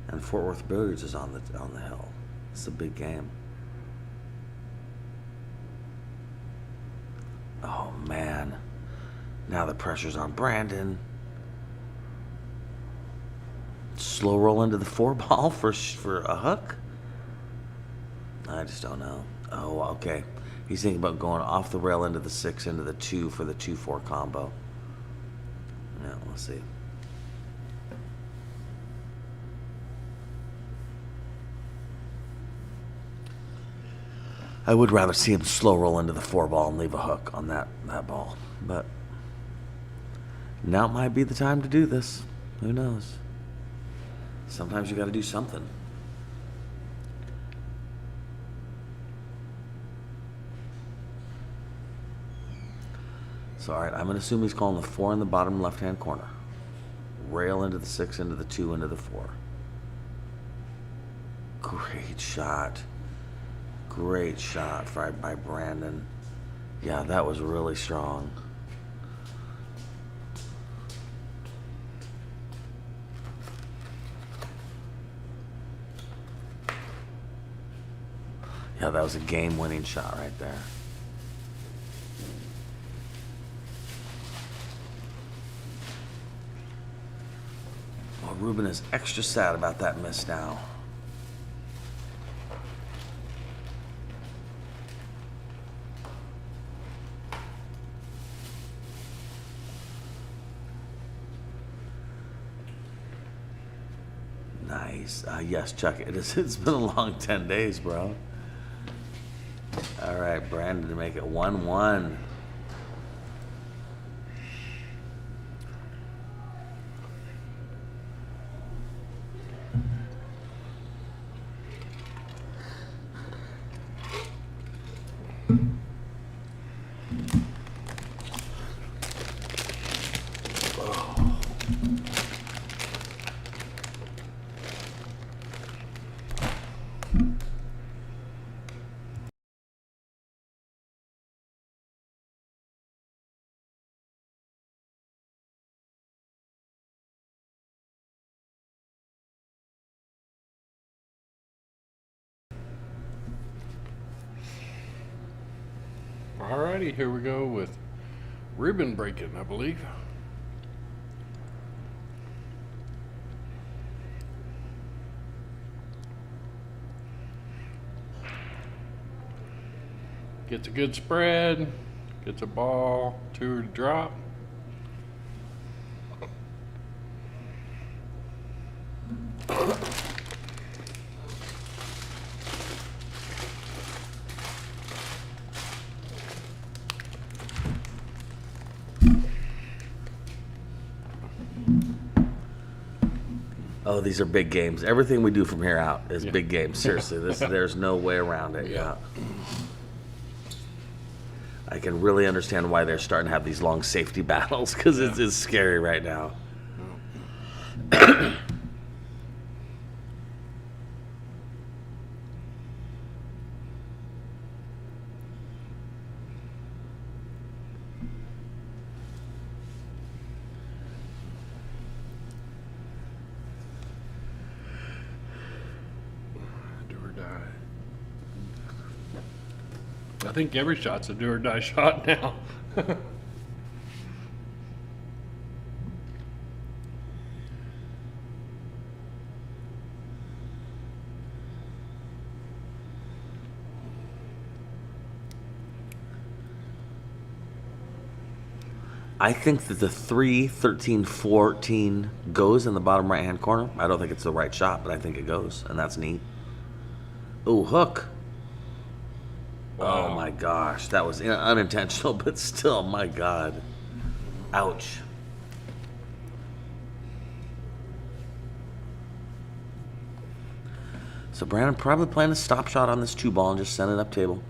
and Fort Worth Billiards is on the hill. It's a big game. Oh man, now the pressure's on Brandon. Slow roll into the 4 ball for a hook. I just don't know. Oh, okay. He's thinking about going off the rail into the 6, into the 2 for the 2-4 combo. Yeah, we'll see. I would rather see him slow roll into the 4 ball and leave a hook on that ball. But now might be the time to do this. Who knows? Sometimes you got to do something. So, all right, I'm going to assume he's calling the 4 in the bottom left-hand corner. Rail into the 6, into the 2, into the 4. Great shot. Great shot by Brandon. Yeah, that was really strong. Yeah, that was a game-winning shot right there. Well, Reuben is extra sad about that miss now. Nice. Yes, Chuck, it's been a long 10 days, bro. All right, Brandon to make it 1-1. Alrighty, here we go with ribbon breaking, I believe. Gets a good spread, gets a ball, 2 to drop. Oh, these are big games. Everything we do from here out is big games. Seriously, there's no way around it. Yeah. I can really understand why they're starting to have these long safety battles because it's scary right now. I think every shot's a do or die shot now. I think that the 3, 13, 14 goes in the bottom right hand corner. I don't think it's the right shot, but I think it goes, and that's neat. Ooh, hook. Wow. Oh my gosh, that was unintentional, but still, my God. Ouch. So Brandon probably playing a stop shot on this 2-ball and just send it up table.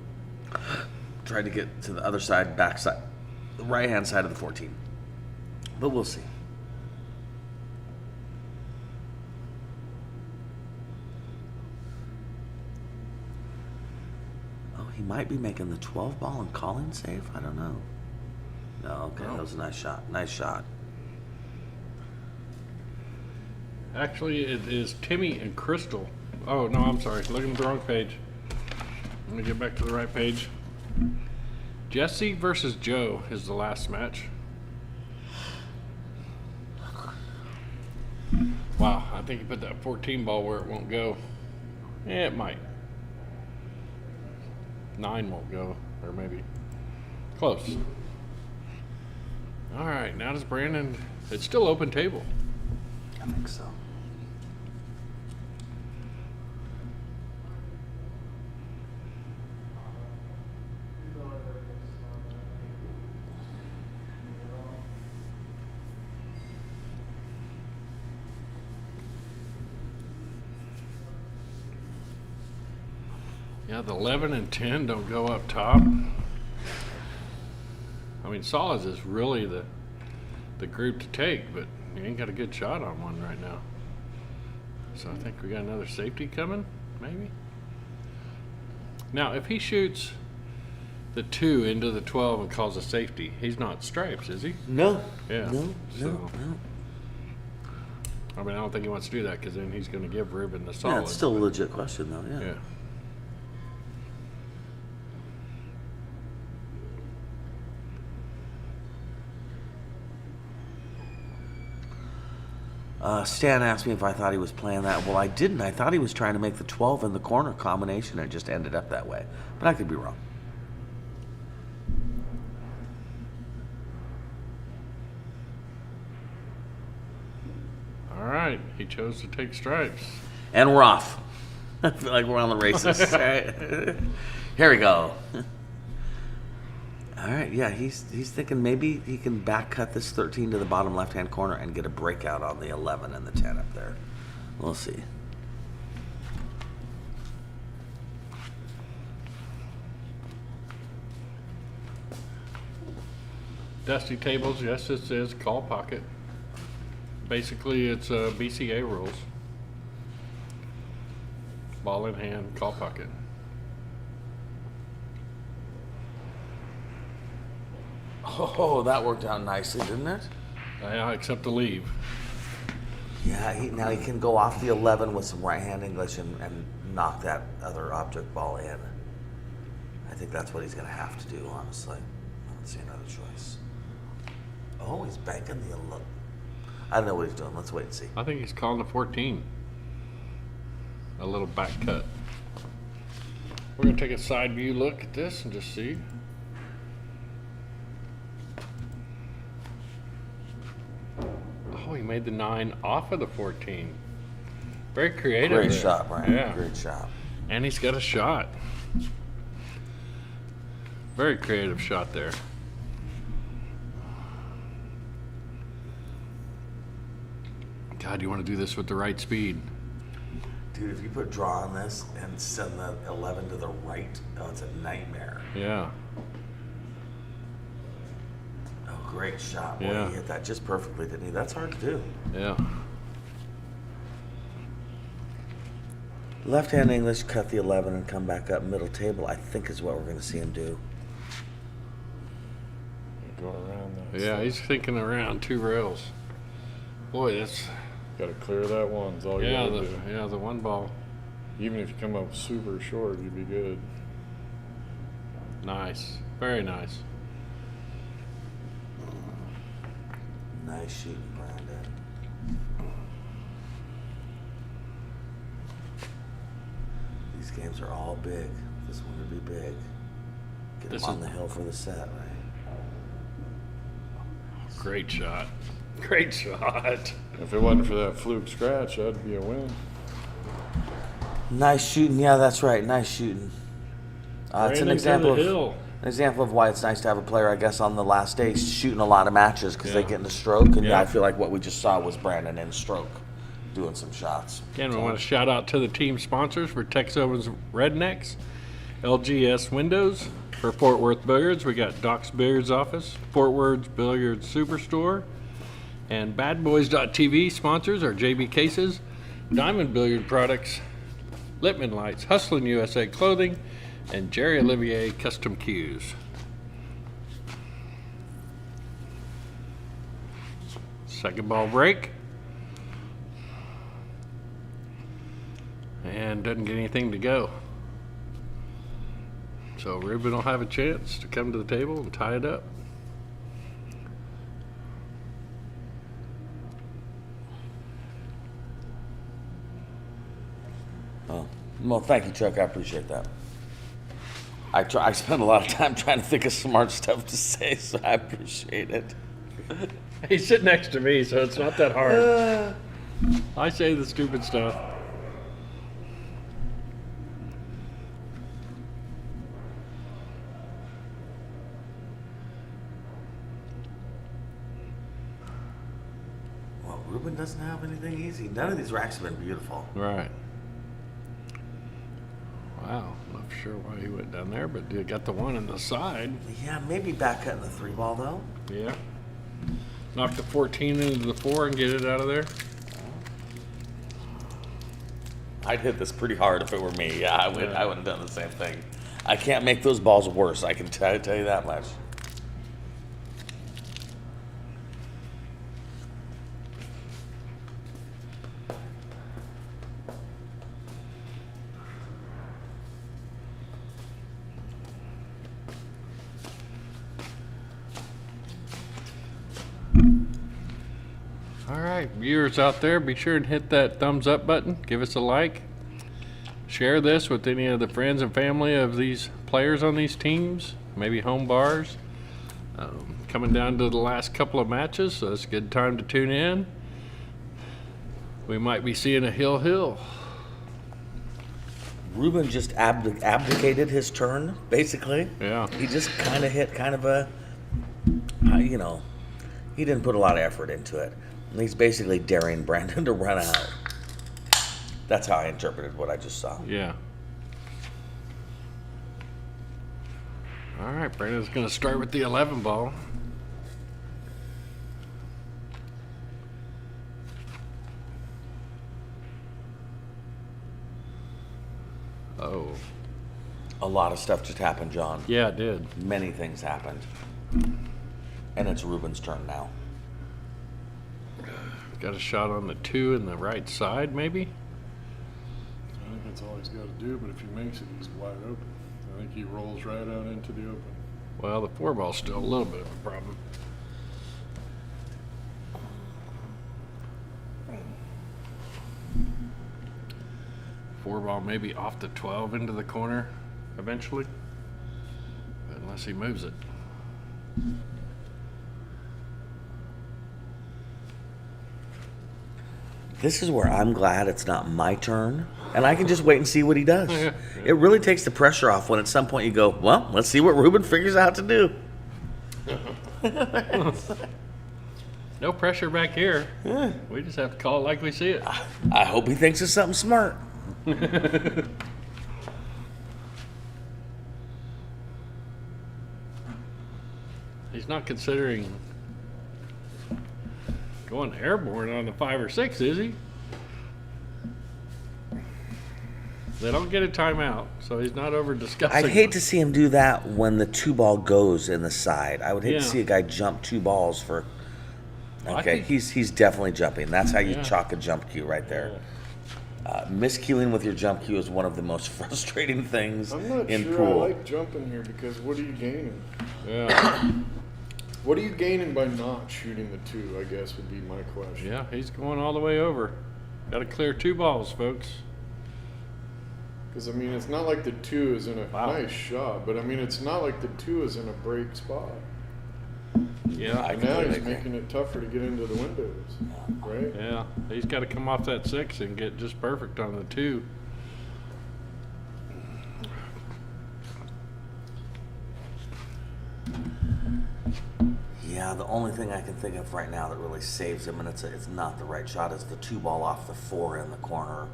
Tried to get to the other side, back side, the right hand side of the 14. But we'll see. He might be making the 12-ball and calling safe. I don't know. No, okay, that was a nice shot. Nice shot. Actually, it is Timmy and Crystal. Oh, no, I'm sorry. Looking at the wrong page. Let me get back to the right page. Jesse versus Joe is the last match. Wow, I think he put that 14 ball where it won't go. Yeah, it might. 9 won't go, or maybe close. All right, now does Brandon? It's still open table. I think so. Yeah, the 11 and 10 don't go up top. I mean, Solids is really the group to take, but you ain't got a good shot on one right now. So I think we got another safety coming, maybe. Now, if he shoots the 2 into the 12 and calls a safety, he's not stripes, is he? No. Yeah. No. I mean, I don't think he wants to do that because then he's going to give Reuben the solid. Yeah, it's still a legit question, though. Yeah. Stan asked me if I thought he was playing that. Well, I didn't. I thought he was trying to make the 12 in the corner combination, and it just ended up that way. But I could be wrong. All right, he chose to take stripes. And we're off. I feel like we're on the races. Right? Here we go. All right, yeah, he's thinking maybe he can back cut this 13 to the bottom left-hand corner and get a breakout on the 11 and the 10 up there. We'll see. Dusty tables, yes, it says call pocket. Basically, it's BCA rules. Ball in hand, call pocket. Oh, that worked out nicely, didn't it? Yeah, except to leave. Yeah, now he can go off the 11 with some right-hand English and knock that other object ball in. I think that's what he's going to have to do, honestly. I don't see another choice. Oh, he's banking the 11. I don't know what he's doing. Let's wait and see. I think he's calling the 14. A little back cut. We're going to take a side view look at this and just see. Oh, he made the 9 off of the 14. Very creative. Great there. shot, Brian. Yeah. Great shot. And he's got a shot. Very creative shot there. God, you want to do this with the right speed. Dude, if you put draw on this and send the 11 to the right, oh, it's a nightmare. Yeah. Oh, great shot. Boy, Yeah. he hit that just perfectly, didn't he? That's hard to do. Yeah. Left-hand English, cut the 11 and come back up middle table, I think is what we're going to see him do. Go around that. Yeah, he's thinking around 2 rails. Boy, that's Got to clear that one. Is all you yeah, got to do. the 1 ball. Even if you come up super short, you'd be good. Nice. Very nice. Nice shooting, Brandon. These games are all big. This one would be big. Get This him on is- the hill for the set, right? Great shot. Great shot. If it wasn't for that fluke scratch, that'd be a win. Nice shooting. Yeah, that's right. Nice shooting. It's an example of why it's nice to have a player, I guess, on the last day shooting a lot of matches because they Yeah. get into stroke. And yeah, Yeah. I feel like what we just saw was Brandon in stroke doing some shots. Again, we want to shout out to the team sponsors for Tex Owens Rednecks, LGS Windows. For Fort Worth Billiards, we got Doc's Billiards Office, Fort Worth Billiards Superstore, and Badboys.TV sponsors are JB Cases, Diamond Billiard Products, Lippman Lights, Hustlin' USA Clothing, and Jerry Olivier Custom Cues. Second ball break. And doesn't get anything to go. So Reuben will have a chance to come to the table and tie it up. Oh, well, thank you, Chuck. I appreciate that. I spend a lot of time trying to think of smart stuff to say, so I appreciate it. He's sitting next to me, so it's not that hard. I say the stupid stuff. Well, Reuben doesn't have anything easy. None of these racks have been beautiful. Right. Wow, not sure why he went down there, but he got the one on the side. Yeah, maybe back cutting the 3 ball though. Yeah. Knock the 14 into the 4 and get it out of there. I'd hit this pretty hard if it were me. Yeah, I would. Yeah. I wouldn't have done the same thing. I can't make those balls worse. I can tell you that much. All right, viewers out there, be sure and hit that thumbs up button. Give us a like. Share this with any of the friends and family of these players on these teams, maybe home bars. Coming down to the last couple of matches, so it's a good time to tune in. We might be seeing a hill. Reuben just abdicated his turn, basically. Yeah. He just kind of hit kind of a, he didn't put a lot of effort into it. And he's basically daring Brandon to run out. That's how I interpreted what I just saw. Yeah. All right, Brandon's going to start with the 11 ball. Oh. A lot of stuff just happened, John. Yeah, it did. Many things happened. And it's Reuben's turn now. Got a shot on the 2 in the right side, maybe? I think that's all he's got to do, but if he makes it, he's wide open. I think he rolls right out into the open. Well, the 4 ball's still a little bit of a problem. Four ball maybe off the 12 into the corner eventually, unless he moves it. This is where I'm glad it's not my turn, and I can just wait and see what he does. Yeah. It really takes the pressure off when at some point you go, well, let's see what Reuben figures out to do. No pressure back here. Yeah. We just have to call it like we see it. I hope he thinks it's something smart. He's not considering going airborne on the 5 or 6, is he? They don't get a timeout, so he's not over discussing. I'd hate to see him do that when the 2 ball goes in the side. I would hate Yeah. to see a guy jump 2 balls for. Well, I Okay, think- he's definitely jumping. That's how you Yeah. chalk a jump cue right there. Miscuing with your jump cue is one of the most frustrating things I'm not in sure pool. I like jumping here because what are you gaining? Yeah, What are you gaining by not shooting the 2, I guess would be my question. yeah, he's going all the way over. Got to clear 2 balls, folks. Because, I mean, it's not like the 2 is in a Wow. nice shot, but I mean, it's not like the 2 is in a break spot. Yeah, And now he's making it tougher to get into the windows, right? yeah, he's got to come off that 6 and get just perfect on the 2. Yeah, the only thing I can think of right now that really saves him, and it's not the right shot, is the 2 ball off the 4 in the corner.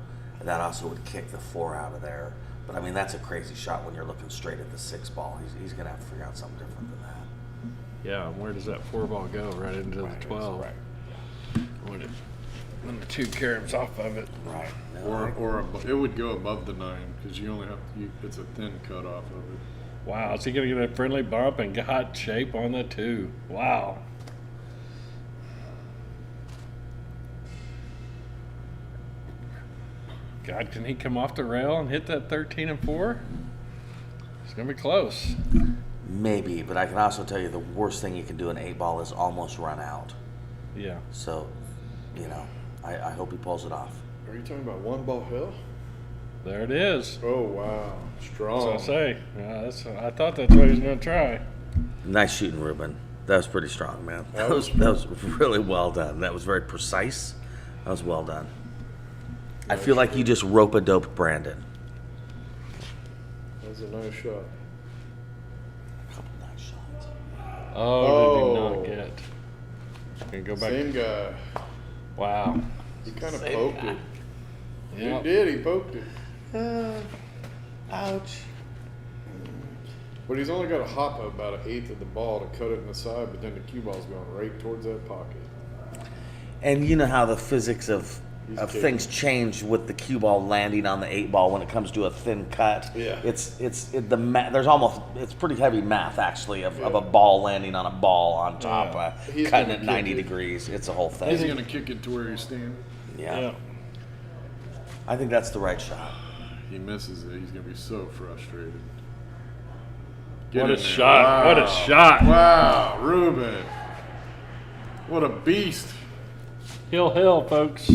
That also would kick the 4 out of there. But I mean, that's a crazy shot when you're looking straight at the 6 ball. He's going to have to figure out something different than that. Yeah, and where does that 4 ball go? Right into the 12. When the 2 caroms off of it. Right. It would go above the 9 because you only have it's a thin cut off of it. Wow, is he going to get a friendly bump and got shape on the 2? Wow. God, can he come off the rail and hit that 13 and 4? It's going to be close. Maybe, but I can also tell you the worst thing you can do in 8 ball is almost run out. Yeah. So, I hope he pulls it off. Are you talking about 1 ball hill? There it is. Oh, wow. Strong. That's what I say. Yeah, I thought that's what he was going to try. Nice shooting, Reuben. That was pretty strong, man. That was really well done. That was very precise. That was well done. I feel like you just rope-a-doped Brandon. That was a nice shot. Couple nice shots. Oh, did he not get? Can go back. Same guy. Wow. He kind of poked it. Yep. He did. He poked it. Ouch. But he's only got to hop about an eighth of the ball to cut it in the side, but then the cue ball's going right towards that pocket. And you know how the physics of He's things change with the cue ball landing on the 8 ball when it comes to a thin cut. Yeah. It's pretty heavy math actually of a ball landing on a ball on top, He's cutting gonna it 90 kick it. degrees. It's a whole thing. He's going to kick it to where he's standing. Yeah. I think that's the right shot. He misses it. He's going to be so frustrated. What a shot. What a shot. Wow, Reuben. What a beast. Hill, folks.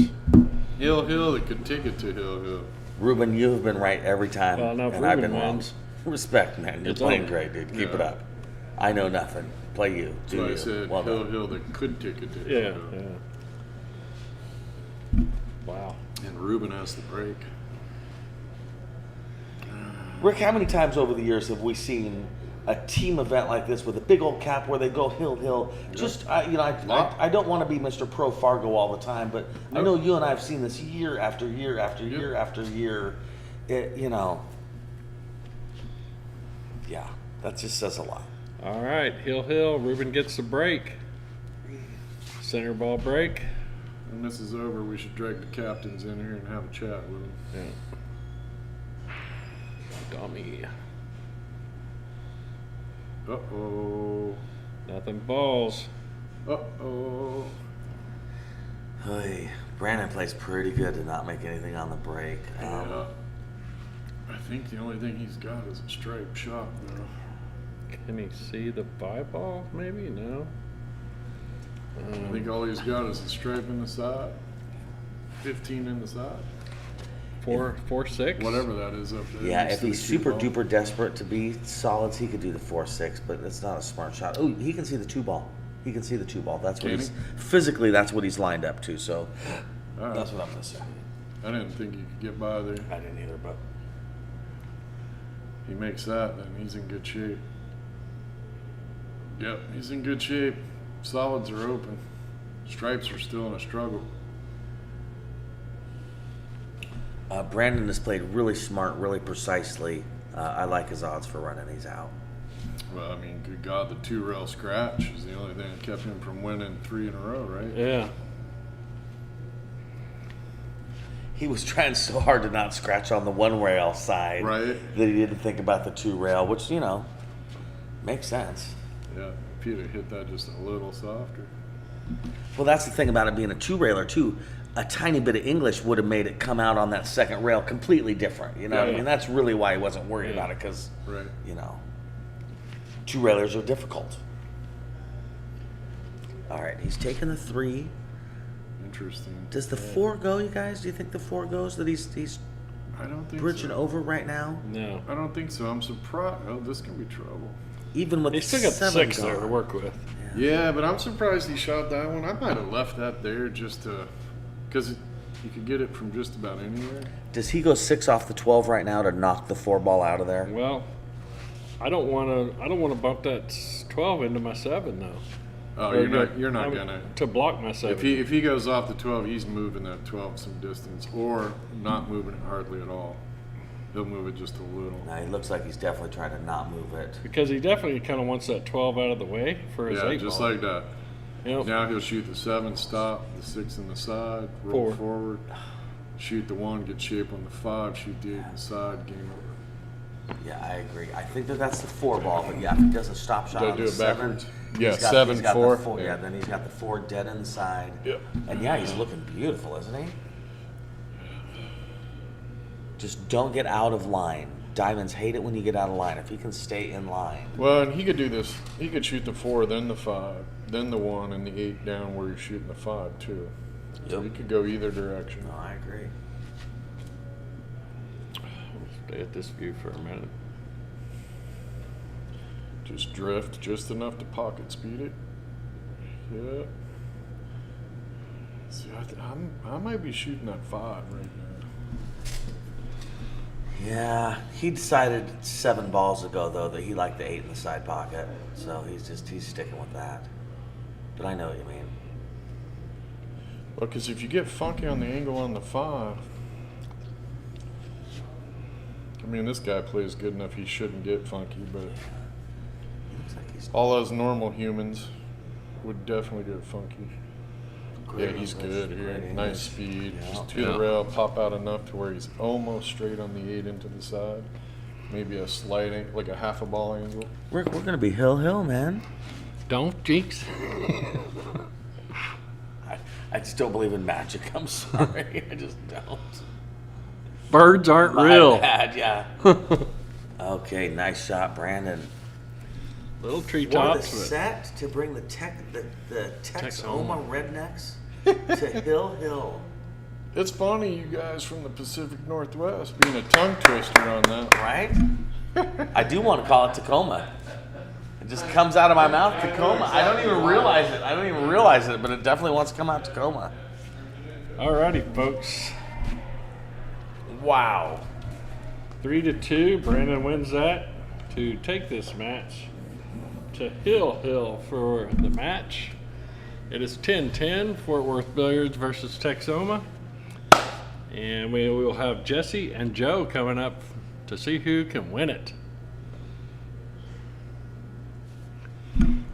Hill that could take it to Hill. Reuben, you have been right every time, Well, no, if and I've Reuben been wrong. wins. Respect, man. You're It's playing over. great, dude. Keep it Yeah. up. I know nothing. Play you. That's Do why you. I said Well done. Hill that could take it to Yeah, Hill. yeah. Wow. And Reuben has the break. Rick, how many times over the years have we seen a team event like this with a big old cap where they go hill? Just I don't want to be Mr. Pro Fargo all the time, but I know you and I have seen this year after year after year after year. Yeah, that just says a lot. All right, Hill. Reuben gets the break. Center ball break. When this is over, we should drag the captains in here and have a chat with them. Yeah. Dummy. Uh-oh. Nothing balls. Uh-oh. Hey, Brandon plays pretty good to not make anything on the break. Yeah. I think the only thing he's got is a straight shot now. Can he see the 5 ball? Maybe? No. I think all he's got is a stripe in the side. 15 in the side. 4-6. Whatever that is up there. Yeah, next if to the he's cue super ball. duper desperate to be solids, he could do the 4-6, but it's not a smart shot. Oh, he can see the 2 ball. He can see the 2 ball. That's what Can he's he? physically. That's what he's lined up to. So All right. that's what I'm gonna say. I didn't think he could get by there. I didn't either, but If he makes that, then he's in good shape. Yep, he's in good shape. Solids are open. Stripes are still in a struggle. Brandon has played really smart, really precisely. I like his odds for running these out. Well, I mean, good God, the 2-rail scratch is the only thing that kept him from winning 3 in a row, right? Yeah. He was trying so hard to not scratch on the 1-rail side, Right. that he didn't think about the 2-rail, which, you know, makes sense. Yeah, if he'd have hit that just a little softer. Well, that's the thing about it being a 2-railer too. A tiny bit of English would have made it come out on that second rail completely different. You know what I Yeah. mean? That's really why he wasn't worried Yeah. about it, because, Right. you know, 2-railers are difficult. All right, he's taking the 3. Interesting. Does the 4 go, you guys? Do you think the 4 goes, that he's I don't think bridging so. over right now? No. I don't think so. I'm surprised. Oh, this can be trouble. Even with He still got 7 6 there to gone. work with. Yeah, but I'm surprised he shot that one. I might have left that there just to, because you could get it from just about anywhere. Does he go 6 off the 12 right now to knock the 4 ball out of there? Well, I don't want to bump that 12 into my 7 though. Oh, Or you're not I mean, gonna. to block my 7. If he goes off the 12, he's moving that 12 some distance, or not moving it hardly at all. He'll move it just a little. Now he looks like he's definitely trying to not move it. Because he definitely kind of wants that 12 out of the way for his Yeah, 8 just ball. like that. Yep. Now he'll shoot the 7, stop, the 6 in the side, roll 4. forward, shoot the 1, get shape on the 5, shoot the 8 in the side, game over. Yeah, I agree. I think that's the 4 ball, but yeah, if he does a stop shot Gotta on do the it 7, backwards. Yeah, he's got 7, the 4. 4. Yeah, Yeah. then he's got the 4 dead inside. Yep. And yeah, he's looking beautiful, isn't he? Just don't get out of line. Diamonds hate it when you get out of line. If he can stay in line. Well, and he could do this. He could shoot the 4, then the 5, then the 1, and the 8 down where you're shooting the 5 too. So Yep. he could go either direction. No, I agree. Stay at this view for a minute. Just drift just enough to pocket speed it. Yeah. See, I might be shooting that 5 right now. Yeah, he decided 7 balls ago though that he liked the 8 in the side pocket, so he's sticking with that. But I know what you mean. Well, because if you get funky on the angle on the 5, I mean, this guy plays good enough. He shouldn't get funky, but Looks like he's all us normal humans would definitely get funky. Yeah, he's good here. Great Nice English. speed. Yeah. Just to the rail, pop out enough to where he's almost straight on the 8 into the side. Maybe a slight, like a half a ball angle. we're gonna be hill, man. Don't jinx. I just don't believe in magic. I'm sorry, I just don't. Birds aren't My real. bad, yeah. Okay, nice shot, Brandon. Little For the treetops, but set to bring the Texoma Rednecks to Hill. It's funny, you guys from the Pacific Northwest being a tongue twister on that. Right? I do want to call it Tacoma. It just comes out of my mouth, Tacoma. I don't even realize it, but it definitely wants to come out Tacoma. alrighty, folks. Wow. 3-2. Brandon wins that to take this match to Hill for the match. It is 10-10, Fort Worth Billiards versus Texoma. And we will have Jesse and Joe coming up to see who can win it.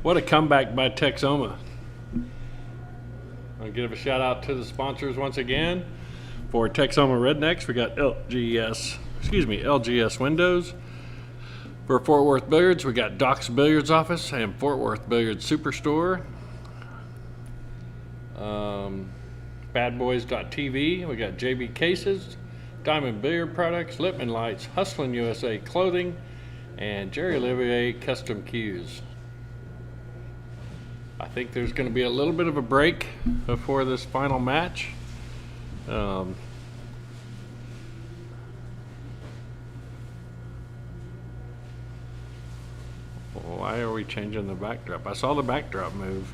What a comeback by Texoma. I'll give a shout out to the sponsors once again. For Texoma Rednecks, we got LGS Windows. For Fort Worth Billiards, we got Doc's Billiards Office and Fort Worth Billiards Superstore. Badboys.tv, we got JB Cases, Diamond Billiard Products, Lippman Lights, Hustlin' USA Clothing, and Jerry Olivier Custom Cues. I think there's going to be a little bit of a break before this final match. Why are we changing the backdrop? I saw the backdrop move.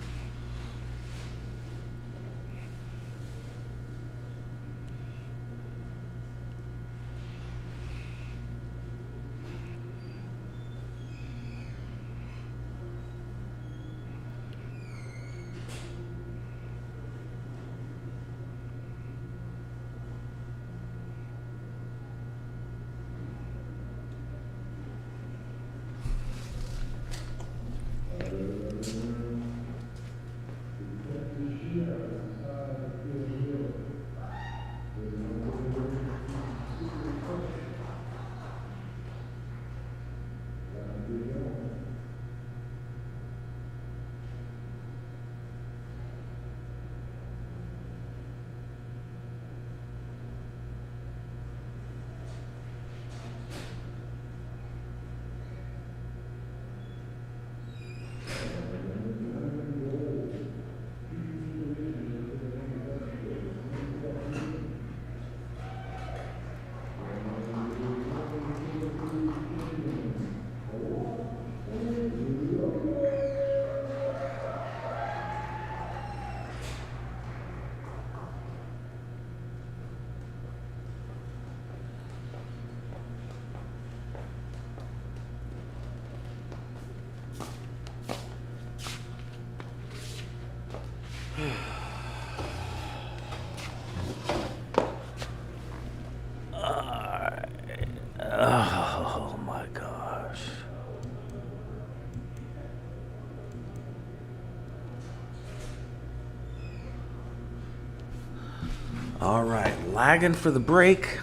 All right, lagging for the break.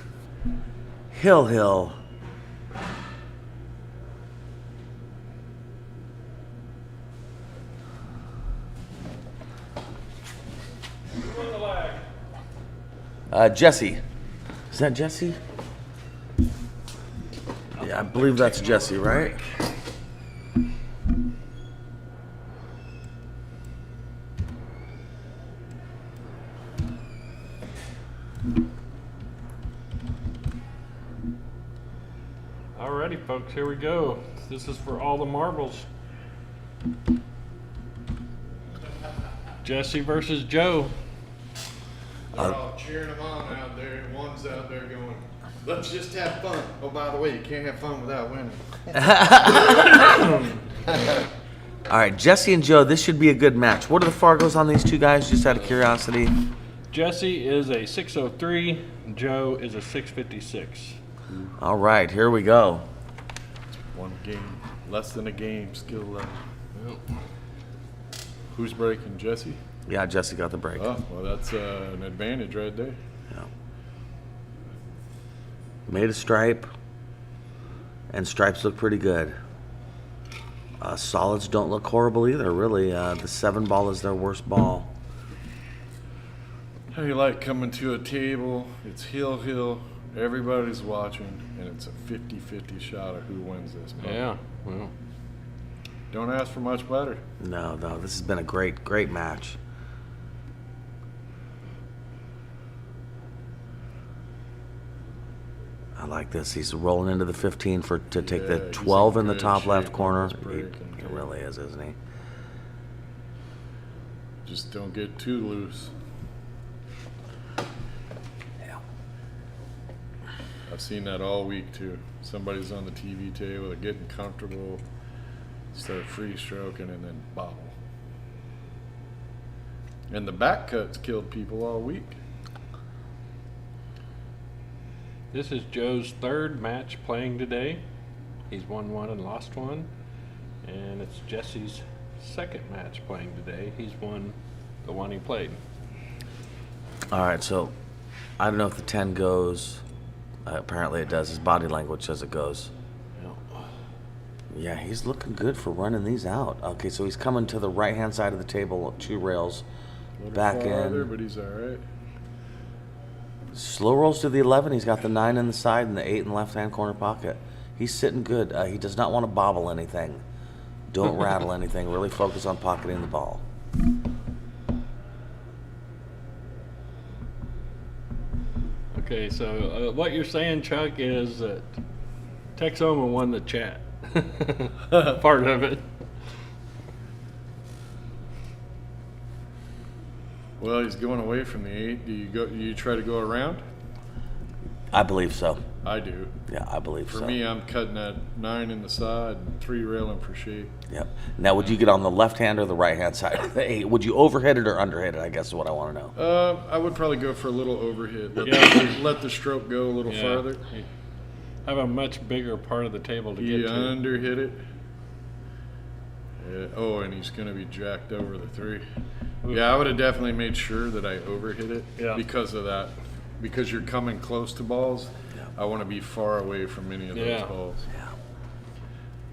Hill. Jesse. Is that Jesse? Yeah, I believe that's Jesse, right? Alrighty, folks, here we go. This is for all the marbles. Jesse versus Joe. They're all cheering them on out there, and one's out there going, let's just have fun. Oh, by the way, you can't have fun without winning. All right, Jesse and Joe, this should be a good match. What are the Fargos on these two guys, just out of curiosity? Jesse is a 603, Joe is a 656. All right, here we go. One game, less than a game, skill level. Who's breaking, Jesse? Yeah, Jesse got the break. Oh, well, that's an advantage right there. Yeah. Made a stripe, and stripes look pretty good. Solids don't look horrible either, really. The 7 ball is their worst ball. How you like coming to a table, it's hill, everybody's watching, and it's a 50-50 shot of who wins this. Yeah, well. Don't ask for much better. No, this has been a great match. I like this. He's rolling into the 15 to take the 12 in the top left corner. He really is, isn't he? Just don't get too loose. Yeah. I've seen that all week too. Somebody's on the TV table, they're getting comfortable, start free stroking, and then bobble. And the back cuts killed people all week. This is Joe's 3rd match playing today. He's won 1 and lost 1. And it's Jesse's 2nd match playing today. He's won the one he played. All right, so I don't know if the 10 goes. Apparently it does. His body language says it goes. Yeah, he's looking good for running these out. Okay, so he's coming to the right-hand side of the table, 2 rails, back farther, in. but he's all right. Slow rolls to the 11. He's got the 9 in the side and the 8 in the left-hand corner pocket. He's sitting good. He does not want to bobble anything. Don't rattle anything. Really focus on pocketing the ball. Okay, so what you're saying, Chuck, is that Texoma won the chat. Part of it. Well, he's going away from the 8. Do you try to go around? I believe so. I do. Yeah, I believe so. For me, I'm cutting that 9 in the side and 3 railing for shape. Yep. Now, would you get on the left hand or the right hand side of the 8? Would you overhit it or underhit it, I guess is what I want to know. I would probably go for a little overhit. Let the stroke go a little farther. You have a much bigger part of the table to get to. Underhit it. Oh, and he's going to be jacked over the 3. Yeah, I would have definitely made sure that I overhit it because of that. Because you're coming close to balls, I want to be far away from any of those balls. Yeah.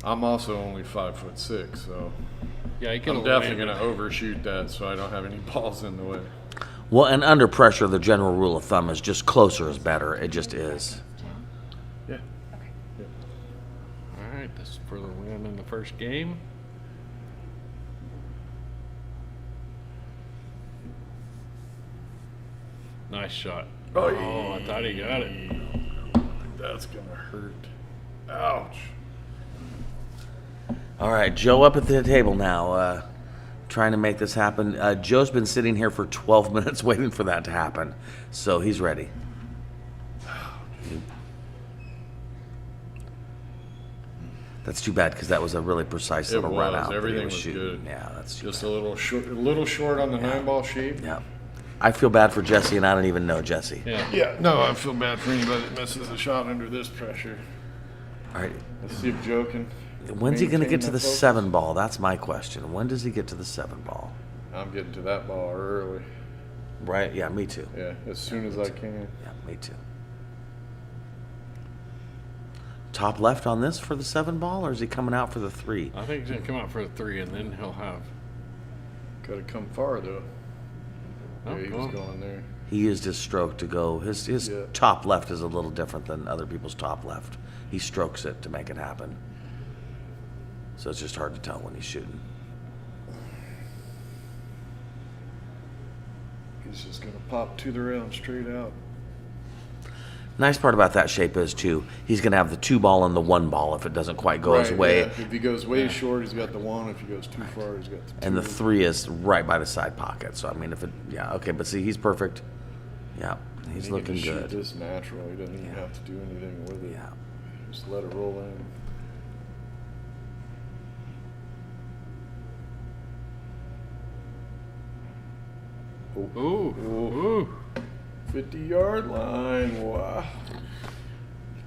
I'm also only 5'6", so I'm definitely going to overshoot that so I don't have any balls in the way. Well, and under pressure, the general rule of thumb is just closer is better. It just is. Yeah. Okay. All right, this is for the win in the first game. Nice shot. Oh, I thought he got it. That's going to hurt. Ouch. All right, Joe up at the table now, trying to make this happen. Joe's been sitting here for 12 minutes waiting for that to happen, so he's ready. That's too bad because that was a really precise little run out. Everything was shooting. good. Yeah, that's just a little short on the 9-ball shape. Yeah. I feel bad for Jesse, and I don't even know Jesse. Yeah. No, I feel bad for anybody that misses a shot under this pressure. All right. Let's see if Joe can. When's he going to get to the focus? 7 ball? That's my question. When does he get to the 7 ball? I'm getting to that ball early. Right? Yeah, me too. Yeah, as soon as I can. Yeah, me too. Top left on this for the 7-ball, or is he coming out for the 3? I think he's gonna come out for a 3, and then he'll have. Gotta come far though. Oh, Yeah, he was going there. He used his stroke to go. His Yeah. top left is a little different than other people's top left. He strokes it to make it happen. So it's just hard to tell when he's shooting. He's just gonna pop to the rail and straight out. Nice part about that shape is, too, he's going to have the 2-ball and the 1-ball if it doesn't quite go his way. Yeah. If he goes way short, he's got the 1. If he goes too far, he's got the 2. And the 3 is right by the side pocket. So, I mean, if it, yeah, okay, but see, he's perfect. Yeah, he's He looking can just good. shoot this natural. He doesn't even have to do anything with it. Yeah. Just let it roll in. Ooh, ooh. 50-yard line. Wow.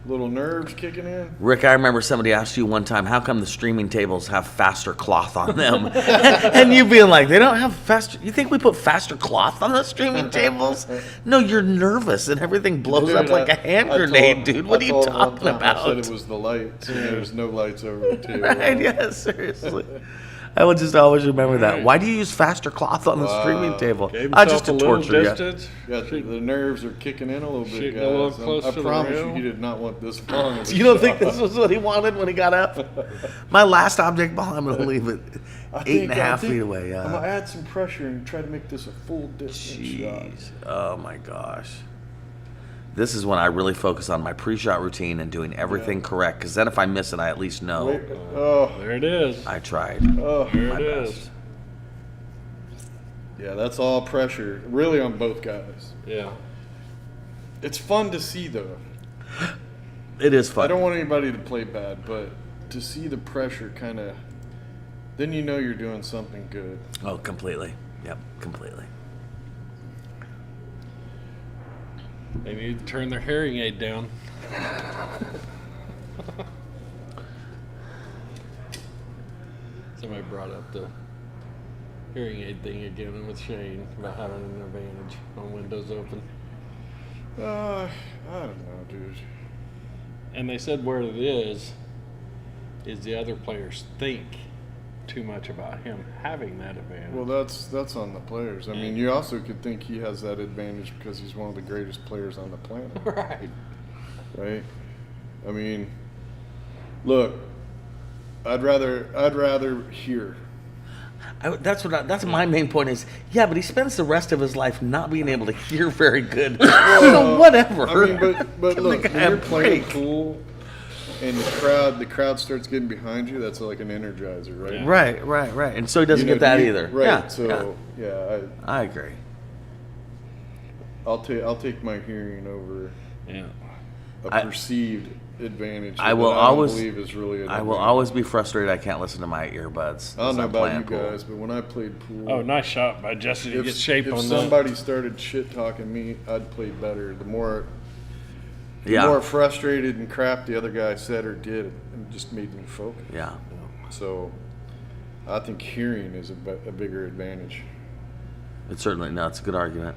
Little nerves kicking in. Rick, I remember somebody asked you one time, how come the streaming tables have faster cloth on them? And you being like, they don't have faster. You think we put faster cloth on the streaming tables? No, you're nervous and everything blows Dude, up like a hand grenade, dude. What are you talking about? I said it was the lights. And there's no lights over the table. Right, yeah, seriously. I will just always remember that. Why do you use faster cloth on the streaming table? Gave Just himself to a little torture you. distance. Yeah, the nerves are kicking in a little bit, Shooting guys. a little close I to the promise rail. you, he did not want this long. of a You don't think shot. this was what he wanted when he got up? My last object ball, I'm going to leave it I 8.5 think feet away. I'm gonna add some pressure and try to make this a full distance shot. Jeez. Oh my gosh. This is when I really focus on my pre-shot routine and doing everything correct. Because then if I miss it, I at least know Wait, oh, There it is. I tried oh. There my it is. best. Yeah, that's all pressure, really on both guys. Yeah. It's fun to see, though. It is fun. I don't want anybody to play bad, but to see the pressure kind of, then you know you're doing something good. Oh, completely. Yep, completely. They need to turn their hearing aid down. Somebody brought up the hearing aid thing again with Shane about having an advantage on windows open. I don't know, dude. And they said where it is the other players think too much about him having that advantage. Well, that's on the players. I mean, you also could think he has that advantage because he's one of the greatest players on the planet. Right. Right? I mean, look, I'd rather hear. That's my main point is, yeah, but he spends the rest of his life not being able to hear very good. So whatever. I mean, but Give look, the when guy a you're playing break. pool and the crowd starts getting behind you, that's like an energizer, right? Right. And so he doesn't You know, get that you- either. Right. Yeah, So yeah, I agree. I'll take my hearing over Yeah. a perceived advantage. I that will don't always believe is really. An I will advantage. always be frustrated I can't listen to my earbuds. I don't as know I'm about playing you pool. guys, but when I played pool, Oh, nice shot by Jesse to if, get shape if on somebody started shit talking me, I'd play better. The more Yeah. frustrated and crap the other guy said or did, it just made me focus. Yeah. So I think hearing is a bigger advantage. It's a good argument.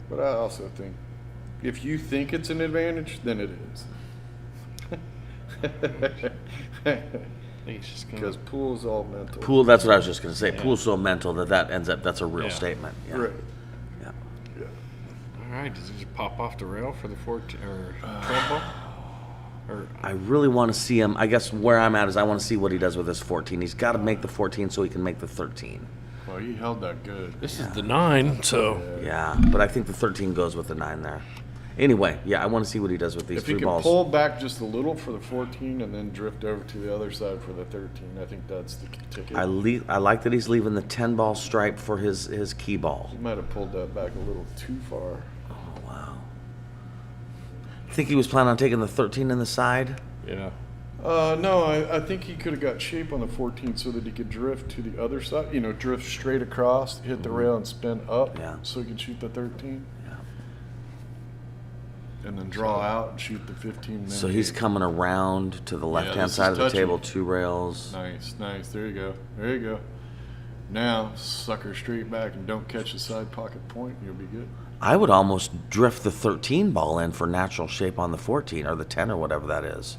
But I also think if you think it's an advantage, then it is. I think it's just gonna. Because pool's all mental. Pool, that's what I was just going to say. Pool's so mental that ends up, that's a real Yeah. statement. Yeah. Right. Yeah. Yeah. All right, does he just pop off the rail for the 14 or 12 ball? Or I really want to see him. I guess where I'm at is I want to see what he does with this 14. He's got to make the 14 so he can make the 13. Well, he held that good. this is the 9, so Yeah, but I think the 13 goes with the 9 there. Anyway, yeah, I want to see what he does with these If he three can balls. pull back just a little for the 14 and then drift over to the other side for the 13, I think that's the ticket. I like that he's leaving the 10 ball stripe for his key ball. He might have pulled that back a little too far. Oh, wow. Think he was planning on taking the 13 in the side? yeah. No, I think he could have got shape on the 14 so that he could drift to the other side. You know, drift straight across, hit the rail, and spin up. Yeah. So he could shoot the 13. Yeah. And then draw out and shoot the 15. And then So he's hit. coming around to the left-hand this side is of the touchy. table, 2 rails. Nice. There you go. Now, sucker straight back and don't catch the side pocket point, you'll be good. I would almost drift the 13 ball in for natural shape on the 14 or the 10 or whatever that is.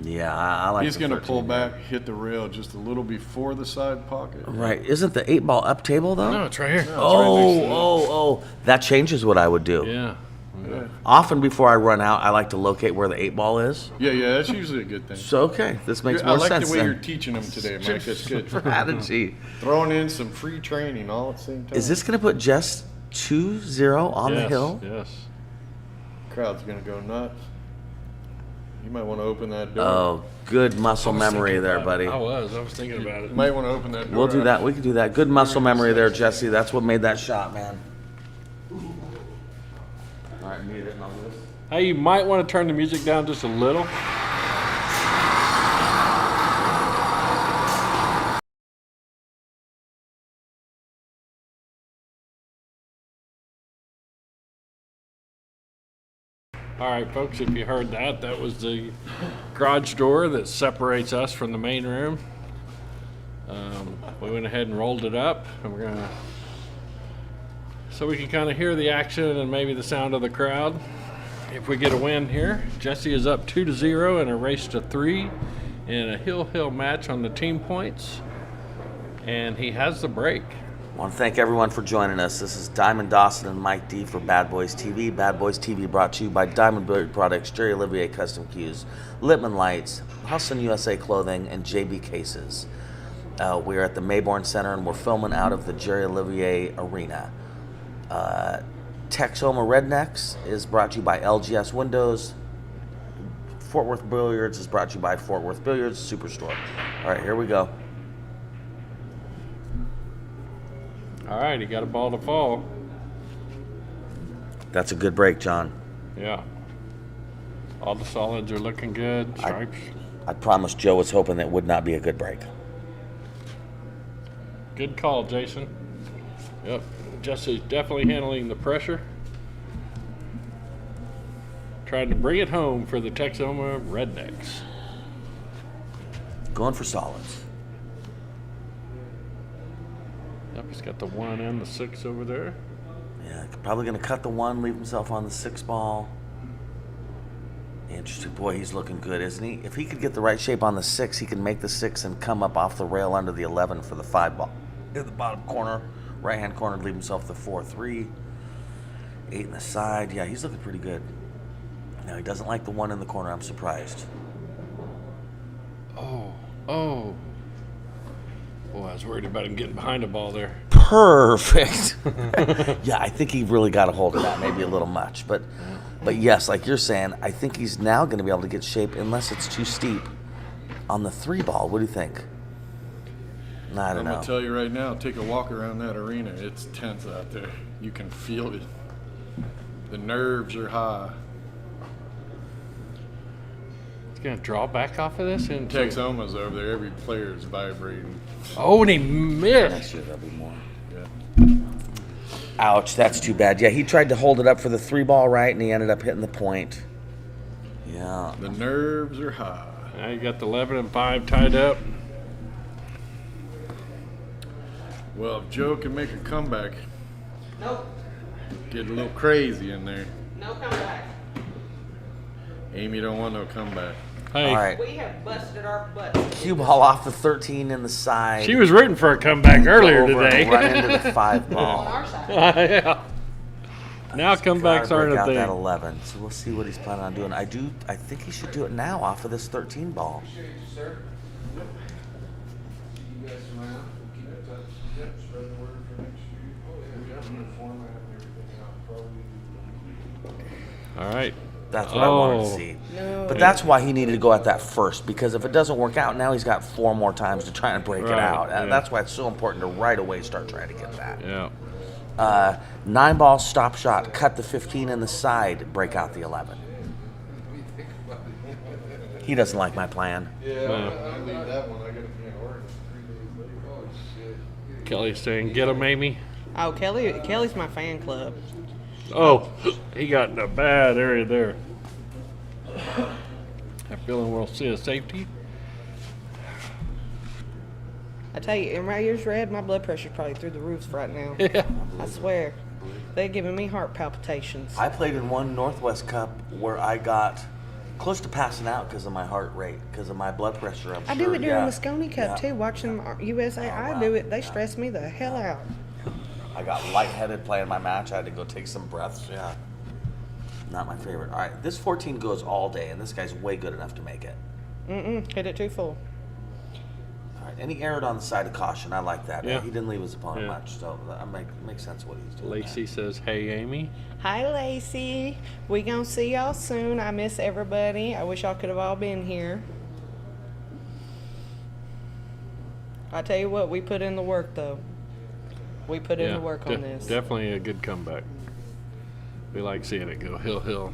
Yeah, I like. He's the going to 13 pull there. back, hit the rail just a little before the side pocket. Right. Isn't the 8 ball up table though? No, it's right here. Oh. That changes what I would do. Yeah. Yeah. Often before I run out, I like to locate where the 8 ball is. Yeah, that's usually a good thing. So okay, this makes I more like sense. the way then. you're teaching them today, Mike. That's good. Strategy. Throwing in some free training all at the same time. Is this going to put Jess 2-0 on the hill? Yes. Crowd's going to go nuts. You might want to open that door. Oh, good muscle memory there, buddy. I was thinking about it. You might want to open that door. We'll do that. We can do that. Good muscle memory there, Jesse. That's what made that shot, man. All right, mute it and I'll do this. Hey, you might want to turn the music down just a little. All right, folks, if you heard that, that was the garage door that separates us from the main room. We went ahead and rolled it up, and we're gonna, so we can kind of hear the action and maybe the sound of the crowd. If we get a win here, Jesse is up 2-0 in a race to 3 in a hill match on the team points, and he has the break. I want to thank everyone for joining us. This is Diamond Dawson and Mike D for Bad Boys TV. Bad Boys TV brought to you by Diamond Billiard Products, Jerry Olivier Custom Cues, Littman Lights, Hustlin' USA Clothing, and JB Cases. We're at the Mayborn Center and we're filming out of the Jerry Olivier Arena. Texoma Rednecks is brought to you by LGS Windows. Fort Worth Billiards is brought to you by Fort Worth Billiards Superstore. All right, here we go. All right, he got a ball to fall. That's a good break, John. Yeah. All the solids are looking good. Stripes. I promised Joe was hoping that would not be a good break. Good call, Jason. Yep. Jesse's definitely handling the pressure. Trying to bring it home for the Texoma Rednecks. Going for solids. Yep, he's got the 1 and the 6 over there. Yeah, probably going to cut the 1, leave himself on the 6 ball. Interesting. Boy, he's looking good, isn't he? If he could get the right shape on the 6, he can make the 6 and come up off the rail under the 11 for the 5 ball. In the bottom corner, right-hand corner, leave himself the 4-3. 8 in the side. Yeah, he's looking pretty good. Now, he doesn't like the 1 in the corner. I'm surprised. Oh. Boy, I was worried about him getting behind the ball there. Perfect. Yeah, I think he really got a hold of that, maybe a little much. But yes, like you're saying, I think he's now going to be able to get shape unless it's too steep on the 3 ball. What do you think? I don't know. I'm going to tell you right now, take a walk around that arena. It's tense out there. You can feel it. The nerves are high. He's going to draw back off of this? And Texoma's over there. Every player is vibrating. Oh, and he missed. Next year there'll be more. Yeah. Ouch, that's too bad. Yeah, he tried to hold it up for the 3 ball right, and he ended up hitting the point. Yeah. The nerves are high. Now you got the 11 and 5 tied up. Well, if Joe can make a comeback, Nope, get a little crazy in there. no comeback. Amy don't want no comeback. Hey, All right. We have busted our butts. Cue ball off the 13 in the side. she was rooting for a comeback earlier Go over today. and run into the 5 On ball. our side. Yeah. Now comebacks Gotta aren't break a out that thing. 11. So we'll see what he's planning on doing. I think he should do it now off of this 13 ball. Sir? You guys around? Keep in touch. Yep, spread the word for next year. Oh, yeah. The format and everything out. Probably. All right. That's what I wanted to Oh. see. But that's why he needed to go at that first, because if it doesn't work out, now he's got 4 more times to try and break it Right, out. yeah. That's why it's so important to right away start trying to get that. Yeah. 9 ball stop shot, cut the 15 in the side, break out the 11. He doesn't like my plan. Yeah, I leave that one. I gotta be in Oregon 3 days later. Oh, shit. Kelly's saying, get him, Amy. Oh, Kelly's my fan club. Oh, he got in a bad area there. I feeling we'll see a safety. I tell you, in my ears red, my blood pressure's probably through the roofs right now. Yeah. I swear. They're giving me heart palpitations. I played in one Northwest Cup where I got close to passing out because of my heart rate, because of my blood pressure. I do it during the Scotch Cup too, watching USA. Oh, I wow. do it. They stress me the hell out. I got lightheaded playing my match. I had to go take some breaths. Yeah. Not my favorite. All right, this 14 goes all day, and this guy's way good enough to make it. Hit it too full. All right, and he erred on the side of caution. I like that. Yeah. He didn't leave his opponent Yeah. much, so that makes sense what he's doing. Lacey says, "Hey, Amy." Hi, Lacey. We gonna see y'all soon. I miss everybody. I wish y'all could have all been here. I tell you what, we put in the work though. We put in the work on this. Definitely a good comeback. We like seeing it go hill.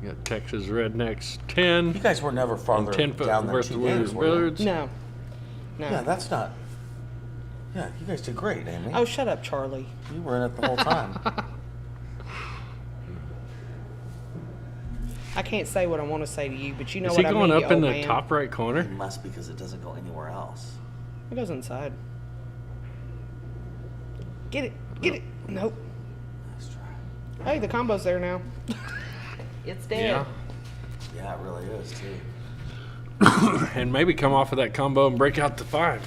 You got Texas Rednecks 10. You guys were never farther 10 foot down than worth 2 of games, were you? billiards. No. Yeah, that's not. Yeah, you guys did great, Amy. Oh, shut up, Charlie. You were in it the whole time. I can't say what I want to say to you, but you know Is what he I mean. going you up in old the man. top right corner? It must, because it doesn't go anywhere else. It goes inside. Get it. Get it. Nope. Nice try. Hey, the combo's there now. It's dead. Yeah. Yeah, it really is, too. And maybe come off of that combo and break out the 5.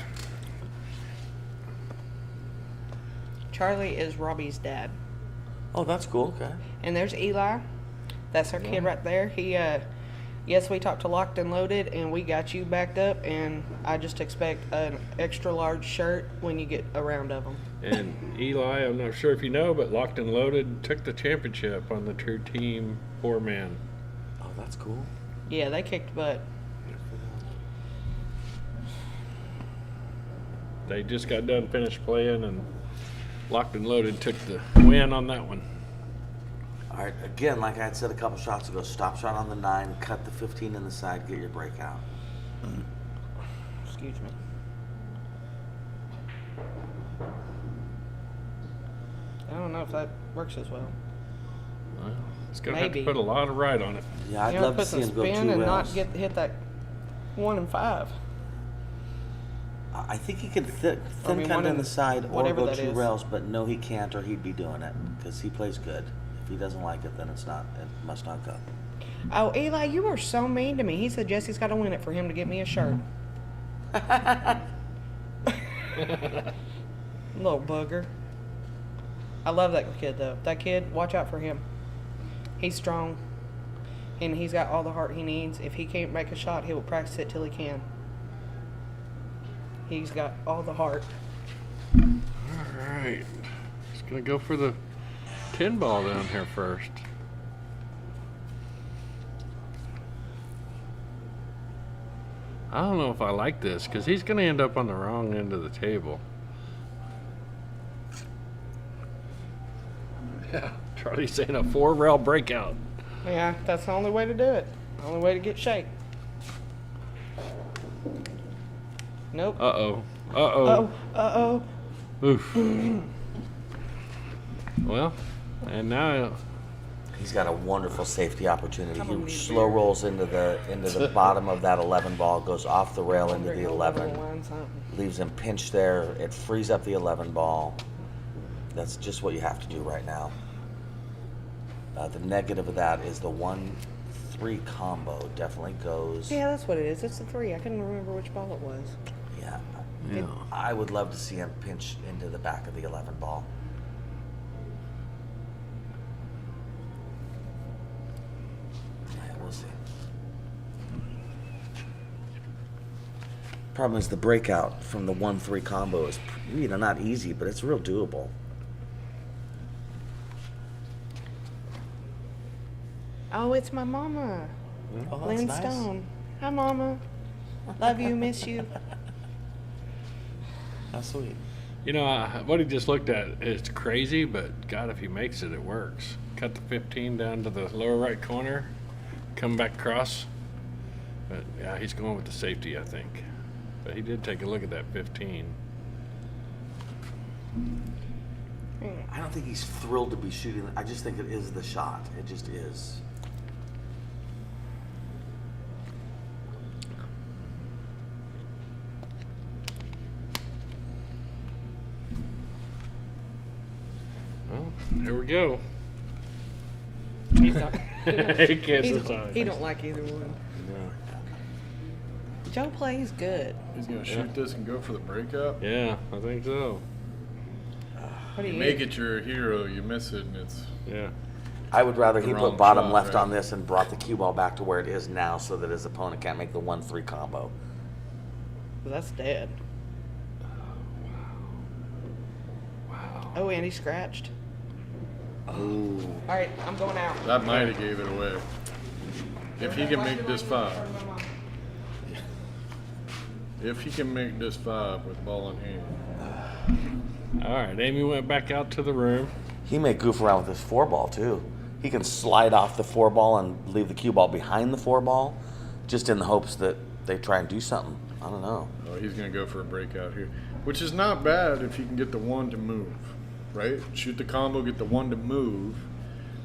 Charlie is Robbie's dad. Oh, that's cool. Okay. And there's Eli. That's our kid right there. He, yes, we talked to Locked and Loaded, and we got you backed up, and I just expect an extra large shirt when you get a round of them. And Eli, I'm not sure if you know, but Locked and Loaded took the championship on the Tru-Team 4-man. Oh, that's cool. Yeah, they kicked butt. They just got done finished playing, and Locked and Loaded took the win on that one. All right, again, like I had said a couple shots ago, stop shot on the 9, cut the 15 in the side, get your breakout. Excuse me. I don't know if that works as well. Well, it's going to have to Maybe. put a lot of right on it. Yeah, I'd You know, love to put see some him go spin 2 and rails. not hit that 1 and 5. I think he can thin I mean, cut one in in- the side or whatever go that 2 is. rails, but no, he can't, or he'd be doing it because he plays good. If he doesn't like it, then it's not. It must not go. Oh, Eli, you are so mean to me. He said Jesse's got to win it for him to get me a shirt. Little bugger. I love that kid, though. That kid, watch out for him. He's strong, and he's got all the heart he needs. If he can't make a shot, he will practice it till he can. He's got all the heart. All right. Just going to go for the 10 ball down here first. I don't know if I like this because he's going to end up on the wrong end of the table. Yeah, Charlie's saying a 4-rail breakout. Yeah, that's the only way to do it. The only way to get shake. Nope. Uh-oh. Uh-oh. Uh-oh. Oof. Well, and now He's got a wonderful safety opportunity. He slow rolls into the bottom of that 11 ball, goes off the rail into the 11, leaves him pinched there. It frees up the 11 ball. That's just what you have to do right now. The negative of that is the 1-3 combo definitely goes. Yeah, that's what it is. It's a 3. I couldn't remember which ball it was. Yeah. Yeah. I would love to see him pinch into the back of the 11 ball. Yeah, we'll see. Problem is the breakout from the 1-3 combo is, not easy, but it's real doable. Oh, it's my mama, Oh, that's Lynn nice. Stone. Hi, mama. Love you, miss you. How sweet. What he just looked at is crazy, but God, if he makes it, it works. Cut the 15 down to the lower right corner, come back across. But yeah, he's going with the safety, I think. But he did take a look at that 15. I don't think he's thrilled to be shooting. I just think it is the shot. It just is. Here we go. He's not, He can't decide. he don't like either one. Joe plays good. He's gonna shoot this and go for the breakout. Yeah, I think so. What do You you make it your hero, you miss it, and it's Yeah. I would rather he The wrong put bottom shot, left right? on this and brought the cue ball back to where it is now so that his opponent can't make the 1-3 combo. That's dead. Oh, and he scratched. Ooh. All right, I'm going out. that might have gave it away. If he can make this 5. If he can make this 5 with ball in hand. All right, Amy went back out to the room. He may goof around with his 4-ball too. He can slide off the 4-ball and leave the cue ball behind the 4-ball just in the hopes that they try and do something. I don't know. Oh, he's gonna go for a breakout here, which is not bad if he can get the 1 to move, right? Shoot the combo, get the 1 to move.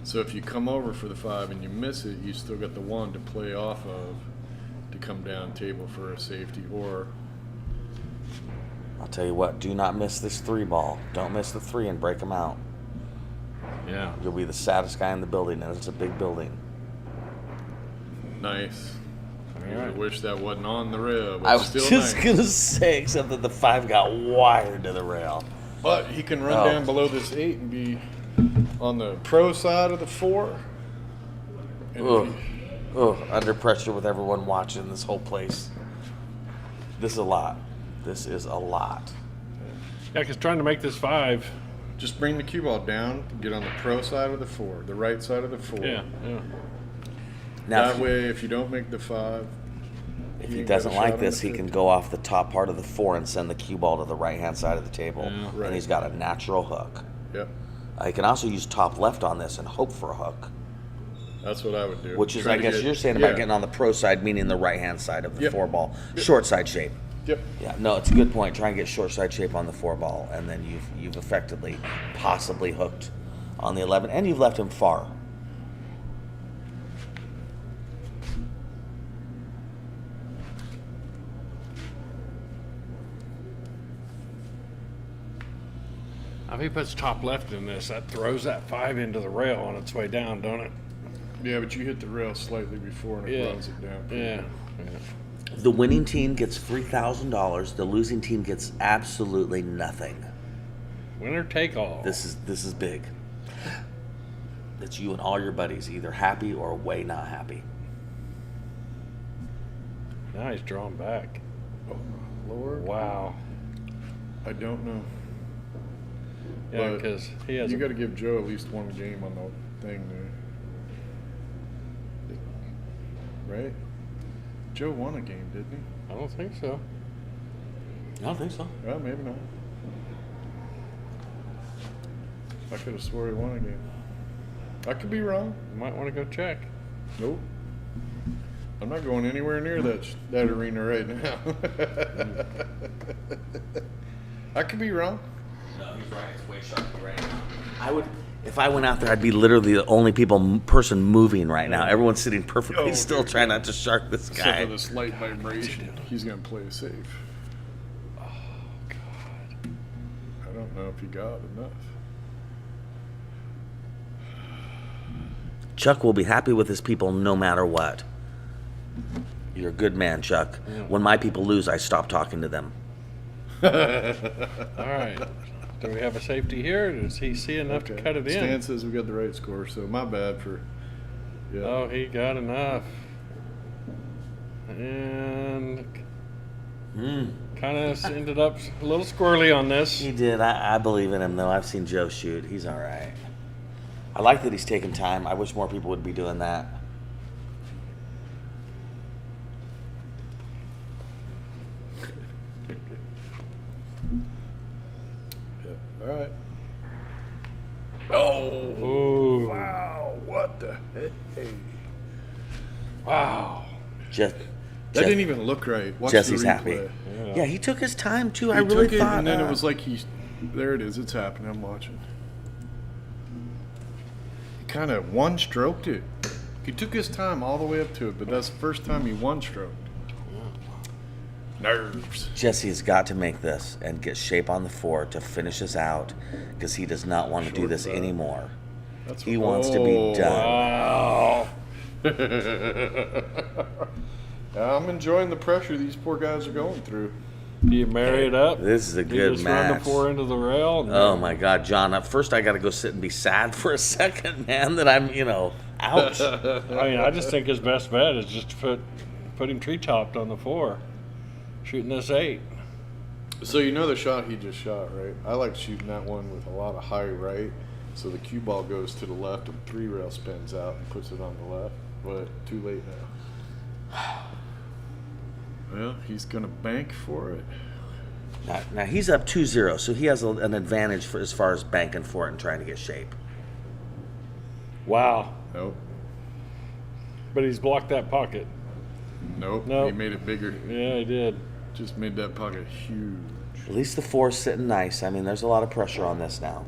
So if you come over for the 5 and you miss it, you still got the 1 to play off of to come down table for a safety. Or I'll tell you what, do not miss this 3-ball. Don't miss the 3 and break them out. Yeah. You'll be the saddest guy in the building, and it's a big building. nice. All I right. wish that wasn't on the rail, but I was still just nice. gonna say, except that the 5 got wired to the rail. But he can run Oh. down below this 8 and be on the pro side of the 4. And Ugh. Ugh. Under pressure with everyone watching this whole place. This is a lot. This is a lot. Yeah, because trying to make this 5. just bring the cue ball down, get on the pro side of the 4, the right side of the 4. Yeah, yeah. Now, That way, if you don't make the 5, if you he ain't got a doesn't shot like on this, the he can 50. go off the top part of the 4 and send the cue ball to the right-hand side of the table. Yeah. Right. And he's got a natural hook. Yep, He can also use top left on this and hope for a hook, that's what I would do. which is, Try I to guess get- you're saying about yeah. getting on the pro side, meaning the right-hand side of the Yep. 4-ball, Yep. short side shape. Yep. Yeah, no, it's a good point. Try and get short side shape on the 4-ball, and then you've effectively possibly hooked on the 11, and you've left him far. If he puts top left in this, that throws that 5 into the rail on its way down, don't it? Yeah, but you hit the rail slightly before and it Yeah. runs it down. Yeah. The winning team gets $3,000. The losing team gets absolutely nothing. Winner take all. This is big. It's you and all your buddies, either happy or way not happy. Now he's drawn back. Oh, Lord. Wow. I don't know. Yeah, But because he has. You a- got to give Joe at least one game on the thing there. Right? Joe won a game, didn't he? I don't think so. I don't think so. Well, maybe not. I could have swore he won a game. I could be wrong. You might want to go check. Nope. I'm not going anywhere near that arena right now. I could be wrong. No, he's right. It's way sharply right now. I would, if I went out there, I'd be literally the only person moving right now. Everyone's sitting perfectly Oh, still, dude. trying not to shark this Except guy. for the slight vibration, he's going to play it safe. Oh God. I don't know if he got enough. Chuck will be happy with his people no matter what. You're a good man, Chuck. Yeah. When my people lose, I stop talking to them. All right. Do we have a safety here? Does he see enough to cut it in? Stan says we got the right score, so my bad for. Yeah. Oh, he got enough. And kind of ended up a little squirrely on this. He did. I believe in him, though. I've seen Joe shoot. He's all right. I like that he's taking time. I wish more people would be doing that. Yeah. All right. Oh, Wow! What the heck? wow. Just, That didn't even look right. Watch Jesse's the happy. replay. Yeah, he took his time, too. I He really took it, thought. and then it was like he. There it is. It's happening. I'm watching. He kind of one-stroked it. He took his time all the way up to it, but that's the first time he one-stroked. Nerves. Jesse has got to make this and get shape on the 4 to finish us out because he does not want to do this anymore. He wants to be done. Wow. I'm enjoying the pressure these poor guys are going through. Do you marry it up? This is a Do good you just run the match. 4 into the rail? Oh my God, John! At first, I got to go sit and be sad for a second, man. That I'm, ouch. I mean, I just think his best bet is just to put him tree topped on the 4, shooting this 8. So you know the shot he just shot, right? I like shooting that one with a lot of high right, so the cue ball goes to the left and 3 rail spins out and puts it on the left. But too late now. Well, he's gonna bank for it. Now he's up 2-0, so he has an advantage for as far as banking for it and trying to get shape. Wow. Nope. But he's blocked that pocket. Nope. Nope. He made it bigger. Yeah, he did. Just made that pocket huge. At least the 4's sitting nice. I mean, there's a lot of pressure on this now.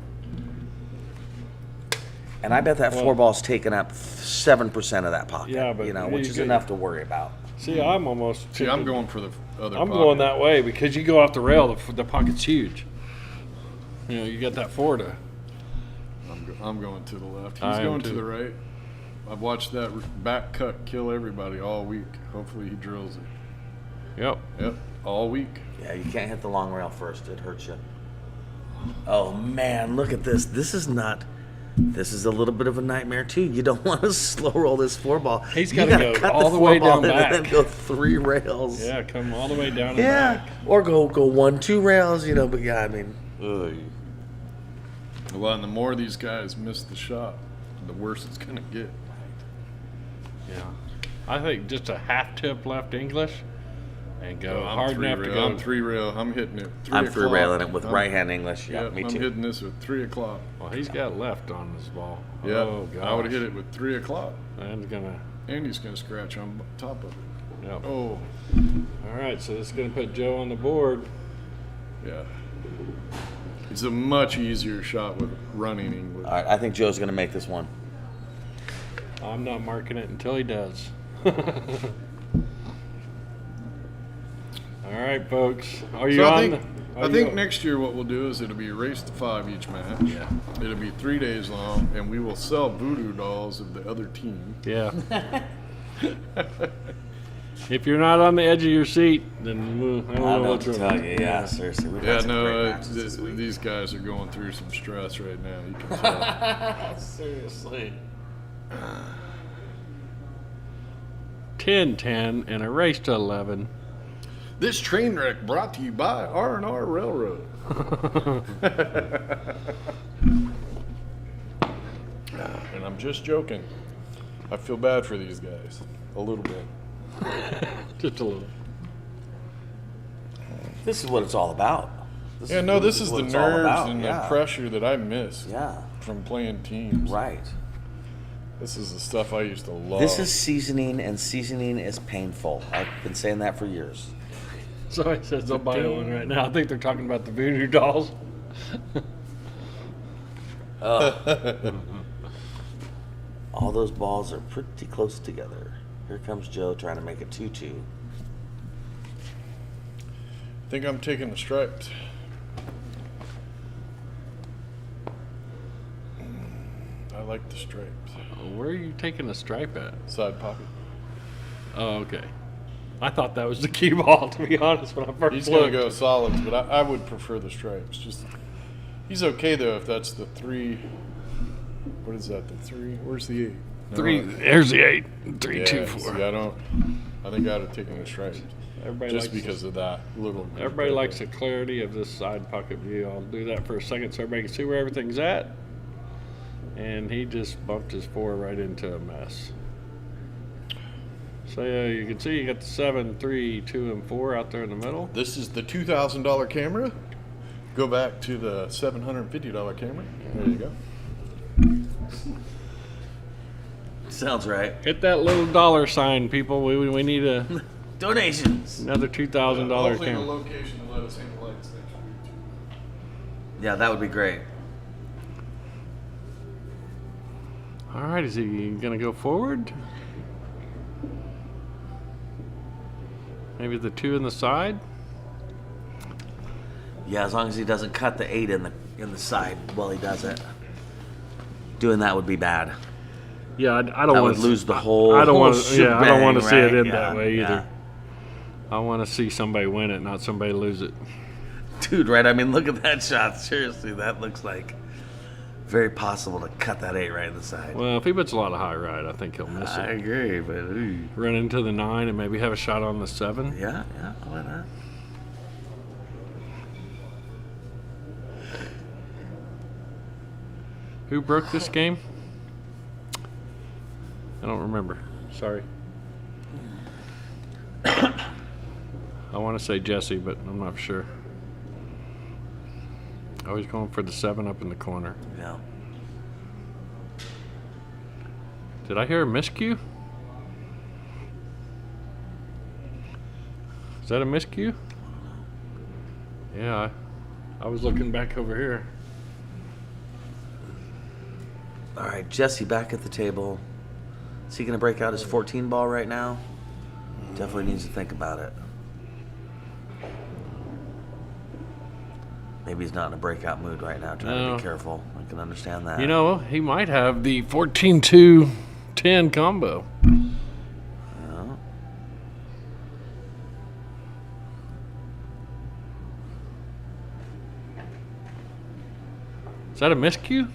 And I bet that 4 ball's taken up 7% of that pocket. Yeah, but which is enough to worry about. See, I'm almost. See, I'm going for the other I'm pocket. going that way because you go off the rail, the pocket's huge. You got that 4 to. I'm going to the left. He's I am going to too. the right. I've watched that back cut kill everybody all week. Hopefully he drills it. Yep. Yep. All week. Yeah, you can't hit the long rail first. It hurts you. Oh, man, look at this. This is a little bit of a nightmare, too. You don't want to slow roll this 4 ball. He's got gotta to go all the way down back. And then go 3 rails. Yeah, come all the way down and back. Or go 1-2 rails, but yeah, I mean. Ugh. Well, and the more these guys miss the shot, the worse it's going to get. Yeah. I think just a half tip left English and go I'm hard enough to go. I'm 3 rail. I'm hitting it 3 I'm o'clock. 3 railing it with right hand English. Yeah, Yep, me I'm too. hitting this with 3 o'clock. Well, he's got left on this ball. Yeah, Oh, gosh. I would have hit it with 3 o'clock. And he's going to scratch on top of it. Yep. Oh. All right, so this is going to put Joe on the board. Yeah. It's a much easier shot with running English. All right, I think Joe's going to make this one. I'm not marking it until he does. All right, folks. Are you So on? I think next year what we'll do is it'll be a race to 5 each match. Yeah. It'll be 3 days long, and we will sell voodoo dolls of the other team. Yeah. If you're not on the edge of your seat, then I don't know what to tell you. Yeah, seriously. We've Yeah, had some great no, matches this week. these guys are going through some stress right now. You can tell. Seriously. 10-10 and a race to 11. This train wreck brought to you by R&R Railroad. And I'm just joking. I feel bad for these guys. A little bit. Just a little. This is what it's all about. This is the what it's all nerves about, and yeah. the pressure that I miss Yeah. from playing teams. Right. This is the stuff I used to love. This is seasoning, and seasoning is painful. I've been saying that for years. Somebody says they'll buy one right now. I think they're talking about the voodoo dolls. All those balls are pretty close together. Here comes Joe trying to make it 2-2. I think I'm taking the stripes. I like the stripes. Where are you taking a stripe at? Side pocket. Oh, okay. I thought that was the cue ball, to be honest, when I first He's going to looked. go solids, but I would prefer the stripes. He's okay, though, if that's the 3. What is that, the 3? Where's the 8? No, 3. There's the 8. 3, yeah, 2, 4. See, I think I'd have taken the stripes. Everybody Just likes because of that little. Everybody likes the clarity of this side pocket view. I'll do that for a second so everybody can see where everything's at. And he just bumped his 4 right into a mess. So you can see you got the 7, 3, 2, and 4 out there in the middle. This is the $2,000 camera. Go back to the $750 camera. There you go. Sounds right. Hit that little dollar sign, people. We need a Donations. another $2,000 Hopefully the camera. location to let us hang the lights next week. Yeah, that would be great. All right, is he gonna go forward? Maybe the 2 in the side. Yeah, as long as he doesn't cut the 8 in the side while he does it. Doing that would be bad. Yeah, I don't That want would to lose the whole. I don't want to. shebang, Yeah, I don't want to see it right? end Yeah, that way either. yeah. I want to see somebody win it, not somebody lose it. Dude, right? I mean, look at that shot. Seriously, that looks like very possible to cut that 8 right in the side. Well, if he puts a lot of high right, I think he'll miss I it. agree, but ooh. Run into the 9 and maybe have a shot on the 7. Yeah, why not? Who broke this game? I don't remember. Sorry. I want to say Jesse, but I'm not sure. Oh, he's going for the 7 up in the corner. Yeah. Did I hear a miscue? Is that a miscue? Yeah, I was looking back over here. All right, Jesse back at the table. Is he going to break out his 14 ball right now? Definitely needs to think about it. Maybe he's not in a breakout mood right now, trying to No. be careful. I can understand that. You know, he might have the 14-2-10 combo. Yeah. Is that a miscue?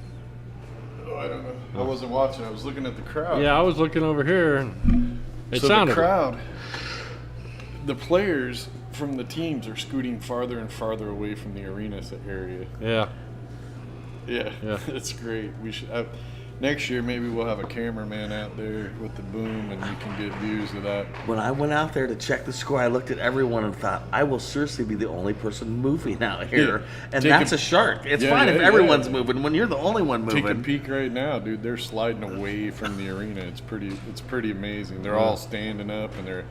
Oh, I don't know. I wasn't watching. I was looking at the crowd. Yeah, I was looking over here. It So sounded. the crowd, the players from the teams are scooting farther and farther away from the arena area. Yeah. Yeah, Yeah. it's great. We should next year maybe we'll have a cameraman out there with the boom, and you can get views of that. When I went out there to check the score, I looked at everyone and thought, I will seriously be the only person moving out here. And Take that's a- a shark. It's Yeah, fine if yeah, everyone's yeah. moving. When you're the only one moving. Take a peek right now, dude. They're sliding away from the arena. It's pretty amazing. They're all standing up, and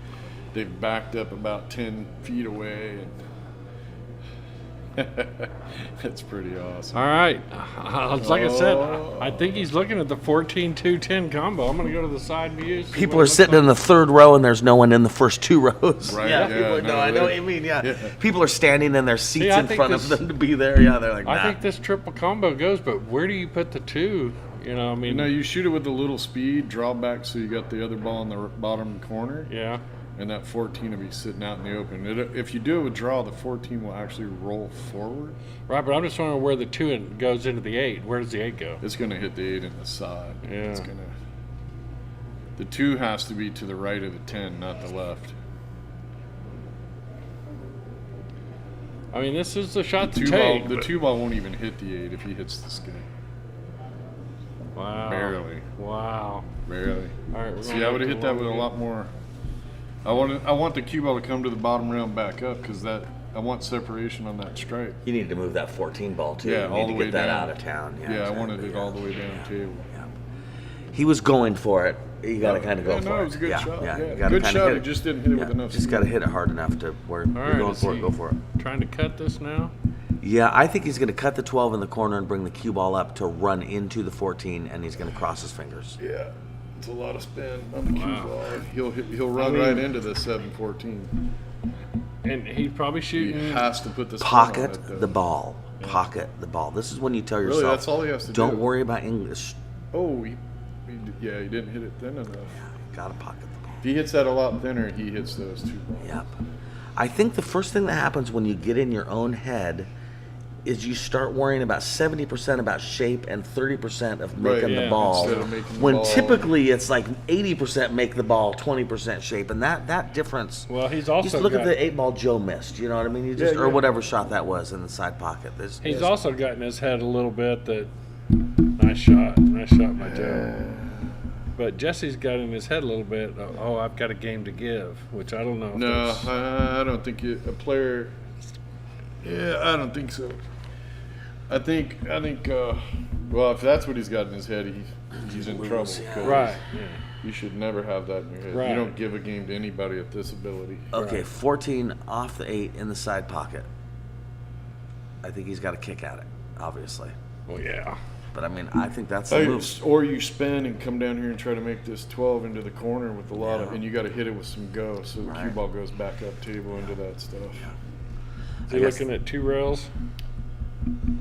they've backed up about 10 feet away, and it's pretty awesome. All right. Like I said, Oh. I think he's looking at the 14-2-10 combo. I'm going to go to the side view. see People what it are looks sitting like. in the 3rd row and there's no one in the first 2 rows. Right, Yeah, yeah, people are, no, I know what they- you mean, yeah. yeah. People are standing in their seats I in think front this- of them to be there. Yeah, they're like, nah. I think this triple combo goes, but where do you put the 2? You know, I mean. You know, you shoot it with a little speed, draw back so you got the other ball in the bottom corner, Yeah. and that 14 will be sitting out in the open. If you do it with draw, the 14 will actually roll forward. Right, but I'm just wondering where the 2 goes into the 8. Where does the 8 go? It's going to hit the 8 in the side. Yeah. It's gonna. The 2 has to be to the right of the 10, not the left. I mean, this is the shot to Two ball, take. the but- 2 ball won't even hit the 8 if he hits the skin. Wow. Barely. Wow. Barely. All right, we're See, gonna I would have have hit to that with a long lot more. I want the cue ball to come to the bottom rail and back up because I want separation on that stripe. You need to move that 14 ball too. Yeah, you all need the to way get that down. out of town. Yeah, I exactly, wanted it yeah. all the way down too. Yeah. He was going for it. You got to kind of go Yeah, for no, it. it was a good yeah, shot. Yeah, Yeah, you gotta good kinda shot. hit He just didn't hit it with enough Just got to hit it hard enough to where All you're right, going is for it. he Go for it. Trying to cut this now. Yeah, I think he's going to cut the 12 in the corner and bring the cue ball up to run into the 14, and he's going to cross his fingers. Yeah, it's a lot of spin on the cue Wow. ball. He'll run right into the 7-14. And he's probably He shooting. has to put the spin on Pocket it, though. the ball. Pocket the ball. This is when you tell Really, yourself, that's all he has to don't do. worry about English. Oh, he didn't hit it thin enough. Got to pocket the ball. If he hits that a lot thinner, he hits those 2 balls. Yep. I think the first thing that happens when you get in your own head is you start worrying about 70% about shape and 30% of making Right, the yeah, ball. instead of making the When ball. typically it's like 80% make the ball, 20% shape, and that difference. Well, he's Just also look got, at the 8-ball Joe missed. You know what I mean? You just Yeah, or yeah. whatever shot that was in the side pocket. he's also got in his head a little bit that nice shot by Joe. But Jesse's got in his head a little bit. Oh, I've got a game to give, which I don't know. If No, that's- I don't think a player. Yeah, I don't think so. I think. Well, if that's what he's got in his head, he's in trouble. 'cause right. Yeah. You should never have that in your head. Right. You don't give a game to anybody at this ability. Okay, 14 off the 8 in the side pocket. I think he's got a kick at it, obviously. Well, yeah. But I mean, I think that's the move. Or you spin and come down here and try to make this 12 into the corner with a lot of, Yeah. and you got to hit it with some go, so the Right. cue ball goes back up table into that stuff. Is he looking at 2 rails?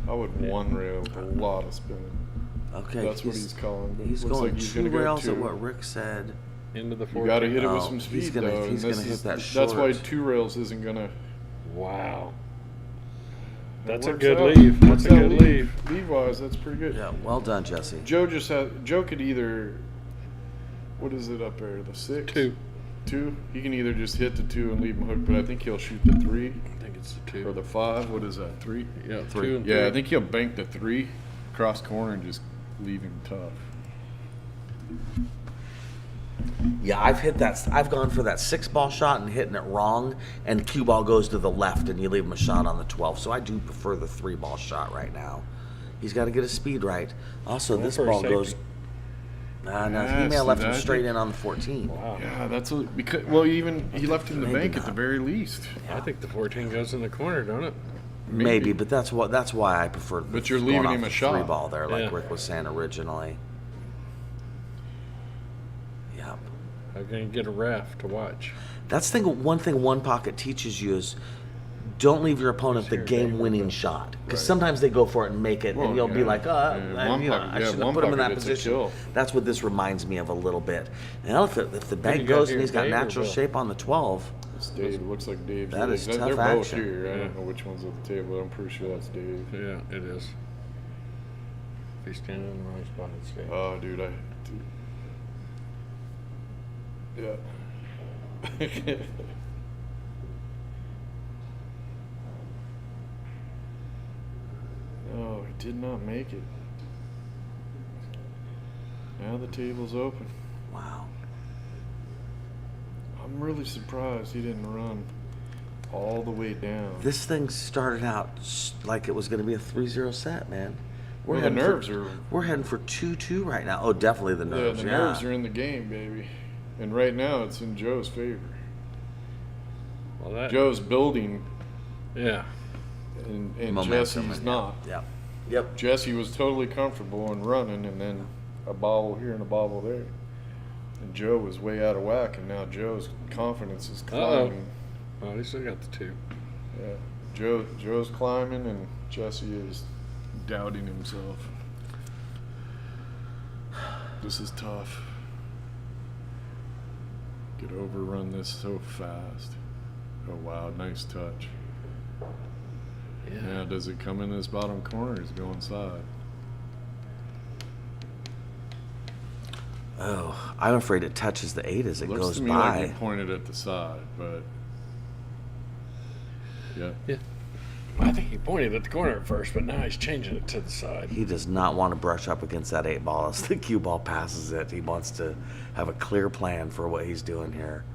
I would 1 rail with a lot of spin. Okay. That's what he's calling. But He's it looks going like he's 2 gonna go rails 2. at what Rick said. Into the 14. You got to hit it with Oh, some speed, he's gonna- though. he's and gonna this hit that That's why short. 2 rails isn't gonna. Wow. That's a works good out. leave. That's a Works out good leave. Leave-wise, that's pretty good. Yeah, well done, Jesse. Joe could either. What is it up there? The 6? 2. 2. He can either just hit the 2 and leave him hooked, but I think he'll shoot the 3 I think it's the 2. or the 5. What is that? 3. Yeah, 3. 2 and Yeah, 3. I think he'll bank the 3 cross corner and just leave him tough. Yeah, I've gone for that 6-ball shot and hitting it wrong, and cue ball goes to the left, and you leave him a shot on the 12. So I do prefer the 3-ball shot right now. He's got to get his speed right. Also, this for a ball safety. goes. No, he Yeah, may have see, left him that- straight in on the 14. Wow. Yeah, that's because even he left him the Maybe bank at the not. very least. I think the 14 goes in the corner, don't it? Maybe, but that's why I prefer. But you're going leaving off him a the shot. 3-ball there, like Yeah. Rick was saying originally. Yep. I'm going to get a ref to watch. That's one thing one pocket teaches you is don't leave your opponent the Here, game-winning David. shot, because Right. sometimes they go for it and make it, Well, and you'll be yeah. like, Yeah, one you know, pocket- I yeah, shouldn't one have put him in that pocket gets a position. kill. That's what this reminds me of a little bit. Now, if the you bank got goes here, and he's got Dave or natural Bill? shape on the 12, It's Dave. It looks like Dave's. That is They're tough both action. here. I Yeah. don't know which one's at the table. I'm pretty sure that's Dave. Yeah, it is. If he's standing in the wrong spot, it's Dave. Oh, dude, Yeah. Oh, he did not make it. Now the table's open. wow. I'm really surprised he didn't run all the way down. This thing started out like it was going to be a 3-0 set, man. Well, the heading nerves for, are. We're heading for 2-2 right now. Oh, definitely the nerves. The nerves are in the game, baby. And right now it's in Joe's favor. Well, that. Joe's building, Yeah. and Momentum, Jesse's and- not. Yep. Jesse was totally comfortable and running, and then a bobble here and a bobble there. And Joe was way out of whack, and now Joe's confidence is Uh-oh. climbing. Oh, he still got the 2. Yeah, Joe's climbing, and Jesse is doubting himself. This is tough. Could overrun this so fast. Oh wow, nice touch. Yeah. Now, does it come in this bottom corner? He's going side. Oh, I'm afraid it touches the 8 as it Looks goes to me by. like he pointed at the side, but yeah. Yeah. I think he pointed at the corner at first, but now he's changing it to the side. He does not want to brush up against that 8-ball as the cue ball passes it. He wants to have a clear plan for what he's doing here.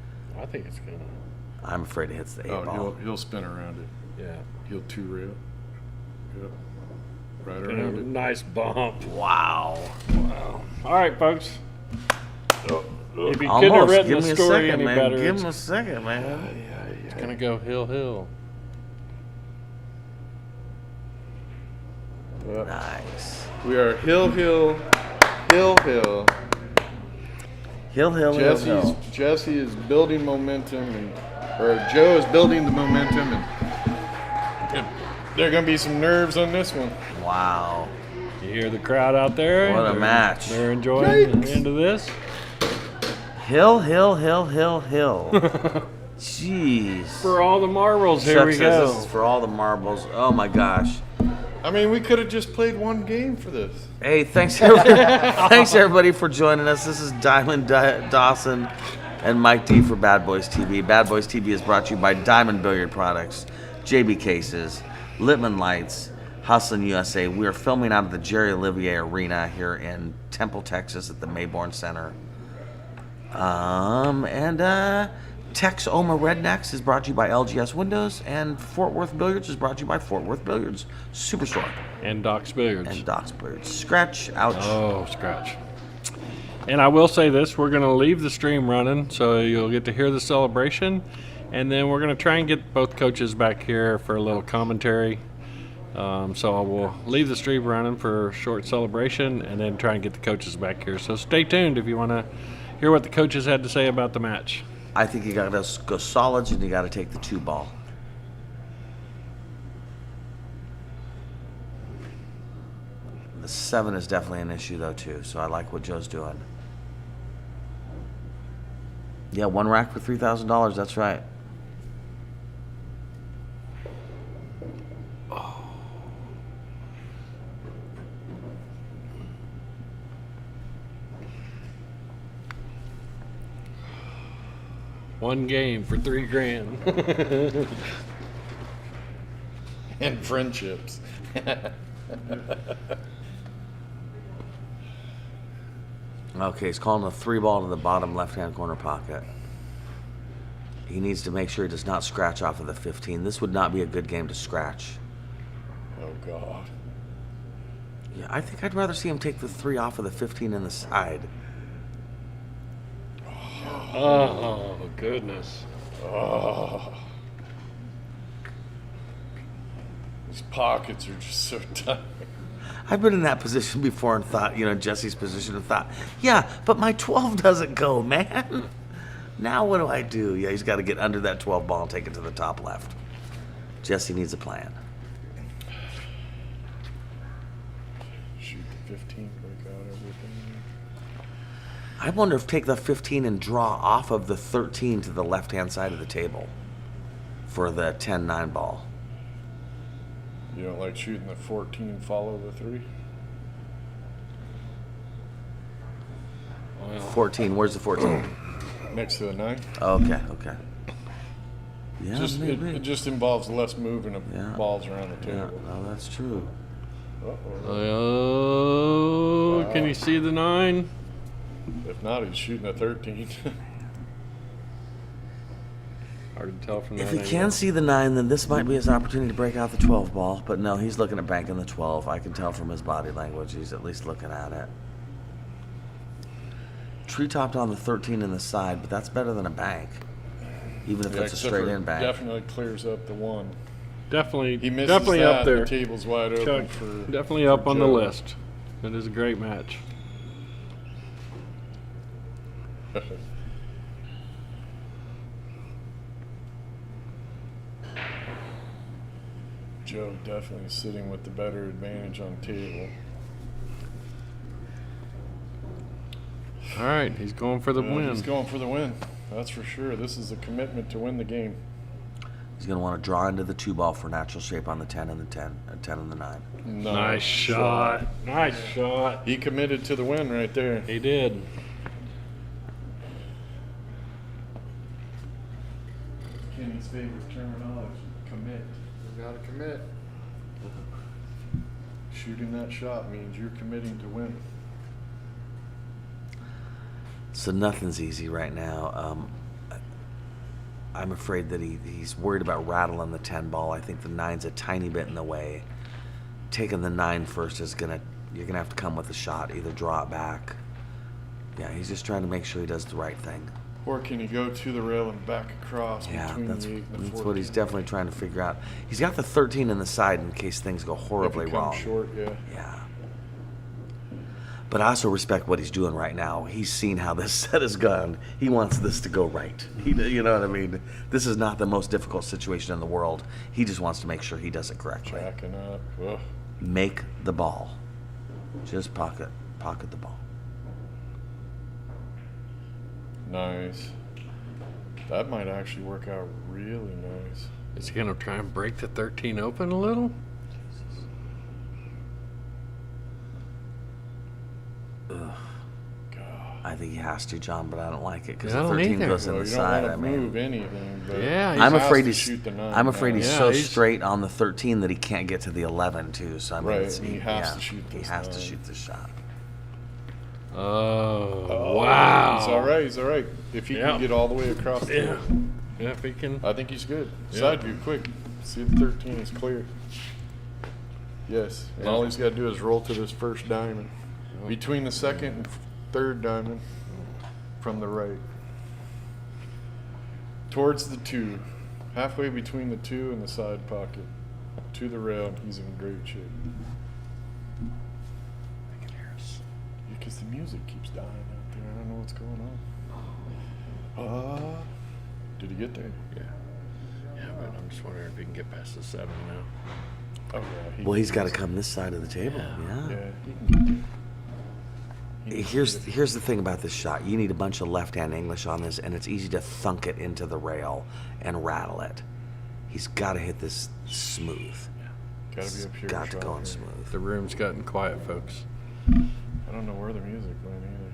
I think it's going to. I'm afraid it hits the 8-ball. He'll spin around it. Yeah. He'll 2-rail. Yep. Right And a around it. nice bump. Wow. Wow. All right, folks. If he couldn't have Almost. written Give the me a story second, any man. better, Give it's, him a second, man. it's going to go hill. Yep. Nice. We are hill. Hill. Jesse is building momentum, or Joe is building the momentum, and there are going to be some nerves on this one. Wow. You hear the crowd out there? What a match. They're enjoying the end of this. Hill. Jeez. For all the marbles, here Chuck we says go. this is for all the marbles. Oh my gosh. I mean, we could have just played one game for this. Hey, thanks everybody for joining us. This is Diamond Dawson and Mike D for Bad Boys TV. Bad Boys TV is brought to you by Diamond Billiard Products, JB Cases, Littman Lights, Hustlin' USA. We are filming out of the Jerry Olivier Arena here in Temple, Texas at the Mayborn Center. Tex Oma Rednecks is brought to you by LGS Windows, and Fort Worth Billiards is brought to you by Fort Worth Billiards Superstore And Doc's Billiards. and Doc's Billiards. Scratch, ouch. Oh, scratch. And I will say this, we're going to leave the stream running, so you'll get to hear the celebration. And then we're going to try and get both coaches back here for a little commentary. So I will leave the stream running for a short celebration and then try and get the coaches back here. So stay tuned if you want to hear what the coaches had to say about the match. I think you got to go solids and you got to take the 2-ball. The 7 is definitely an issue though too, so I like what Joe's doing. Yeah, 1 rack for $3,000. That's right. One game for $3,000. And friendships. Okay, he's calling a 3-ball to the bottom left-hand corner pocket. He needs to make sure he does not scratch off of the 15. This would not be a good game to scratch. Oh, God. Yeah, I think I'd rather see him take the 3 off of the 15 in the side. Oh, goodness. Oh. These pockets are just so tight. I've been in that position before and thought, Jesse's position and thought, yeah, but my 12 doesn't go, man. Now what do I do? Yeah, he's got to get under that 12 ball and take it to the top left. Jesse needs a plan. Shoot the 15, break out everything. I wonder if take the 15 and draw off of the 13 to the left-hand side of the table for the 10-9 ball. You don't like shooting the 14, follow the 3? 14, where's the 14? Next to the 9. Okay. Yeah, It just involves less moving of Yeah. balls around the Yeah, table. no, that's true. Oh, can you see the 9? If not, he's shooting a 13. Hard to tell from If that he can see the 9, then this might be his opportunity to break out the 12 ball. But no, he's looking at banking the 12. I can tell from his body language he's at least looking at it. Tree-topped on the 13 in the side, but that's better than a bank. Even if Yeah, it's a except for straight-in bank. Definitely clears up the 1. Definitely, He misses definitely that, up there. the table's wide open Chuck, for definitely for up on the Joe. list. It is a great match. Joe definitely sitting with the better advantage on table. All right, he's going for the Yeah, win. He's going for the win. That's for sure. This is a commitment to win the game. He's going to want to draw into the 2 ball for natural shape on the 10 and the 10, 10 and the 9. Nice shot. Nice shot. He committed to the win right there. He did. Kenny's favorite terminology, commit. You gotta commit. Shooting that shot means you're committing to win. So nothing's easy right now. I'm afraid that he's worried about rattling the 10 ball. I think the 9's a tiny bit in the way. Taking the 9 first is you're gonna have to come with a shot, either draw it back. Yeah, he's just trying to make sure he does the right thing. Or can he go to the rail and back across Yeah, between that's the 8 and the 14? what he's definitely trying to figure out. He's got the 13 in the side in case things go horribly If it comes wrong. short, yeah. Yeah. But I also respect what he's doing right now. He's seen how this set has gone. He wants this to go right. You know what I mean? This is not the most difficult situation in the world. He just wants to make sure he does it correctly. Jacking up. Ugh. Make the ball. Just pocket the ball. Nice. That might actually work out really nice. Is he going to try and break the 13 open a little? Ugh. God. I think he has to, John, but I don't like it because Yeah, I the don't 13 either. goes in Well, the you don't side. want I to mean, move anything, but Yeah, he I'm has afraid to he's shoot the 9 I'm afraid he's Yeah, so he's- straight on the 13 that he can't get to the 11 too. So I mean, Right, it's, he has to shoot He this has to 9. shoot this shot. Oh, wow. He's all right. He's all right. If he Yeah. can get all the way across the Yeah. Yeah, if he can. I think he's good. Yeah. Side view, quick. See the 13 is clear. Yes. And all he's got to do is roll to this first diamond. Between the second and third diamond from the right. Towards the 2. Halfway between the 2 and the side pocket. to the rail, and he's in great shape. I can hear us. Because the music keeps dying out there. I don't know what's going on. Did he get there? Yeah. Yeah, but I'm just wondering if he can get past the 7 now. Oh, yeah. Well, he's got to come this side of the table. Yeah. Yeah, he can get there. Here's the thing about this shot. You need a bunch of left-hand English on this, and it's easy to thunk it into the rail and rattle it. He's got to hit this smooth. Gotta be a pure Got to shot go on here. smooth. The room's gotten quiet, folks. I don't know where the music went either.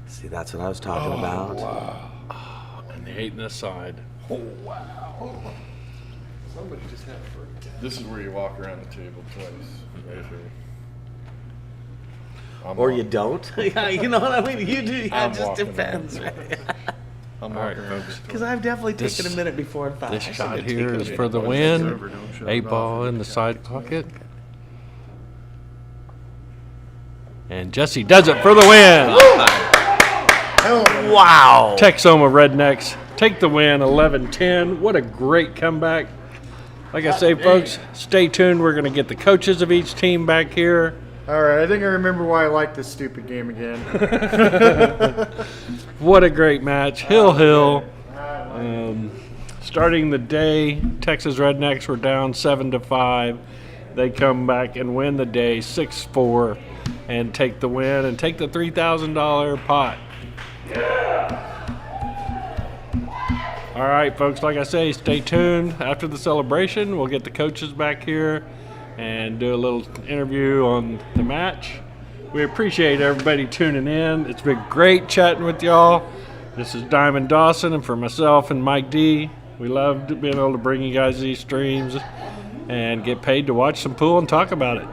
See, that's what I was talking about. Wow. And the 8 and a side. Oh, wow. Somebody just had a breakdown. This is where you walk around the table twice, right here. Or you don't. Yeah, you know what I mean? You do. Yeah, I'm it just walking depends. around. All right, folks. Because I've definitely taken a minute before and thought, This I shot should've here taken is a for the minute. win. 8 ball in the side pocket. And Jesse does it for the win. Wow. Texoma Rednecks take the win 11-10. What a great comeback. Like I say, folks, stay tuned. We're going to get the coaches of each team back here. All right, I think I remember why I like this stupid game again. What a great match. Hill. Starting the day, Texas Rednecks were down 7-5. They come back and win the day 6-4 and take the win and take the $3,000 pot. All right, folks, like I say, stay tuned. After the celebration, we'll get the coaches back here and do a little interview on the match. We appreciate everybody tuning in. It's been great chatting with y'all. This is Diamond Dawson, and for myself and Mike D, we love being able to bring you guys these streams and get paid to watch some pool and talk about it.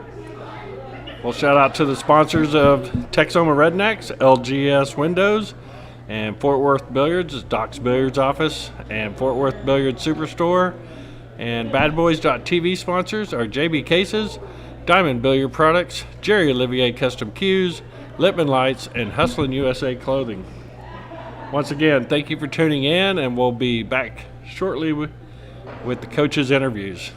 Well, shout out to the sponsors of Texoma Rednecks, LGS Windows, and Fort Worth Billiards is Doc's Billiards Office, and Fort Worth Billiards Superstore. And Badboys.TV sponsors are JB Cases, Diamond Billiard Products, Jerry Olivier Custom Cues, Lippman Lights, and Hustlin' USA Clothing. Once again, thank you for tuning in, and we'll be back shortly with the coaches' interviews.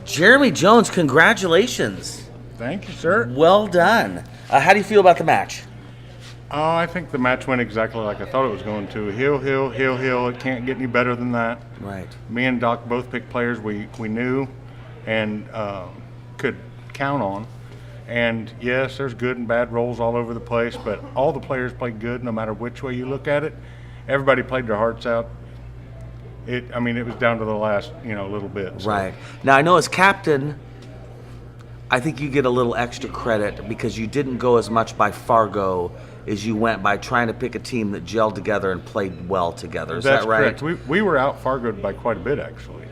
Jeremy Jones, congratulations. Thank you, sir. Well done. How do you feel about the match? I think the match went exactly like I thought it was going to. Hill. It can't get any better than that. Right. Me and Doc both picked players we knew and could count on. And yes, there's good and bad rolls all over the place, but all the players played good no matter which way you look at it. Everybody played their hearts out. It was down to the last, little bit. So. Right. Now, I know as captain, I think you get a little extra credit because you didn't go as much by Fargo as you went by trying to pick a team that gelled together and played well together. Is That's that right? correct. We were out Fargoed by quite a bit, actually.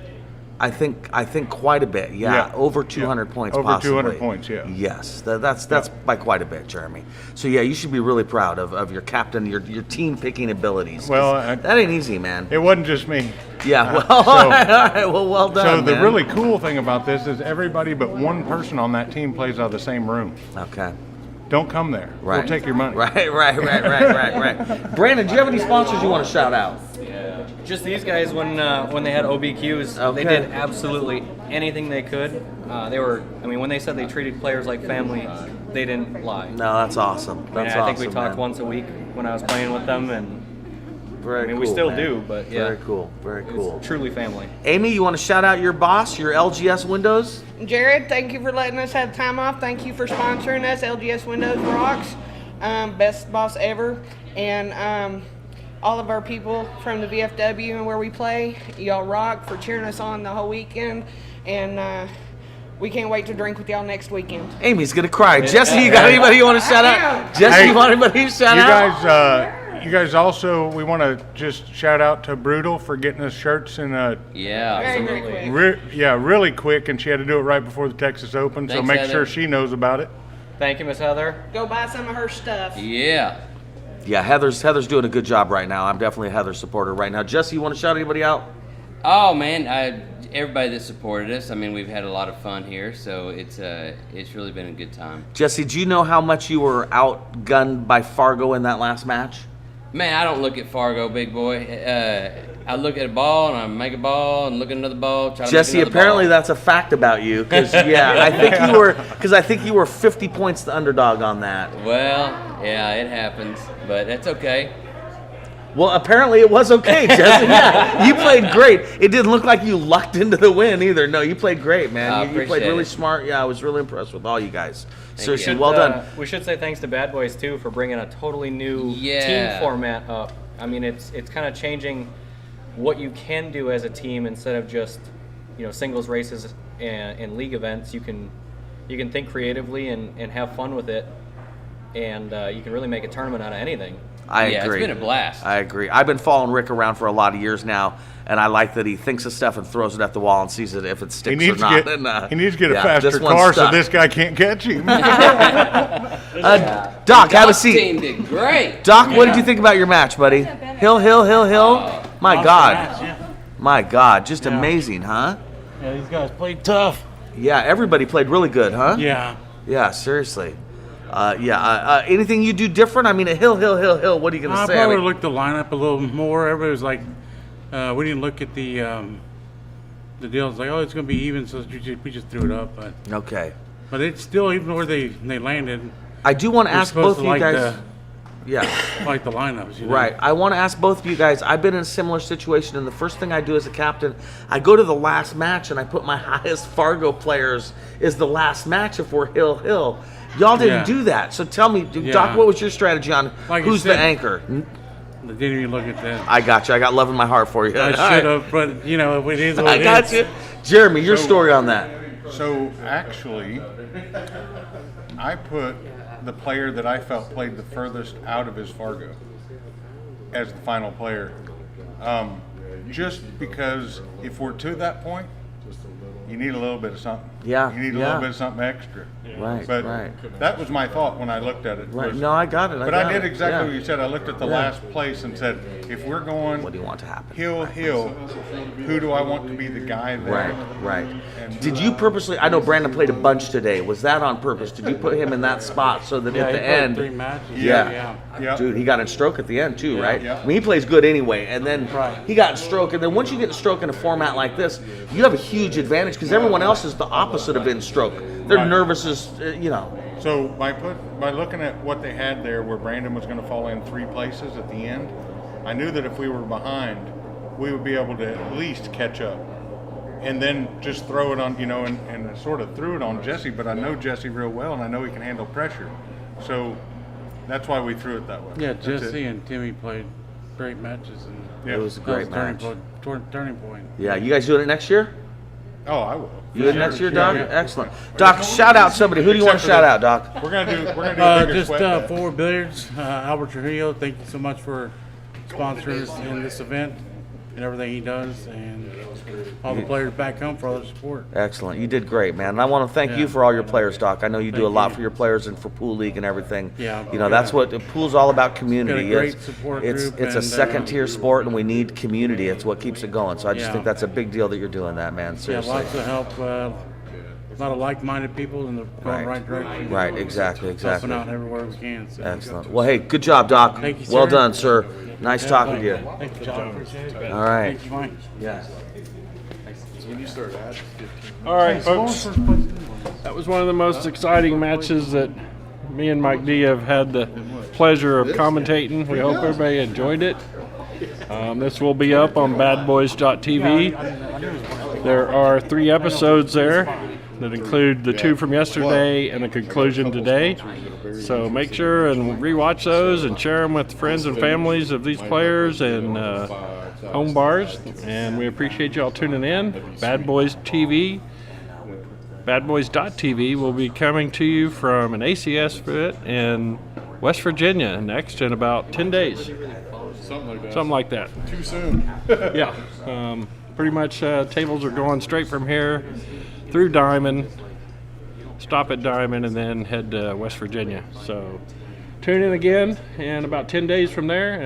I think quite a bit. Yeah, over 200 points. Over possibly. 200 points. Yeah. Yes, that's by quite a bit, Jeremy. So yeah, you should be really proud of your captain, your team picking abilities. Well, that ain't easy, man. It wasn't just me. Yeah. Well, all right. Well, well done. So the man. really cool thing about this is everybody but one person on that team plays out of the same room. Okay. Don't come there. Right. We'll take your money. Right. Brandon, do you have any sponsors you want to shout out? Just these guys when they had OBQs, Okay. they did absolutely anything they could. When they said they treated players like family, they didn't lie. No, that's awesome. That's I think we awesome, talked man. once a week when I was playing with them, and Very cool, we still man. do, but yeah. Very cool. Very cool. It's truly family. Amy, you want to shout out your boss, your LGS Windows? Jared, thank you for letting us have time off. Thank you for sponsoring us. LGS Windows rocks. best boss ever. And all of our people from the VFW and where we play, y'all rock for cheering us on the whole weekend. And we can't wait to drink with y'all next weekend. Amy's gonna cry. Jesse, you got anybody you want to shout out? Jesse, Hey, you want anybody to shout out? You guys also, we want to just shout out to Brutal for getting us shirts in Yeah, Very, very quick. really quick, and she had to do it right before the Texas Open, so Thanks, make Heather. sure she knows about it. Thank you, Miss Heather. Go buy some of her stuff. Yeah. Yeah, Heather's doing a good job right now. I'm definitely a Heather supporter right now. Jesse, you want to shout anybody out? Oh man, everybody that supported us. I mean, we've had a lot of fun here, so it's really been a good time. Jesse, do you know how much you were outgunned by Fargo in that last match? Man, I don't look at Fargo, big boy. I look at a ball and I make a ball and look at another ball. Try to Jesse, make another apparently ball. that's a fact about you, because I think you were 50 points the underdog on that. Well, yeah, it happens, but that's okay. Well, apparently it was okay, Jesse. Yeah, you played great. It didn't look like you lucked into the win either. No, you played great, man. You played really smart. Yeah, I was really impressed with all you guys. Seriously, well done. We should say thanks to Badboys too for bringing a totally new team format up. I mean, it's kind of changing what you can do as a team instead of just singles races and league events. You can think creatively and have fun with it, and you can really make a tournament out of anything. I agree. Yeah, it's been a blast. I agree. I've been following Rick around for a lot of years now, and I like that he thinks of stuff and throws it at the wall and sees it if it sticks or not. He needs to get a faster car so this guy can't catch him. Doc, have a seat. Team did great. Doc, what did you think about your match, buddy? Hill. My God. My God, just amazing, huh? Yeah, these guys played tough. Yeah, everybody played really good, huh? Yeah. Yeah, seriously. Anything you do different? I mean, a hill. What are you gonna say? I probably looked the lineup a little more. Everybody was like, we didn't look at the deal. It's like, oh, it's gonna be even, so we just threw it up. But okay. But it's still, even where they landed. I do want to ask both of you guys. Like the lineups. Right. I want to ask both of you guys. I've been in a similar situation, and the first thing I do as a captain, I go to the last match and I put my highest Fargo players is the last match if we're hill. Y'all didn't do that. So tell me, Doc, what was your strategy on who's the anchor? I didn't even look at that. I got you. I got love in my heart for you. I should have, but it is what I got you. Jeremy, your story on that. So actually, I put the player that I felt played the furthest out of his Fargo as the final player. Just because if we're to that point, you need a little bit of something. Yeah. You need a little bit of something extra. Right. But right. that was my thought when I looked at it. Right. No, I got it. But I did exactly what you said. I looked at the last place and said, if we're going, what do you want to happen? Hill, who do I want to be the guy there? Right. And, did you purposely? I know Brandon played a bunch today. Was that on purpose? Did you put him in that spot so that at the end? 3 matches. Yeah. Dude, he got in stroke at the end too, right? Yeah. I mean, he plays good anyway, and then he got in stroke, and then once you get in stroke in a format like this, you have a huge advantage because everyone else is the opposite of in stroke. They're nervous as So by looking at what they had there, where Brandon was going to fall in 3 places at the end, I knew that if we were behind, we would be able to at least catch up, and then just throw it on, and I sort of threw it on Jesse. But I know Jesse real well, and I know he can handle pressure, so that's why we threw it that way. Yeah, Jesse and Timmy played great matches, and it was a great match. Turning point. Yeah, you guys doing it next year? Oh, I will. You doing it next year, Doc? Yeah. Excellent. Doc, shout out somebody. Who do you want to shout out, Doc? We're gonna do a bigger just Forward Billiards, Albert Trujillo. Thank you so much for sponsoring us in this event and everything he does, and all the players back home for all their support. Excellent. You did great, man. And I want to thank you for all your players, Doc. I know you do a lot for your players and for Pool League and everything. Yeah. That's what the pool's all about, community. Got a great support group, it's a second-tier sport, and we need community. It's what keeps it going. So I just think that's a big deal that you're doing that, man. Seriously. Yeah, lots of help. A lot of like-minded people in the right direction. Right, exactly. Helping out everywhere we can. So. Excellent. Well, hey, good job, Doc. Thank you, sir. Well done, sir. Nice talking to you. Thank you, John. Appreciate it. All right. Thank you, Mike. Yeah. When you start at 15. All right, folks. That was one of the most exciting matches that me and Mike D have had the pleasure of commentating. We hope everybody enjoyed it. This will be up on badboys.tv. There are 3 episodes there. that include the two from yesterday and a conclusion today. So make sure and rewatch those and share them with friends and families of these players and home bars. And we appreciate y'all tuning in. Bad Boys TV, Badboys.tv will be coming to you from an ACS fit in West Virginia next in about 10 days. Something like that. Too soon. Yeah. Pretty much tables are going straight from here through Diamond, stop at Diamond, and then head to West Virginia. So tune in again in about 10 days from there.